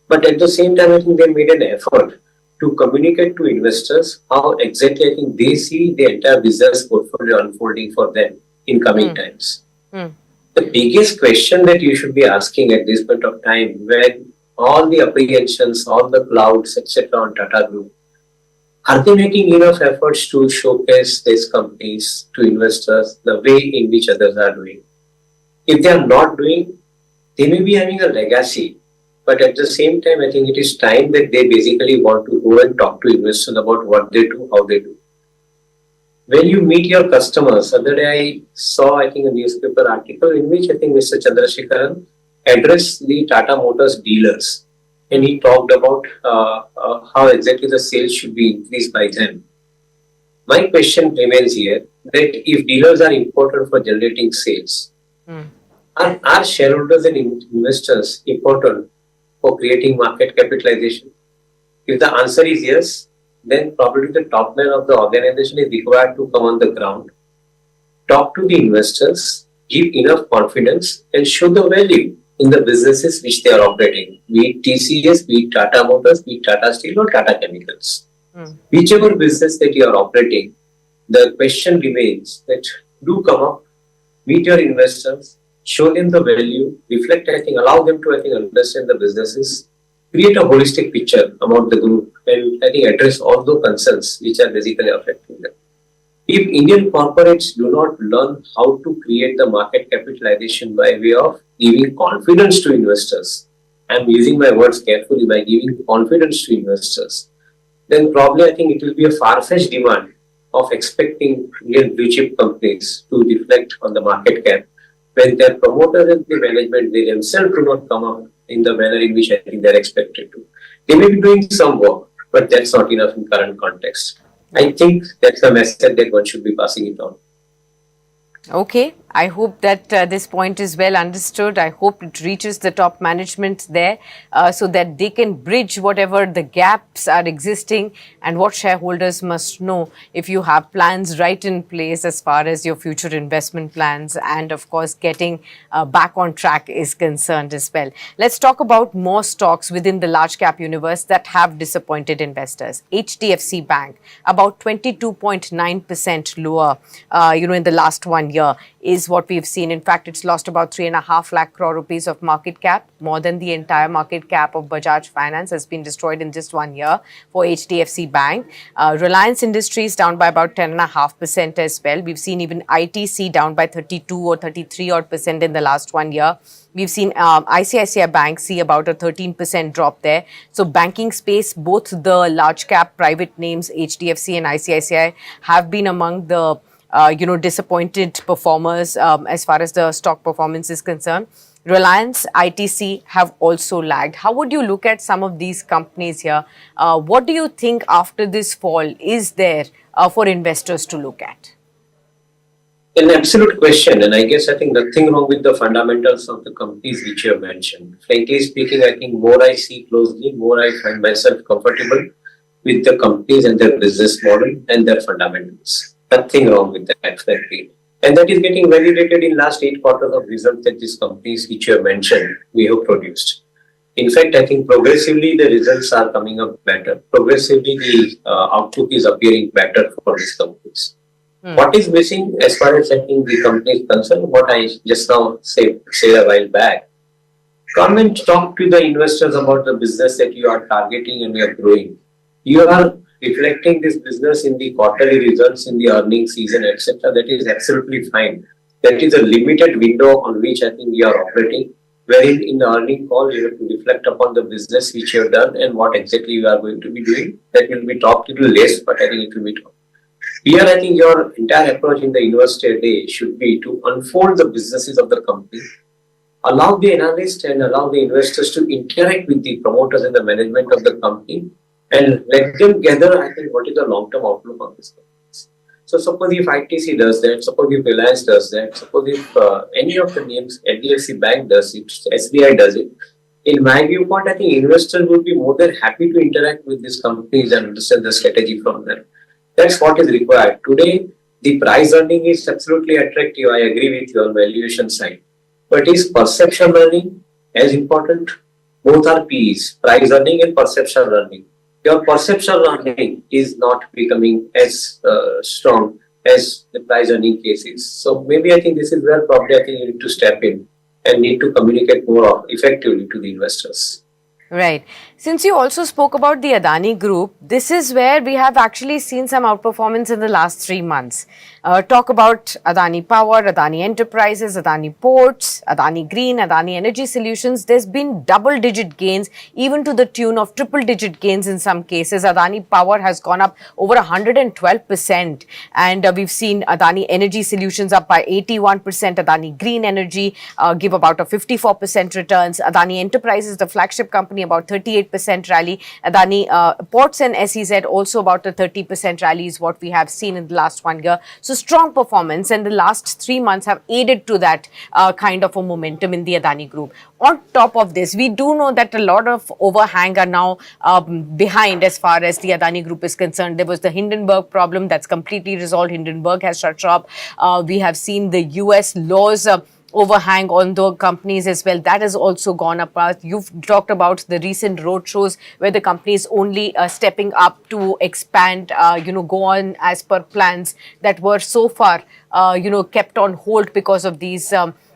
But at the same time, I think they made an effort to communicate to investors how exactly I think they see the entire business portfolio unfolding for them in coming times. The biggest question that you should be asking at this point of time, when all the apprehensions, all the clouds, etc. on Tata Group, are they making enough efforts to showcase these companies to investors the way in which others are doing? If they are not doing, they may be having a legacy. But at the same time, I think it is time that they basically want to go and talk to investors about what they do, how they do. When you meet your customers, other day I saw, I think, a newspaper article in which I think Mr. Chandrasekaran addressed the Tata Motors dealers. And he talked about how exactly the sales should be increased by them. My question remains here that if dealers are important for generating sales, are shareholders and investors important for creating market capitalization? If the answer is yes, then probably the top man of the organization is required to come on the ground, talk to the investors, give enough confidence and show the value in the businesses which they are operating, be it TCS, be it Tata Motors, be it Tata Steel or Tata Chemicals. Whichever business that you are operating, the question remains that do come up, meet your investors, show them the value, reflect, I think, allow them to, I think, understand the businesses, create a holistic picture about the group, and I think address all the concerns which are basically affecting them. If Indian corporates do not learn how to create the market capitalization by way of giving confidence to investors, I'm using my words carefully, by giving confidence to investors, then probably I think it will be a far-fetched demand of expecting Indian blue chip companies to reflect on the market cap when their promoters and the management, they themselves do not come up in the manner in which I think they're expected to. They may be doing some work, but that's not enough in current context. I think that's the message that one should be passing it on. Okay, I hope that this point is well understood. I hope it reaches the top management there so that they can bridge whatever the gaps are existing, and what shareholders must know if you have plans right in place as far as your future investment plans and, of course, getting back on track is concerned as well. Let's talk about more stocks within the large cap universe that have disappointed investors. HDFC Bank, about 22.9% lower, in the last 1 year is what we've seen. In fact, it's lost about 3.5 lakh crore rupees of market cap. More than the entire market cap of Bajaj Finance has been destroyed in just 1 year for HDFC Bank. Reliance Industries down by about 10.5% as well. We've seen even ITC down by 32 or 33 odd percent in the last 1 year. We've seen ICICI Bank see about a 13% drop there. So banking space, both the large cap private names, HDFC and ICICI, have been among the disappointed performers as far as the stock performance is concerned. Reliance, ITC have also lagged. How would you look at some of these companies here? What do you think after this fall is there for investors to look at? An absolute question, and I think nothing wrong with the fundamentals of the companies which you have mentioned. Frankly speaking, I think more I see closely, more I find myself comfortable with the companies and their business model and their fundamentals. Nothing wrong with that, frankly. And that is getting validated in last 8 quarters of results that these companies which you have mentioned, we have produced. In fact, I think progressively the results are coming up better. Progressively the outlook is appearing better for these companies. What is missing as far as I think the company is concerned, what I just now said a while back, come and talk to the investors about the business that you are targeting and you are growing. You are reflecting this business in the quarterly results, in the earnings season, etc. That is absolutely fine. That is a limited window on which I think we are operating, wherein in the earning call you have to reflect upon the business which you have done and what exactly you are going to be doing. That will be talked a little less, but I think it will be talked. Here, I think your entire approach in the Investor Day should be to unfold the businesses of the company, allow the analysts and allow the investors to interact with the promoters and the management of the company, and let them gather, I think, what is the long-term outlook on this company. So suppose if ITC does that, suppose if Reliance does that, suppose if any of the names, HDFC Bank does it, SBI does it, in my viewpoint, I think investors would be more than happy to interact with these companies and understand the strategy from them. That's what is required. Today, the price earning is absolutely attractive. I agree with you on valuation side. But is perception earning as important? Both are P's, price earning and perception earning. Your perception earning is not becoming as strong as the price earning case is. So maybe I think this is where probably I think you need to step in and need to communicate more effectively to the investors. Right. Since you also spoke about the Adani Group, this is where we have actually seen some outperformance in the last 3 months. Talk about Adani Power, Adani Enterprises, Adani Ports, Adani Green, Adani Energy Solutions. There's been double-digit gains, even to the tune of triple-digit gains in some cases. Adani Power has gone up over 112%. And we've seen Adani Energy Solutions up by 81%. Adani Green Energy give about a 54% returns. Adani Enterprises, the flagship company, about 38% rally. Adani Ports and SEZ also about a 30% rally is what we have seen in the last 1 year. So strong performance, and the last 3 months have aided to that kind of a momentum in the Adani Group. On top of this, we do know that a lot of overhang are now behind as far as the Adani Group is concerned. There was the Hindenburg problem that's completely resolved. Hindenburg has shut shop. We have seen the US laws overhang on the companies as well. That has also gone up. You've talked about the recent roadshows where the company is only stepping up to expand, go on as per plans that were so far, kept on hold because of these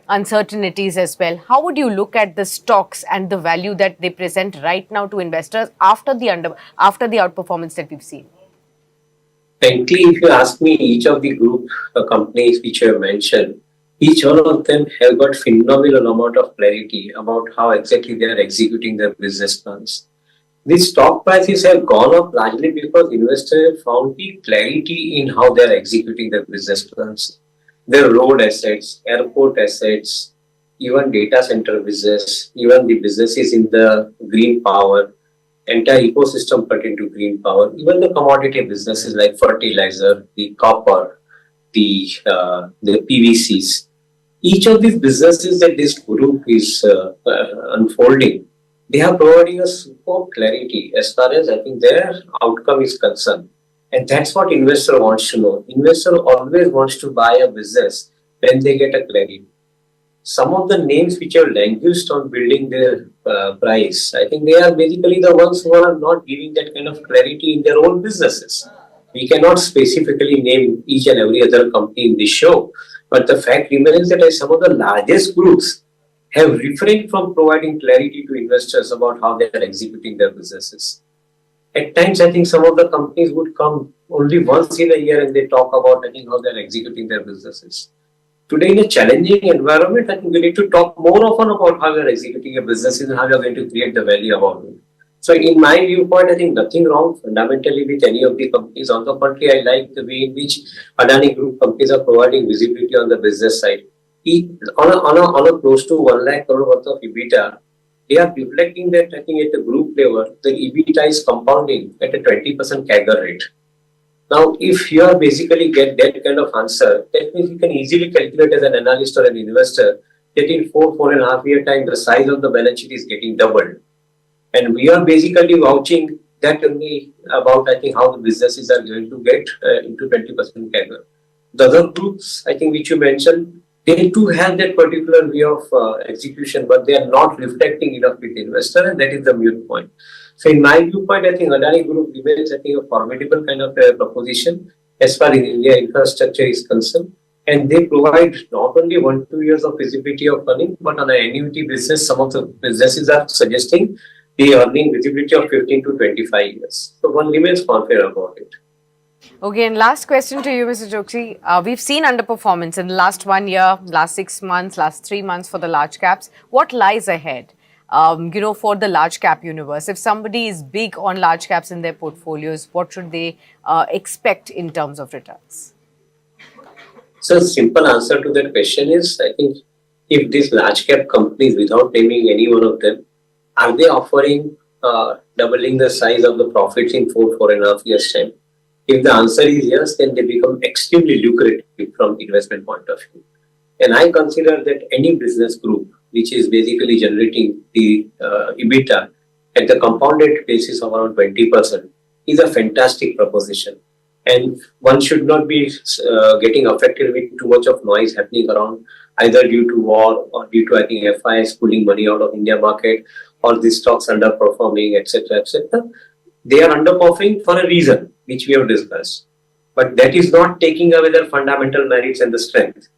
uncertainties as well. How would you look at the stocks and the value that they present right now to investors after the outperformance that we've seen? Frankly, if you ask me, each of the group companies which you have mentioned, each one of them have got phenomenal amount of clarity about how exactly they are executing their business plans. These stock prices have gone up largely because investors have found the clarity in how they are executing their business plans. Their road assets, airport assets, even data center business, even the businesses in the green power, entire ecosystem pertaining to green power, even the commodity businesses like fertilizer, the copper, the PVCs. Each of these businesses that this group is unfolding, they are providing us superb clarity as far as I think their outcome is concerned. And that's what investor wants to know. Investor always wants to buy a business when they get a clarity. Some of the names which have languished on building their price, I think they are basically the ones who are not giving that kind of clarity in their own businesses. We cannot specifically name each and every other company in this show, but the fact remains that some of the largest groups have refrained from providing clarity to investors about how they are executing their businesses. At times, I think some of the companies would come only once in a year and they talk about, I think, how they are executing their businesses. Today, in a challenging environment, I think we need to talk more often about how we are executing your businesses and how we are going to create the value about it. So, in my viewpoint, I think nothing wrong fundamentally with any of the companies. On the contrary, I like the way in which Adani Group companies are providing visibility on the business side. On a close to 1 lakh crore worth of EBITDA, they are reflecting that I think at the group level, the EBITDA is compounding at a 20% CAGR rate. Now, if you are basically get that kind of answer, that means you can easily calculate as an analyst or an investor that in 4.5 year time, the size of the balance sheet is getting doubled. And we are basically vouching that only about, I think, how the businesses are going to get into 20% CAGR. The other groups, I think, which you mentioned, they too have that particular way of execution, but they are not reflecting enough with the investor, and that is the mute point. So, in my viewpoint, I think Adani Group remains, I think, a formidable kind of proposition as far as India infrastructure is concerned. And they provide not only 1-2 years of visibility of earning, but on an annuity basis, some of the businesses are suggesting the earning visibility of 15 to 25 years. So, one remains confident about it. Okay, and last question to you, Mr. Choksi. We've seen underperformance in the last 1 year, last 6 months, last 3 months for the large caps. What lies ahead, for the large cap universe? If somebody is big on large caps in their portfolios, what should they expect in terms of returns? So, simple answer to that question is, I think, if these large cap companies, without naming any one of them, are they offering doubling the size of the profits in 4.5 years' time? If the answer is yes, then they become extremely lucrative from investment point of view. And I consider that any business group which is basically generating the EBITDA at the compounded basis of around 20% is a fantastic proposition. And one should not be getting affected with too much of noise happening around, either due to war or due to, I think, FIIs pulling money out of India market or the stocks underperforming, etc., etc. They are underperforming for a reason, which we have discussed. But that is not taking away their fundamental merits and the strength.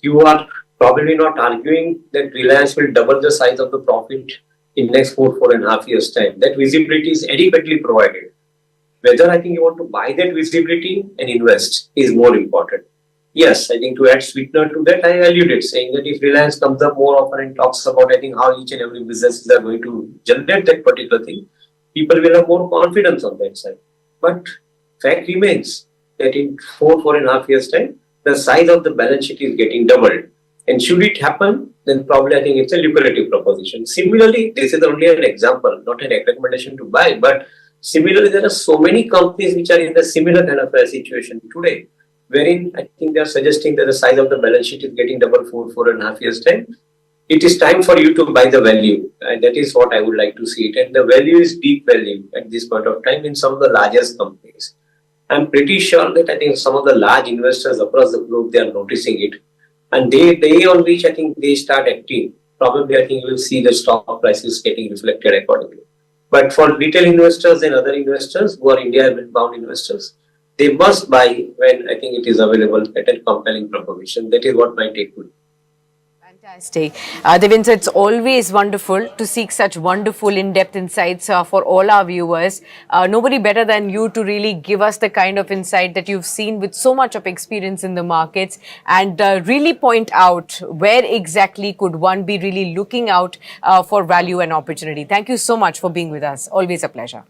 You are probably not arguing that Reliance will double the size of the profit in next 4.5 years' time. That visibility is adequately provided. Whether I think you want to buy that visibility and invest is more important. Yes, I think to add sweetener to that, I alluded saying that if Reliance comes up more often and talks about, I think, how each and every businesses are going to generate that particular thing, people will have more confidence on that side. But fact remains that in 4.5 years' time, the size of the balance sheet is getting doubled. And should it happen, then probably I think it's a lucrative proposition. Similarly, this is only an example, not a recommendation to buy. But similarly, there are so many companies which are in a similar kind of a situation today, wherein I think they are suggesting that the size of the balance sheet is getting doubled 4.5 years' time. It is time for you to buy the value. And that is what I would like to see it. And the value is deep value at this point of time in some of the largest companies. I'm pretty sure that I think some of the large investors across the globe, they are noticing it. And day on which I think they start acting, probably I think you will see the stock prices getting reflected accordingly. But for retail investors and other investors who are India-bound investors, they must buy when I think it is available at a compelling proposition. That is what my take would be. Fantastic. Devinder, it's always wonderful to seek such wonderful in-depth insights for all our viewers. Nobody better than you to really give us the kind of insight that you've seen with so much of experience in the markets and really point out where exactly could one be really looking out for value and opportunity. Thank you so much for being with us. Always a pleasure.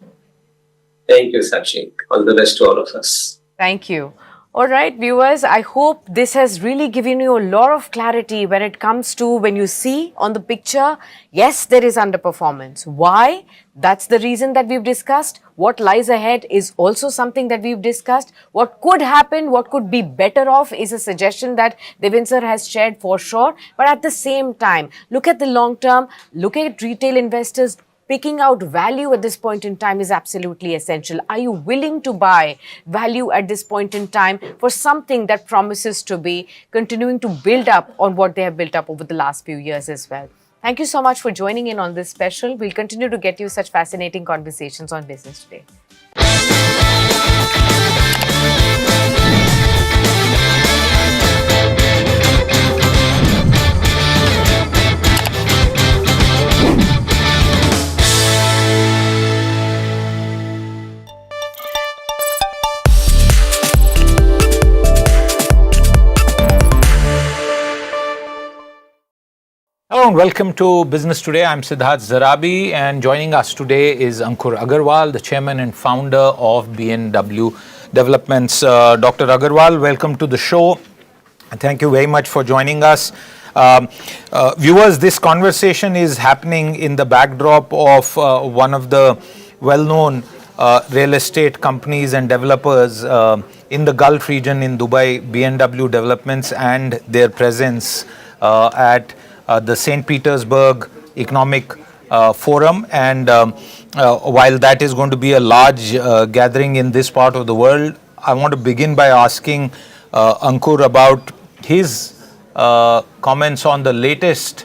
Thank you, Sakshi. All the best to all of us. Thank you. All right, viewers, I hope this has really given you a lot of clarity when it comes to when you see on the picture, yes, there is underperformance. Why? That's the reason that we've discussed. What lies ahead is also something that we've discussed. What could happen, what could be better off is a suggestion that Devin sir has shared for sure. But at the same time, look at the long term, look at retail investors. Picking out value at this point in time is absolutely essential. Are you willing to buy value at this point in time for something that promises to be continuing to build up on what they have built up over the last few years as well? Thank you so much for joining in on this special. We'll continue to get you such fascinating conversations on Business Today. Hello and welcome to Business Today. I'm Siddharth Zarabi and joining us today is Ankur Agarwal, the chairman and founder of BNW Developments. Dr. Agarwal, welcome to the show. Thank you very much for joining us. Viewers, this conversation is happening in the backdrop of one of the well-known real estate companies and developers in the Gulf region in Dubai, BNW Developments, and their presence at the St. Petersburg Economic Forum. And while that is going to be a large gathering in this part of the world, I want to begin by asking Ankur about his comments on the latest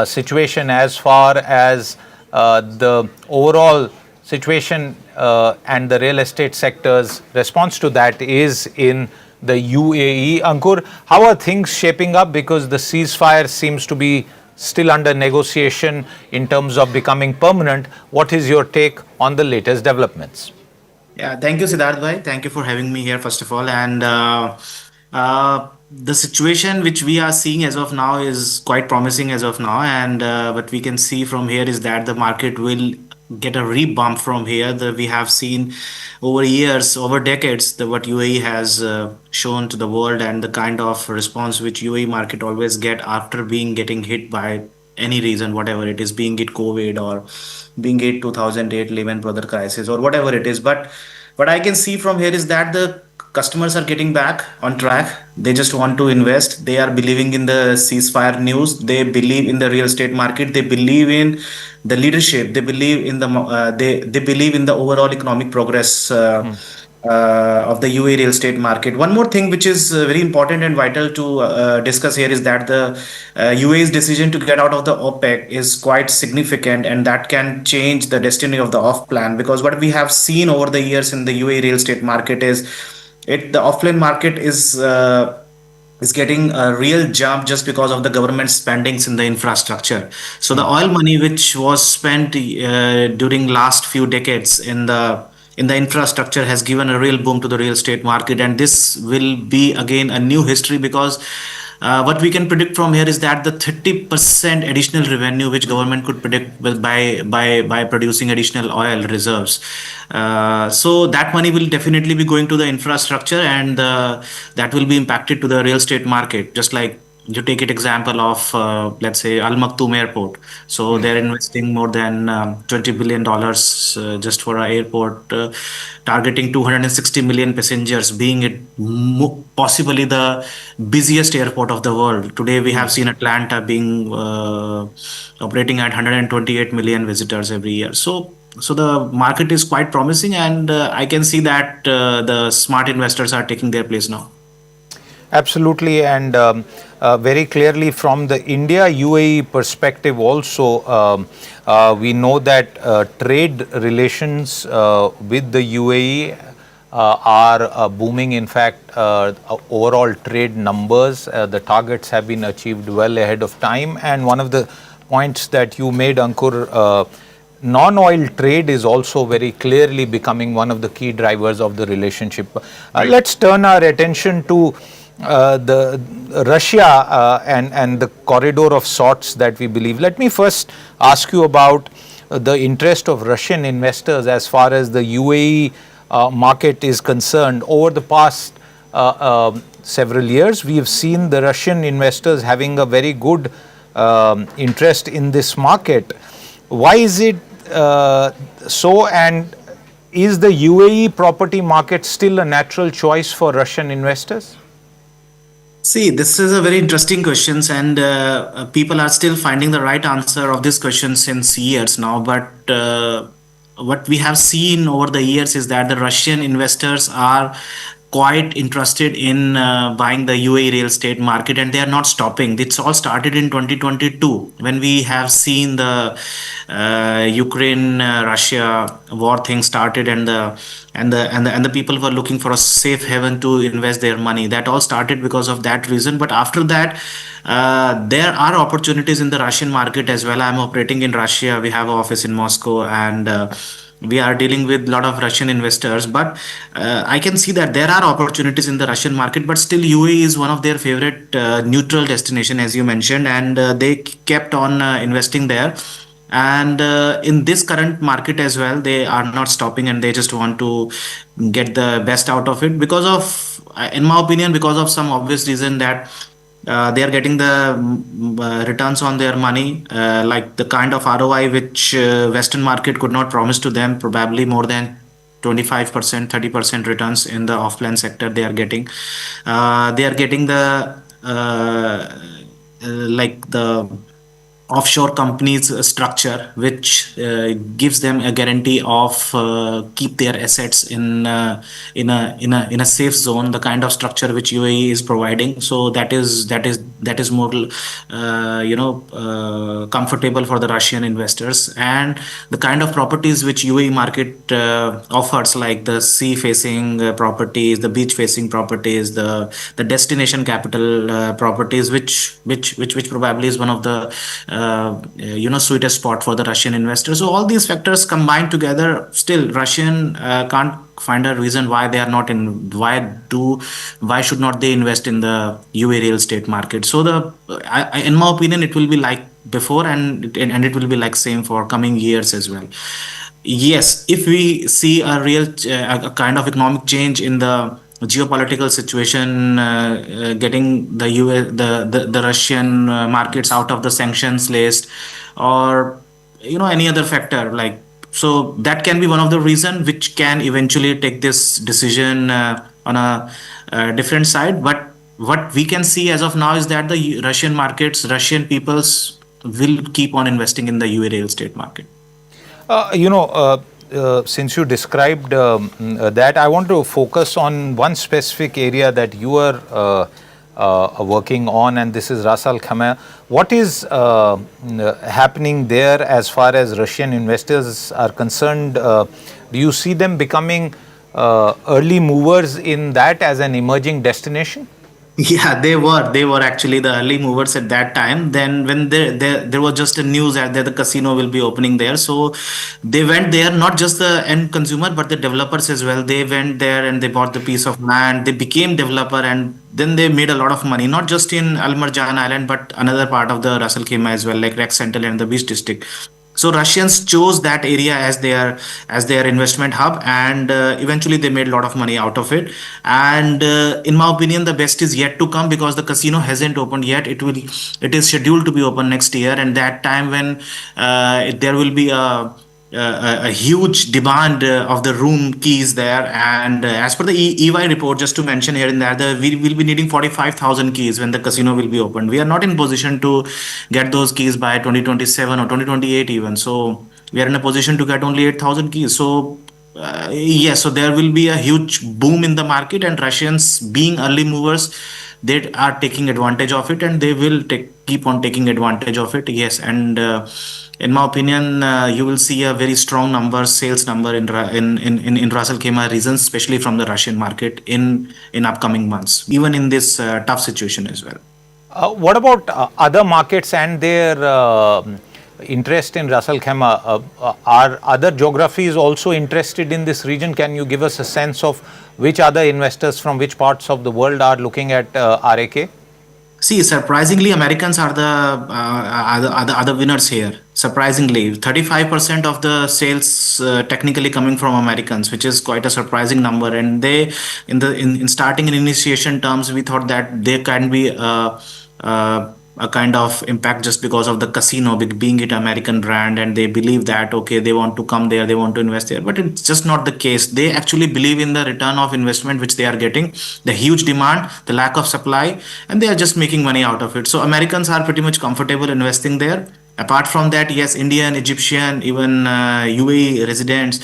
situation as far as the overall situation and the real estate sector's response to that is in the UAE. Ankur, how are things shaping up? Because the ceasefire seems to be still under negotiation in terms of becoming permanent. What is your take on the latest developments? Yeah, thank you, Siddharth bhai. Thank you for having me here, first of all. And the situation which we are seeing as of now is quite promising as of now. And what we can see from here is that the market will get a rebump from here. We have seen over years, over decades, what UAE has shown to the world and the kind of response which UAE market always get after getting hit by any reason, whatever it is, being it COVID or being it 2008 Lehman Brothers crisis or whatever it is. But what I can see from here is that the customers are getting back on track. They just want to invest. They are believing in the ceasefire news. They believe in the real estate market. They believe in the leadership. They believe in the they believe in the overall economic progress of the UAE real estate market. One more thing which is very important and vital to discuss here is that the UAE's decision to get out of the OPEC is quite significant, and that can change the destiny of the off plan, because what we have seen over the years in the UAE real estate market is the offline market is getting a real jump just because of the government spendings in the infrastructure. So the oil money which was spent during last few decades in the infrastructure has given a real boom to the real estate market, and this will be again a new history, because what we can predict from here is that the 30% additional revenue which government could predict by producing additional oil reserves. So that money will definitely be going to the infrastructure, and that will be impacted to the real estate market. Just like you take it example of let's say Al Maktoum Airport. So they're investing more than $20 billion just for an airport, targeting 260 million passengers, being it possibly the busiest airport of the world. Today we have seen Atlanta being operating at 128 million visitors every year. So the market is quite promising, and I can see that the smart investors are taking their place now. Absolutely, and very clearly from the India-UAE perspective also, we know that trade relations with the UAE are booming. In fact, overall trade numbers, the targets have been achieved well ahead of time. And one of the points that you made, Ankur, non-oil trade is also very clearly becoming one of the key drivers of the relationship. Let's turn our attention to the Russia and the corridor of sorts that we believe. Let me first ask you about the interest of Russian investors as far as the UAE market is concerned. Over the past several years. We have seen the Russian investors having a very good interest in this market. Why is it so, and is the UAE property market still a natural choice for Russian investors? See, this is a very interesting question, and people are still finding the right answer of this question since years now. But what we have seen over the years is that the Russian investors are quite interested in buying the UAE real estate market, and they are not stopping. It's all started in 2022 when we have seen the Ukraine Russia war thing started, and the people were looking for a safe haven to invest their money. That all started because of that reason. But after that, there are opportunities in the Russian market as well. I'm operating in Russia. We have an office in Moscow, and we are dealing with a lot of Russian investors. But I can see that there are opportunities in the Russian market, but still UAE is one of their favorite neutral destination, as you mentioned, and they kept on investing there. And in this current market as well, they are not stopping, and they just want to get the best out of it because of, in my opinion, because of some obvious reason that they are getting the returns on their money, like the kind of ROI which Western market could not promise to them, probably more than 25%, 30% returns in the off-plan sector they are getting. They are getting the like the offshore companies structure, which gives them a guarantee of keep their assets in a safe zone. The kind of structure which UAE is providing, so that is more comfortable for the Russian investors. And the kind of properties which UAE market offers, like the sea facing properties, the beach facing properties, the destination capital properties, which probably is one of the sweetest spot for the Russian investors. So all these factors combined together, still Russian can't find a reason why they are not in. Why should not they invest in the UAE real estate market? So in my opinion, it will be like before, and it will be like same for coming years as well. Yes, if we see a real a kind of economic change in the geopolitical situation, getting the the Russian markets out of the sanctions list, or any other factor, like, so that can be one of the reason which can eventually take this decision on a different side. But what we can see as of now is that the Russian markets, Russian peoples will keep on investing in the UAE real estate market. Since you described that, I want to focus on one specific area that you are working on, and this is Ras Al Khaimah. What is happening there as far as Russian investors are concerned? Do you see them becoming early movers in that as an emerging destination? Yeah, they were actually the early movers at that time. Then when there was just a news that the casino will be opening there, so they went there, not just the end consumer but the developers as well. They went there and they bought the piece of land, they became developer, and then they made a lot of money, not just in Al Marjan Island but another part of the Ras Al Khaimah as well, like Rex Central and the Beach District. So Russians chose that area as their investment hub, and eventually they made a lot of money out of it. And in my opinion, the best is yet to come, because the casino hasn't opened yet. It is scheduled to be open next year, and that time when there will be a huge demand of the room keys there. And as per the EY report, just to mention here and there, we will be needing 45,000 keys when the casino will be opened. We are not in position to get those keys by 2027 or 2028 even. So we are in a position to get only 8,000 keys. So yes, so there will be a huge boom in the market, and Russians, being early movers, they are taking advantage of it, and they will keep on taking advantage of it. Yes, and in my opinion, you will see a very strong sales number in Ras Al Khaimah regions, especially from the Russian market in upcoming months, even in this tough situation as well. What about other markets and their interest in Ras Al Khaimah? Are other geographies also interested in this region? Can you give us a sense of which other investors from which parts of the world are looking at RAK? See, surprisingly, Americans are the winners here. Surprisingly, 35% of the sales technically coming from Americans, which is quite a surprising number. And they, in starting in initiation terms, we thought that there can be a kind of impact just because of the casino being it American brand, and they believe that okay, they want to come there, they want to invest there. But it's just not the case. They actually believe in the return of investment which they are getting, the huge demand, the lack of supply, and they are just making money out of it. So Americans are pretty much comfortable investing there. Apart from that, yes, Indian, Egyptian, even UAE residents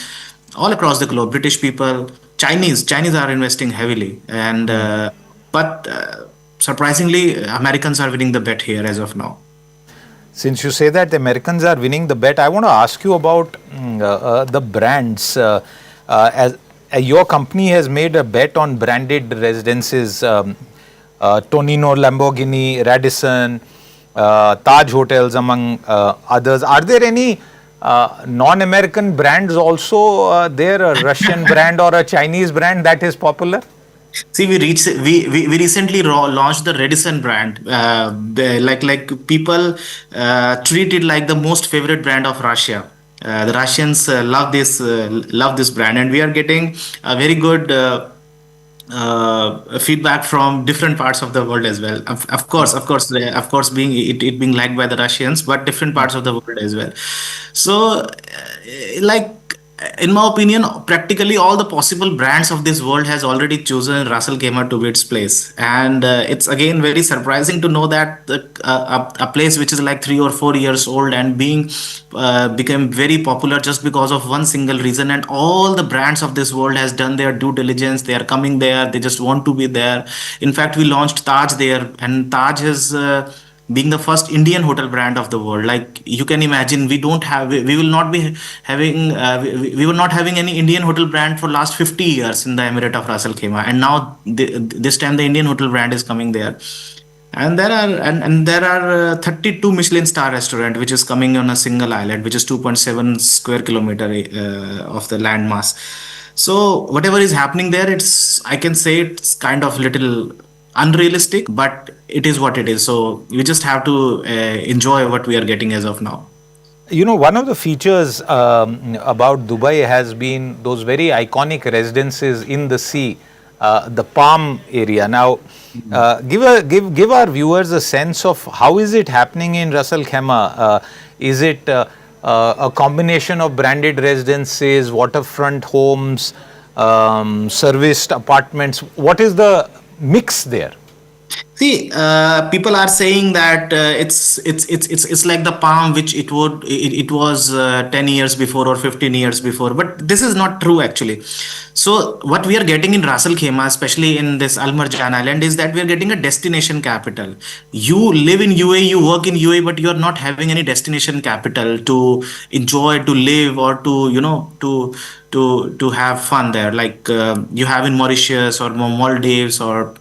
all across the globe, British people, Chinese are investing heavily, and but surprisingly, Americans are winning the bet here as of now. Since you say that the Americans are winning the bet, I want to ask you about the brands. Your company has made a bet on branded residences, Tonino, Lamborghini, Radisson, Taj Hotels, among others. Are there any non-American brands also there, a Russian brand or a Chinese brand that is popular? See, we recently launched the Radisson brand. Like people treat it like the most favorite brand of Russia. The Russians love this brand, and we are getting a very good feedback from different parts of the world as well. Of course, being it being liked by the Russians, but different parts of the world as well. So, like, in my opinion, practically all the possible brands of this world has already chosen Ras Al Khaimah to be its place. And it's again very surprising to know that a place which is like 3 or 4 years old and became very popular just because of one single reason. And all the brands of this world has done their due diligence. They are coming there. They just want to be there. In fact, we launched Taj there, and Taj is being the first Indian hotel brand of the world. Like you can imagine, we will not having any Indian hotel brand for last 50 years in the Emirate of Ras Al Khaimah, and now this time the Indian hotel brand is coming there. And there are 32 Michelin star restaurant which is coming on a single island, which is 2.7 square kilometer of the land mass. So whatever is happening there, I can say it's kind of little unrealistic, but it is what it is. So we just have to enjoy what we are getting as of now. You know, one of the features about Dubai has been those very iconic residences in the sea, the Palm area. Now, give our viewers a sense of how is it happening in Ras Al Khaimah. Is it a combination of branded residences, waterfront homes, serviced apartments? What is the mix there? See, people are saying that it's like the Palm, which it was 10 years before or 15 years before, but this is not true actually. So what we are getting in Ras Al Khaimah, especially in this Al Marjan Island, is that we are getting a destination capital. You live in UAE, you work in UAE, but you are not having any destination capital to enjoy, to live, or to have fun there, like you have in Mauritius or Maldives, or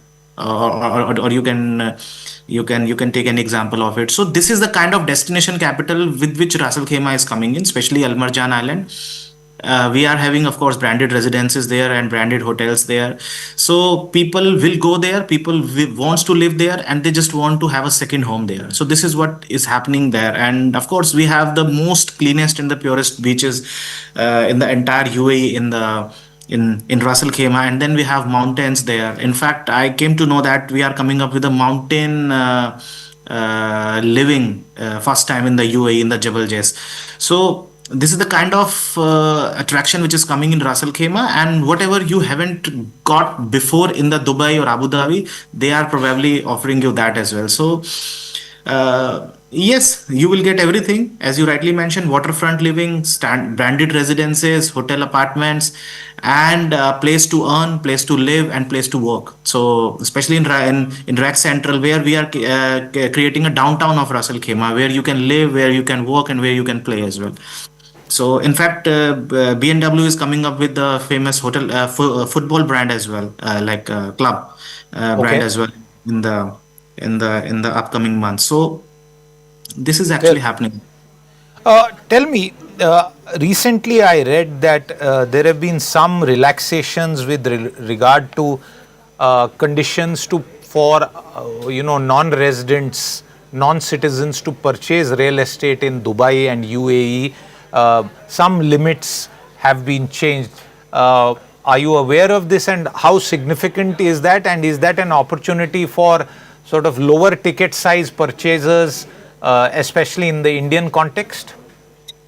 you can take an example of it. So this is the kind of destination capital with which Ras Al Khaimah is coming in, especially Al Marjan Island. We are having, of course, branded residences there and branded hotels there. So people will go there, people wants to live there, and they just want to have a second home there. So this is what is happening there. And of course, we have the most cleanest and the purest beaches in the entire UAE in Ras Al Khaimah, and then we have mountains there. In fact, I came to know that we are coming up with a mountain living first time in the UAE, in the Jebel Jais. So this is the kind of attraction which is coming in Ras Al Khaimah, and whatever you haven't got before in the Dubai or Abu Dhabi, they are probably offering you that as well. So yes, you will get everything, as you rightly mentioned: waterfront living, branded residences, hotel apartments, and place to earn, place to live, and place to work. So especially in RAC Central, where we are creating a downtown of Ras Al Khaimah, where you can live, where you can work, and where you can play as well. So in fact, BMW is coming up with the famous hotel football brand as well, like club brand as well in the upcoming months. So this is actually happening. Tell me, recently I read that there have been some relaxations with regard to conditions to for non-residents, non-citizens to purchase real estate in Dubai and UAE. Some limits have been changed. Are you aware of this, and how significant is that? And is that an opportunity for sort of lower ticket size purchasers, especially in the Indian context?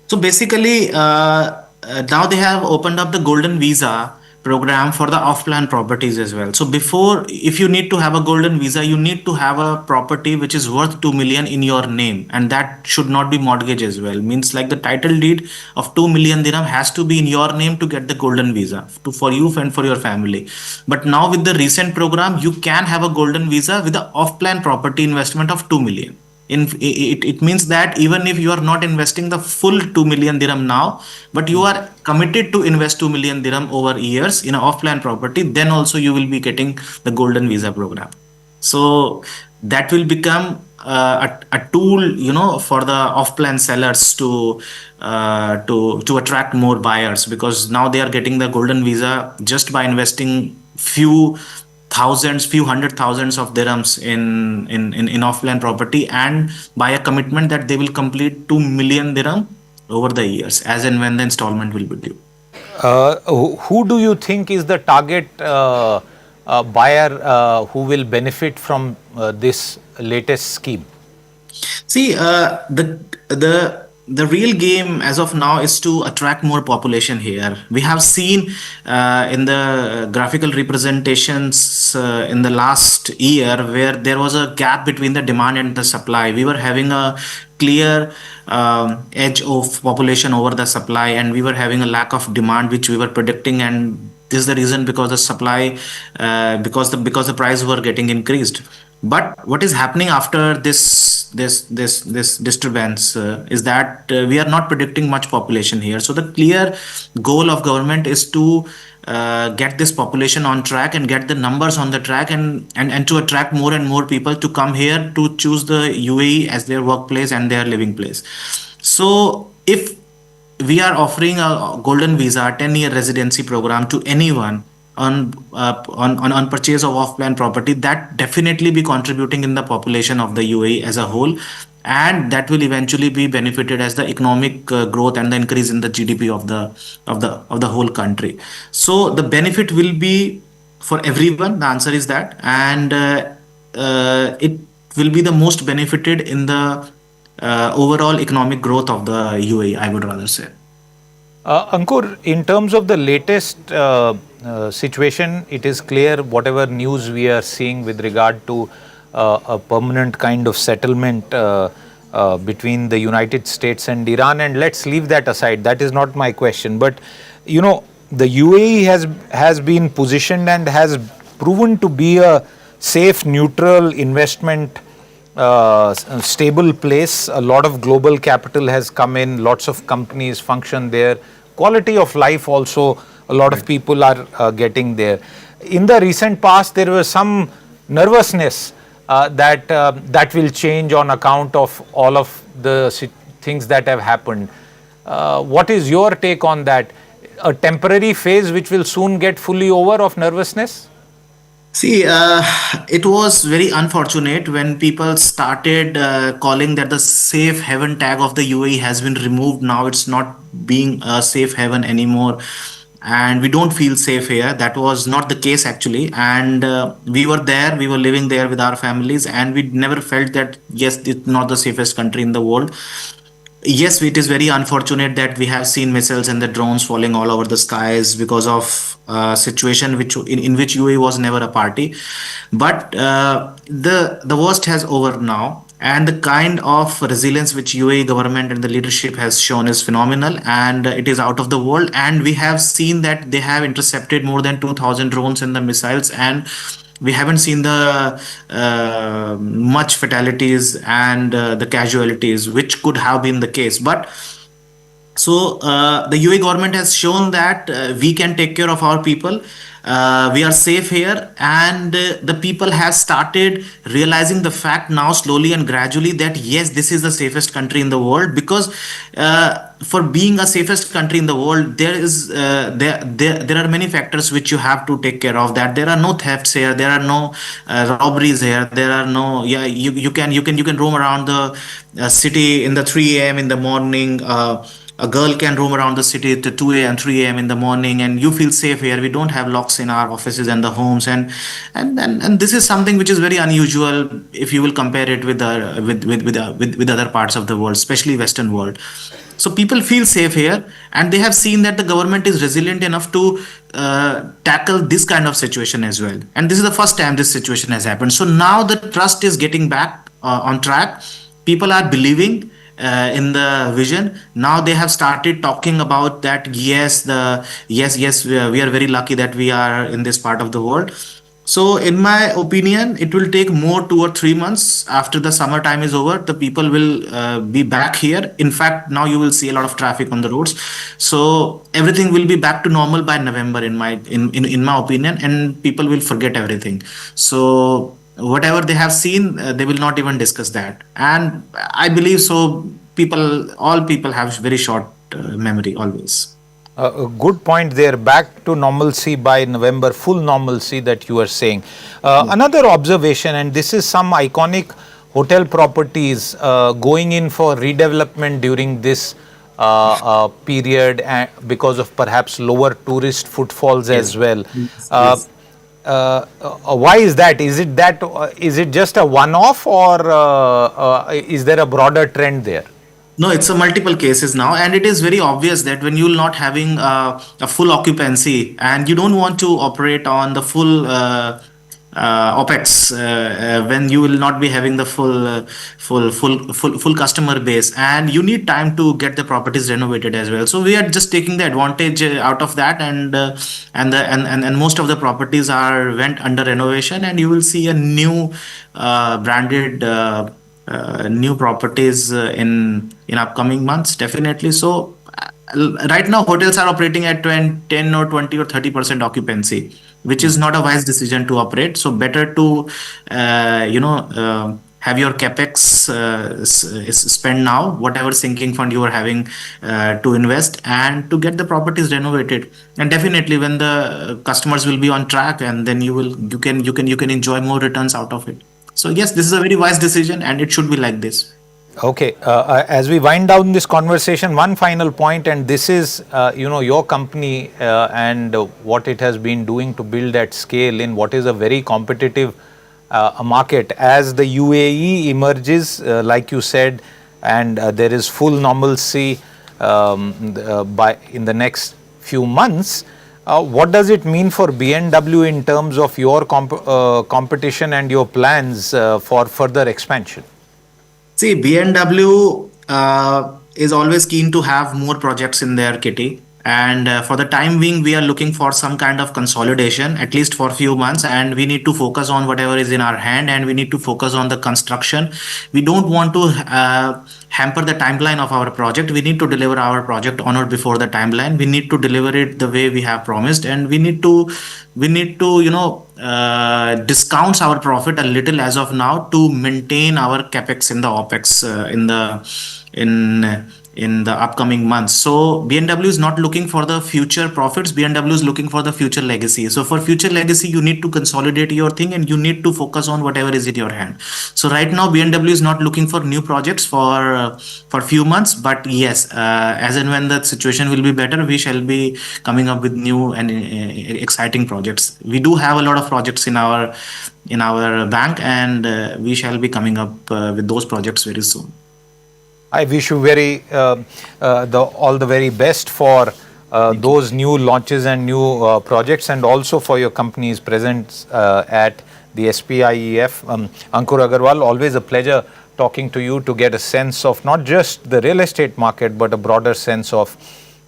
So basically, now they have opened up the golden visa program for the off-plan properties as well. So before, if you need to have a golden visa, you need to have a property which is worth 2 million in your name, and that should not be mortgage as well. Means like the title deed of 2 million dirham has to be in your name to get the golden visa for you and for your family. But now with the recent program, you can have a golden visa with the off-plan property investment of 2 million. It means that even if you are not investing the full 2 million dirham now, but you are committed to invest 2 million dirham over years in an off-plan property, then also you will be getting the golden visa program. So that will become a tool, for the off-plan sellers to attract more buyers, because now they are getting the golden visa just by investing few hundred thousands of dirhams in off-plan property, and by a commitment that they will complete 2 million dirham over the years, as and when the installment will be due. Who do you think is the target buyer who will benefit from this latest scheme? See, the real game as of now is to attract more population here. We have seen in the graphical representations in the last year where there was a gap between the demand and the supply. We were having a clear edge of population over the supply, and we were having a lack of demand which we were predicting, and this is the reason because the supply because the price were getting increased. But what is happening after this disturbance is that we are not predicting much population here. So the clear goal of government is to get this population on track and get the numbers on the track, and to attract more and more people to come here to choose the UAE as their workplace and their living place. So if we are offering a golden visa 10-year residency program to anyone on purchase of off-plan property, that definitely be contributing in the population of the UAE as a whole, and that will eventually be benefited as the economic growth and the increase in the GDP of the whole country. So the benefit will be for everyone. The answer is that, and it will be the most benefited in the overall economic growth of the UAE, I would rather say. Ankur, in terms of the latest situation, it is clear whatever news we are seeing with regard to a permanent kind of settlement between the United States and Iran, and let's leave that aside. That is not my question. But, the UAE has been positioned and has proven to be a safe, neutral investment stable place. A lot of global capital has come in, lots of companies function there. Quality of life also, a lot of people are getting there. In the recent past, there was some nervousness that will change on account of all of the things that have happened. What is your take on that? A temporary phase which will soon get fully over of nervousness? See, it was very unfortunate when people started calling that the safe haven tag of the UAE has been removed. Now it's not being a safe haven anymore, and we don't feel safe here. That was not the case actually, and we were living there with our families, and we never felt that, yes, it's not the safest country in the world. Yes, it is very unfortunate that we have seen missiles and the drones falling all over the skies because of a situation in which UAE was never a party. But the worst has over now, and the kind of resilience which UAE government and the leadership has shown is phenomenal, and it is out of the world. And we have seen that they have intercepted more than 2,000 drones and the missiles, and we haven't seen the much fatalities and the casualties which could have been the case. But So the UAE government has shown that we can take care of our people. We are safe here, and the people have started realizing the fact now slowly and gradually that yes, this is the safest country in the world, because for being a safest country in the world, there are many factors which you have to take care of. That there are no thefts here, there are no robberies here, there are no you can roam around the city in the 3 a.m. in the morning. A girl can roam around the city to 2 a.m. 3 a.m. in the morning, and you feel safe here. We don't have locks in our offices and the homes, and this is something which is very unusual if you will compare it with other parts of the world, especially Western world. So people feel safe here, and they have seen that the government is resilient enough to tackle this kind of situation as well. And this is the first time this situation has happened. So now the trust is getting back on track. People are believing in the vision. Now they have started talking about that. Yes, we are very lucky that we are in this part of the world. So in my opinion, it will take more 2 or 3 months after the summer time is over. The people will be back here. In fact, now you will see a lot of traffic on the roads. So everything will be back to normal by November, in my opinion, and people will forget everything. So whatever they have seen, they will not even discuss that. And I believe so. All people have very short memory always. A good point there. Back to normalcy by November, full normalcy that you are saying. Another observation, and this is some iconic hotel properties going in for redevelopment during this period because of perhaps lower tourist footfalls as well. Why is that? Is it just a one-off, or is there a broader trend there? No, it's a multiple cases now, and it is very obvious that when you're not having a full occupancy and you don't want to operate on the full OPEX, when you will not be having the full customer base, and you need time to get the properties renovated as well. So we are just taking the advantage out of that, and most of the properties went under renovation, and you will see a new branded new properties in upcoming months, definitely. So right now hotels are operating at 10 or 20 or 30% occupancy, which is not a wise decision to operate. So better to have your capex spend now, whatever sinking fund you are having to invest, and to get the properties renovated. And definitely when the customers will be on track, and then you can enjoy more returns out of it. So yes, this is a very wise decision, and it should be like this. Okay, as we wind down this conversation, one final point, and this is your company and what it has been doing to build at scale in what is a very competitive market. As the UAE emerges, like you said, and there is full normalcy in the next few months, what does it mean for B&W in terms of your competition and your plans for further expansion? See, B&W is always keen to have more projects in their kitty. And for the time being, we are looking for some kind of consolidation, at least for a few months. And we need to focus on whatever is in our hand, and we need to focus on the construction. We don't want to hamper the timeline of our project. We need to deliver our project on or before the timeline. We need to deliver it the way we have promised, and we need to discount our profit a little as of now to maintain our capex in the OPEX in the upcoming months. So B&W is not looking for the future profits. B&W is looking for the future legacy. So for future legacy, you need to consolidate your thing, and you need to focus on whatever is in your hand. So right now, B&W is not looking for new projects for few months. But yes, as and when the situation will be better, we shall be coming up with new and exciting projects. We do have a lot of projects in our bank, and we shall be coming up with those projects very soon. I wish you all the very best for those new launches and new projects, and also for your company's presence at the SPIEF. Ankur Agarwal, always a pleasure talking to you to get a sense of not just the real estate market, but a broader sense of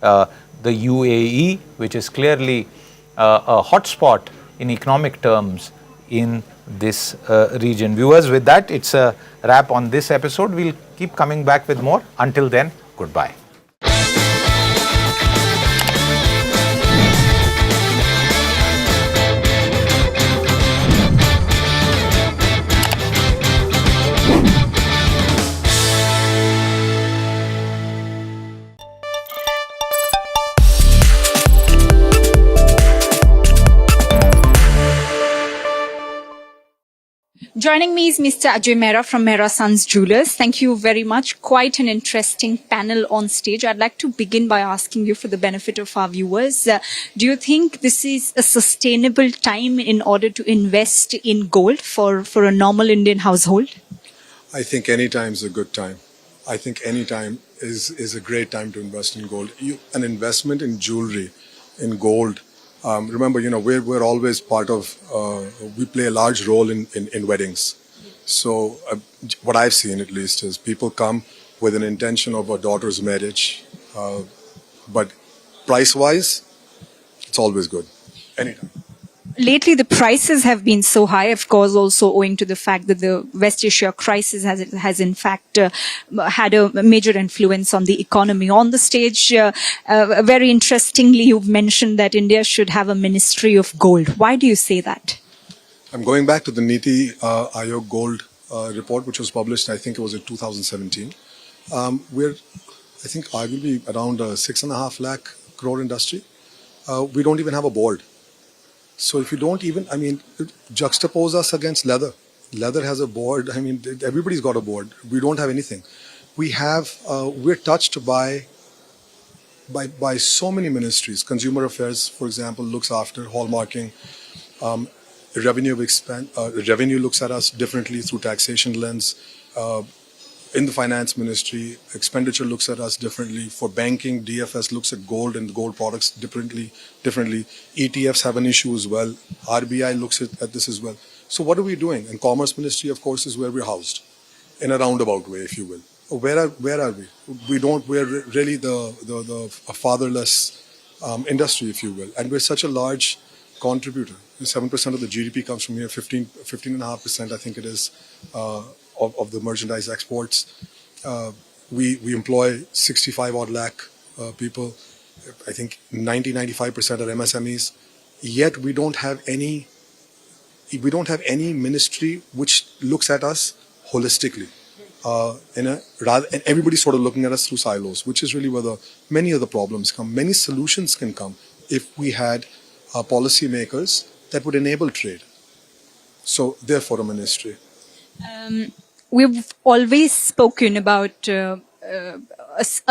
the UAE, which is clearly a hotspot in economic terms in this region. Viewers, with that, it's a wrap on this episode. We'll keep coming back with more. Until then, goodbye. Joining me is Mr. Ajay Mehra from Mehra Sons Jewelers. Thank you very much. Quite an interesting panel on stage. I'd like to begin by asking you, for the benefit of our viewers, do you think this is a sustainable time in order to invest in gold for a normal Indian household? I think any time is a good time. I think any time is a great time to invest in gold. An investment in jewelry, in gold. Remember, we're always part of, we play a large role in weddings. So what I've seen at least is people come with an intention of a daughter's marriage. But price-wise, it's always good. Anytime. Lately, the prices have been so high, of course, also owing to the fact that the West Asia crisis has in fact had a major influence on the economy. On the stage, very interestingly, you've mentioned that India should have a Ministry of Gold. Why do you say that? I'm going back to the Nifty Ayog Gold report, which was published, I think it was in 2017. We're, I think, arguably around a 6.5 lakh crore industry. We don't even have a board. So if you don't even, juxtapose us against leather. Leather has a board. Everybody's got a board. We don't have anything. We're touched by so many ministries. Consumer Affairs, for example, looks after hallmarking. Revenue looks at us differently through taxation lens. In the finance ministry, expenditure looks at us differently. For banking, DFS looks at gold and gold products differently. ETFs have an issue as well. RBI looks at this as well. So what are we doing? And Commerce Ministry, of course, is where we're housed, in a roundabout way, if you will. Where are we? We're really a fatherless industry, if you will. And we're such a large contributor. 7% of the GDP comes from here, 15.5%, I think it is, of the merchandise exports. We employ 65 odd lakh people. I think 90-95% are MSMEs. Yet we don't have any ministry which looks at us holistically. And everybody's sort of looking at us through silos, which is really where many of the problems come. Many solutions can come if we had policymakers that would enable trade. So therefore a ministry. We've always spoken about a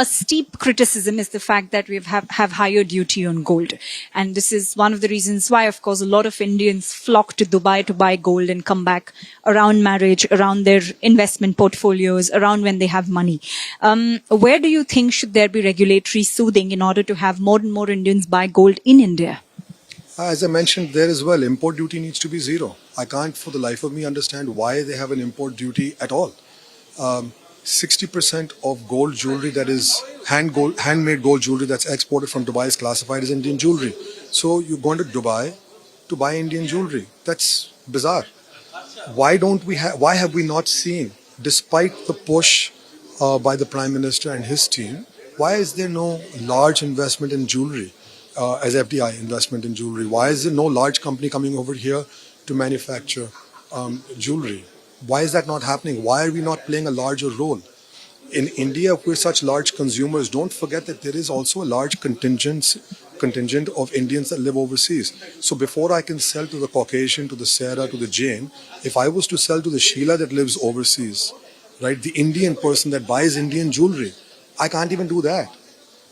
steep criticism is the fact that we have higher duty on gold. And this is one of the reasons why, of course, a lot of Indians flock to Dubai to buy gold and come back around marriage, around their investment portfolios, around when they have money. Where do you think should there be regulatory soothing in order to have more and more Indians buy gold in India? As I mentioned there as well, import duty needs to be zero. I can't for the life of me understand why they have an import duty at all. 60% of gold jewelry that is handmade gold jewelry that's exported from Dubai is classified as Indian jewelry. So you're going to Dubai to buy Indian jewelry. That's bizarre. Why have we not seen, despite the push by the Prime Minister and his team, why is there no large investment in jewelry? As FDI investment in jewelry? Why is there no large company coming over here to manufacture jewelry? Why is that not happening? Why are we not playing a larger role? In India, if we're such large consumers, don't forget that there is also a large contingent of Indians that live overseas. So before I can sell to the Caucasian, to the Sarah, to the Jain, if I was to sell to the Sheila that lives overseas, right, the Indian person that buys Indian jewelry, I can't even do that.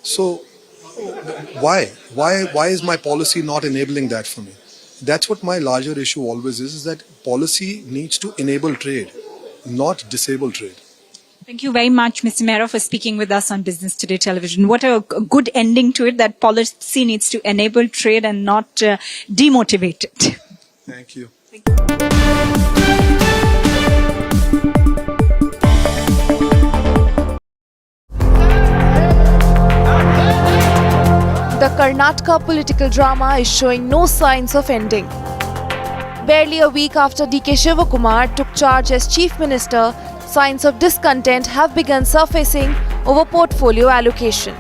So why is my policy not enabling that for me? That's what my larger issue always is that policy needs to enable trade, not disable trade. Thank you very much, Mr. Mehra, for speaking with us on Business Today Television. What a good ending to it, that policy needs to enable trade and not demotivate it. Thank you. The Karnataka political drama is showing no signs of ending. Barely a week after DK Shivakumar took charge as Chief Minister, signs of discontent have begun surfacing over portfolio allocation.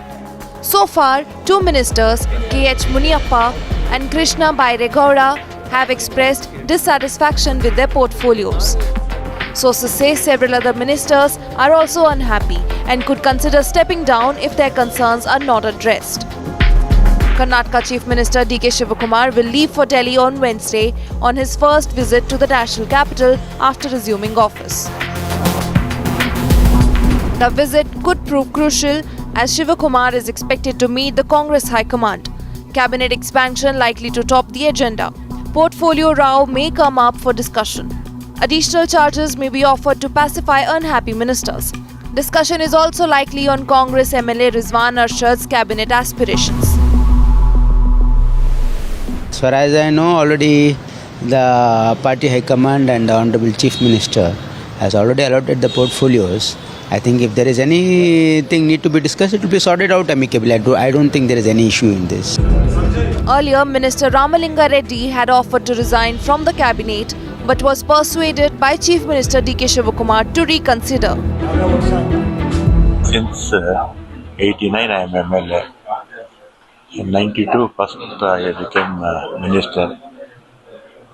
So far, two ministers, K.H. Muniappa and Krishna Bairegowda, have expressed dissatisfaction with their portfolios. Sources say several other ministers are also unhappy and could consider stepping down if their concerns are not addressed. Karnataka Chief Minister D.K. Shivakumar will leave for Delhi on Wednesday on his first visit to the national capital after resuming office. The visit could prove crucial as Shivakumar is expected to meet the Congress High Command. Cabinet expansion likely to top the agenda. Portfolio row may come up for discussion. Additional charges may be offered to pacify unhappy ministers. Discussion is also likely on Congress MLA Rizwan Arshad's cabinet aspirations. As far as I know, already the party high command and the Honorable Chief Minister has already allotted the portfolios. I think if there is anything need to be discussed, it will be sorted out amicably. I don't think there is any issue in this. Earlier, Minister Ramalinga Reddy had offered to resign from the cabinet but was persuaded by Chief Minister D.K. Shivakumar to reconsider. Since 89 I am MLA. In 92 first I became minister.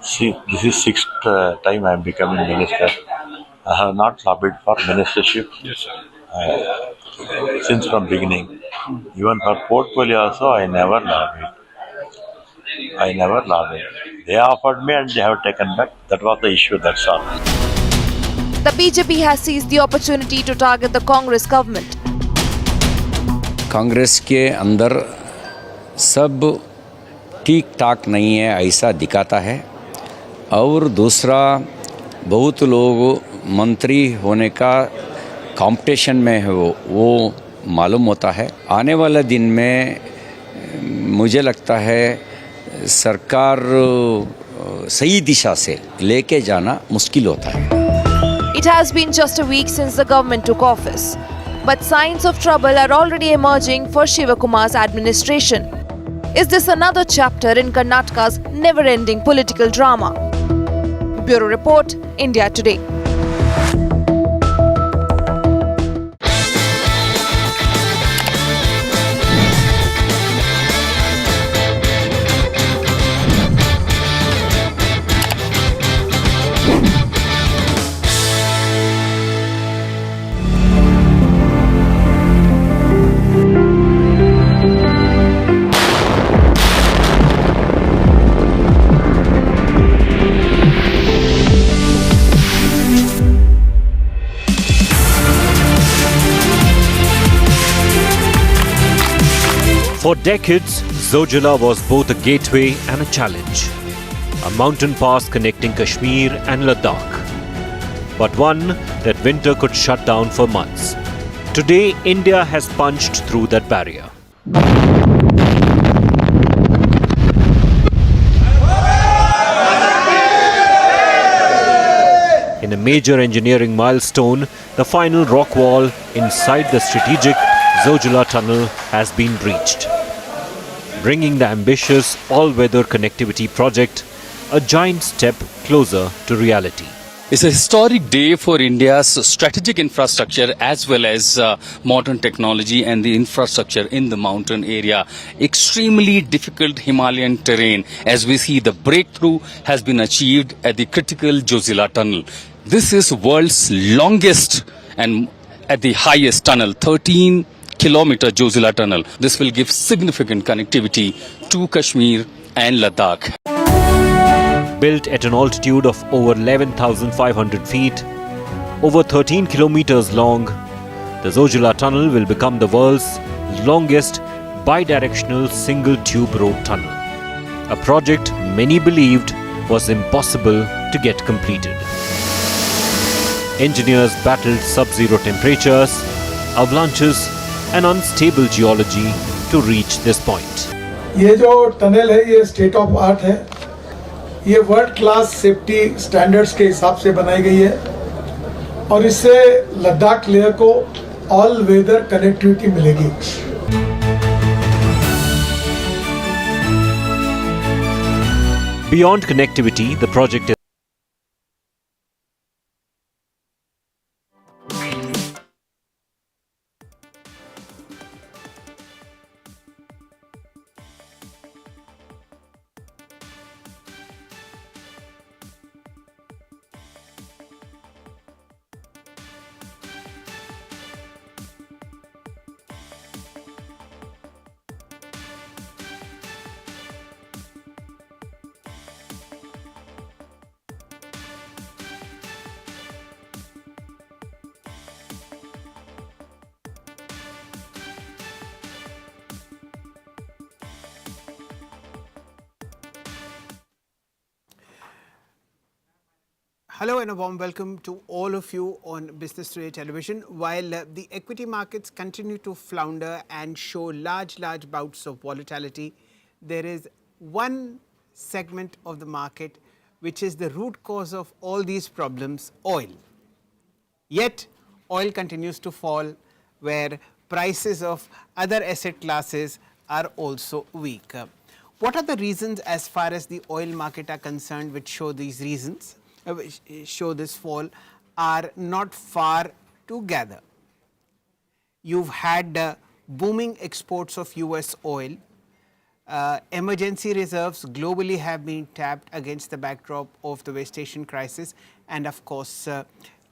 See, this is sixth time I am becoming minister. I have not lobbied for ministership since from beginning. Even for portfolio also I never lobbied. They offered me and they have taken back. That was the issue, that's all. The BJP has seized the opportunity to target the Congress government. Congress के अंदर सब ठीक ठाक नहीं है ऐसा दिखाता है और दूसरा बहुत लोग मंत्री होने का कंपटीशन में है वो मालूम होता है आने वाले दिन में मुझे लगता है सरकार सही दिशा से लेके जाना मुश्किल होता है. It has been just a week since the government took office, but signs of trouble are already emerging for Shivakumar's administration. Is this another chapter in Karnataka's never-ending political drama? Bureau Report, India Today. For decades, Zojila was both a gateway and a challenge. A mountain pass connecting Kashmir and Ladakh. But one that winter could shut down for months. Today, India has punched through that barrier. In a major engineering milestone, the final rock wall inside the strategic Zojila tunnel has been breached, bringing the ambitious all-weather connectivity project a giant step closer to reality. It's a historic day for India's strategic infrastructure as well as modern technology and the infrastructure in the mountain area. Extremely difficult Himalayan terrain. As we see, the breakthrough has been achieved at the critical Zojila tunnel. This is world's longest and at the highest tunnel, 13-kilometer Zojila tunnel. This will give significant connectivity to Kashmir and Ladakh. Built at an altitude of over 11,500 feet, over 13 kilometers long, the Zojila tunnel will become the world's longest bidirectional single-tube road tunnel. A project many believed was impossible to get completed. Engineers battled sub-zero temperatures, avalanches and unstable geology to reach this point. ये जो tunnel है ये state of art है. ये world class safety standards के हिसाब से बनाई गई है और इससे लद्दाख लेयर को ऑल वेदर कनेक्टिविटी मिलेगी. Beyond connectivity, the project is Hello and a warm welcome to all of you on Business Today Television. While the equity markets continue to flounder and show large bouts of volatility, there is one segment of the market which is the root cause of all these problems: oil. Yet, oil continues to fall, where prices of other asset classes are also weak. What are the reasons as far as the oil market are concerned which show these reasons, which show this fall, are not far to gather? You've had booming exports of US oil. Emergency reserves globally have been tapped against the backdrop of the West Asian crisis, and of course,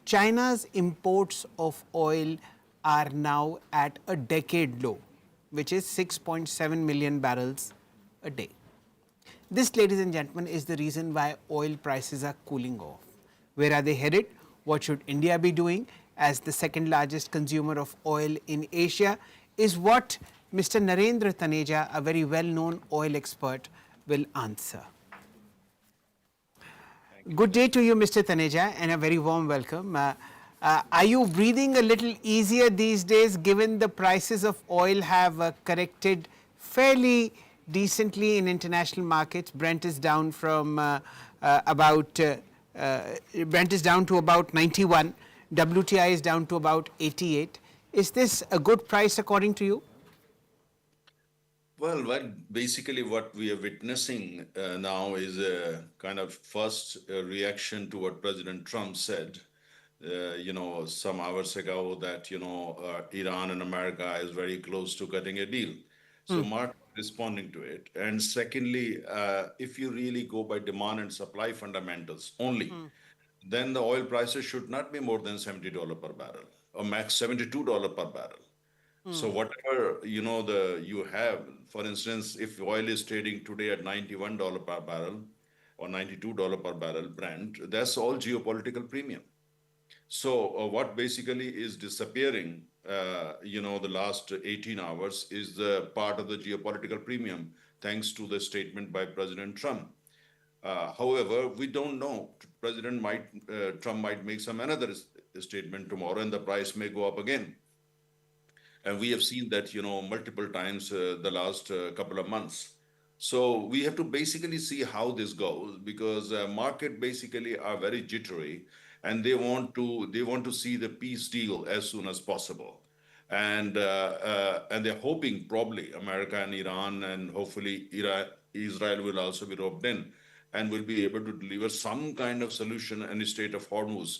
China's imports of oil are now at a decade low, which is 6.7 million barrels a day. This, ladies and gentlemen, is the reason why oil prices are cooling off. Where are they headed? What should India be doing as the second largest consumer of oil in Asia is what Mr. Narendra Taneja, a very well-known oil expert, will answer. Good day to you, Mr. Taneja, and a very warm welcome. Are you breathing a little easier these days, given the prices of oil have corrected fairly decently in international markets? Brent is down from Brent is down to about 91. WTI is down to about 88. Is this a good price according to you? Well, basically what we are witnessing now is a kind of first reaction to what President Trump said, some hours ago that, Iran and America is very close to cutting a deal. So market responding to it. And secondly, if you really go by demand and supply fundamentals only, then the oil prices should not be more than $70 per barrel or max $72 per barrel. So whatever, you have, for instance, if oil is trading today at $91 per barrel or $92 per barrel Brent, that's all geopolitical premium. So what basically is disappearing, the last 18 hours is the part of the geopolitical premium, thanks to the statement by President Trump. However, we don't know. Trump might make some another statement tomorrow and the price may go up again. And we have seen that, multiple times the last couple of months. So we have to basically see how this goes, because market basically are very jittery and they want to see the peace deal as soon as possible. And they're hoping probably America and Iran and hopefully Israel will also be roped in and will be able to deliver some kind of solution and the Strait of Hormuz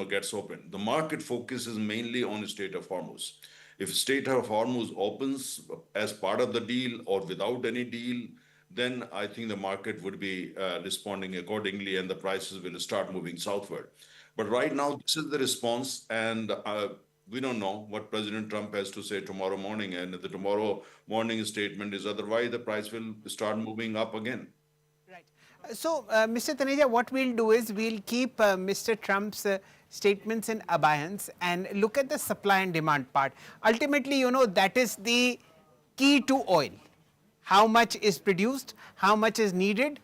gets open. The market focuses mainly on the Strait of Hormuz. If Strait of Hormuz opens as part of the deal or without any deal, then I think the market would be responding accordingly and the prices will start moving southward. But right now, this is the response, and we don't know what President Trump has to say tomorrow morning, and the tomorrow morning statement is otherwise, the price will start moving up again. So, Mr. Taneja, what we'll do is we'll keep Mr. Trump's statements in abeyance and look at the supply and demand part. Ultimately, that is the key to oil. How much is produced, how much is needed,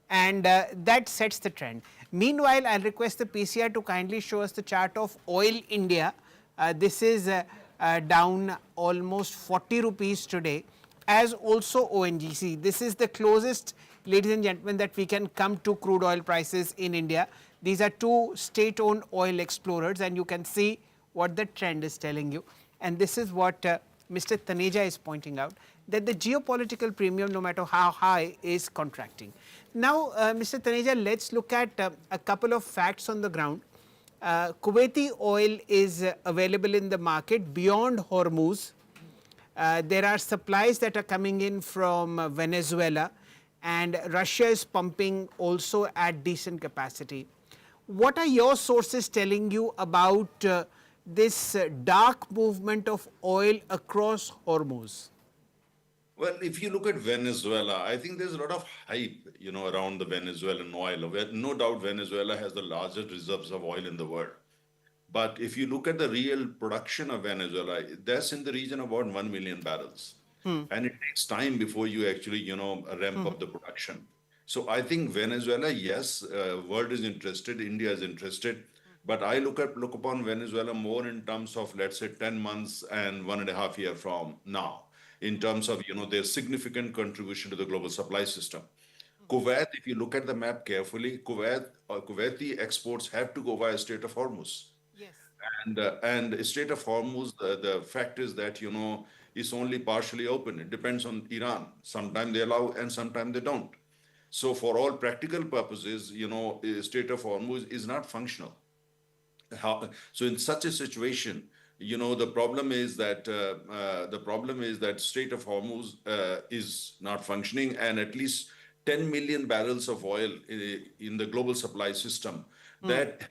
and that sets the trend. Meanwhile, I'll request the PCR to kindly show us the chart of Oil India. This is down almost 40 rupees today, as also ONGC. This is the closest, ladies and gentlemen, that we can come to crude oil prices in India. These are two state-owned oil explorers, and you can see what the trend is telling you. And this is what Mr. Taneja is pointing out, that the geopolitical premium, no matter how high, is contracting. Now, Mr. Taneja, let's look at a couple of facts on the ground. Kuwaiti oil is available in the market beyond Hormuz. There are supplies that are coming in from Venezuela, and Russia is pumping also at decent capacity. What are your sources telling you about this dark movement of oil across Hormuz? Well, if you look at Venezuela, I think there's a lot of hype, around the Venezuelan oil. No doubt Venezuela has the largest reserves of oil in the world. But if you look at the real production of Venezuela, that's in the region of about 1 million barrels. And it takes time before you actually, ramp up the production. So I think Venezuela, yes, world is interested, India is interested, but I look upon Venezuela more in terms of, let's say, 10 months and 1.5 year from now, in terms of their significant contribution to the global supply system. Kuwait, if you look at the map carefully, Kuwaiti exports have to go via Strait of Hormuz. Yes. And Strait of Hormuz, the fact is that it's only partially open. It depends on Iran. Sometimes they allow and sometimes they don't. So for all practical purposes, Strait of Hormuz is not functional. So in such a situation, the problem is that Strait of Hormuz is not functioning, and at least 10 million barrels of oil in the global supply system that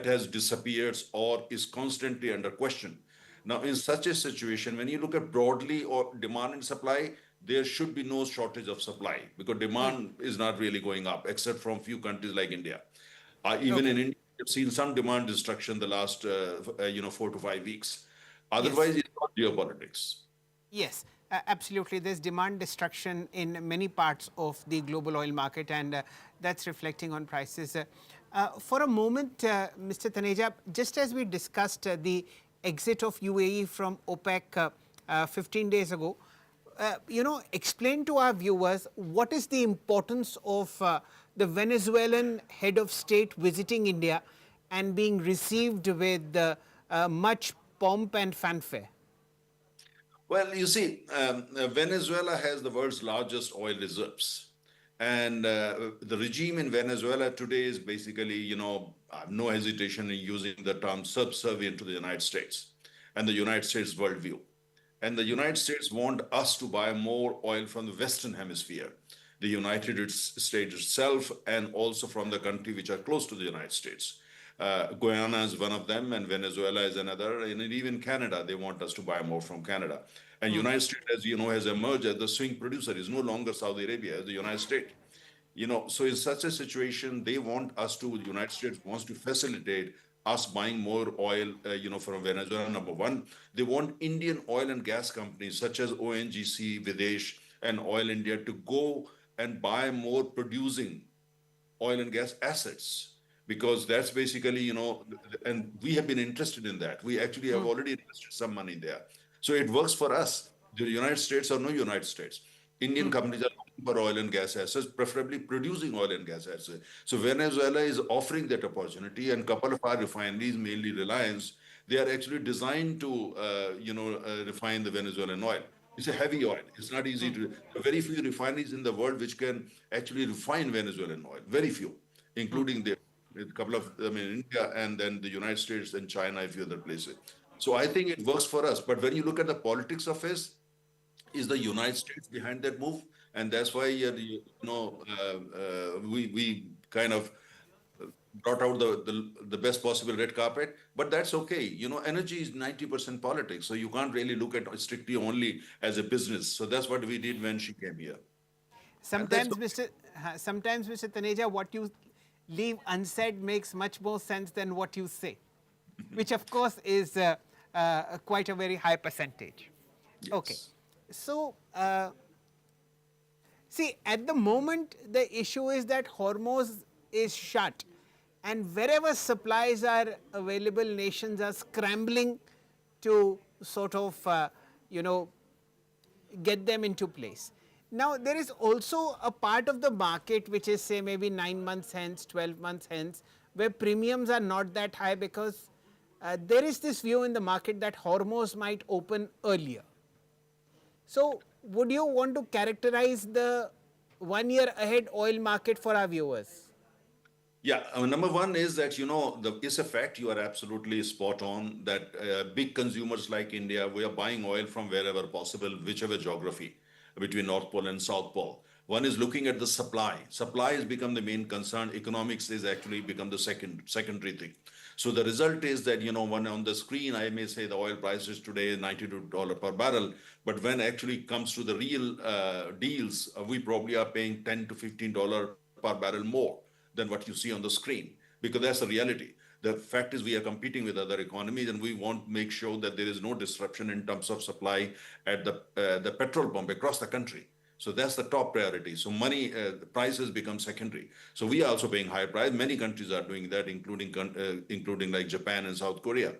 has disappeared or is constantly under question. Now, in such a situation, when you look at broadly or demand and supply, there should be no shortage of supply because demand is not really going up, except from few countries like India. Even in India, we've seen some demand destruction the last 4 to 5 weeks. Otherwise, it's not geopolitics. Yes, absolutely. There's demand destruction in many parts of the global oil market, and that's reflecting on prices. For a moment, Mr. Taneja, just as we discussed the exit of UAE from OPEC 15 days ago, explain to our viewers what is the importance of the Venezuelan head of state visiting India and being received with much pomp and fanfare. Well, you see, Venezuela has the world's largest oil reserves. And the regime in Venezuela today is basically, no hesitation in using the term subservient to the United States and the United States worldview. And the United States want us to buy more oil from the Western Hemisphere, the United States itself, and also from the country which are close to the United States. Guyana is one of them, and Venezuela is another, and even Canada, they want us to buy more from Canada. And United States, as you know, has emerged as the swing producer. Is no longer Saudi Arabia, as the United States. So in such a situation, they want us to, the United States wants to facilitate us buying more oil, from Venezuela, number one. They want Indian oil and gas companies such as ONGC, Videsh, and Oil India to go and buy more producing oil and gas assets. Because that's basically, and we have been interested in that. We actually have already invested some money there. So it works for us. The United States or no United States. Indian companies are looking for oil and gas assets, preferably producing oil and gas assets. So Venezuela is offering that opportunity, and a couple of our refineries, mainly Reliance, they are actually designed to, refine the Venezuelan oil. It's a heavy oil. It's not easy to. Very few refineries in the world which can actually refine Venezuelan oil. Very few, including a couple of, India and then the United States and China, a few other places. So I think it works for us. But when you look at the politics of it, is the United States behind that move? And that's why, we kind of brought out the best possible red carpet. But that's okay. Energy is 90% politics. So you can't really look at it strictly only as a business. So that's what we did when she came here. Sometimes, Mr. Taneja, what you leave unsaid makes much more sense than what you say, which of course is quite a very high percentage. Yes. Okay. So, see, at the moment, the issue is that Hormuz is shut, and wherever supplies are available, nations are scrambling to sort of, get them into place. Now, there is also a part of the market which is, say, maybe 9 months hence, 12 months hence, where premiums are not that high because there is this view in the market that Hormuz might open earlier. So, would you want to characterize the 1 year ahead oil market for our viewers? Yeah, number one is that, it's a fact, you are absolutely spot on, that big consumers like India, we are buying oil from wherever possible, whichever geography, between North Pole and South Pole. One is looking at the supply. Supply has become the main concern. Economics is actually become the secondary thing. So the result is that, when on the screen, I may say the oil price is today $92 per barrel, but when actually comes to the real deals, we probably are paying $10 to $15 per barrel more than what you see on the screen, because that's the reality. The fact is we are competing with other economies, and we want to make sure that there is no disruption in terms of supply at the petrol pump across the country. So that's the top priority. So money, the prices become secondary. So we are also paying higher price. Many countries are doing that, including like Japan and South Korea.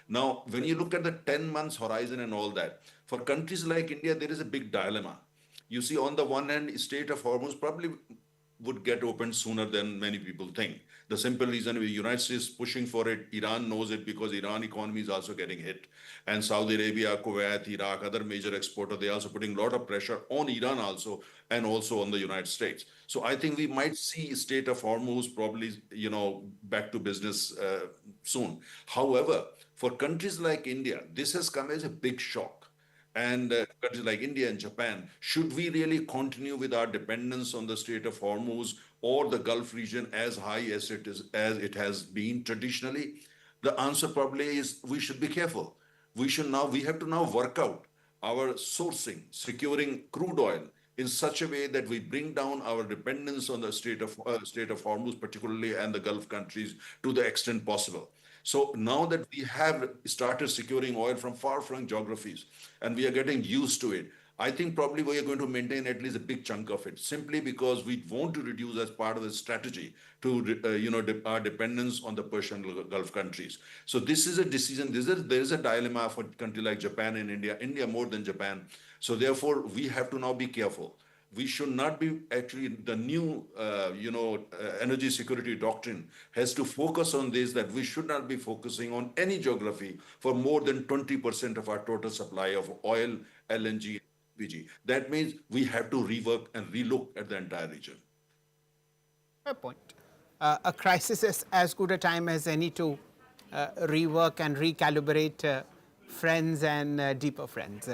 Now, when you look at the 10 months horizon and all that, for countries like India, there is a big dilemma. You see, on the one hand, Strait of Hormuz probably would get opened sooner than many people think. The simple reason the United States is pushing for it, Iran knows it because Iran economy is also getting hit. And Saudi Arabia, Kuwait, Iraq, other major exporters, they're also putting a lot of pressure on Iran also, and also on the United States. So I think we might see Strait of Hormuz probably, back to business soon. However, for countries like India, this has come as a big shock. And countries like India and Japan, should we really continue with our dependence on the Strait of Hormuz or the Gulf region as high as it has been traditionally? The answer probably is we should be careful. We have to now work out our sourcing, securing crude oil in such a way that we bring down our dependence on the Strait of Hormuz, particularly, and the Gulf countries to the extent possible. So now that we have started securing oil from far-flung geographies and we are getting used to it, I think probably we are going to maintain at least a big chunk of it, simply because we want to reduce as part of the strategy to our dependence on the Persian Gulf countries. So this is a decision. There is a dilemma for a country like Japan and India more than Japan. So therefore, we have to now be careful. We should not be actually the new, energy security doctrine has to focus on this, that we should not be focusing on any geography for more than 20% of our total supply of oil, LNG, LPG. That means we have to rework and relook at the entire region. Fair point. A crisis is as good a time as any to rework and recalibrate friends and deeper friends.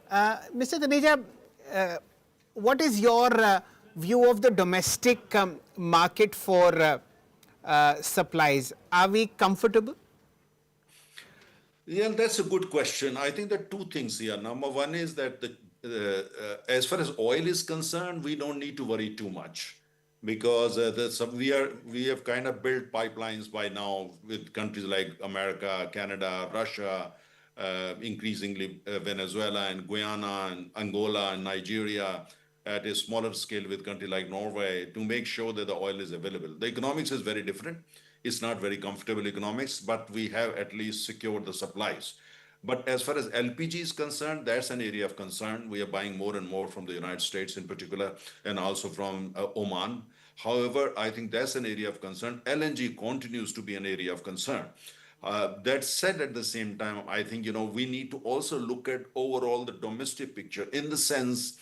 Mr. Taneja, what is your view of the domestic market for supplies? Are we comfortable? Yeah, that's a good question. I think there are two things here. Number one is that as far as oil is concerned, we don't need to worry too much, because we have kind of built pipelines by now with countries like America, Canada, Russia, increasingly Venezuela and Guyana and Angola and Nigeria, at a smaller scale with countries like Norway, to make sure that the oil is available. The economics is very different. It's not very comfortable economics, but we have at least secured the supplies. But as far as LPG is concerned, that's an area of concern. We are buying more and more from the United States in particular, and also from Oman. However, I think that's an area of concern. LNG continues to be an area of concern. That said, at the same time, I think, we need to also look at overall the domestic picture, in the sense,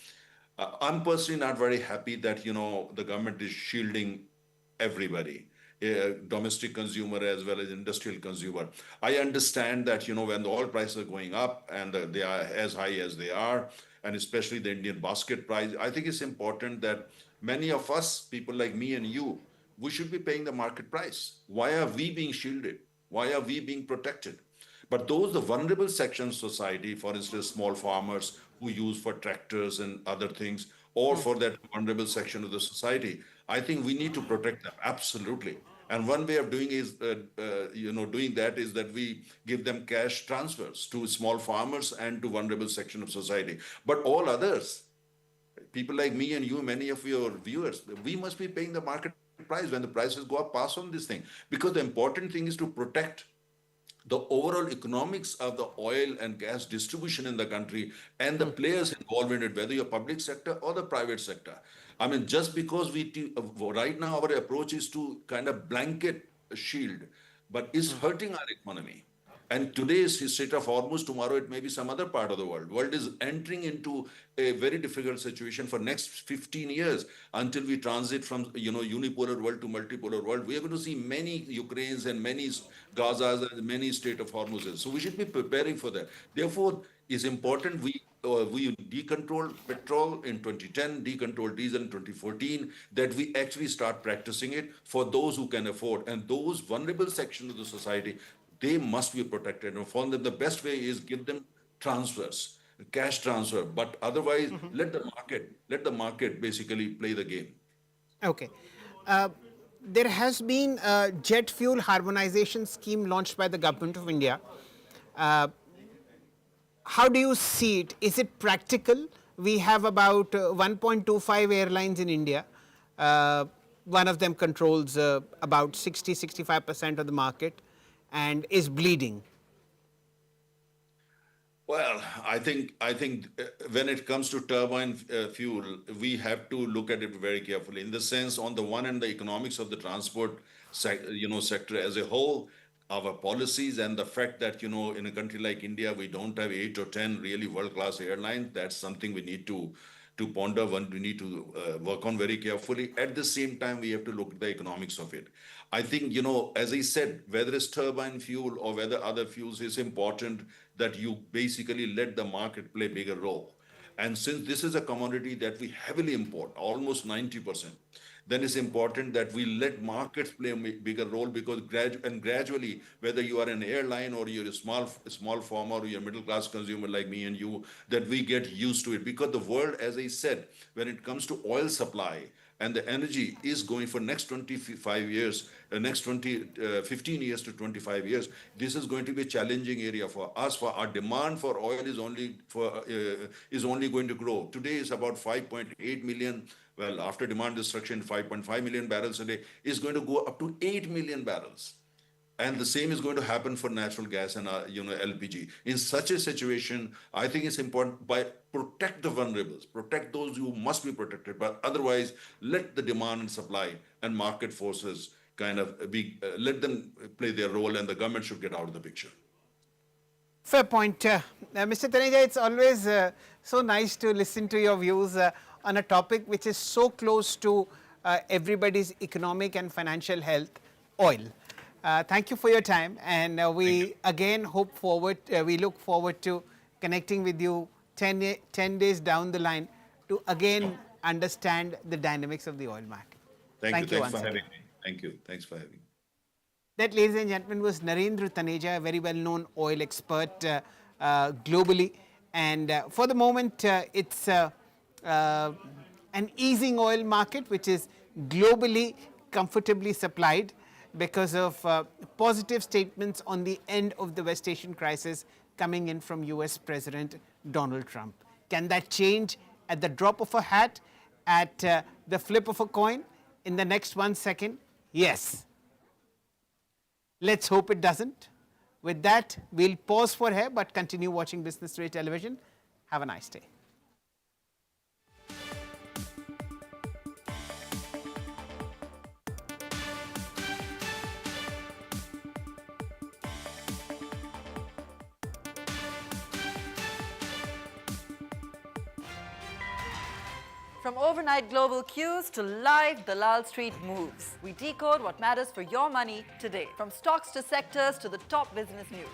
I'm personally not very happy that, the government is shielding everybody, domestic consumer as well as industrial consumer. I understand that, when the oil prices are going up and they are as high as they are, and especially the Indian basket price, I think it's important that many of us, people like me and you, we should be paying the market price. Why are we being shielded? Why are we being protected? But the vulnerable sections of society, for instance, small farmers who use for tractors and other things, or for that vulnerable section of the society, I think we need to protect them, absolutely. And one way of doing that is that we give them cash transfers to small farmers and to vulnerable section of society. But all others, people like me and you, many of your viewers, we must be paying the market price. When the prices go up, pass on this thing. Because the important thing is to protect the overall economics of the oil and gas distribution in the country and the players involved in it, whether you're public sector or the private sector. I mean, just because right now our approach is to kind of blanket shield, but it's hurting our economy. And today is Strait of Hormuz, tomorrow it may be some other part of the world. World is entering into a very difficult situation for next 15 years until we transit from unipolar world to multipolar world. We are going to see many Ukraines and many Gazas and many Strait of Hormuzes. So we should be preparing for that. Therefore, it's important we decontrolled petrol in 2010, decontrolled diesel in 2014, that we actually start practicing it for those who can afford. And those vulnerable sections of the society, they must be protected. And for them, the best way is give them transfers, cash transfer. But otherwise, let the market basically play the game. Okay. There has been a jet fuel harmonization scheme launched by the government of India. How do you see it? Is it practical? we have about 1.25 airlines in India. One of them controls about 60-65% of the market and is bleeding. Well, I think when it comes to turbine fuel, we have to look at it very carefully. In the sense, on the one hand, the economics of the transport sector as a whole, our policies, and the fact that in a country like India we don't have 8 or 10 really world-class airlines. That's something we need to ponder. We need to work on very carefully. At the same time, we have to look at the economics of it. I think, as I said, whether it's turbine fuel or whether other fuels, it's important that you basically let the market play a bigger role. And since this is a commodity that we heavily import, almost 90%, then it's important that we let markets play a bigger role, because gradually, whether you are an airline or you're a small farmer or you're a middle-class consumer like me and you, that we get used to it. Because the world, as I said, when it comes to oil supply and the energy is going for next 25 years, next 15 years to 25 years, this is going to be a challenging area for us. For our demand for oil is only going to grow. Today is about 5.8 million. Well, after demand destruction, 5.5 million barrels a day is going to go up to 8 million barrels. And the same is going to happen for natural gas and LPG. In such a situation, I think it's important by protect the vulnerables, protect those who must be protected, but otherwise let the demand and supply and market forces kind of let them play their role, and the government should get out of the picture. Fair point. Mr. Taneja, it's always so nice to listen to your views on a topic which is so close to everybody's economic and financial health, oil. Thank you for your time, and we again we look forward to connecting with you 10 days down the line to again understand the dynamics of the oil market. Thank you. Thanks for having me. Thank you. Thanks for having me. That, ladies and gentlemen, was Narendra Taneja, a very well-known oil expert globally. And for the moment, it's an easing oil market, which is globally comfortably supplied because of positive statements on the end of the West Asian crisis coming in from US President Donald Trump. Can that change at the drop of a hat, at the flip of a coin, in the next 1 second? Yes. Let's hope it doesn't. With that, we'll pause for here, but continue watching Business Today Television. Have a nice day. From overnight global cues to live Dalal Street moves, we decode what matters for your money today. From stocks to sectors to the top business news,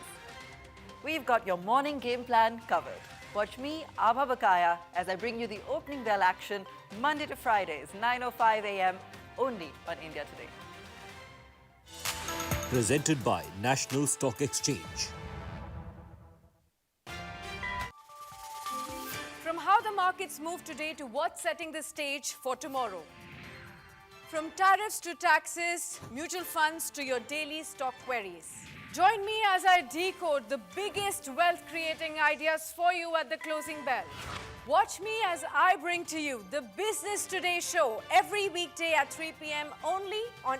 we've got your morning game plan covered. Watch me, Abha Bakaya, as I bring you the opening bell action Monday to Fridays, 9:05 a.m. only on India Today. Presented by National Stock Exchange. From how the markets move today to what's setting the stage for tomorrow. From tariffs to taxes, mutual funds to your daily stock queries. Join me as I decode the biggest wealth-creating ideas for you at the closing bell. Watch me as I bring to you the Business Today show every weekday at 3 p.m. only on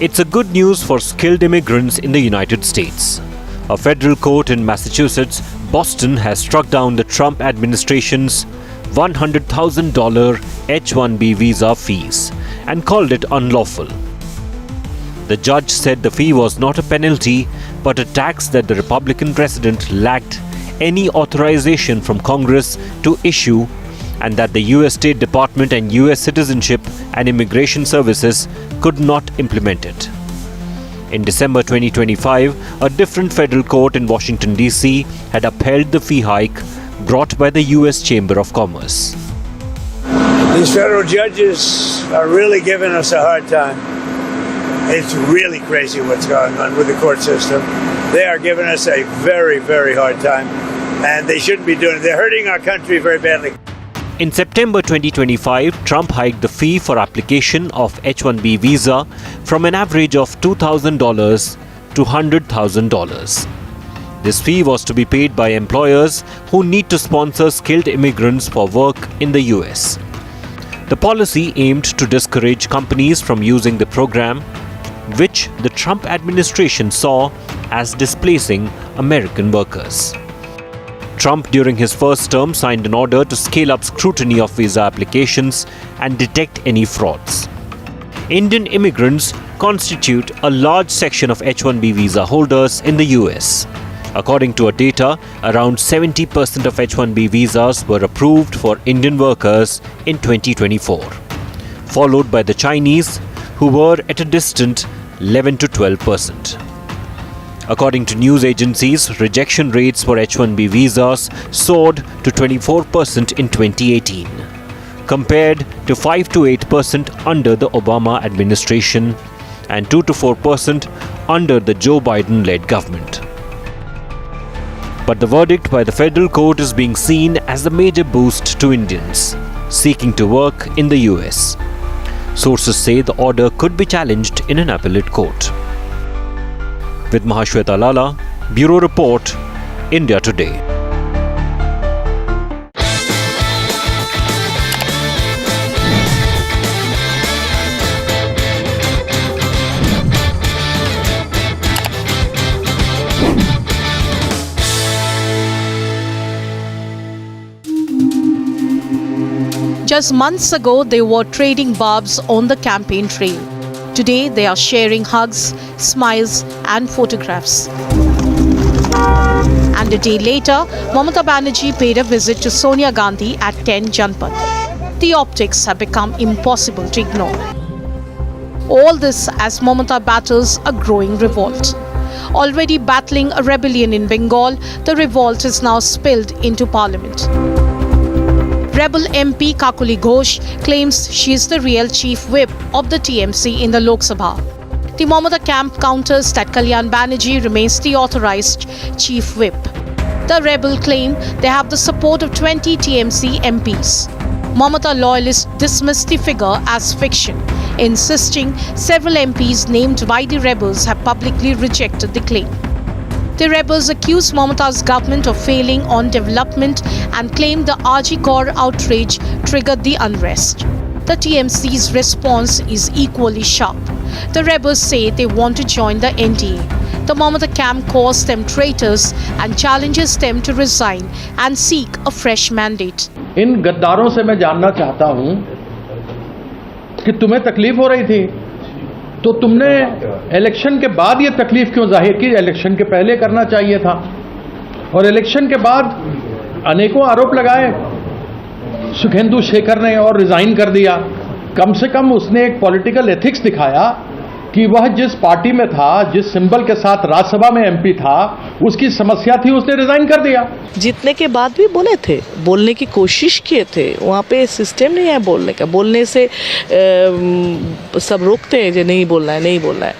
It's a good news for skilled immigrants in the United States. A federal court in Massachusetts, Boston, has struck down the Trump administration's $100,000 H-1B visa fees and called it unlawful. The judge said the fee was not a penalty but a tax that the Republican president lacked any authorization from Congress to issue, and that the U.S. State Department and U.S. Citizenship and Immigration Services could not implement it. In December 2025, a different federal court in Washington, D.C. had upheld the fee hike brought by the U.S. Chamber of Commerce. These federal judges are really giving us a hard time. It's really crazy what's going on with the court system. They are giving us a very, very hard time. and they shouldn't be doing it. They're hurting our country very badly. In September 2025, Trump hiked the fee for application of H-1B visa from an average of $2,000 to $100,000. This fee was to be paid by employers who need to sponsor skilled immigrants for work in the US. The policy aimed to discourage companies from using the program, which the Trump administration saw as displacing American workers. Trump, during his first term, signed an order to scale up scrutiny of visa applications and detect any frauds. Indian immigrants constitute a large section of H-1B visa holders in the US. According to our data, around 70% of H-1B visas were approved for Indian workers in 2024, followed by the Chinese, who were at a distant 11 to 12%. According to news agencies, rejection rates for H-1B visas soared to 24% in 2018, compared to 5 to 8% under the Obama administration and 2 to 4% under the Joe Biden-led government. But the verdict by the federal court is being seen as a major boost to Indians seeking to work in the US. Sources say the order could be challenged in an appellate court. With Mahashweta Lala, Bureau Report, India Today. Just months ago, they were trading barbs on the campaign trail. Today, they are sharing hugs, smiles, and photographs. And a day later, Mamata Banerjee paid a visit to Sonia Gandhi at 10 Janpath. The optics have become impossible to ignore. All this as Mamata battles a growing revolt. Already battling a rebellion in Bengal, the revolt is now spilled into parliament. Rebel MP Kakuli Ghosh claims she is the real chief whip of the TMC in the Lok Sabha. The Mamata camp counters that Kalyan Banerjee remains the authorized chief whip. The rebel claim they have the support of 20 TMC MPs. Mamata loyalists dismiss the figure as fiction, insisting several MPs named by the rebels have publicly rejected the claim. The rebels accuse Mamata's government of failing on development and claim the RG Kaur outrage triggered the unrest. The TMC's response is equally sharp. The rebels say they want to join the NDA. The Mamata camp calls them traitors and challenges them to resign and seek a fresh mandate. इन गद्दारों से मैं जानना चाहता हूं कि तुम्हें तकलीफ हो रही थी तो तुमने इलेक्शन के बाद ये तकलीफ क्यों जाहिर की? इलेक्शन के पहले करना चाहिए था। और इलेक्शन के बाद अनेकों आरोप लगाए सुखेंदु शेखर ने और रिजाइन कर दिया। कम से कम उसने एक पॉलिटिकल एथिक्स दिखाया कि वह जिस पार्टी में था, जिस सिंबल के साथ राज्यसभा में एमपी था, उसकी समस्या थी, उसने रिजाइन कर दिया। जीतने के बाद भी बोले थे, बोलने की कोशिश किए थे। वहाँ पे सिस्टम नहीं है बोलने का, बोलने से सब रोकते हैं जो नहीं बोलना है, नहीं बोलना है।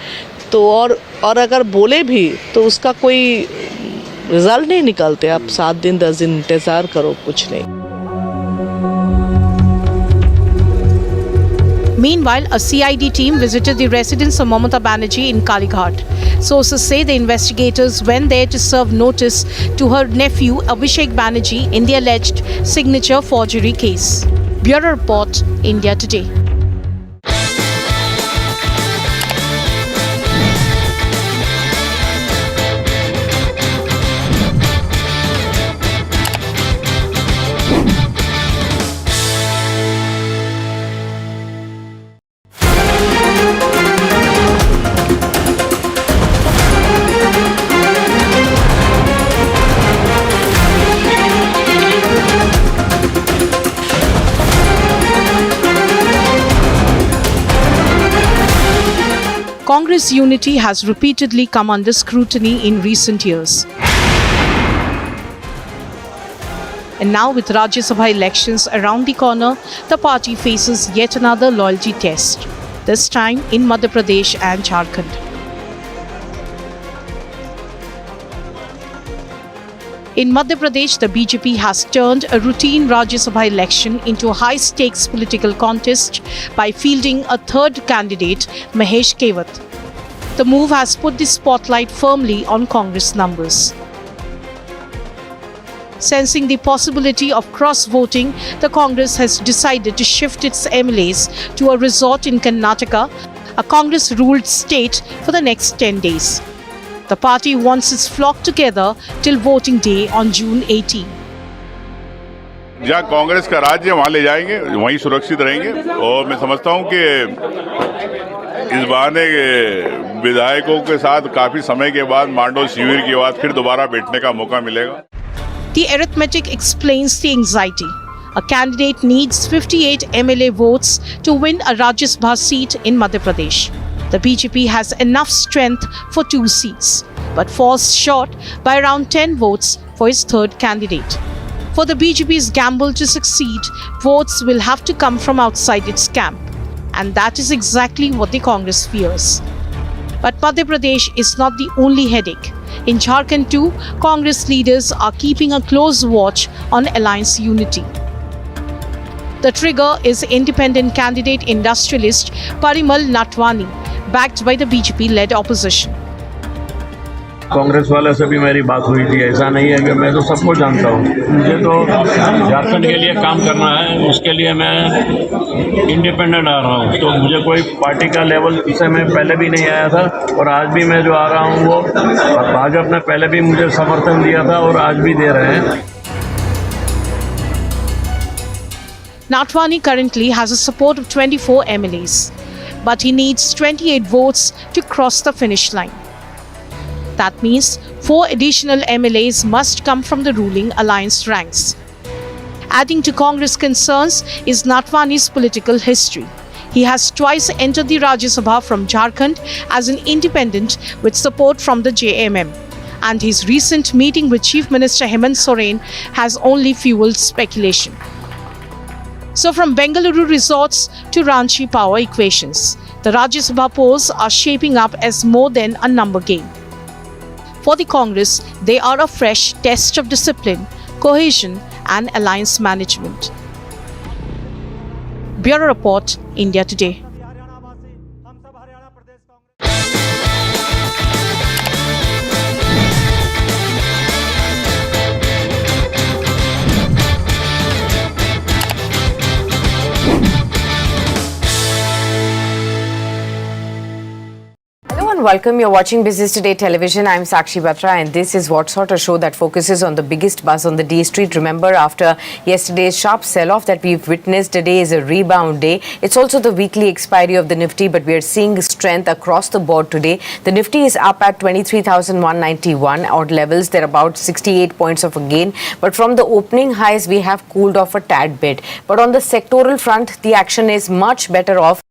तो और अगर बोले भी तो उसका कोई रिजल्ट नहीं निकलते। आप 7 दिन 10 दिन इंतजार करो, कुछ नहीं। Meanwhile, a CID team visited the residence of Mamata Banerjee in Kalighat. Sources say the investigators went there to serve notice to her nephew Abhishek Banerjee in the alleged signature forgery case. Bureau Report, India Today. Congress unity has repeatedly come under scrutiny in recent years. And now, with Rajya Sabha elections around the corner, the party faces yet another loyalty test, this time in Madhya Pradesh and Jharkhand. In Madhya Pradesh, the BJP has turned a routine Rajya Sabha election into a high-stakes political contest by fielding a third candidate, Mahesh Kewat. The move has put the spotlight firmly on Congress numbers. Sensing the possibility of cross-voting, the Congress has decided to shift its MLAs to a resort in Karnataka, a Congress-ruled state, for the next 10 days. The party wants its flock together till voting day on June 18. जहाँ कांग्रेस का राज्य वहाँ ले जाएंगे, वहीं सुरक्षित रहेंगे और मैं समझता हूँ कि इस बहाने विधायकों के साथ काफी समय के बाद मांडो शिविर के बाद फिर दोबारा बैठने का मौका मिलेगा. The arithmetic explains the anxiety. A candidate needs 58 MLA votes to win a Rajya Sabha seat in Madhya Pradesh. The BJP has enough strength for 2 seats, but falls short by around 10 votes for its third candidate. For the BJP's gamble to succeed, votes will have to come from outside its camp, and that is exactly what the Congress fears. But Madhya Pradesh is not the only headache. In Jharkhand too, Congress leaders are keeping a close watch on alliance unity. The trigger is independent candidate industrialist Parimal Natwani, backed by the BJP-led opposition. Congress वाले से भी मेरी बात हुई थी. ऐसा नहीं है कि मैं तो सबको जानता हूँ. मुझे तो झारखंड के लिए काम करना है, उसके लिए मैं इंडिपेंडेंट आ रहा हूँ. तो मुझे कोई पार्टी का लेवल से मैं पहले भी नहीं आया था और आज भी मैं जो आ रहा हूँ वो भाजपा ने पहले भी मुझे समर्थन दिया था और आज भी दे रहे हैं. Natwani currently has a support of 24 MLAs, but he needs 28 votes to cross the finish line. That means 4 additional MLAs must come from the ruling alliance ranks. Adding to Congress concerns is Natwani's political history. He has twice entered the Rajya Sabha from Jharkhand as an independent with support from the JMM. And his recent meeting with Chief Minister Hemant Soren has only fueled speculation. So from Bengaluru resorts to Ranchi power equations, the Rajya Sabha polls are shaping up as more than a number game. For the Congress, they are a fresh test of discipline, cohesion and alliance management. Bureau Report, India Today. Welcome. You're watching Business Today Television. I'm Sakshi Batra and this is What Sort, a show that focuses on the biggest buzz on the D Street. Remember, after yesterday's sharp sell-off that we've witnessed, today is a rebound day. It's also the weekly expiry of the Nifty, but we are seeing strength across the board today. The Nifty is up at 23,191 odd levels. They're about 68 points of a gain. But from the opening highs, we have cooled off a tad bit. But on the sectoral front, the action is much better off.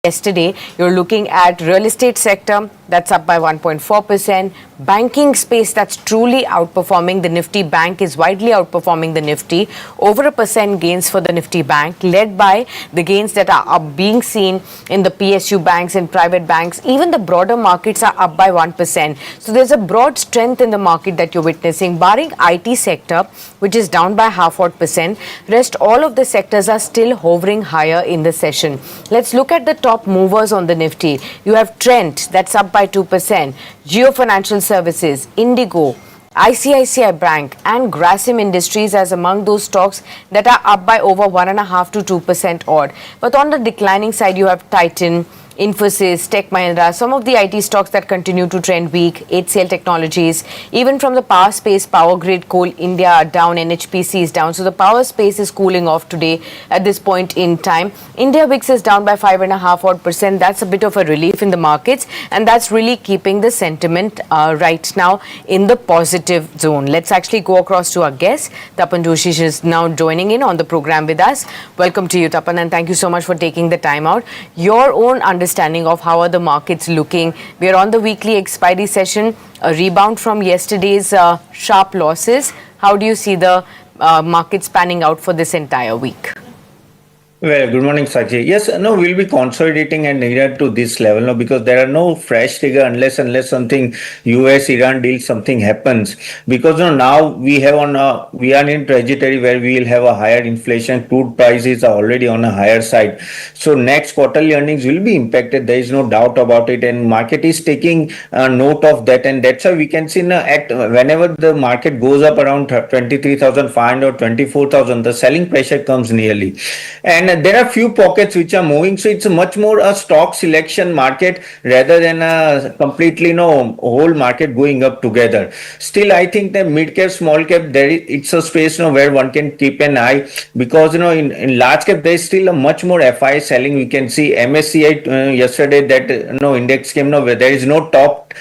Yesterday, you're looking at real estate sector, that's up by 1.4%. Banking space, that's truly outperforming. The Nifty Bank is widely outperforming the Nifty. Over 1% gains for the Nifty Bank, led by the gains that are being seen in the PSU banks and private banks. Even the broader markets are up by 1%. So there's a broad strength in the market that you're witnessing, barring IT sector, which is down by 0.5%. Rest, all of the sectors are still hovering higher in the session. Let's look at the top movers on the Nifty. You have Trent, that's up by 2%. Jio Financial Services, Indigo, ICICI Bank and Grasim Industries as among those stocks that are up by over 1.5 to 2% odd. But on the declining side, you have Titan, Infosys, Tech Mahindra, some of the IT stocks that continue to trend weak, HCL Technologies, even from the power space, Power Grid, Coal India are down, NHPC is down. So the power space is cooling off today at this point in time. India VIX is down by 5.5%. That's a bit of a relief in the markets, and that's really keeping the sentiment right now in the positive zone. Let's actually go across to our guest. Tapan Joshi is now joining in on the program with us. Welcome to you, Tapan, and thank you so much for taking the time out. Your own understanding of how are the markets looking. We are on the weekly expiry session, a rebound from yesterday's sharp losses. How do you see the markets panning out for this entire week? Well, good morning, Sakshi. Yes, no, we'll be consolidating and near to this level, no, because there are no fresh trigger unless something US Iran deal something happens. Because no, now we are in trajectory where we will have a higher inflation. Crude prices are already on a higher side. So next quarterly earnings will be impacted. There is no doubt about it, and market is taking note of that, and that's why we can see at whenever the market goes up around 23,500 or 24,000, the selling pressure comes nearly. And there are few pockets which are moving, so it's much more a stock selection market rather than a completely whole market going up together. Still, I think that mid cap, small cap, it's a space where one can keep an eye, because in large cap there is still a much more FI selling. We can see MSCI yesterday that index came where there is no top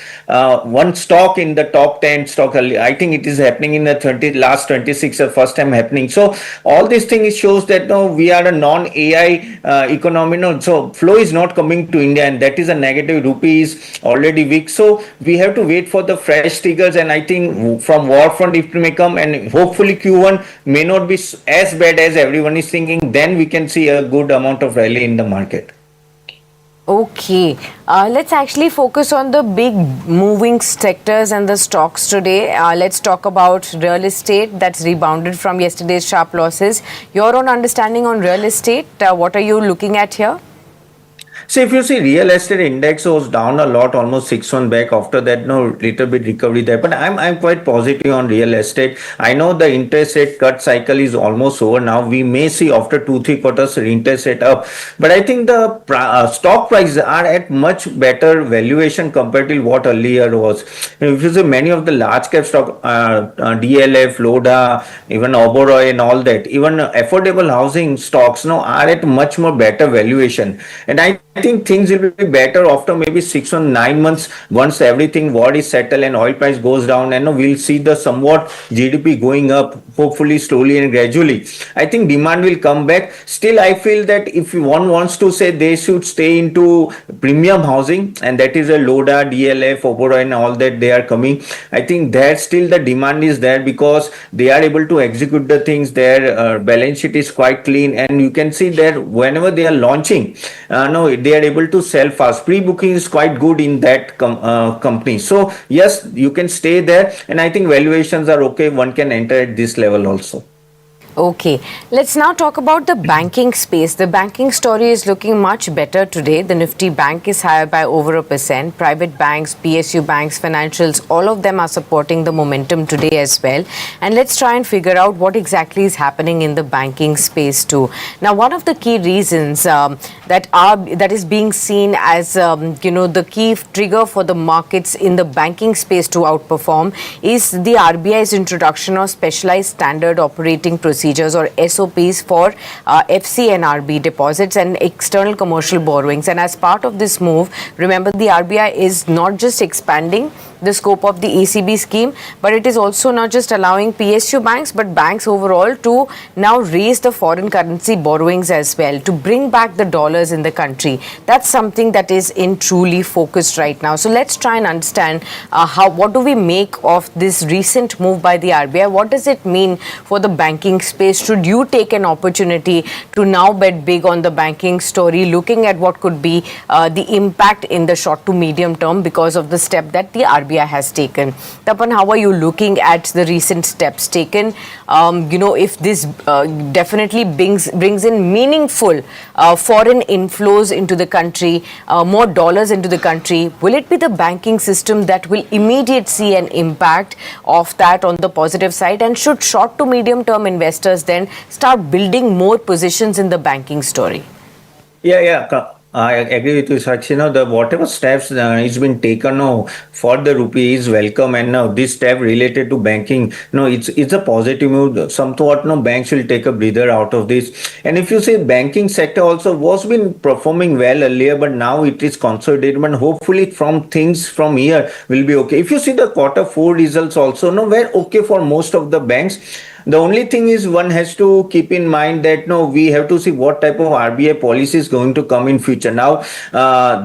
one stock in the top 10 stock. I think it is happening in the last 26 first time happening. So all these things shows that we are a non-AI economy. So flow is not coming to India, and that is a negative. Rupee is already weak. So we have to wait for the fresh triggers, and I think from war front it may come, and hopefully Q1 may not be as bad as everyone is thinking. Then we can see a good amount of rally in the market. Okay, let's actually focus on the big moving sectors and the stocks today. Let's talk about real estate that's rebounded from yesterday's sharp losses. Your own understanding on real estate, what are you looking at here? So if you see real estate index was down a lot, almost 6-1 back. After that, little bit recovery there. But I'm quite positive on real estate. I know the interest rate cut cycle is almost over now. We may see after 2-3 quarters interest rate up. But I think the stock prices are at much better valuation compared to what earlier was. If you see many of the large cap stock, DLF, Loda, even Oberoi and all that, even affordable housing stocks are at much more better valuation. And I think things will be better after maybe 6 or 9 months once everything war is settled and oil price goes down, and we'll see the somewhat GDP going up, hopefully slowly and gradually. I think demand will come back. Still, I feel that if one wants to say, they should stay into premium housing, and that is a Loda, DLF, Oberoi and all that they are coming. I think that still the demand is there because they are able to execute the things. Their balance sheet is quite clean, and you can see that whenever they are launching, they are able to sell fast. Pre-booking is quite good in that company. So yes, you can stay there, and I think valuations are okay. One can enter at this level also. Okay, let's now talk about the banking space. The banking story is looking much better today. The Nifty bank is higher by over 1%. Private banks, PSU banks, financials, all of them are supporting the momentum today as well. And let's try and figure out what exactly is happening in the banking space too. Now, one of the key reasons that is being seen as the key trigger for the markets in the banking space to outperform is the RBI's introduction of specialized standard operating procedures or SOPs for FCNRB deposits and external commercial borrowings. And as part of this move, remember, the RBI is not just expanding the scope of the ECB scheme, but it is also not just allowing PSU banks, but banks overall to now raise the foreign currency borrowings as well, to bring back the dollars in the country. That's something that is in truly focused right now. So let's try and understand what do we make of this recent move by the RBI? What does it mean for the banking space? Should you take an opportunity to now bet big on the banking story, looking at what could be the impact in the short to medium term because of the step that the RBI has taken? Tapan, how are you looking at the recent steps taken? If this definitely brings in meaningful foreign inflows into the country, more dollars into the country, will it be the banking system that will immediately see an impact of that on the positive side? And should short to medium term investors then start building more positions in the banking story? Yeah. I agree with you, Sakshi. The whatever steps is been taken for the rupee is welcome, and this step related to banking, it's a positive move. Somewhat, banks will take a breather out of this. And if you say banking sector also was been performing well earlier, but now it is consolidated, and hopefully from here will be okay. If you see the Q4 results also, were okay for most of the banks. The only thing is one has to keep in mind that we have to see what type of RBI policy is going to come in future. Now,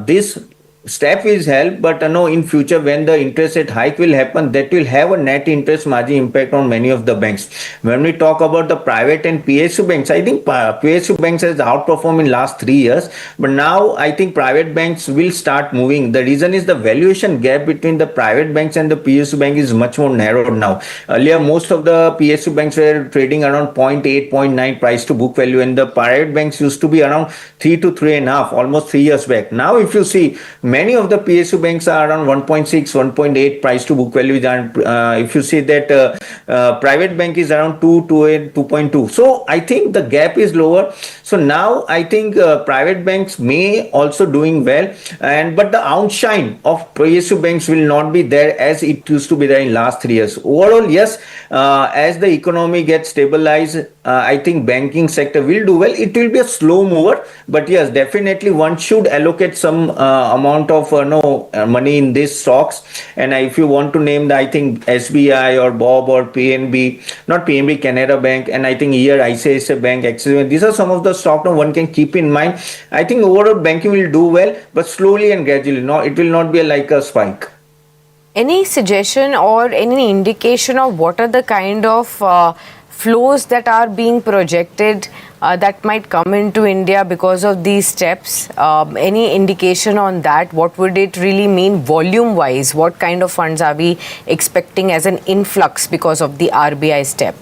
this step is help, but no, in future when the interest rate hike will happen, that will have a net interest margin impact on many of the banks. When we talk about the private and PSU banks, I think PSU banks has outperformed in last 3 years, but now I think private banks will start moving. The reason is the valuation gap between the private banks and the PSU bank is much more narrowed now. Earlier, most of the PSU banks were trading around 0.8, 0.9 price to book value, and the private banks used to be around 3 to 3.5, almost 3 years back. Now, if you see, many of the PSU banks are around 1.6, 1.8 price to book value, and if you see that private bank is around 2, 2.2. So I think the gap is lower. So now I think private banks may also doing well, but the outshine of PSU banks will not be there as it used to be there in last 3 years. Overall, yes, as the economy gets stabilized, I think banking sector will do well. It will be a slow mover, but yes, definitely one should allocate some amount of money in these stocks. And if you want to name, I think SBI or Bob or PNB, not PNB, Canara Bank, and I think here ICICI Bank, Axis Bank, these are some of the stock now one can keep in mind. I think overall banking will do well, but slowly and gradually. No, it will not be like a spike. Any suggestion or any indication of what are the kind of flows that are being projected that might come into India because of these steps? Any indication on that? What would it really mean volume wise? What kind of funds are we expecting as an influx because of the RBI step?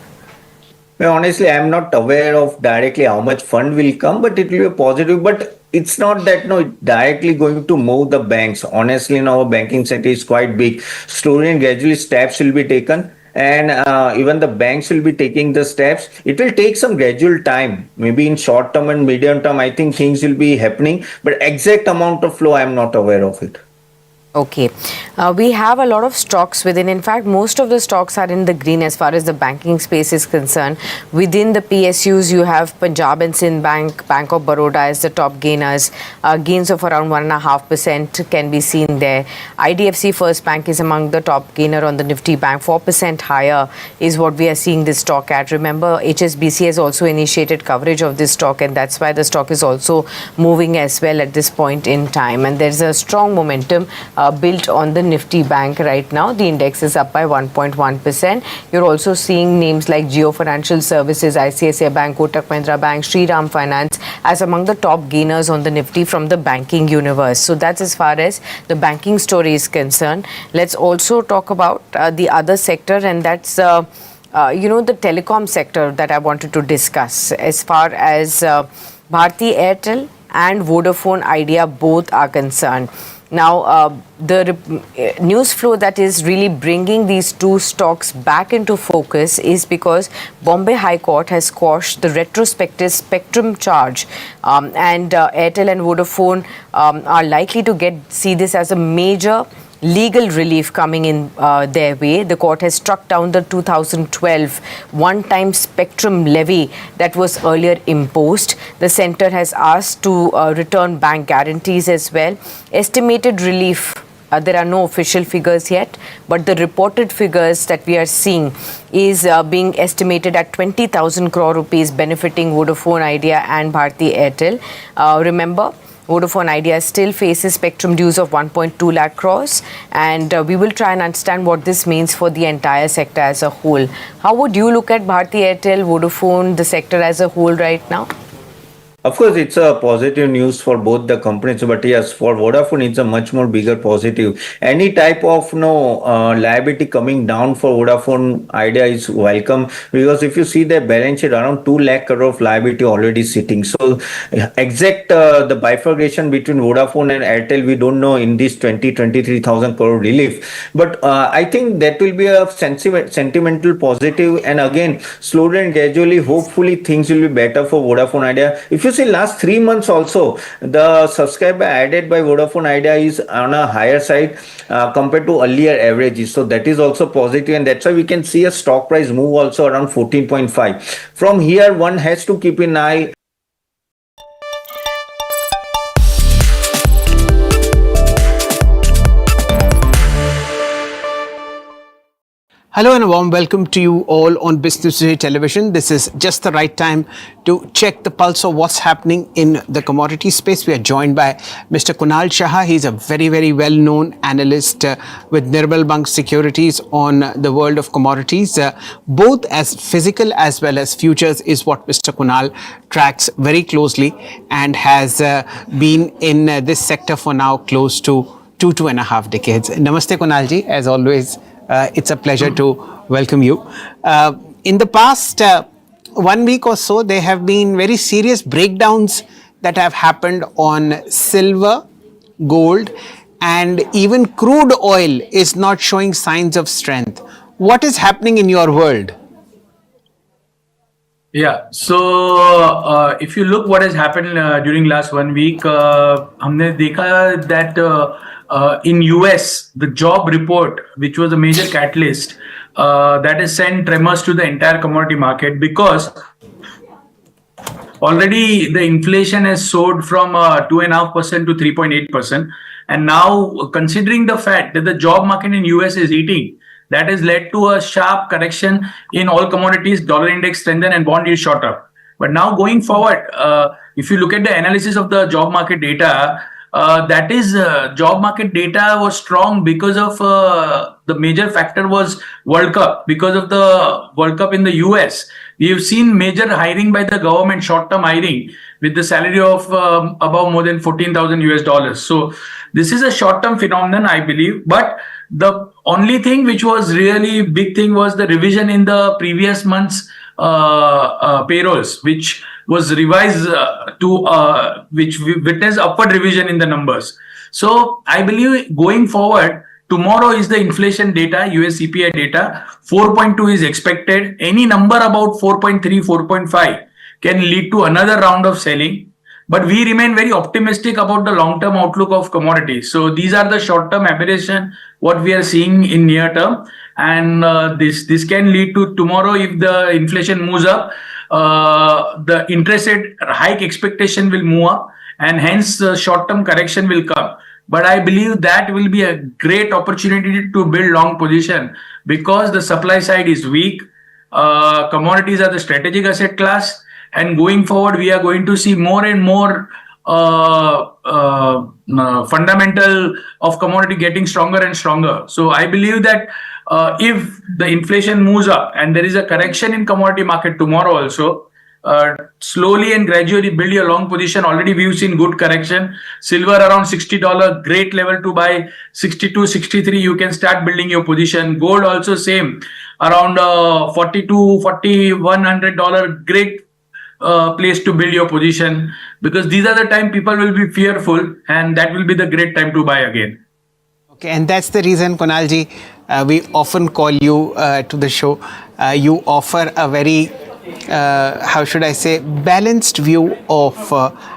Well, honestly, I'm not aware of directly how much fund will come, but it will be a positive. But it's not that directly going to move the banks. Honestly, our banking sector is quite big. Slowly and gradually steps will be taken, and even the banks will be taking the steps. It will take some gradual time. Maybe in short term and medium term, I think things will be happening. But exact amount of flow, I'm not aware of it. Okay. We have a lot of stocks within. In fact, most of the stocks are in the green as far as the banking space is concerned. Within the PSUs, you have Punjab and Sindh Bank, Bank of Baroda as the top gainers. Gains of around 1.5% can be seen there. IDFC First Bank is among the top gainer on the Nifty Bank. 4% higher is what we are seeing this stock at. Remember, HSBC has also initiated coverage of this stock, and that's why the stock is also moving as well at this point in time. And there's a strong momentum built on the Nifty Bank right now. The index is up by 1.1%. You're also seeing names like Jio Financial Services, ICICI Bank, Kotak Mahindra Bank, Shriram Finance as among the top gainers on the Nifty from the banking universe. So that's as far as the banking story is concerned. Let's also talk about the other sector, and that's the telecom sector that I wanted to discuss. As far as Bharti Airtel and Vodafone Idea both are concerned. Now, the news flow that is really bringing these two stocks back into focus is because Bombay High Court has quashed the retrospective spectrum charge, and Airtel and Vodafone are likely to see this as a major legal relief coming in their way. The court has struck down the 2012 one-time spectrum levy that was earlier imposed. The centre has asked to return bank guarantees as well. Estimated relief, there are no official figures yet, but the reported figures that we are seeing is being estimated at 20,000 crore rupees benefiting Vodafone Idea and Bharti Airtel. Remember, Vodafone Idea still faces spectrum dues of 1.2 lakh crores, and we will try and understand what this means for the entire sector as a whole. How would you look at Bharti Airtel, Vodafone, the sector as a whole right now? Of course, it's a positive news for both the companies, but yes, for Vodafone, it's a much more bigger positive. Any type of liability coming down for Vodafone Idea is welcome, because if you see their balance sheet, around 2 lakh crore of liability already sitting. So exact the bifurcation between Vodafone and Airtel, we don't know in this 23,000 crore relief. But I think that will be a sentimental positive, and again, slowly and gradually, hopefully things will be better for Vodafone Idea. If you see last 3 months also, the subscriber added by Vodafone Idea is on a higher side compared to earlier averages. So that is also positive, and that's why we can see a stock price move also around 14.5. From here, one has to keep an eye. Hello and a warm welcome to you all on Business Today Television. This is just the right time to check the pulse of what's happening in the commodity space. We are joined by Mr. Kunal Shah. He's a very, very well-known analyst with Nirmal Bang Securities on the world of commodities. Both as physical as well as futures is what Mr. Kunal tracks very closely and has been in this sector for now close to 2.5 decades. Namaste Kunalji, as always. It's a pleasure to welcome you. In the past 1 week or so, there have been very serious breakdowns that have happened on silver, gold, and even crude oil is not showing signs of strength. What is happening in your world? Yeah, so if you look what has happened during last 1 week, हमने देखा that in US, the job report, which was a major catalyst, that has sent tremors to the entire commodity market because already the inflation has soared from 2.5% to 3.8%. And now, considering the fact that the job market in US is eating, that has led to a sharp correction in all commodities, dollar index strengthened and bond yield shot up. But now going forward, if you look at the analysis of the job market data, that is job market data was strong because of the major factor was World Cup. Because of the World Cup in the US, we have seen major hiring by the government, short-term hiring with the salary of above more than 14,000 US dollars. So this is a short-term phenomenon, I believe. But the only thing which was really big thing was the revision in the previous month's payrolls, which was revised which witnessed upward revision in the numbers. So I believe going forward, tomorrow is the inflation data, US CPI data. 4.2 is expected. Any number about 4.3, 4.5 can lead to another round of selling. But we remain very optimistic about the long-term outlook of commodities. So these are the short-term aberration, what we are seeing in near term. And this can lead to tomorrow, if the inflation moves up, the interest rate hike expectation will move up, and hence the short-term correction will come. But I believe that will be a great opportunity to build long position because the supply side is weak. Commodities are the strategic asset class. And going forward, we are going to see more and more fundamental of commodity getting stronger and stronger. So I believe that if the inflation moves up and there is a correction in commodity market tomorrow also, slowly and gradually build your long position. Already we've seen good correction. Silver around $60, great level to buy. 62, 63, you can start building your position. Gold also same, around $42, $4,100, great place to build your position, because these are the time people will be fearful, and that will be the great time to buy again. Okay, and that's the reason, Kunalji, we often call you to the show. You offer a very, how should I say, balanced view of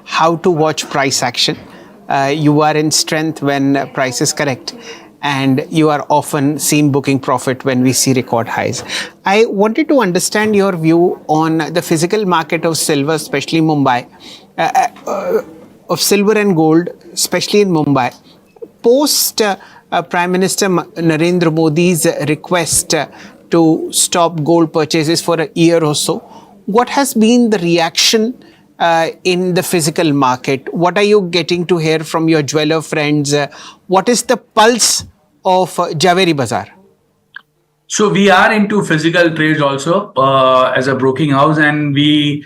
how to watch price action. You are in strength when price is correct, and you are often seen booking profit when we see record highs. I wanted to understand your view on the physical market of silver, especially Mumbai, of silver and gold, especially in Mumbai. Post Prime Minister Narendra Modi's request to stop gold purchases for a year or so, what has been the reaction in the physical market? What are you getting to hear from your jeweler friends? What is the pulse of Javeri Bazaar? So we are into physical trades also as a broking house, and we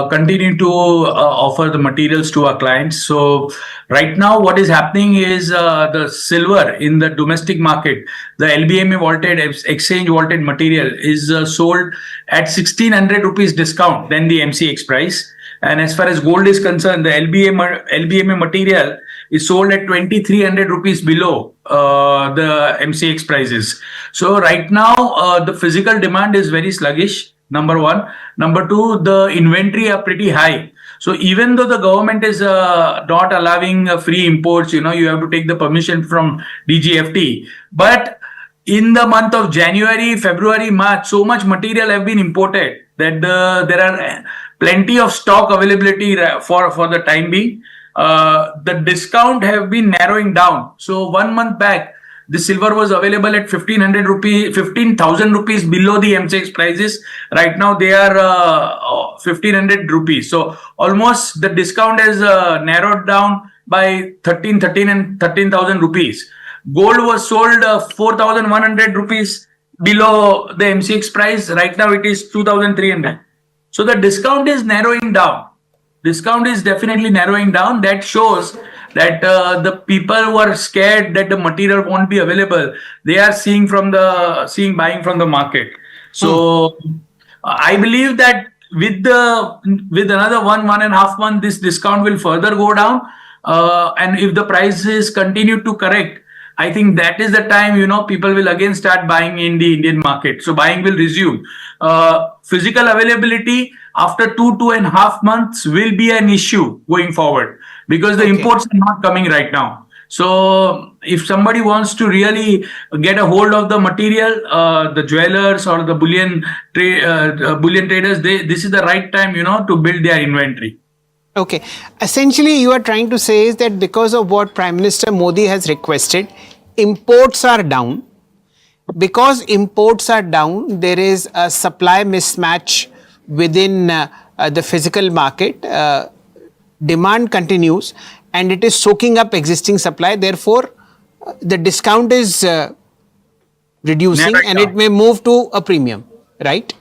continue to offer the materials to our clients. So right now what is happening is the silver in the domestic market, the LBMA vaulted, exchange vaulted material is sold at 1,600 rupees discount than the MCX price. And as far as gold is concerned, the LBMA material is sold at 2,300 rupees below the MCX prices. So right now, the physical demand is very sluggish, number one. Number two, the inventory are pretty high. So even though the government is not allowing free imports, you have to take the permission from DGFT. But in the month of January, February, March, so much material have been imported that there are plenty of stock availability for the time being. The discount have been narrowing down. So 1 month back, the silver was available at 15,000 rupees below the MCX prices. Right now they are 1,500 rupees. So almost the discount has narrowed down by 13,000 rupees. Gold was sold 4,100 rupees below the MCX price. Right now it is 2,300. So the discount is narrowing down. Discount is definitely narrowing down. That shows that the people who are scared that the material won't be available, they are buying from the market. So I believe that with another 1.5 months, this discount will further go down. And if the prices continue to correct, I think that is the time, people will again start buying in the Indian market. So buying will resume. Physical availability after 2.5 months will be an issue going forward because the imports are not coming right now. So if somebody wants to really get a hold of the material, the jewelers or the bullion traders, this is the right time, to build their inventory. Okay. Essentially, you are trying to say is that because of what Prime Minister Modi has requested, imports are down. Because imports are down, there is a supply mismatch within the physical market. Demand continues and it is soaking up existing supply. Therefore, the discount is reducing and it may move to a premium, right?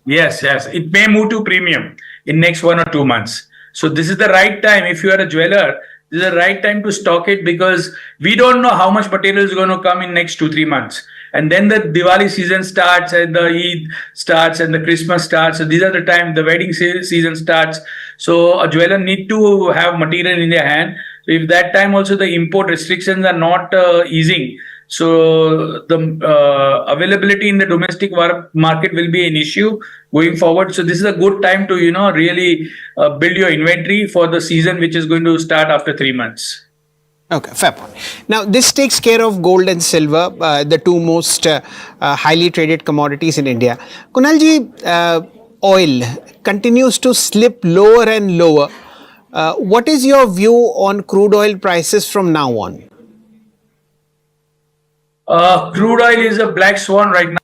Yes. It may move to premium in next 1 or 2 months. So this is the right time. If you are a jeweler, this is the right time to stock it because we don't know how much material is going to come in next 2-3 months. And then the Diwali season starts and the Eid starts and the Christmas starts. So these are the time the wedding season starts. So a jeweler need to have material in their hand. So if that time also the import restrictions are not easing, so the availability in the domestic market will be an issue going forward. So this is a good time to, really build your inventory for the season, which is going to start after 3 months. Okay, fair point. Now, this takes care of gold and silver, the two most highly traded commodities in India. Kunalji, oil continues to slip lower and lower. What is your view on crude oil prices from now on? Crude oil is a black swan right now.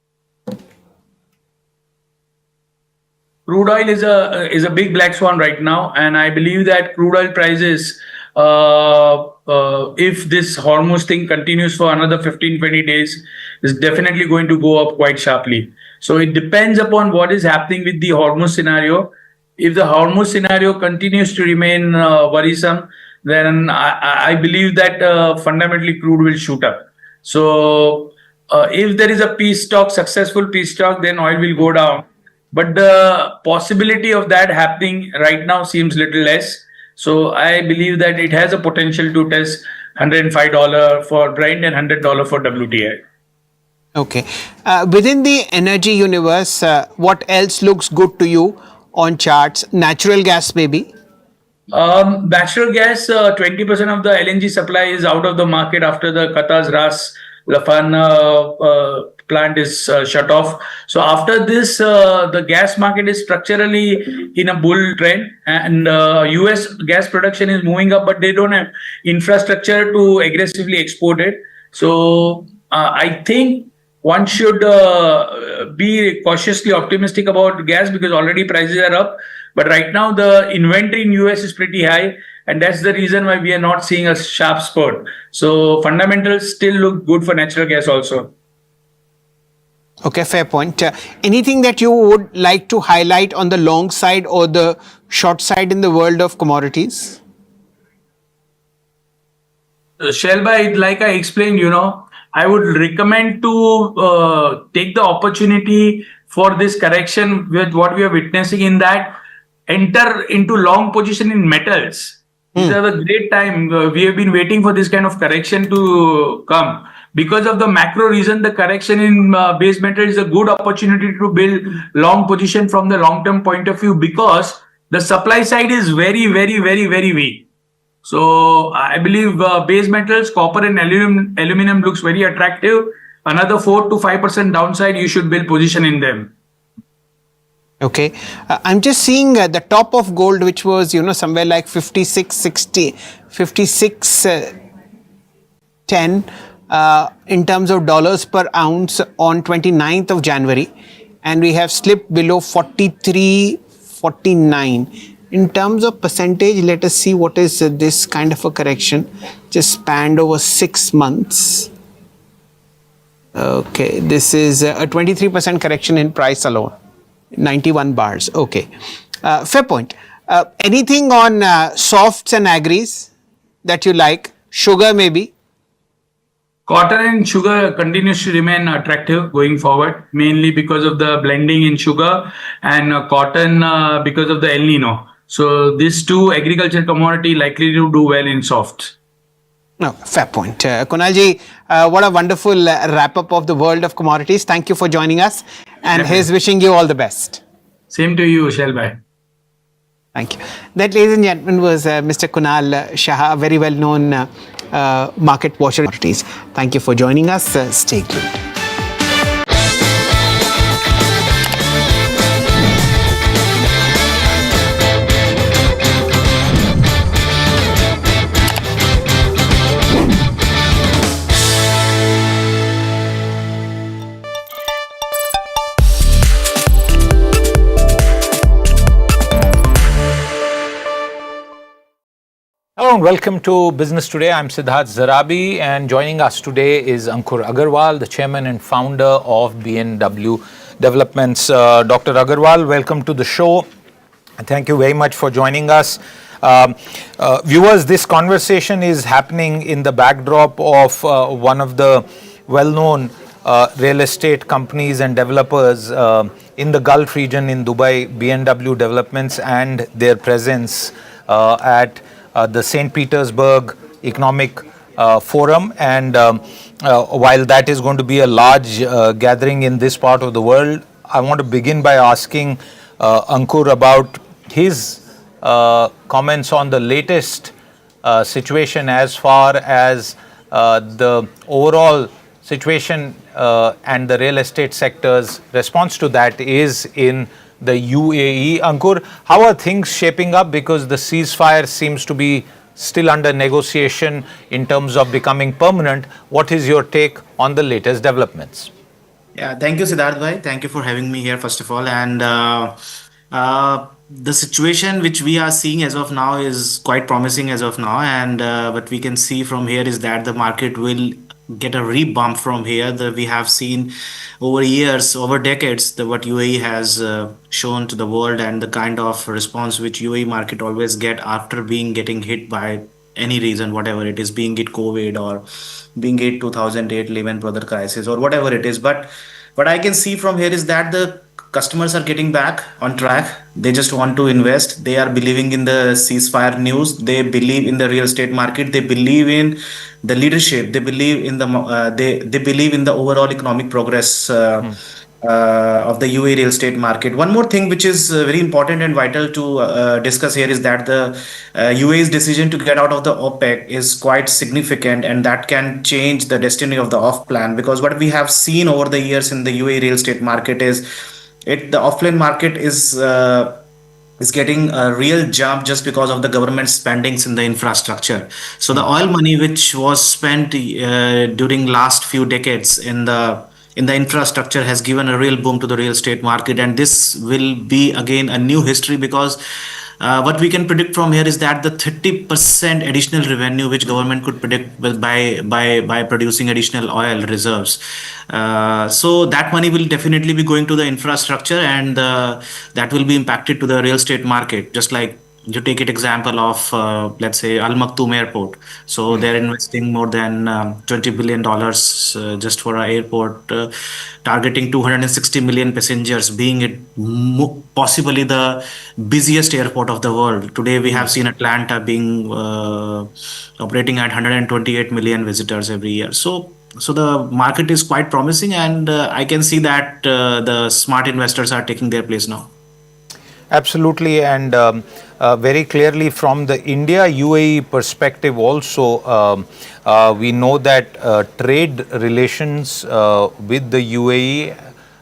Crude oil is a big black swan right now, and I believe that crude oil prices, if this Hormuz thing continues for another 15-20 days, is definitely going to go up quite sharply. So it depends upon what is happening with the Hormuz scenario. If the Hormuz scenario continues to remain worrisome, then I believe that fundamentally crude will shoot up. So if there is a successful peace talk, then oil will go down. But the possibility of that happening right now seems little less. So I believe that it has a potential to test $105 for Brent and $100 for WTI. Okay. Within the energy universe, what else looks good to you on charts? Natural gas maybe? Natural gas, 20% of the LNG supply is out of the market after the Qatar's Ras Laffan plant is shut off. So after this, the gas market is structurally in a bull trend, and US gas production is moving up, but they don't have infrastructure to aggressively export it. So I think one should be cautiously optimistic about gas because already prices are up. But right now the inventory in US is pretty high, and that's the reason why we are not seeing a sharp spurt. So fundamentals still look good for natural gas also. Okay, fair point. Anything that you would like to highlight on the long side or the short side in the world of commodities? Shelby, like I explained, I would recommend to take the opportunity for this correction with what we are witnessing in that. Enter into long position in metals. These are the great time. We have been waiting for this kind of correction to come. Because of the macro reason, the correction in base metal is a good opportunity to build long position from the long-term point of view because the supply side is very, very, very, very weak. So I believe base metals, copper and aluminum looks very attractive. Another 4 to 5% downside, you should build position in them. Okay, I'm just seeing the top of gold, which was, somewhere like 56.60, 56.10. in terms of dollars per ounce on 29th of January, and we have slipped below 43.49. In terms of percentage, let us see what is this kind of a correction just spanned over 6 months. Okay, this is a 23% correction in price alone, 91 bars. Okay, fair point. Anything on softs and agris that you like? Sugar maybe? Cotton and sugar continues to remain attractive going forward, mainly because of the blending in sugar, and cotton because of the El Nino. So these two agriculture commodity likely to do well in soft. No, fair point. Kunalji, what a wonderful wrap up of the world of commodities. Thank you for joining us, and here's wishing you all the best. Same to you, Shelby. Thank you. That, ladies and gentlemen, was Mr. Kunal Shah, a very well known market watcher. Thank you for joining us. Stay tuned. Hello and welcome to Business Today. I'm Siddharth Zarabi, and joining us today is Ankur Agarwal, the chairman and founder of B&W Developments. Dr. Agarwal, welcome to the show. And thank you very much for joining us. Viewers, this conversation is happening in the backdrop of one of the well-known real estate companies and developers in the Gulf region in Dubai, B&W Developments, and their presence at the St. Petersburg Economic Forum. And while that is going to be a large gathering in this part of the world, I want to begin by asking Ankur about his comments on the latest situation as far as the overall situation and the real estate sector's response to that is in the UAE. Ankur, how are things shaping up? Because the ceasefire seems to be still under negotiation in terms of becoming permanent. What is your take on the latest developments? Yeah, thank you, Siddharth bhai. Thank you for having me here, first of all. And the situation which we are seeing as of now is quite promising as of now. And what we can see from here is that the market will get a rebump from here. We have seen over years, over decades, what UAE has shown to the world, and the kind of response which UAE market always get after getting hit by any reason, whatever it is, being it COVID or being it 2008 Lehman Brothers crisis or whatever it is. But what I can see from here is that the customers are getting back on track. They just want to invest. They are believing in the ceasefire news. They believe in the real estate market. They believe in the leadership. They believe in the they believe in the overall economic progress of the UAE real estate market. One more thing which is very important and vital to discuss here is that the UAE's decision to get out of the OPEC is quite significant, and that can change the destiny of the off plan. Because what we have seen over the years in the UAE real estate market is the offline market is getting a real jump just because of the government spendings in the infrastructure. So the oil money which was spent during last few decades in the infrastructure has given a real boom to the real estate market, and this will be again a new history, because what we can predict from here is that the 30% additional revenue which government could predict by producing additional oil reserves. So that money will definitely be going to the infrastructure, and that will be impacted to the real estate market. Just like you take it example of let's say Al Maktoum Airport. So they're investing more than $20 billion just for our airport, targeting 260 million passengers, being it possibly the busiest airport of the world. Today we have seen Atlanta being operating at 128 million visitors every year. So the market is quite promising, and I can see that the smart investors are taking their place now. Absolutely, and very clearly from the India-UAE perspective also, we know that trade relations with the UAE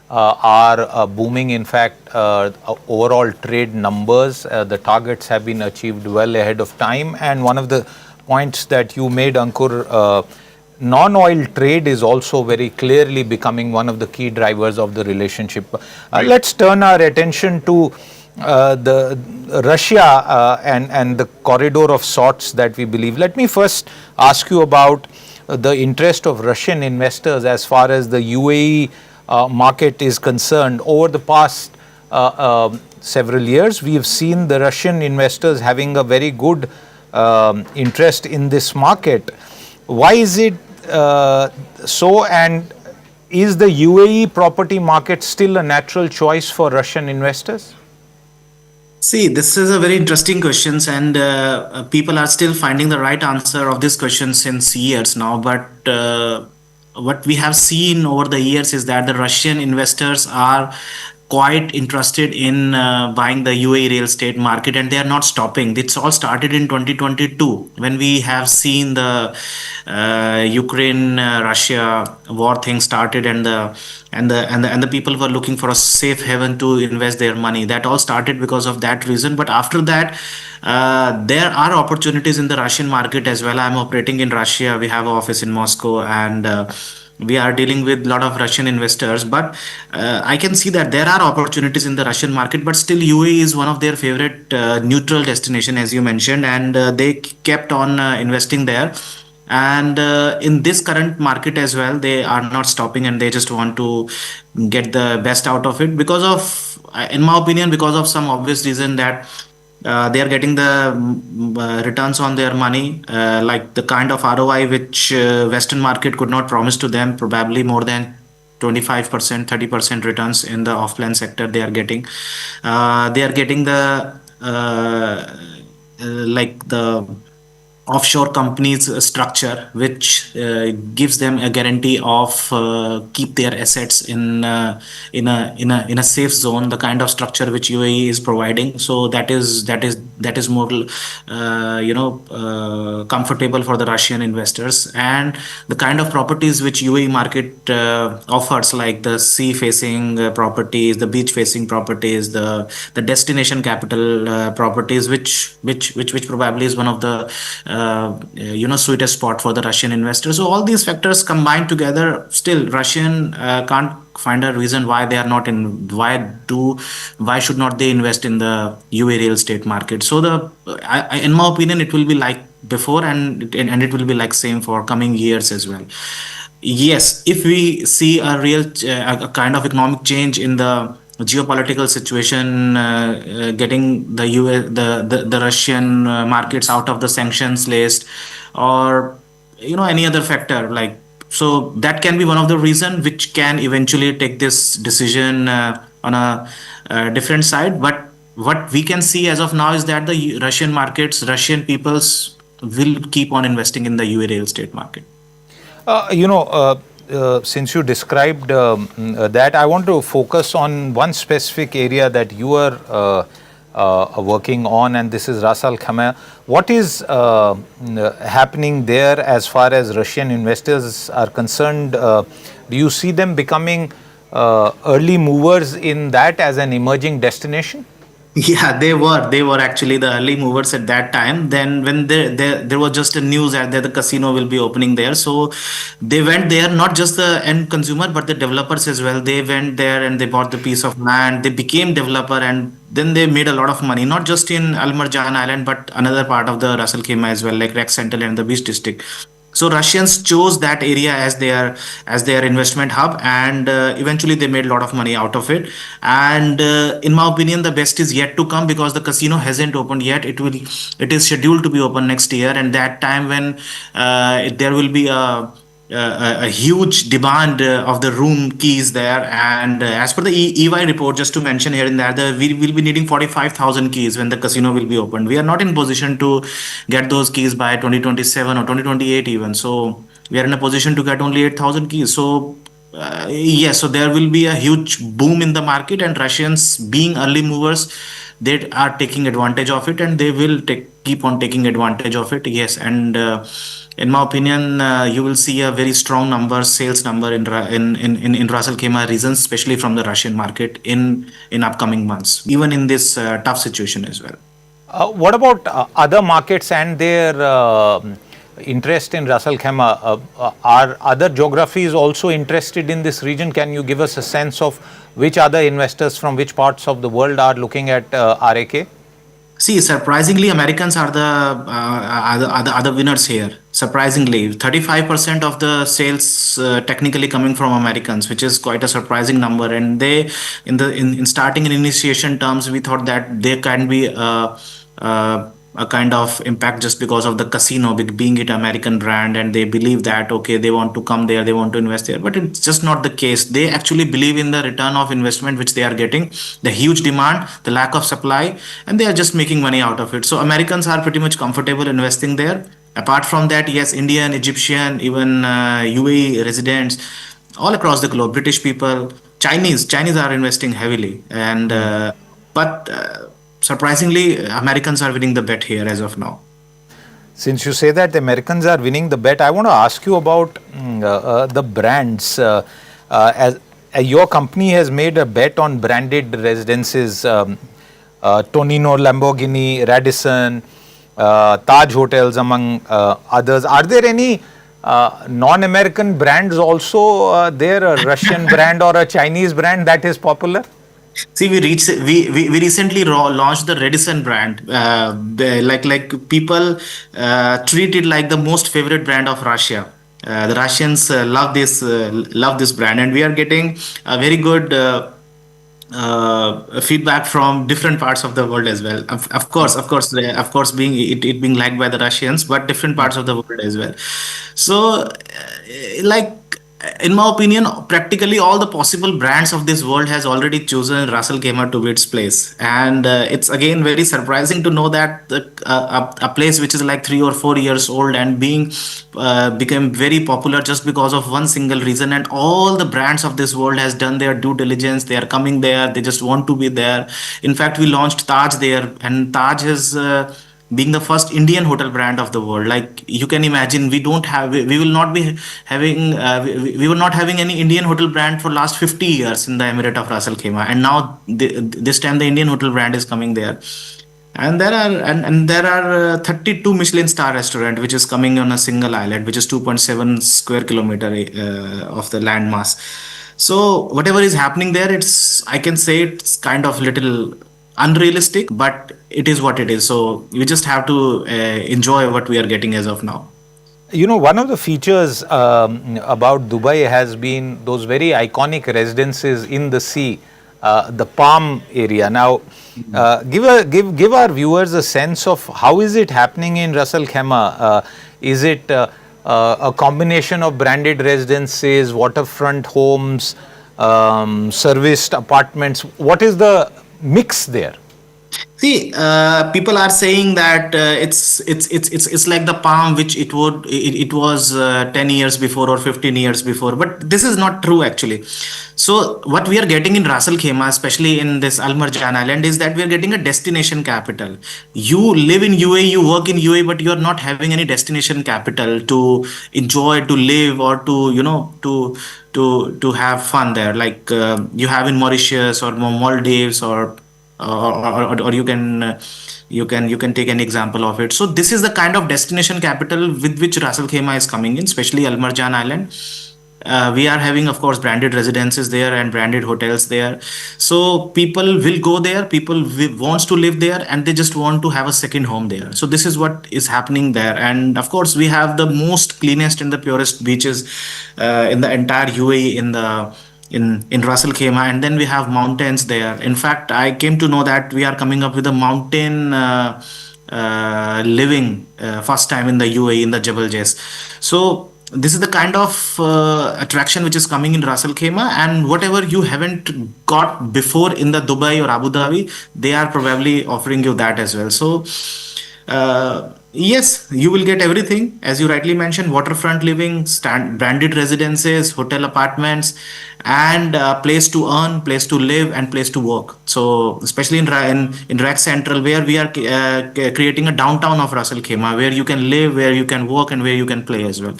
are booming. In fact, overall trade numbers, the targets have been achieved well ahead of time. And one of the points that you made, Ankur, non-oil trade is also very clearly becoming one of the key drivers of the relationship. Let's turn our attention to the Russia and the corridor of sorts that we believe. Let me first ask you about the interest of Russian investors as far as the UAE market is concerned. Over the past several years, we have seen the Russian investors having a very good interest in this market. Why is it so, and is the UAE property market still a natural choice for Russian investors? See, this is a very interesting question, and people are still finding the right answer of this question since years now. But what we have seen over the years is that the Russian investors are quite interested in buying the UAE real estate market, and they are not stopping. It's all started in 2022 when we have seen the Ukraine Russia war thing started, and the people were looking for a safe haven to invest their money. That all started because of that reason. But after that, there are opportunities in the Russian market as well. I'm operating in Russia. We have an office in Moscow, and we are dealing with a lot of Russian investors, but I can see that there are opportunities in the Russian market, but still UAE is one of their favorite neutral destination, as you mentioned, and they kept on investing there. And in this current market as well, they are not stopping, and they just want to get the best out of it because of, in my opinion, because of some obvious reason that they are getting the returns on their money, like the kind of ROI which Western market could not promise to them, probably more than 25%, 30% returns in the off-plan sector they are getting. They are getting the like the offshore companies structure, which gives them a guarantee of keep their assets in a safe zone, the kind of structure which UAE is providing. So that is more comfortable for the Russian investors, and the kind of properties which UAE market offers, like the sea facing properties, the beach facing properties, the destination capital properties, which probably is one of the sweetest spot for the Russian investors. So all these factors combined together, still Russian can't find a reason why they are not in, why should not they invest in the UAE real estate market. So in my opinion, it will be like before, and it will be like same for coming years as well. Yes, if we see a real a kind of economic change in the geopolitical situation, getting the the Russian markets out of the sanctions list, or any other factor, like, so that can be one of the reason which can eventually take this decision on a different side. But what we can see as of now is that the Russian markets, Russian peoples will keep on investing in the UAE real estate market. Since you described that, I want to focus on one specific area that you are working on, and this is Ras Al Khaimah. What is happening there as far as Russian investors are concerned? Do you see them becoming early movers in that as an emerging destination? Yeah, they were actually the early movers at that time. Then when there was just a news that the casino will be opening there, so they went there, not just the end consumer but the developers as well. They went there and they bought the piece of land, they became developer, and then they made a lot of money, not just in Al Marjan Island but another part of the Ras Al Khaimah as well, like Rex Central and the Beach District. So Russians chose that area as their investment hub, and eventually they made a lot of money out of it. And in my opinion, the best is yet to come, because the casino hasn't opened yet. It is scheduled to be open next year, and that time when there will be a huge demand of the room keys there. And as per the EY report, just to mention here and there, we will be needing 45,000 keys when the casino will be opened. We are not in position to get those keys by 2027 or 2028 even. So we are in a position to get only 8,000 keys. So yes, so there will be a huge boom in the market, and Russians, being early movers, they are taking advantage of it, and they will keep on taking advantage of it. Yes, and in my opinion, you will see a very strong sales number in Ras Al Khaimah regions, especially from the Russian market in upcoming months, even in this tough situation as well. What about other markets and their interest in Ras Al Khaimah. Are other geographies also interested in this region? Can you give us a sense of which other investors from which parts of the world are looking at RAK? See, surprisingly, Americans are the winners here. Surprisingly, 35% of the sales technically coming from Americans, which is quite a surprising number. And they, in starting and initiation terms, we thought that there can be a kind of impact just because of the casino being it American brand, and they believe that okay, they want to come there, they want to invest there. But it's just not the case. They actually believe in the return of investment which they are getting, the huge demand, the lack of supply, and they are just making money out of it. So Americans are pretty much comfortable investing there. Apart from that, yes, Indian, Egyptian, even UAE residents all across the globe, British people, Chinese are investing heavily, and but surprisingly, Americans are winning the bet here as of now. Since you say that the Americans are winning the bet, I want to ask you about the brands. As your company has made a bet on branded residences, Tonino, Lamborghini, Radisson, Taj Hotels, among others. Are there any non-American brands also there, a Russian brand or a Chinese brand that is popular? See, we recently launched the Radisson brand. Like people treat it like the most favorite brand of Russia. The Russians love this brand, and we are getting a very good feedback from different parts of the world as well. Of course, being it being liked by the Russians, but different parts of the world as well. So, like, in my opinion, practically all the possible brands of this world has already chosen Ras Al Khaimah to be its place. And it's again very surprising to know that a place which is like 3 or 4 years old and became very popular just because of one single reason. And all the brands of this world has done their due diligence. They are coming there. They just want to be there. In fact, we launched Taj there, and Taj is being the first Indian hotel brand of the world. Like, you can imagine, we will not having any Indian hotel brand for last 50 years in the Emirate of Ras Al Khaimah, and now this time the Indian hotel brand is coming there. And there are 32 Michelin star restaurant which is coming on a single island, which is 2.7 square kilometer of the land mass. So whatever is happening there, I can say it's kind of little unrealistic, but it is what it is. So we just have to enjoy what we are getting as of now. You know, one of the features about Dubai has been those very iconic residences in the sea, the Palm area. Now, give our viewers a sense of how is it happening in Ras Al Khaimah. Is it a combination of branded residences, waterfront homes, serviced apartments? What is the mix there? See, people are saying that it's like the Palm, which it was 10 years before or 15 years before, but this is not true actually. So what we are getting in Ras Al Khaimah, especially in this Al Marjan Island, is that we are getting a destination capital. You live in UAE, you work in UAE, but you are not having any destination capital to enjoy, to live, or to have fun there, like you have in Mauritius or Maldives, or you can take an example of it. So this is the kind of destination capital with which Ras Al Khaimah is coming in, especially Al Marjan Island. We are having, of course, branded residences there and branded hotels there. So people will go there, people wants to live there, and they just want to have a second home there. So this is what is happening there. And of course, we have the most cleanest and the purest beaches in the entire UAE in Ras Al Khaimah, and then we have mountains there. In fact, I came to know that we are coming up with a mountain living first time in the UAE, in the Jebel Jais. So this is the kind of attraction which is coming in Ras Al Khaimah, and whatever you haven't got before in the Dubai or Abu Dhabi, they are probably offering you that as well. So yes, you will get everything, as you rightly mentioned: waterfront living, branded residences, hotel apartments, and place to earn, place to live, and place to work. So especially in RAK Central, where we are creating a downtown of Ras Al Khaimah, where you can live, where you can work, and where you can play as well.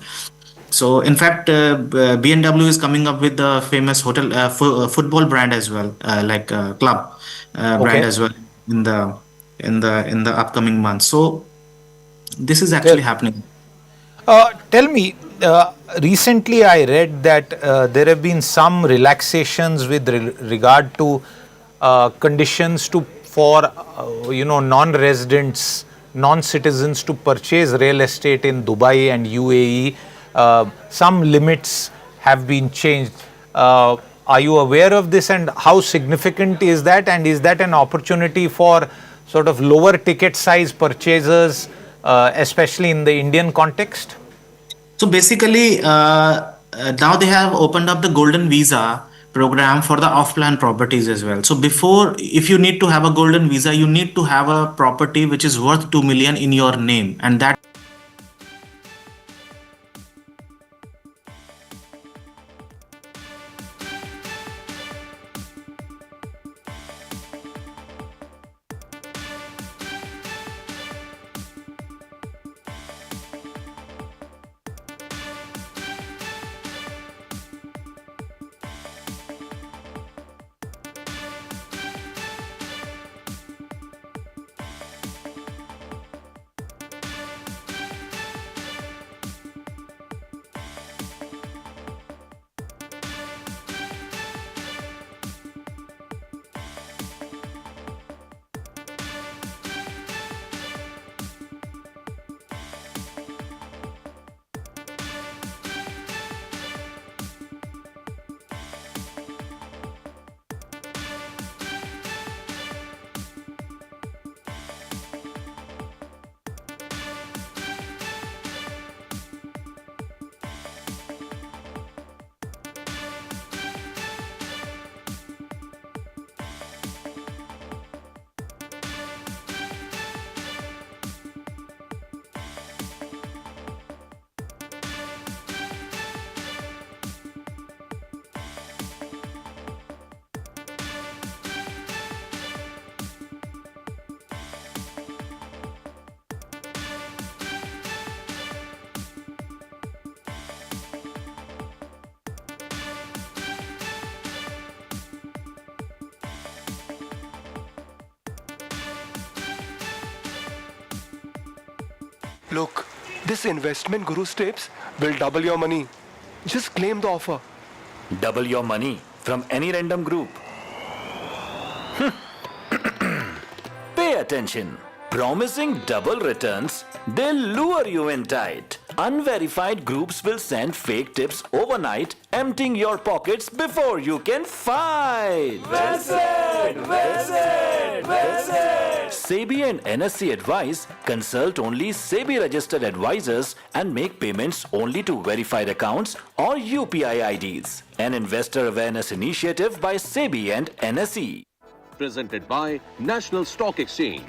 So in fact, BMW is coming up with the famous hotel football brand as well, like club brand as well in the upcoming months. So this is actually happening. Tell me, recently I read that there have been some relaxations with regard to conditions for non-residents, non-citizens to purchase real estate in Dubai and UAE. Some limits have been changed. Are you aware of this, and how significant is that, and is that an opportunity for sort of lower ticket size purchasers, especially in the Indian context? So basically, now they have opened up the golden visa program for the off-plan properties as well. So before, if you need to have a golden visa, you need to have a property which is worth 2 million in your name, and that Look, this investment Guru's tips will double your money. Just claim the offer. Double your money from any random group. Pay attention. Promising double returns, they'll lure you in tight. Unverified groups will send fake tips overnight, emptying your pockets before you can fight. Visit! Visit! Visit! SEBI and NSE advise consult only SEBI registered advisors and make payments only to verified accounts or UPI IDs. An investor awareness initiative by SEBI and NSE. Presented by National Stock Exchange.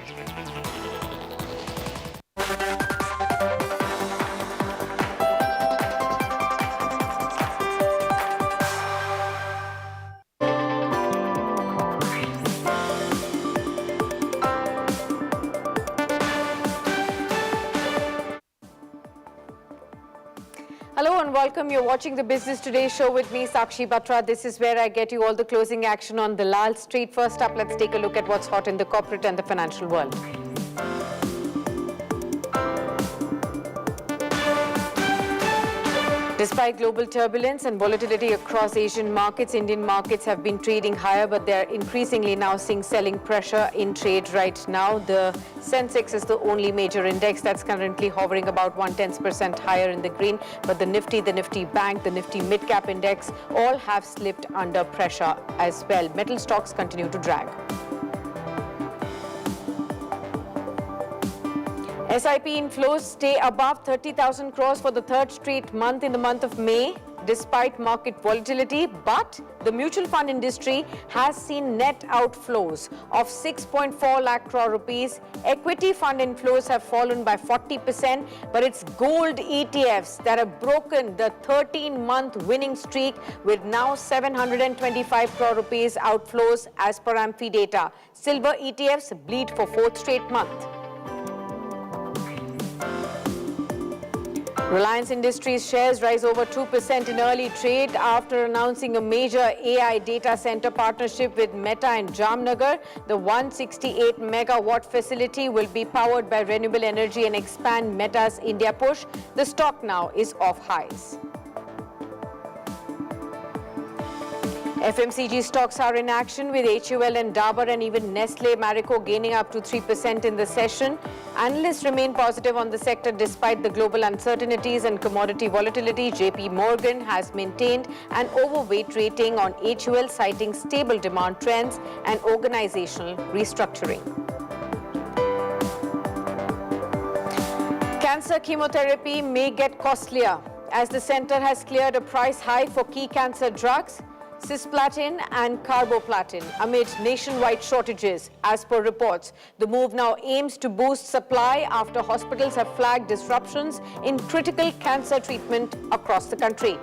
Hello and welcome. You're watching the Business Today show with me, Sakshi Batra. This is where I get you all the closing action on Dalal Street. First up, let's take a look at what's hot in the corporate and the financial world. Despite global turbulence and volatility across Asian markets, Indian markets have been trading higher, but they're increasingly now seeing selling pressure in trade right now. The Sensex is the only major index that's currently hovering about 0.1% higher in the green, but the Nifty Bank, the Nifty Mid-Cap Index all have slipped under pressure as well. Metal stocks continue to drag. SIP inflows stay above 30,000 crores for the third straight month in the month of May, despite market volatility. But the mutual fund industry has seen net outflows of 6.4 lakh crore rupees. Equity fund inflows have fallen by 40%, but it's gold ETFs that have broken the 13-month winning streak with now 725 crore rupees outflows as per Amphi data. Silver ETFs bleed for fourth straight month. Reliance Industries shares rise over 2% in early trade after announcing a major AI data center partnership with Meta in Jamnagar. The 168 megawatt facility will be powered by renewable energy and expand Meta's India push. The stock now is off highs. FMCG stocks are in action with HUL and Dabur and even Nestle Marico gaining up to 3% in the session. Analysts remain positive on the sector despite the global uncertainties and commodity volatility. JP Morgan has maintained an overweight rating on HUL, citing stable demand trends and organizational restructuring. Cancer chemotherapy may get costlier as the center has cleared a price hike for key cancer drugs, cisplatin and carboplatin, amid nationwide shortages. As per reports, the move now aims to boost supply after hospitals have flagged disruptions in critical cancer treatment across the country.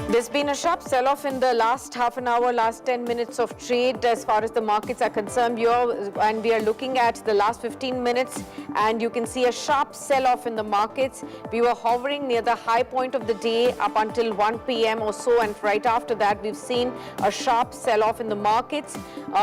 There's been a sharp sell-off in the last half an hour, last 10 minutes of trade as far as the markets are concerned. And we are looking at the last 15 minutes, and you can see a sharp sell-off in the markets. We were hovering near the high point of the day up until 1 p.m. or so, and right after that, we've seen a sharp sell-off in the markets.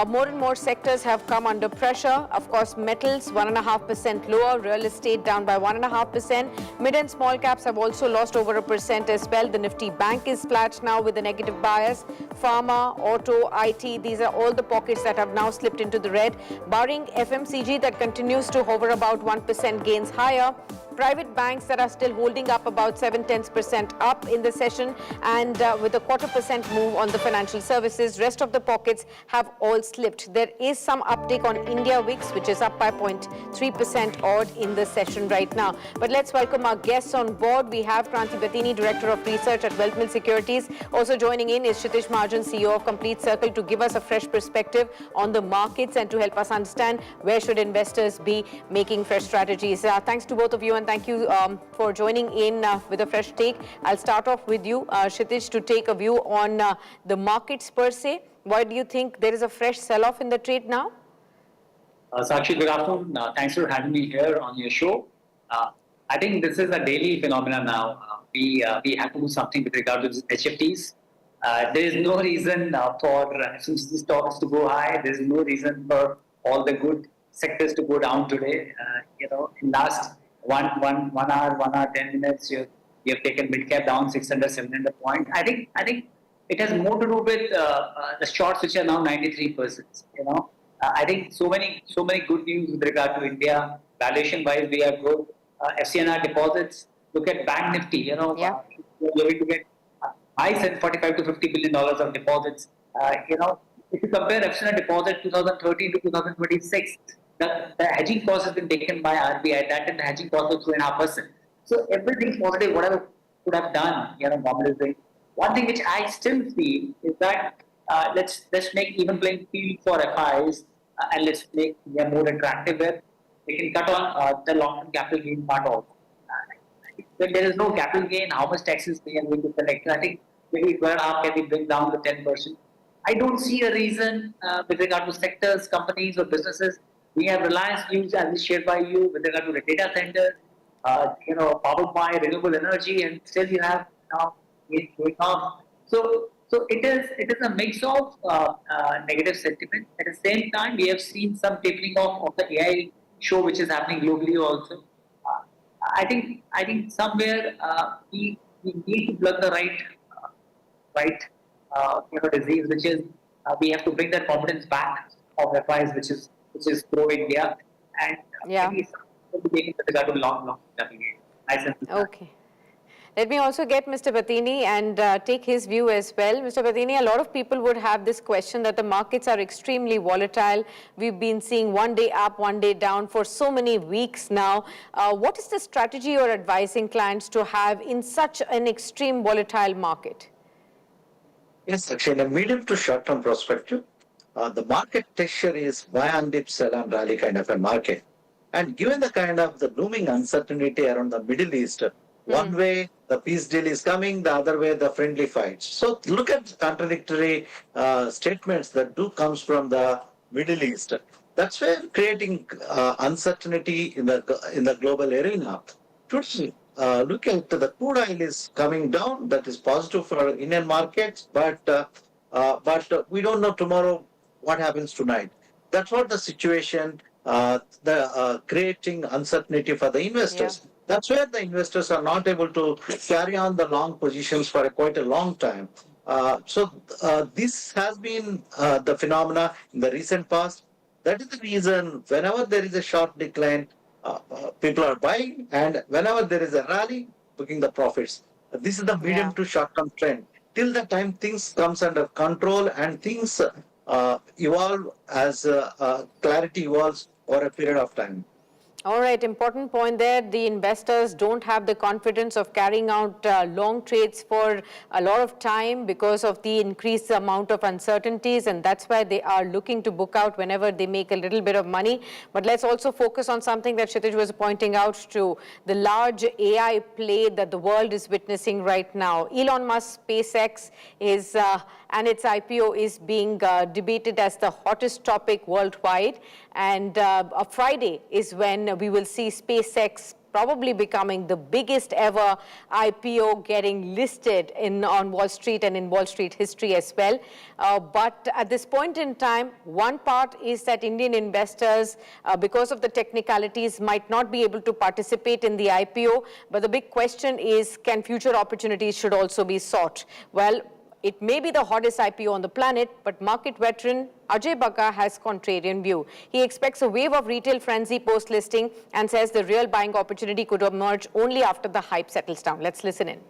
More and more sectors have come under pressure. Of course, metals 1.5% lower, real estate down by 1.5%. Mid and small caps have also lost over 1% as well. The Nifty Bank is flat now with a negative bias. Pharma, auto, IT, these are all the pockets that have now slipped into the red, barring FMCG that continues to hover about 1% gains higher. Private banks that are still holding up about 7/10% up in the session, and with a 0.25% move on the financial services. Rest of the pockets have all slipped. There is some uptake on India VIX, which is up by 0.3% odd in the session right now. But let's welcome our guests on board. We have Kranti Batini, Director of Research at Wealth Mill Securities. Also joining in is Kshitij Mahajan, CEO of Complete Circle, to give us a fresh perspective on the markets and to help us understand where should investors be making fresh strategies. Thanks to both of you, and thank you for joining in with a fresh take. I'll start off with you, Kshitij, to take a view on the markets per se. Why do you think there is a fresh sell-off in the trade now? Sakshi, good afternoon. Thanks for having me here on your show. I think this is a daily phenomenon now. We have to do something with regard to HFTs. There is no reason for FMCG stocks to go high. There is no reason for all the good sectors to go down today. In last one hour, 10 minutes, you have taken mid-cap down 600, 700 points. I think it has more to do with the shorts, which are now 93%. I think so many good news with regard to India. Valuation-wise, we are good. FCNR deposits. Look at Bank Nifty. We're going to get high $45 to $50 billion of deposits. If you compare FCNR deposit 2013 to 2026. The hedging cost has been taken by RBI. That and the hedging cost was 2.5%. So everything positive, whatever could have done, government is doing. One thing which I still feel is that let's make even playing field for FIIs and let's make them more attractive where they can cut on the long-term capital gain part also. When there is no capital gain, how much taxes they are going to collect? I think maybe 12.5% can be bring down to 10%. I don't see a reason with regard to sectors, companies or businesses. We have Reliance news as is shared by you with regard to the data center, powered by renewable energy, and still you have now it going off. So it is a mix of negative sentiment. At the same time, we have seen some tapering off of the AI show, which is happening globally also. I think somewhere we need to plug the right disease, which is we have to bring that confidence back of FIs, which is pro India, and maybe taking with regard to long term. Okay. Let me also get Mr. Batini and take his view as well. Mr. Batini, a lot of people would have this question that the markets are extremely volatile. We've been seeing one day up, one day down for so many weeks now. What is the strategy you're advising clients to have in such an extreme volatile market? Yes, actually, in a medium to short-term perspective, the market texture is buy and dip, sell and rally kind of a market. And given the kind of the looming uncertainty around the Middle East, one way the peace deal is coming, the other way the friendly fights. So look at the contradictory statements that do comes from the Middle East. That's where creating uncertainty in the global arena. Today, look at the crude oil is coming down. That is positive for Indian markets, but we don't know tomorrow what happens tonight. That's what the situation, creating uncertainty for the investors. That's where the investors are not able to carry on the long positions for quite a long time. So this has been the phenomena in the recent past. That is the reason whenever there is a sharp decline, people are buying, and whenever there is a rally, booking the profits. This is the medium to short-term trend. Till the time things comes under control and things evolve as clarity evolves over a period of time. All right, important point there. The investors don't have the confidence of carrying out long trades for a lot of time because of the increased amount of uncertainties, and that's why they are looking to book out whenever they make a little bit of money. But let's also focus on something that Kshitij was pointing out to, the large AI play that the world is witnessing right now. Elon Musk SpaceX is and its IPO is being debated as the hottest topic worldwide. And a Friday is when we will see SpaceX probably becoming the biggest ever IPO getting listed on Wall Street and in Wall Street history as well. But at this point in time, one part is that Indian investors, because of the technicalities, might not be able to participate in the IPO. But the big question is, can future opportunities should also be sought? Well, it may be the hottest IPO on the planet, but market veteran Ajay Bagga has contrarian view. He expects a wave of retail frenzy post-listing and says the real buying opportunity could emerge only after the hype settles down. Let's listen in.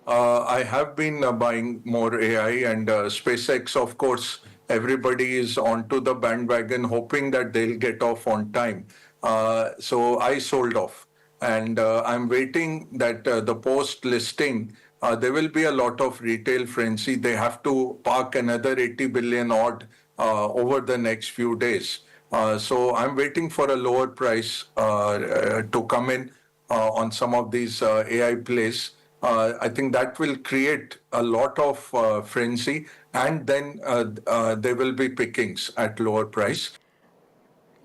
I have been buying more AI and SpaceX, of course, everybody is onto the bandwagon hoping that they'll get off on time. So I sold off, and I'm waiting that the post-listing there will be a lot of retail frenzy. They have to park another 80 billion odd over the next few days. So I'm waiting for a lower price to come in on some of these AI plays. I think that will create a lot of frenzy, and then there will be pickings at lower price.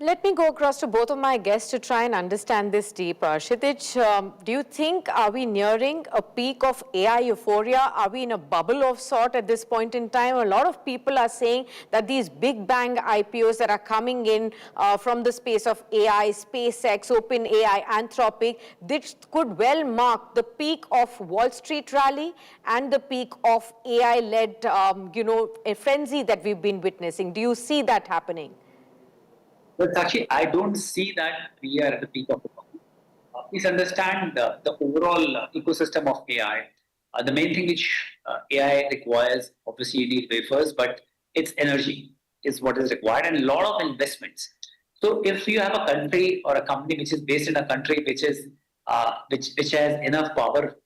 Let me go across to both of my guests to try and understand this deeper. Kshitij, do you think, are we nearing a peak of AI euphoria? Are we in a bubble of sort at this point in time? A lot of people are saying that these big bang IPOs that are coming in from the space of AI, SpaceX, OpenAI, Anthropic, this could well mark the peak of Wall Street rally and the peak of AI-led, a frenzy that we've been witnessing. Do you see that happening? But actually, I don't see that we are at the peak of the bubble. Please understand the overall ecosystem of AI. The main thing which AI requires, obviously you need wafers, but its energy is what is required, and a lot of investments. So if you have a country or a company which is based in a country which is which has enough power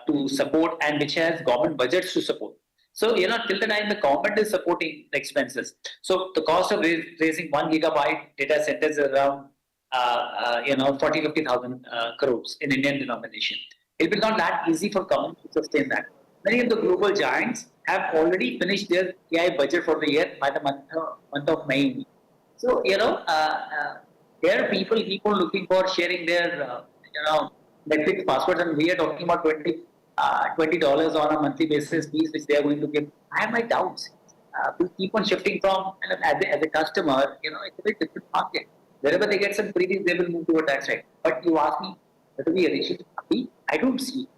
to support and which has government budgets to support. So, till the time the government is supporting the expenses. So the cost of raising 1 gigabyte data centers is around, 40,000-50,000 crores in Indian denomination. It will not that easy for government to sustain that. Many of the global giants have already finished their AI budget for the year by the month of May. So, there people keep on looking for sharing their, Netflix passwords, and we are talking about $20 on a monthly basis fees which they are going to give. I have my doubts. We keep on shifting from, as a customer, it's a very different market. Wherever they get some freebies, they will move toward that side. But you ask me, whether we reach it, I don't see.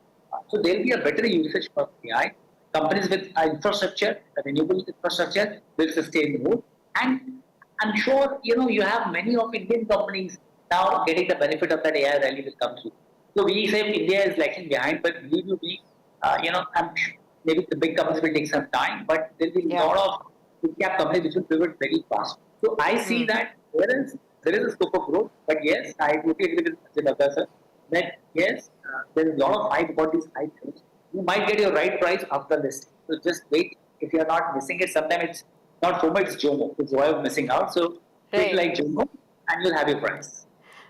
So there will be a better usage of AI. Companies with infrastructure, renewable infrastructure, will sustain more. And I'm sure, you have many of Indian companies now getting the benefit of that AI rally will come through. So we say India is lagging behind, but believe me, I'm sure maybe the big companies will take some time, but there will be a lot of big cap companies which will pivot very fast. So I see that there is a scope of growth, but yes, I totally agree with Bagga sir that yes, there is a lot of hype about these IPOs. You might get your right price after listing. So just wait. If you are not missing it, sometimes it's not FOMO, it's JOMO. It's joy of missing out. So take like JOMO and you'll have your price.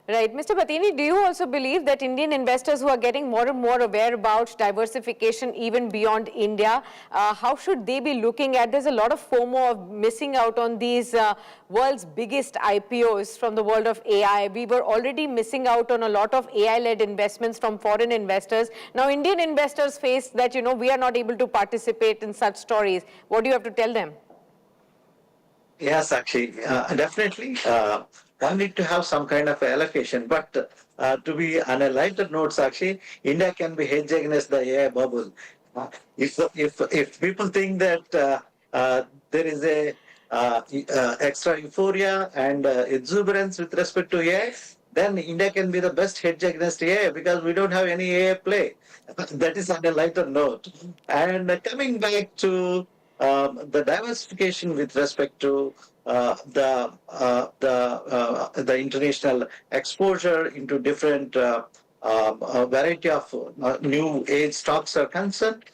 Right. Mr. Patini, do you also believe that Indian investors who are getting more and more aware about diversification even beyond India, how should they be looking at? There's a lot of FOMO of missing out on these world's biggest IPOs from the world of AI. We were already missing out on a lot of AI-led investments from foreign investors. Now, Indian investors face that, we are not able to participate in such stories. What do you have to tell them? Yes, actually, definitely. One need to have some kind of allocation, but to be on a lighter note, actually, India can be hedged against the AI bubble. If people think that there is a extra euphoria and exuberance with respect to AI, then India can be the best hedge against AI because we don't have any AI play. That is on a lighter note. And coming back to the diversification with respect to the international exposure into different variety of new age stocks are concerned,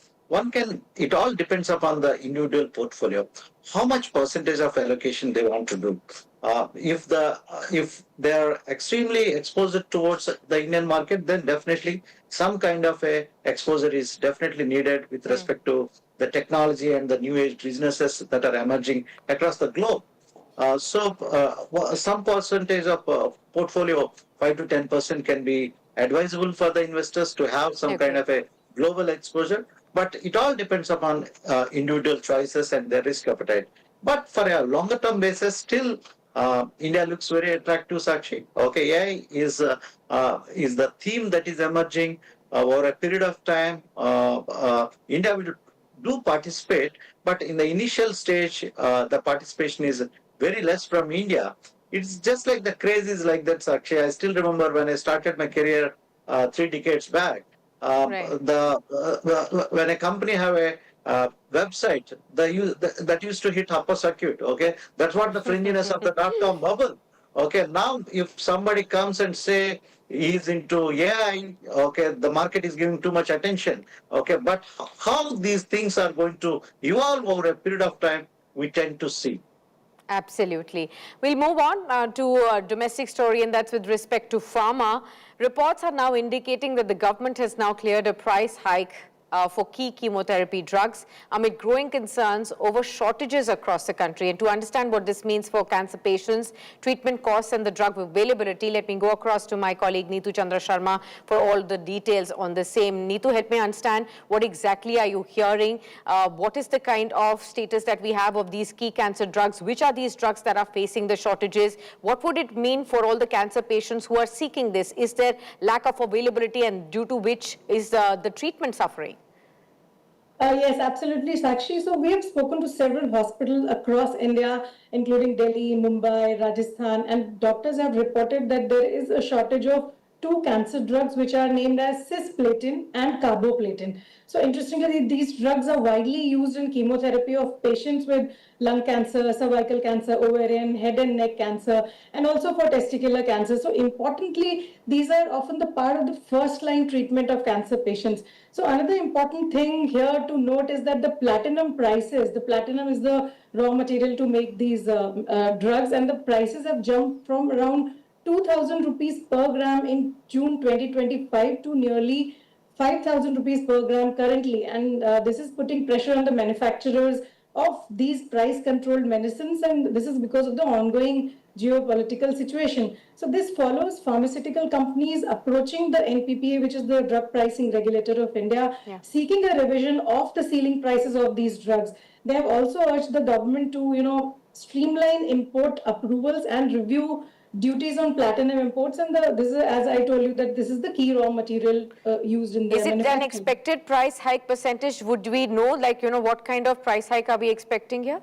it all depends upon the individual portfolio. How much percentage of allocation they want to do. If they are extremely exposed towards the Indian market, then definitely some kind of a exposure is definitely needed with respect to the technology and the new age businesses that are emerging across the globe. Some percentage of portfolio, 5 to 10% can be advisable for the investors to have some kind of a global exposure, but it all depends upon individual choices and their risk appetite. But for a longer term basis, still India looks very attractive, Sakshi. Okay, AI is the theme that is emerging over a period of time. India will do participate, but in the initial stage, the participation is very less from India. It's just like the craze is like that, Sakshi. I still remember when I started my career 3 decades back. When a company have a website, that used to hit upper circuit. Okay, that's what the fringiness of the .com bubble. Okay, now if somebody comes and say he's into AI, okay, the market is giving too much attention. Okay, but how these things are going to evolve over a period of time, we tend to see. Absolutely. We'll move on to a domestic story, and that's with respect to pharma. Reports are now indicating that the government has now cleared a price hike for key chemotherapy drugs amid growing concerns over shortages across the country. And to understand what this means for cancer patients, treatment costs and the drug availability, let me go across to my colleague Neetu Chandra Sharma for all the details on the same. Neetu, help me understand what exactly are you hearing? What is the kind of status that we have of these key cancer drugs? Which are these drugs that are facing the shortages? What would it mean for all the cancer patients who are seeking this? Is there lack of availability, and due to which is the treatment suffering? Yes, absolutely, Sakshi. So we have spoken to several hospitals across India, including Delhi, Mumbai, Rajasthan, and doctors have reported that there is a shortage of 2 cancer drugs which are named as cisplatin and carboplatin. So interestingly, these drugs are widely used in chemotherapy of patients with lung cancer, cervical cancer, ovarian, head and neck cancer, and also for testicular cancer. So importantly, these are often the part of the first line treatment of cancer patients. So another important thing here to note is that the platinum prices, the platinum is the raw material to make these drugs, and the prices have jumped from around 2,000 rupees per gram in June 2025 to nearly 5,000 rupees per gram currently. And this is putting pressure on the manufacturers of these price controlled medicines, and this is because of the ongoing geopolitical situation. So this follows pharmaceutical companies approaching the NPPA, which is the drug pricing regulator of India, seeking a revision of the ceiling prices of these drugs. They have also urged the government to, streamline import approvals and review duties on platinum imports. And this is, as I told you, that this is the key raw material used in the Is it an expected price hike percentage? Would we know, what kind of price hike are we expecting here?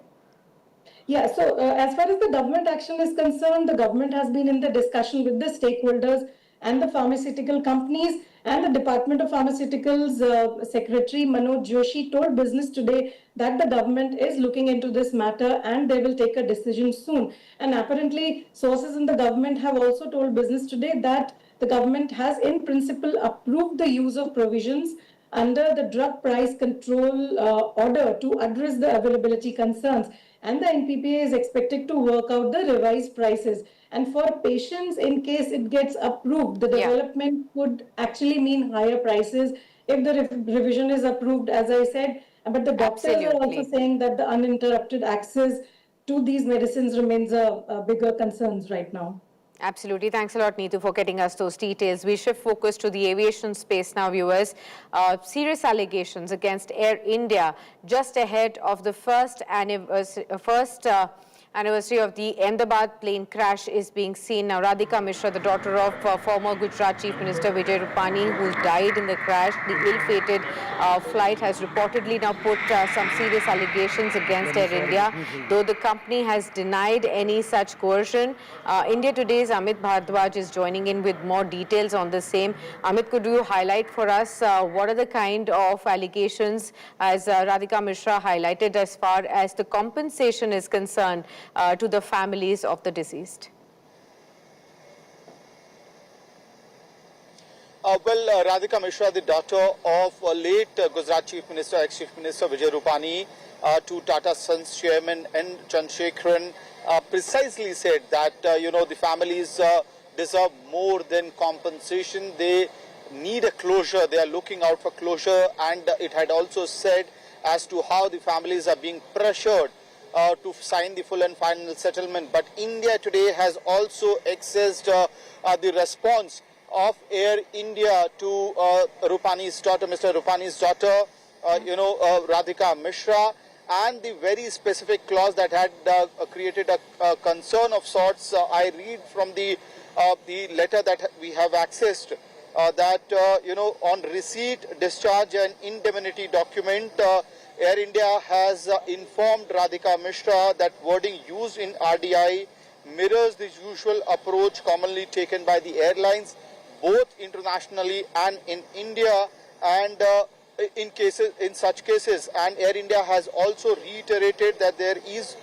Yeah, so as far as the government action is concerned, the government has been in the discussion with the stakeholders and the pharmaceutical companies, and the Department of Pharmaceuticals Secretary Manoj Joshi told Business Today that the government is looking into this matter and they will take a decision soon. And apparently, sources in the government have also told Business Today that the government has in principle approved the use of provisions under the drug price control order to address the availability concerns. And the NPPA is expected to work out the revised prices. And for patients, in case it gets approved, the development could actually mean higher prices if the revision is approved, as I said. But the doctors are also saying that the uninterrupted access to these medicines remains a bigger concern right now. Absolutely. Thanks a lot, Neetu, for getting us those details. We shift focus to the aviation space now, viewers. Serious allegations against Air India just ahead of the first anniversary of the Ahmedabad plane crash is being seen. Now, Radhika Mishra, the daughter of former Gujarat Chief Minister Vijay Rupani, who died in the crash, the ill-fated flight, has reportedly now put some serious allegations against Air India, though the company has denied any such coercion. India Today's Amit Bhardwaj is joining in with more details on the same. Amit, could you highlight for us what are the kind of allegations, as Radhika Mishra highlighted, as far as the compensation is concerned to the families of the deceased? Radhika Mishra, the daughter of late Gujarat Chief Minister, ex-Chief Minister Vijay Rupani, to Tata Sons Chairman N. Chandrasekaran, precisely said that, the families deserve more than compensation. They need a closure. They are looking out for closure. And it had also said as to how the families are being pressured to sign the full and final settlement. But India Today has also accessed the response of Air India to Rupani's daughter, Mr. Rupani's daughter, Radhika Mishra, and the very specific clause that had created a concern of sorts. I read from the letter that we have accessed that, on receipt, discharge and indemnity document, Air India has informed Radhika Mishra that wording used in RDI mirrors the usual approach commonly taken by the airlines, both internationally and in India, and in such cases. And Air India has also reiterated that there is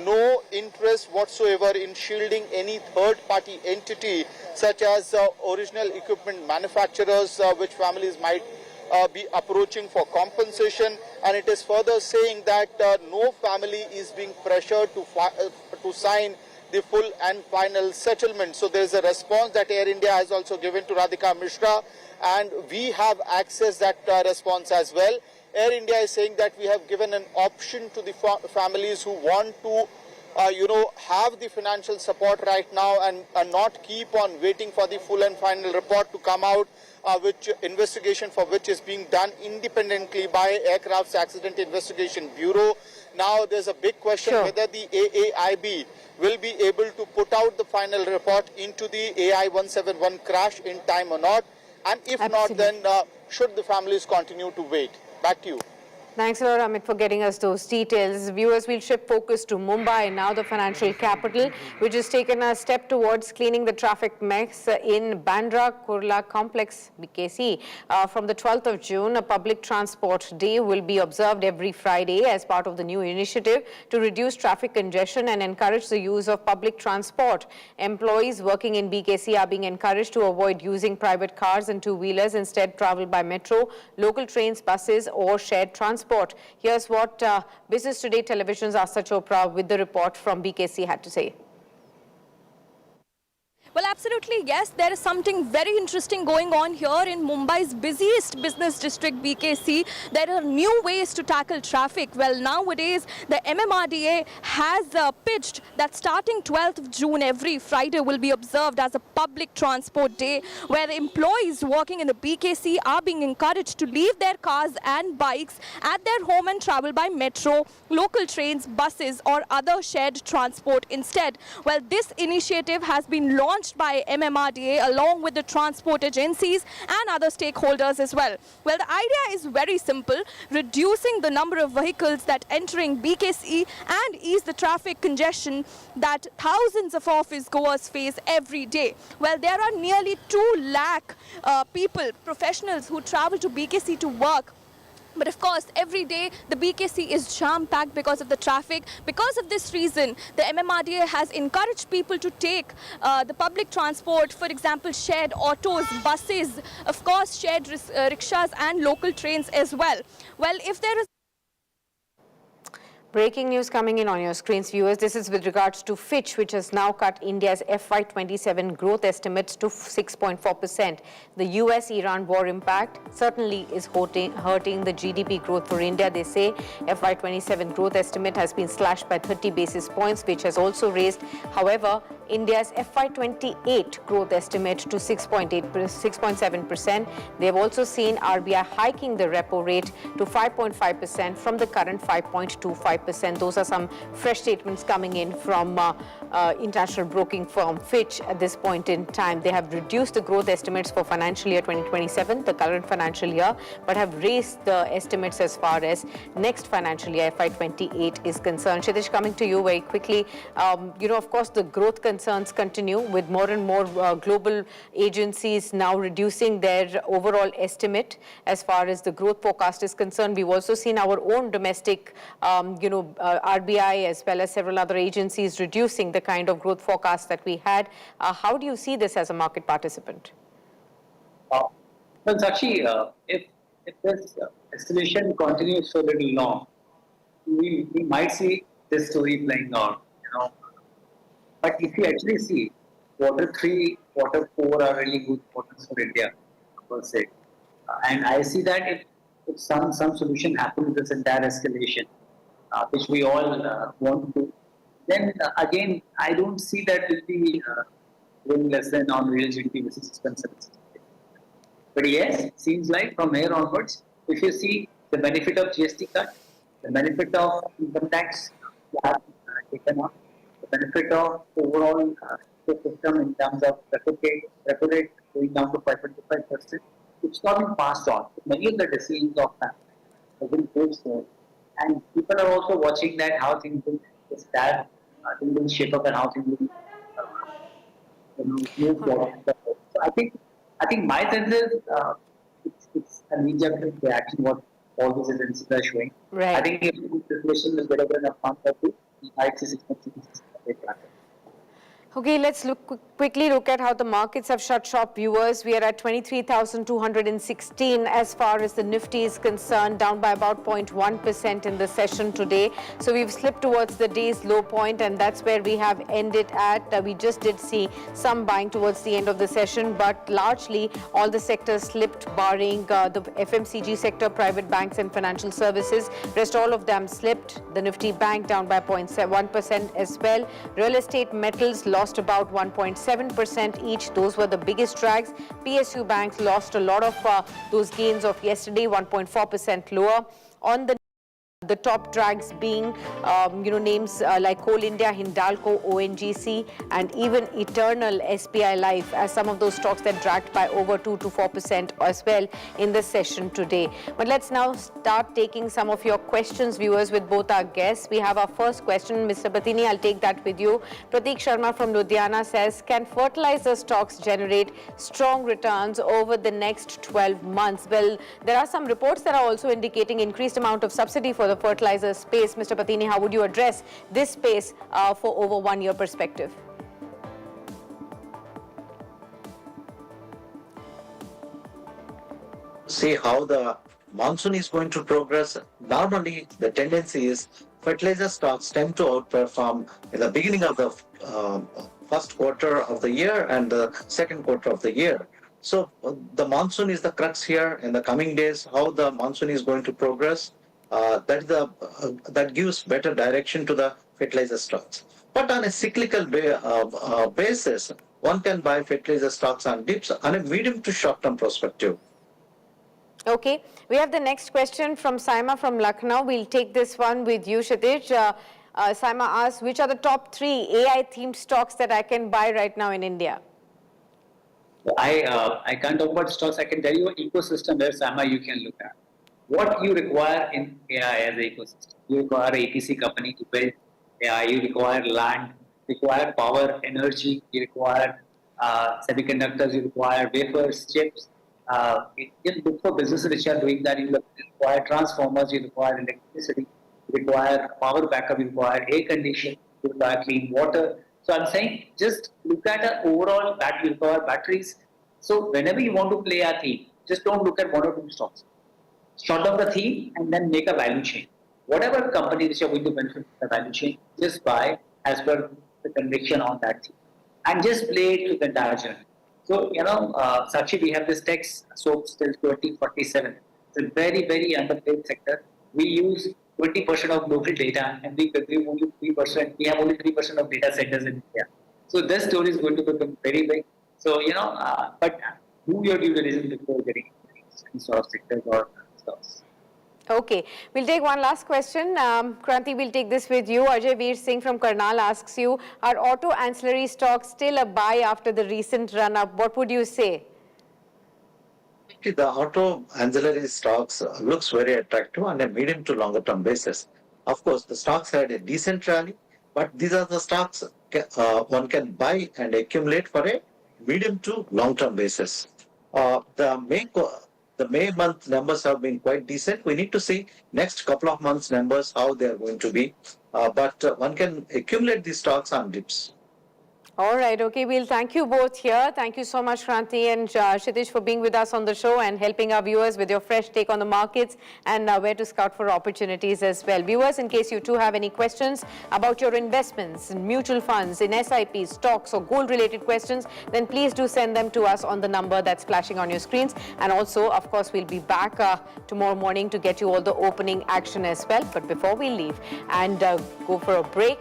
no interest whatsoever in shielding any third-party entity, such as original equipment manufacturers, which families might be approaching for compensation. And it is further saying that no family is being pressured to sign the full and final settlement. So there is a response that Air India has also given to Radhika Mishra, and we have accessed that response as well. Air India is saying that we have given an option to the families who want to have the financial support right now and not keep on waiting for the full and final report to come out, which investigation for which is being done independently by Aircraft's Accident Investigation Bureau. Now there's a big question whether the AAIB will be able to put out the final report into the AI-171 crash in time or not. And if not, then should the families continue to wait? Back to you. Thanks a lot, Amit, for getting us those details. Viewers, we'll shift focus to Mumbai, now the financial capital, which has taken a step towards cleaning the traffic mess in Bandra Kurla Complex, BKC. From the 12th of June, a public transport day will be observed every Friday as part of the new initiative to reduce traffic congestion and encourage the use of public transport. Employees working in BKC are being encouraged to avoid using private cars and two-wheelers, instead travel by metro, local trains, buses or shared transport. Here's what Business Today Television's Asta Chopra with the report from BKC had to say. Well, absolutely, yes. There is something very interesting going on here in Mumbai's busiest business district, BKC. There are new ways to tackle traffic. Well, nowadays, the MMRDA has pitched that starting 12th of June, every Friday will be observed as a public transport day, where employees working in the BKC are being encouraged to leave their cars and bikes at their home and travel by metro, local trains, buses, or other shared transport instead. Well, this initiative has been launched by MMRDA along with the transport agencies and other stakeholders as well. Well, the idea is very simple: reducing the number of vehicles that entering BKC and ease the traffic congestion that thousands of office goers face every day. Well, there are nearly 2 lakh people, professionals who travel to BKC to work. But of course, every day the BKC is jam-packed because of the traffic. Because of this reason, the MMRDA has encouraged people to take the public transport, for example, shared autos, buses, of course, shared rickshaws and local trains as well. Well, if there is Breaking news coming in on your screens, viewers. This is with regards to Fitch, which has now cut India's FY27 growth estimates to 6.4%. The US-Iran war impact certainly is hurting the GDP growth for India. They say FY27 growth estimate has been slashed by 30 basis points, which has also raised, however, India's FY28 growth estimate to 6.7%. They have also seen RBI hiking the repo rate to 5.5% from the current 5.25%. Those are some fresh statements coming in from international broking firm Fitch at this point in time. They have reduced the growth estimates for financial year 2027, the current financial year, but have raised the estimates as far as next financial year, FY28, is concerned. Kshitij, coming to you very quickly. Of course, the growth concerns continue with more and more global agencies now reducing their overall estimate as far as the growth forecast is concerned. We've also seen our own domestic, RBI as well as several other agencies reducing the kind of growth forecast that we had. How do you see this as a market participant? Well, Sakshi, if this escalation continues for a little long, we might see this story playing out. But if you actually see, Q3, Q4 are really good quarters for India, per se. And I see that if some solution happens to this entire escalation, which we all want to, then again, I don't see that will be going less than on real GDP basis is concerned. But yes, seems like from here onwards, if you see the benefit of GST cut, the benefit of income tax taken off, the benefit of overall system in terms of repo rate going down to 5.25%, it's not been passed on. Many of the decisions of that have been postponed. And people are also watching that how things will shape up and how things will move forward. So I think my sense is it's a knee-jerk reaction what all these agencies are showing. Right. I think if the situation is better than a month or two, we might see 6.6%. Okay, let's quickly look at how the markets have shut shop, viewers. We are at 23,216 as far as the Nifty is concerned, down by about 0.1% in the session today. So we've slipped towards the day's low point, and that's where we have ended at. We just did see some buying towards the end of the session, but largely all the sectors slipped, barring the FMCG sector, private banks and financial services. Rest all of them slipped. The Nifty Bank down by 0.1% as well. Real estate, metals lost about 1.7% each. Those were the biggest drags. PSU banks lost a lot of those gains of yesterday, 1.4% lower. On the top drags being, names like Coal India, Hindalco, ONGC, and even Eternal SBI Life as some of those stocks that dragged by over 2 to 4% as well in the session today. But let's now start taking some of your questions, viewers, with both our guests. We have our first question. Mr. Batini, I'll take that with you. Prateek Sharma from Ludhiana says, can fertilizer stocks generate strong returns over the next 12 months? Well, there are some reports that are also indicating increased amount of subsidy for the fertilizer space. Mr. Patini, how would you address this space for over 1 year perspective? See how the monsoon is going to progress. Normally, the tendency is fertilizer stocks tend to outperform in the beginning of the first quarter of the year and the second quarter of the year. So the monsoon is the crux here in the coming days. How the monsoon is going to progress, that gives better direction to the fertilizer stocks. But on a cyclical basis, one can buy fertilizer stocks on dips on a medium to short-term perspective. Okay, we have the next question from Saima from Lucknow. We'll take this one with you, Kshitij. Saima asks, which are the top 3 AI-themed stocks that I can buy right now in India? I can't talk about stocks. I can tell you an ecosystem there, Saima, you can look at. What you require in AI as an ecosystem. You require an EPC company to build AI. You require land, you require power, energy, you require semiconductors, you require wafers, chips. You look for businesses which are doing that. You require transformers, you require electricity, you require power backup, you require air conditioning, you require clean water. So I'm saying just look at an overall battery, you require batteries. So whenever you want to play a theme, just don't look at one or two stocks. Short down the theme and then make a value chain. Whatever company which are going to benefit from the value chain, just buy as per the conviction on that theme. And just play it to the entire journey. So, Sakshi, we have this text soap till 2047. It's a very, very underplayed sector. We use 20% of local data and we consume only 3%. We have only 3% of data centers in India. So this story is going to become very big. So, but do your due diligence before getting into any sort of sectors or stocks. Okay, we'll take one last question. Kranti, we'll take this with you. Ajay Veer Singh from Karnal asks you, are auto ancillary stocks still a buy after the recent run-up? What would you say? The auto ancillary stocks looks very attractive on a medium to longer term basis. Of course, the stocks had a decent rally, but these are the stocks one can buy and accumulate for a medium to long term basis. The May month numbers have been quite decent. We need to see next couple of months numbers, how they are going to be. But one can accumulate these stocks on dips. All right, okay, we'll thank you both here. Thank you so much, Kranti and Kshitij, for being with us on the show and helping our viewers with your fresh take on the markets and where to scout for opportunities as well. Viewers, in case you too have any questions about your investments in mutual funds, in SIPs, stocks or gold-related questions, then please do send them to us on the number that's flashing on your screens. And also, of course, we'll be back tomorrow morning to get you all the opening action as well. But before we leave and go for a break,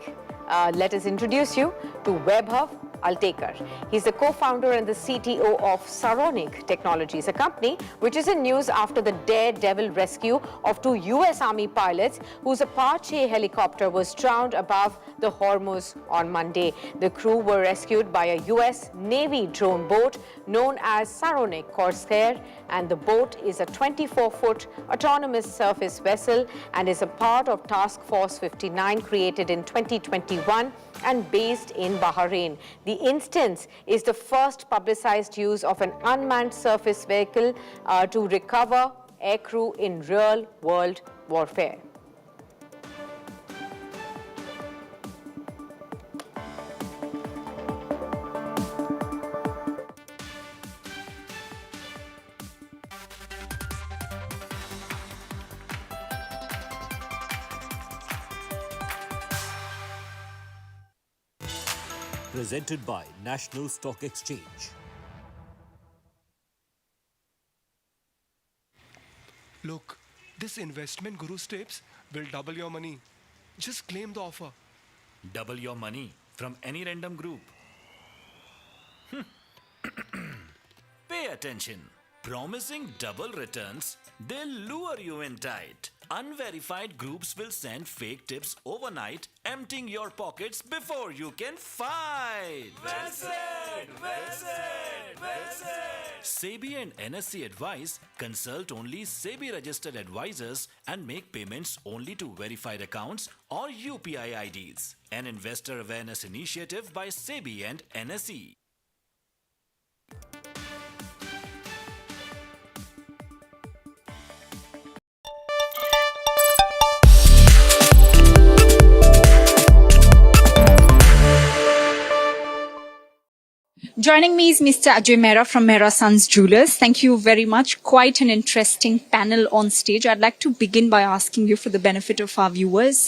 let us introduce you to Vaibhav Altekar. He's the co-founder and the CTO of Saronic Technologies, a company which is in news after the daredevil rescue of 2 US Army pilots whose Apache helicopter was drowned above the Hormuz on Monday. The crew were rescued by a US Navy drone boat known as Saronic Corsair, and the boat is a 24-foot autonomous surface vessel and is a part of Task Force 59 created in 2021 and based in Bahrain. The instance is the first publicized use of an unmanned surface vehicle to recover aircrew in real-world warfare. Presented by National Stock Exchange. Look, this investment Guru's tips will double your money. Just claim the offer. Double your money from any random group. Pay attention. Promising double returns, they'll lure you in tight. Unverified groups will send fake tips overnight, emptying your pockets before you can fight. Well said, well said, well said. SEBI and NSE advise consult only SEBI registered advisors and make payments only to verified accounts or UPI IDs. An investor awareness initiative by SEBI and NSE. Joining me is Mr. Ajay Mehra from Mehra Sons Jewelers. Thank you very much. Quite an interesting panel on stage. I'd like to begin by asking you, for the benefit of our viewers,